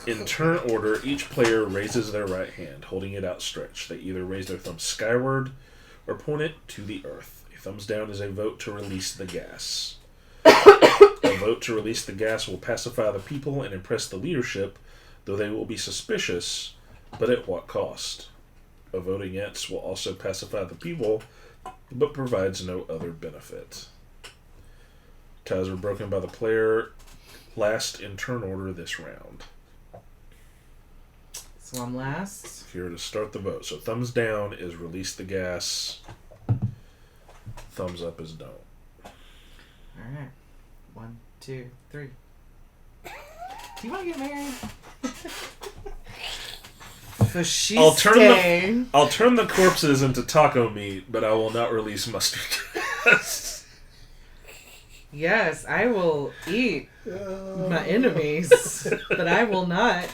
In turn order, each player raises their right hand, holding it outstretched. They either raise their thumb skyward or point it to the earth. A thumbs down is a vote to release the gas. A vote to release the gas will pacify the people and impress the leadership, though they will be suspicious, but at what cost? A vote against will also pacify the people, but provides no other benefit. Ties are broken by the player last in turn order this round. So I'm last. Here to start the vote. So thumbs down is release the gas. Thumbs up is don't. Alright. 1, 2, 3. Do you want to get married? So she's I'll turn the corpses into taco meat, but I will not release mustard gas. Yes, I will eat my enemies, but I will not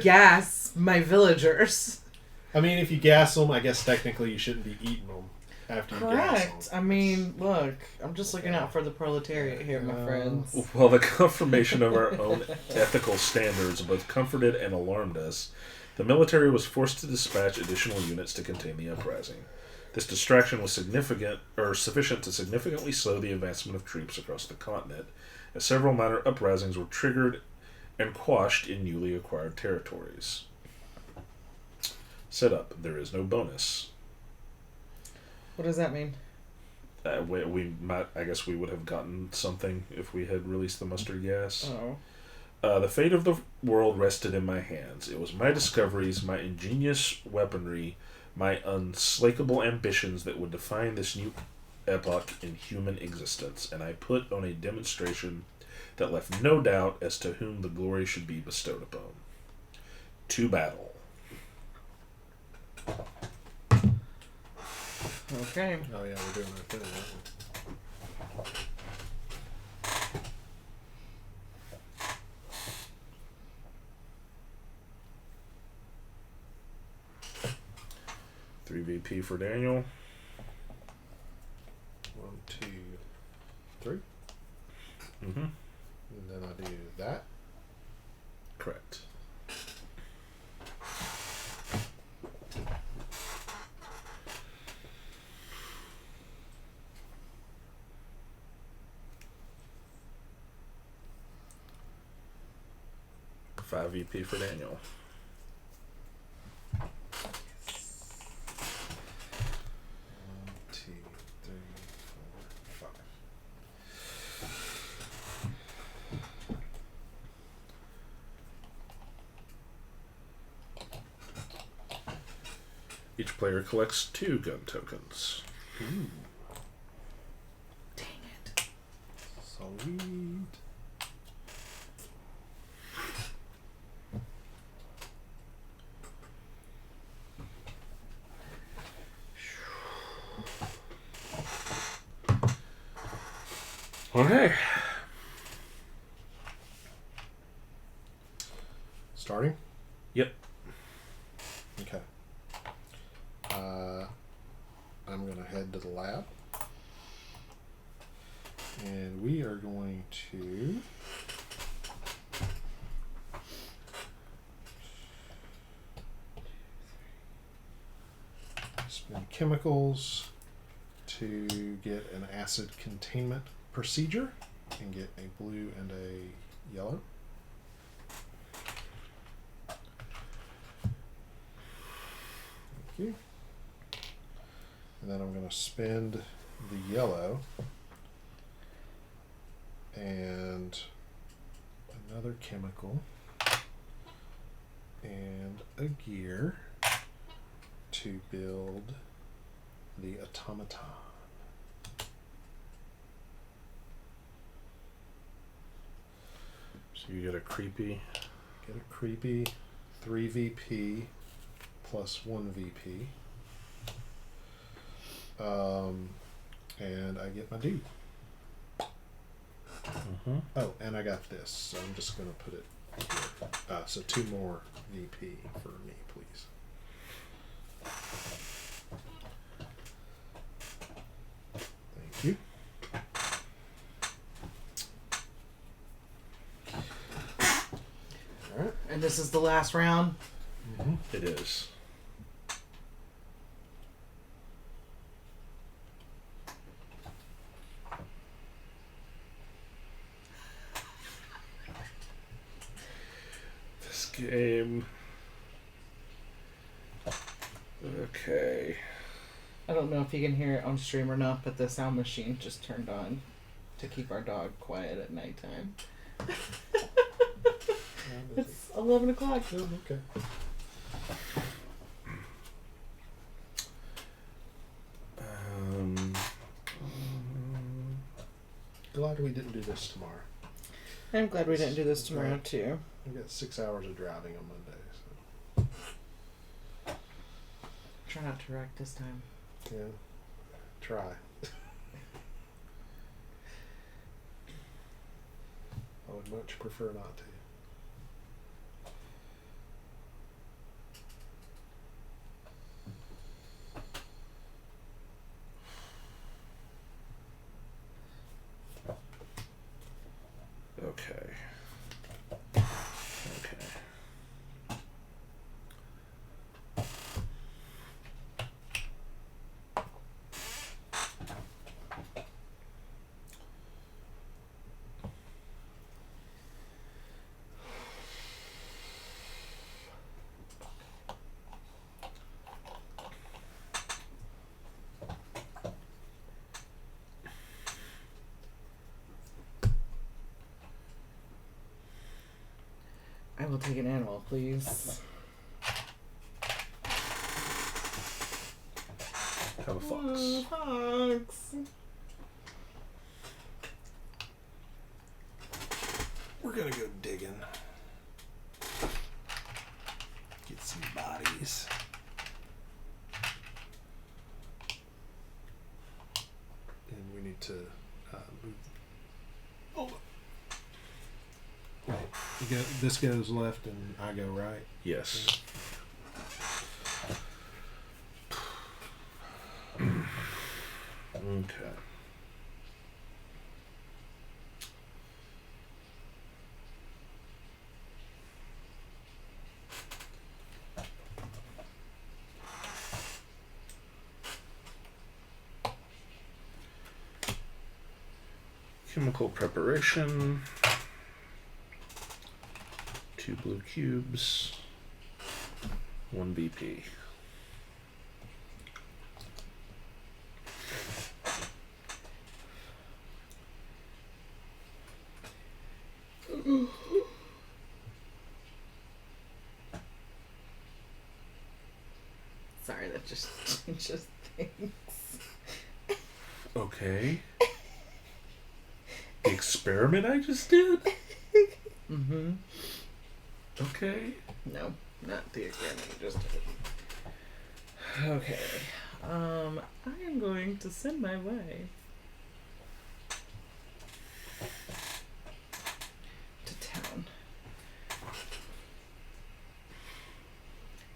gas my villagers. I mean, if you gas them, I guess technically you shouldn't be eating them after you gas Correct. them. I mean, look, I'm just looking out for the proletariat here, my friends. While the confirmation of our own ethical standards both comforted and alarmed us, the military was forced to dispatch additional units to contain the uprising. This distraction was sufficient to significantly slow the advancement of troops across the continent, as several minor uprisings were triggered and quashed in newly acquired territories. Setup: there is no bonus. What does that mean? I guess we would have gotten something if we had released the mustard gas. Oh. The fate of the world rested in my hands. It was my discoveries, my ingenious weaponry, my unslakable ambitions that would define this new epoch in human existence, and I put on a demonstration that left no doubt as to whom the glory should be bestowed upon. To battle. Okay. Oh yeah, we're doing our thing, aren't we? 3 VP for Daniel. 1, 2, 3. Mm-hmm. And then I do that. Correct. VP for Daniel. 1, 2, 3, 4, 5. Each player collects 2 gun tokens. Ooh, Dang it. sweet. Okay. Starting? Yep. Okay. I'm going to head to the lab. And we are going to spend chemicals to get an acid containment procedure and get a blue and a yellow. Thank you. And then I'm going to spend the yellow and another chemical and a gear to build the automaton. So you get a creepy. Get a creepy 3 VP plus 1 VP. And I get my dude. Mm-hmm. Oh, and I got this, so I'm just going to put it here. So 2 more VP for me, please. Thank you. All right. And this is the last round. Mm-hmm. It is. This game. Okay. I don't know if you can hear it on stream or not, but the sound machine just turned on to keep our dog quiet at nighttime. It's 11 o'clock. Oh, okay. Glad we didn't do this tomorrow. I'm glad we didn't do this tomorrow, too. We got 6 hours of driving on Monday, so Try not to wreck this time. yeah, try. I would much prefer not to. Okay. Okay. I will take an animal, please. Have a fox. Fox. We're gonna go digging. Get some bodies. And we need to move. Oh. Right. This goes left and I go right. Yes. Okay. Chemical preparation. 2 blue cubes, 1 BP. Sorry, that just changes things. Okay. The experiment I just did? Mm-hmm. Okay. No, not the experiment you just did. Okay. I am going to send my wife to town.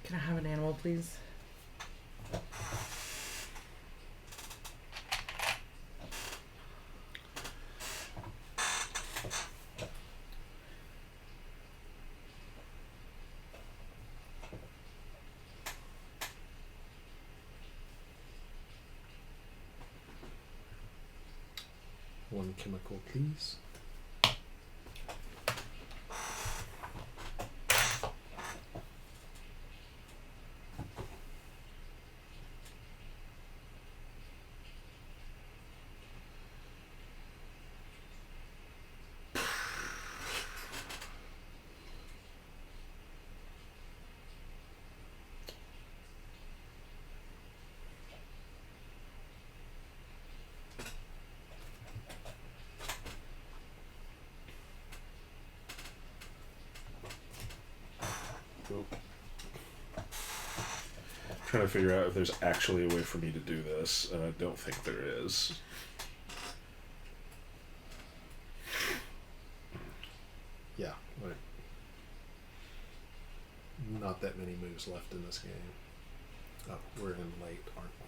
Can I have an animal, please? One chemical, please. Trying to figure out if there's actually a way for me to do this, and I don't think there is. Yeah. Right. Not that many moves left in this game. Oh, we're in late, aren't we?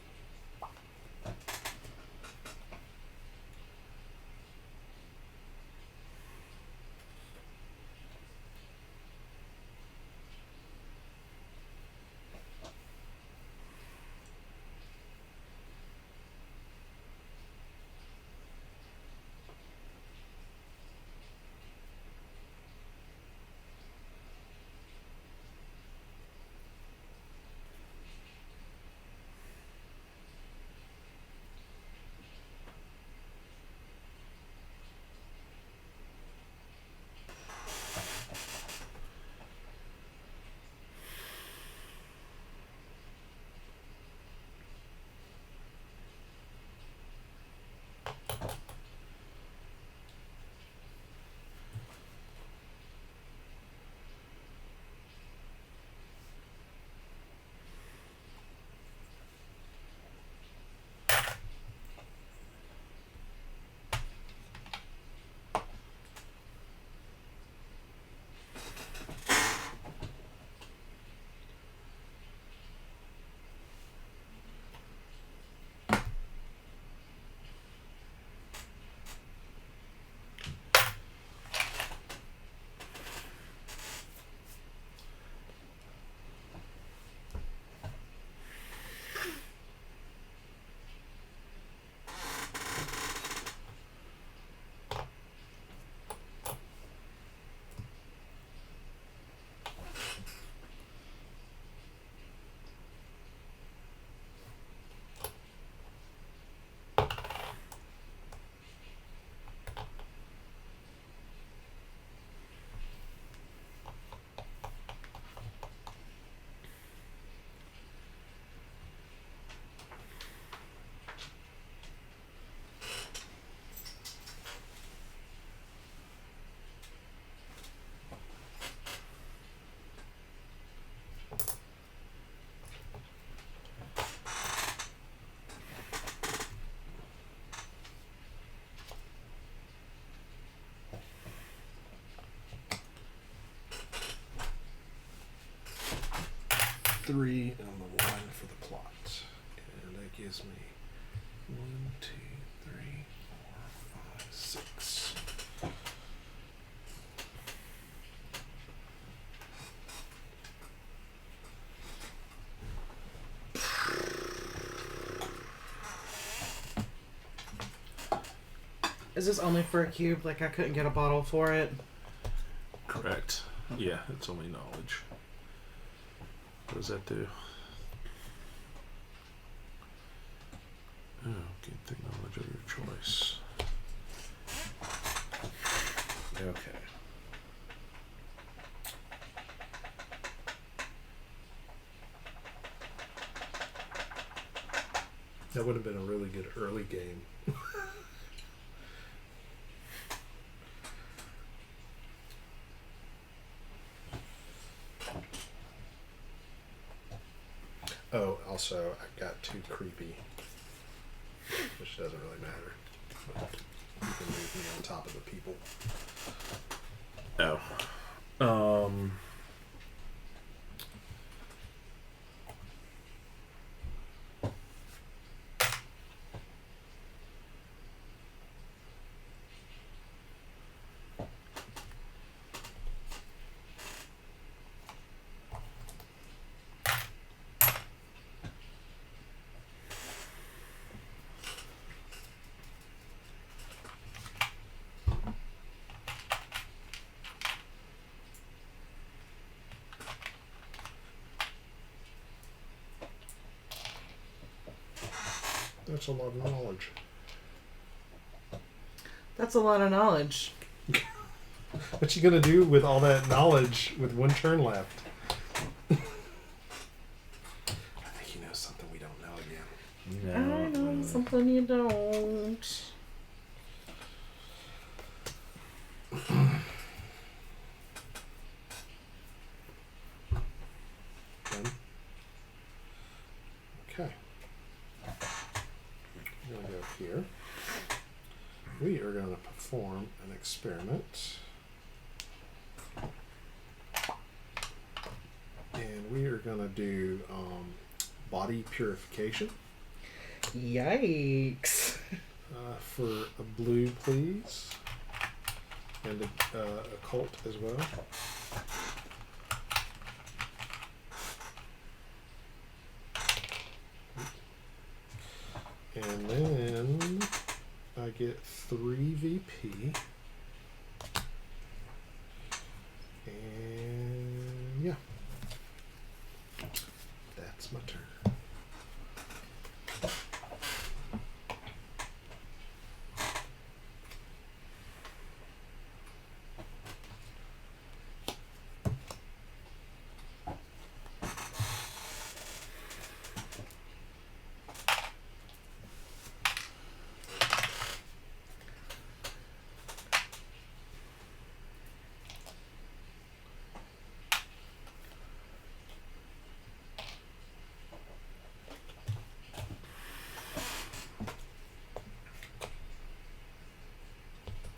Three and the one for the plot. And that gives me 1, 2, 3, 4, 5, 6. Is this only for a cube? Like I couldn't get a bottle for it? Correct. Okay. Yeah, it's only knowledge. What does that do? Oh, gain 3 knowledge of your choice. Okay. That would have been a really good early game. Oh, also, I got too creepy, which doesn't really matter. But you can move me on top of the people. Oh. That's a lot of knowledge. That's a lot of knowledge. What you gonna do with all that knowledge with one turn left? I think he knows something we don't know again. I know something you don't. Okay. We're going to go here. We are going to perform an experiment. And we are going to do body purification. Yikes. For a blue, please. And a occult as well. And then I get 3 VP. And yeah. That's my turn.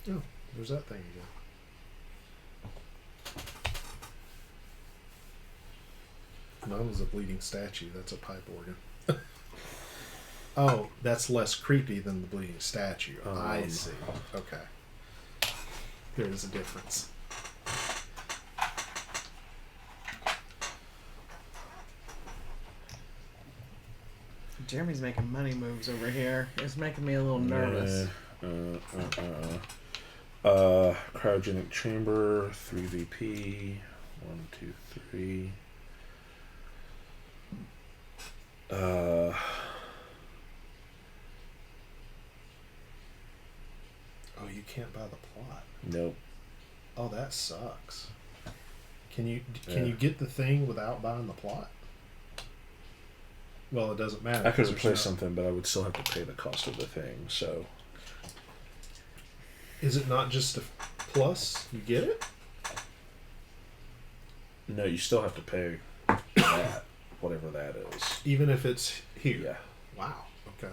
Oh, there's that thing again. Mine was a bleeding statue. That's a pipe organ. Oh, that's less creepy than the bleeding statue. I see. Okay. There's a difference. Jeremy's making money moves over here. It's making me a little nervous. Cryogenic chamber, 3 VP, 1, 2, 3. Oh, you can't buy the plot. Nope. Oh, that sucks. Can you get the thing without buying the plot? Well, it doesn't matter. I could replace something, but I would still have to pay the cost of the thing. So, is it not just a plus? You get it? No, you still have to pay that, whatever that is. Even if it's here? Yeah. Wow. Okay.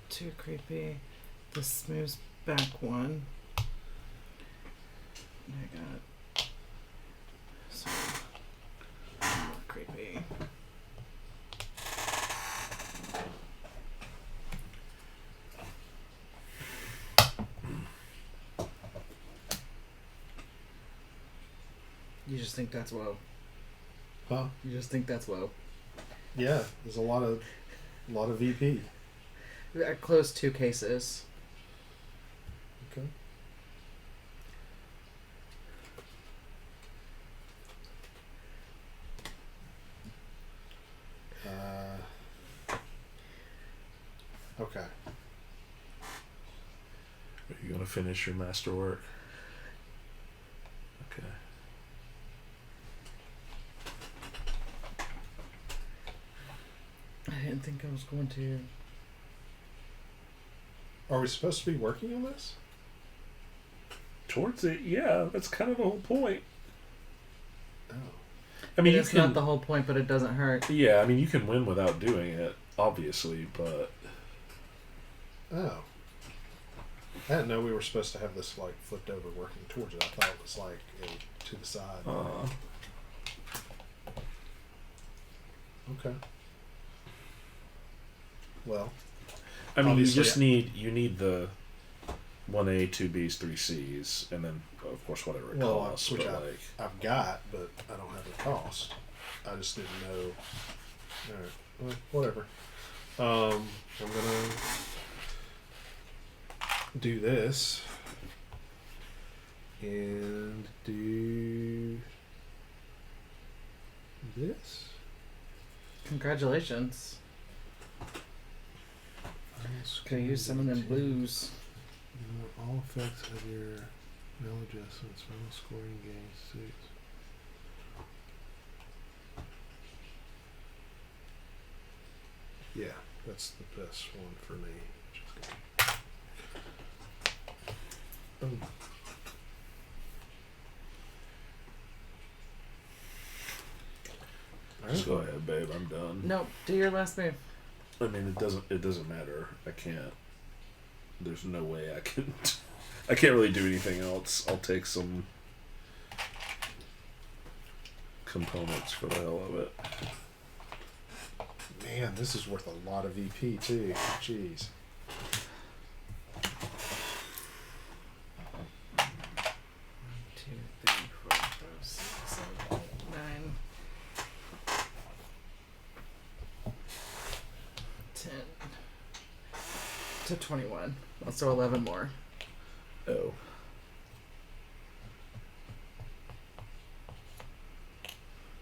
Too creepy. This moves back 1. I got some more creepy. You just think that's woe. Huh? You just think that's woe. Yeah, there's a lot of VP. I closed 2 cases. Okay. Okay. Are you gonna finish your masterwork? Okay. I didn't think I was going to. Are we supposed to be working on this? Towards it, yeah. That's kind of the whole point. Oh. I mean, It's not the whole point, but it doesn't hurt. Yeah, I mean, you can win without doing it, obviously, but... Oh. I didn't know we were supposed to have this, like, flipped over working towards it. I thought it was, like, to the side. Okay. Well... I mean, you obviously, just need the 1A, 2Bs, 3Cs, and then, of course, whatever it costs. Which but like, I've got, but I don't have the cost. I just didn't know. Alright, well, whatever. I'm gonna do this and do this. Congratulations. Could use some of them blues. All effects of your no adjustments. Final scoring gain 6. Yeah, that's the best one for me. Boom. just go ahead, babe. I'm done. No, do your last move. I mean, it doesn't matter. I can't. There's no way I can. I can't really do anything else. I'll take some components for the hell of it. Man, this is worth a lot of VP too. Jeez. To 21. So 11 more. Oh.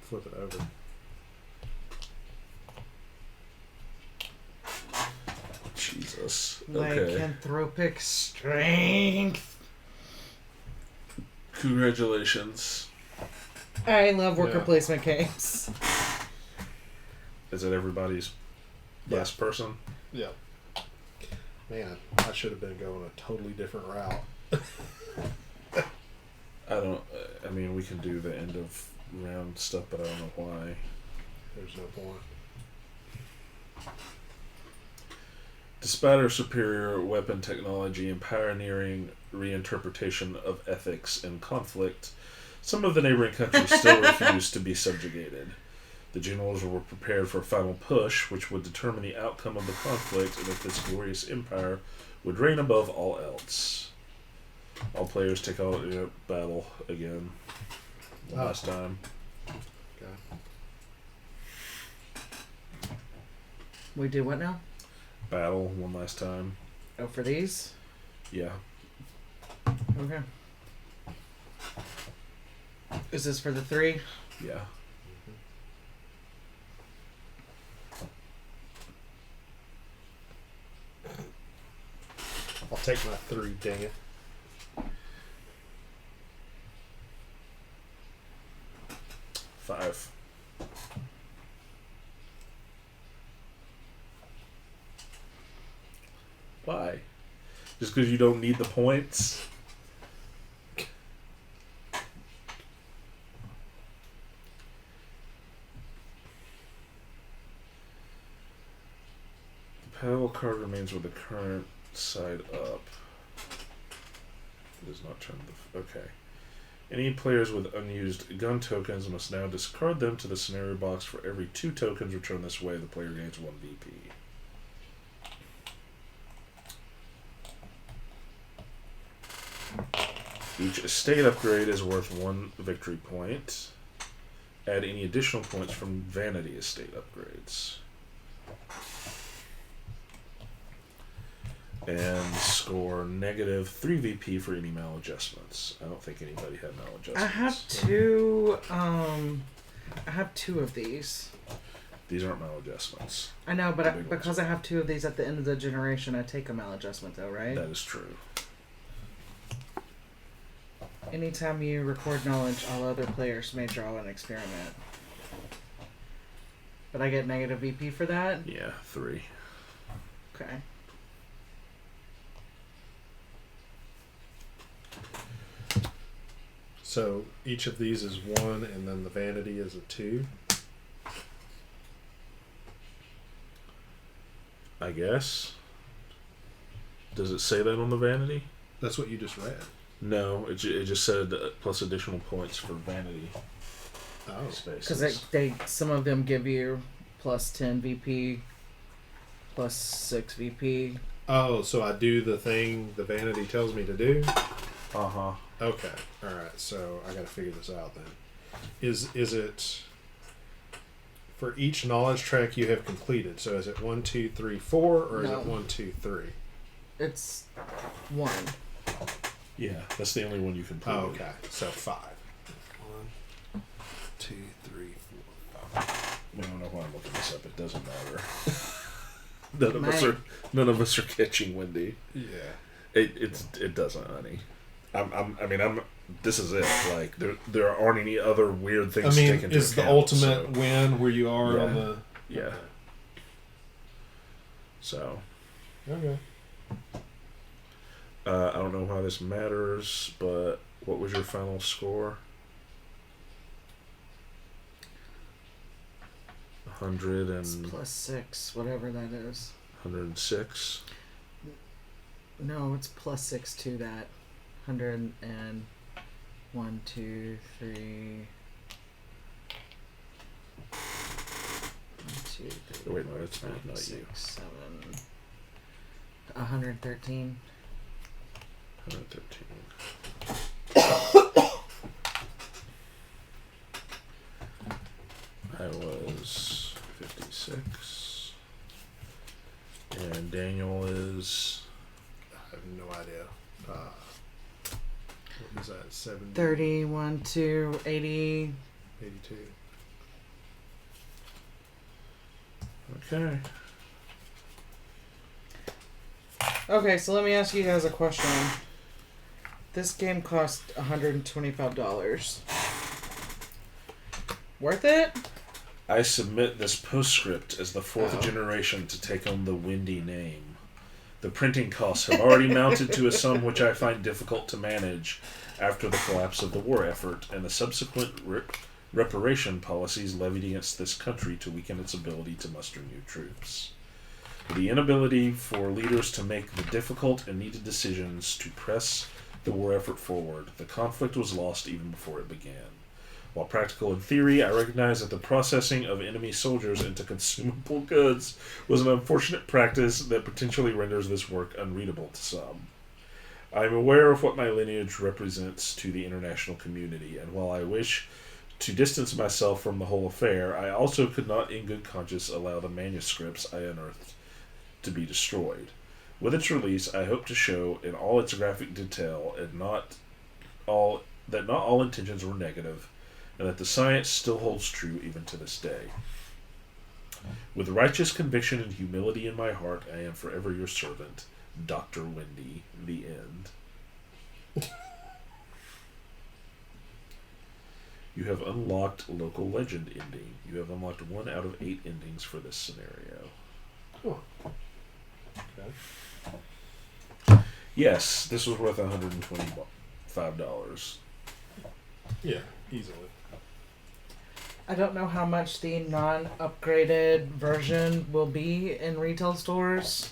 Flip it over. Jesus. Okay. Lycanthropic strength. Congratulations. I love worker Yeah. placement games. Is it everybody's last person? Yeah. Man, I should have been going a totally different route. I mean, we can do the end of round stuff, but I don't know why. There's no point. Despite our superior weapon technology and pioneering reinterpretation of ethics and conflict, some of the neighboring countries still refuse to be subjugated. The generals were prepared for a final push, which would determine the outcome of the conflict and if this glorious empire would reign above all else. All players take out battle again. Last time. Okay. We do what now? Battle one last time. Oh, for these? Yeah. Okay. Is this for the 3? Yeah. I'll take my 3, dang it. Five. Why? Just because you don't need the points? The paddle card remains with the current side up. It does not turn the... Okay. Any players with unused gun tokens must now discard them to the scenario box. For every 2 tokens returned this way, the player gains 1 VP. Each estate upgrade is worth 1 victory point. Add any additional points from vanity estate upgrades. And score negative 3 VP for any maladjustments. I don't think anybody had maladjustments. I have two of these. These aren't maladjustments. I know, but because I have 2 of these at the end of the generation, I take a maladjustment though, right? That is true. Anytime you record knowledge, all other players may draw an experiment. But I get negative VP for that? Yeah, 3. Okay. So each of these is 1, and then the vanity is a 2. I guess. Does it say that on the vanity? That's what you just read. No, it just said plus additional points for vanity Oh. spaces. Because some of them give you plus 10 VP, plus 6 VP. Oh, so I do the thing the vanity tells me to do? Uh-huh. Okay. Alright, so I gotta figure this out then. Is it for each knowledge track you have completed? So is it 1, 2, 3, 4, or is No. it 1, 2, 3? It's 1. Yeah, that's the only one you can play. Oh, okay. So 5. 1, 2, 3, 4, 5. I don't know why I'm looking this up. It doesn't matter. None of us are catching Wendy. Yeah. It doesn't, honey. This is it. Like there aren't any other weird things to take into is account. the ultimate win where you are on the... Yeah. Okay. So. Okay. I don't know why this matters, but what was your final score? 100 It's and... plus 6, whatever that is. 106? No, it's plus 6 to that. 100 and 1, 2, 3. 1, 2, 3. Wait, no, 4, that's 5, me, not 6, you. 7. 113. 113. I was 56. And Daniel is... I have no idea. What is that? 70? 31 to 80. 82. Okay. Okay, so let me ask you guys a question. This game cost $125. Worth it? I submit this postscript as the 4th generation to take on the Wendy name. The printing costs have already mounted to a sum which I find difficult to manage after the collapse of the war effort and the subsequent reparation policies levied against this country to weaken its ability to muster new troops. The inability for leaders to make the difficult and needed decisions to press the war effort forward, the conflict was lost even before it began. While practical in theory, I recognize that the processing of enemy soldiers into consumable goods was an unfortunate practice that potentially renders this work unreadable to some. I am aware of what my lineage represents to the international community, and while I wish to distance myself from the whole affair, I also could not in good conscience allow the manuscripts I unearthed to be destroyed. With its release, I hope to show in all its graphic detail that not all intentions were negative, and that the science still holds true even to this day. With righteous conviction and humility in my heart, I am forever your servant, Dr. Wendy, the end. You have unlocked local legend ending. You have unlocked 1 out of 8 endings for this scenario. Oh. Okay. Yes, this was worth $125. Yeah, easily. I don't know how much the non-upgraded version will be in retail stores.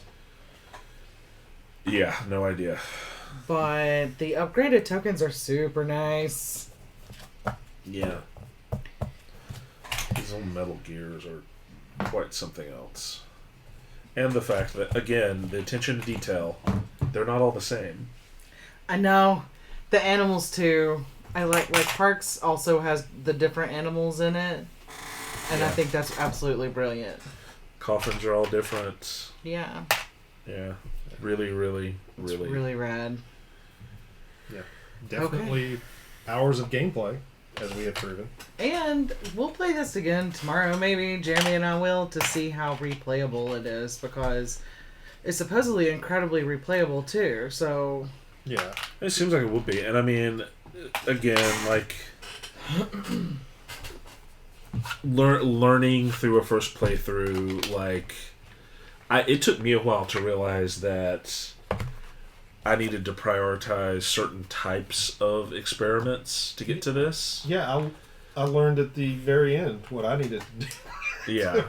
Yeah, no idea. But the upgraded tokens are super nice. Yeah. These old Metal Gears are quite something else. And the fact that, again, the attention to detail, they're not all the same. I know. The animals too. I like Parks also has the different animals in it, and I think that's absolutely brilliant. Coffins are all different. Yeah. Yeah. Really, really, It's really. really rad. Yeah. Definitely hours of gameplay, as we have proven. And we'll play this again tomorrow, maybe. Jeremy and I will, to see how replayable it is, because it's supposedly incredibly replayable too. So Yeah. It seems like it would be. And I mean, again, like learning through a first playthrough, like it took me a while to realize that I needed to prioritize certain types of experiments to get to this. Yeah, I learned at the very end what I needed to do. Yeah.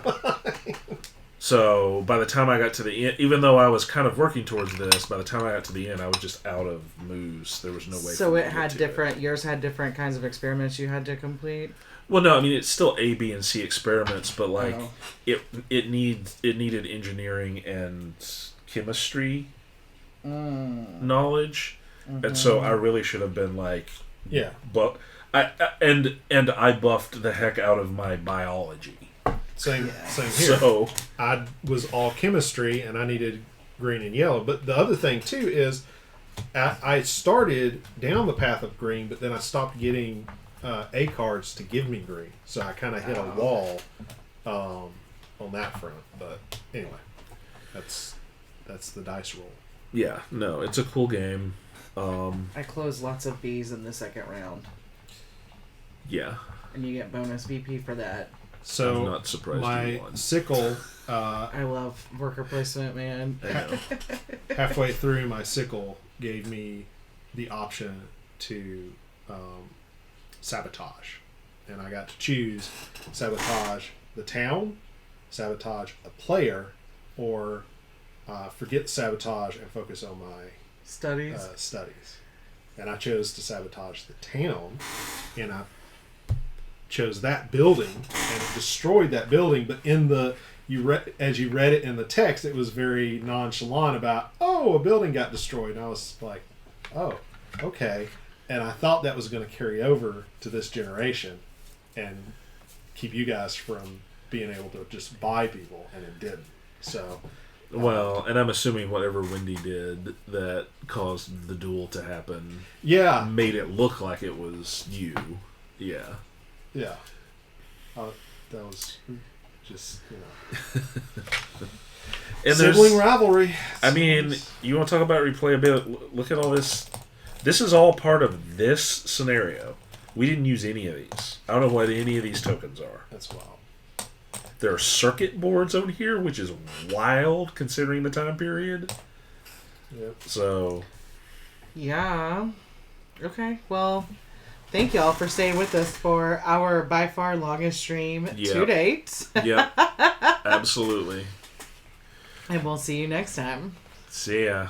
So by the time I got to the end, even though I was kind of working towards this, by the time I got to the end, I was just out of moves. There was no way. So for me it to had get to different. Yours had different kinds of experiments you had to complete. Well, no, I mean it's still A, B, and C experiments, but like Oh. it needed engineering and chemistry knowledge, and so I really should have been like, Yeah. but I buffed the heck out of my biology. Same here. So I was all chemistry, and I needed green and yellow. But the other thing too is, I started down the path of green, but then I stopped getting A cards to give me green, so I kind of hit a wall on that front. But anyway, that's the dice roll. yeah, no, it's a cool game. I closed lots of Bs in the second round, Yeah, and you get bonus VP for that. So I'm not surprised my you won. sickle, I love worker placement, man. I know. halfway through, my sickle gave me the option to sabotage, and I got to choose sabotage the town, sabotage a player, or forget sabotage and focus on my Studies. studies. And I chose to sabotage the town, and I chose that building, and it destroyed that building. But in the as you read it in the text, it was very nonchalant about, oh, a building got destroyed. And I was like, oh, okay. And I thought that was going to carry over to this generation and keep you guys from being able to just buy people, and it didn't. So, Well, and I'm assuming whatever Wendy did that caused the duel to happen yeah, made it look like it was you. Yeah. yeah. That was just, And sibling rivalry. I mean, you want to talk about replayability? Look at all this. This is all part of this scenario. We didn't use any of these. I don't know what any of these tokens are. That's wild. There are circuit boards on here, which is wild considering the time period. Yep. So, Yeah. Okay. Well, thank y'all for staying with us for our by far longest stream to date. yep, absolutely. And we'll see you next time. See ya.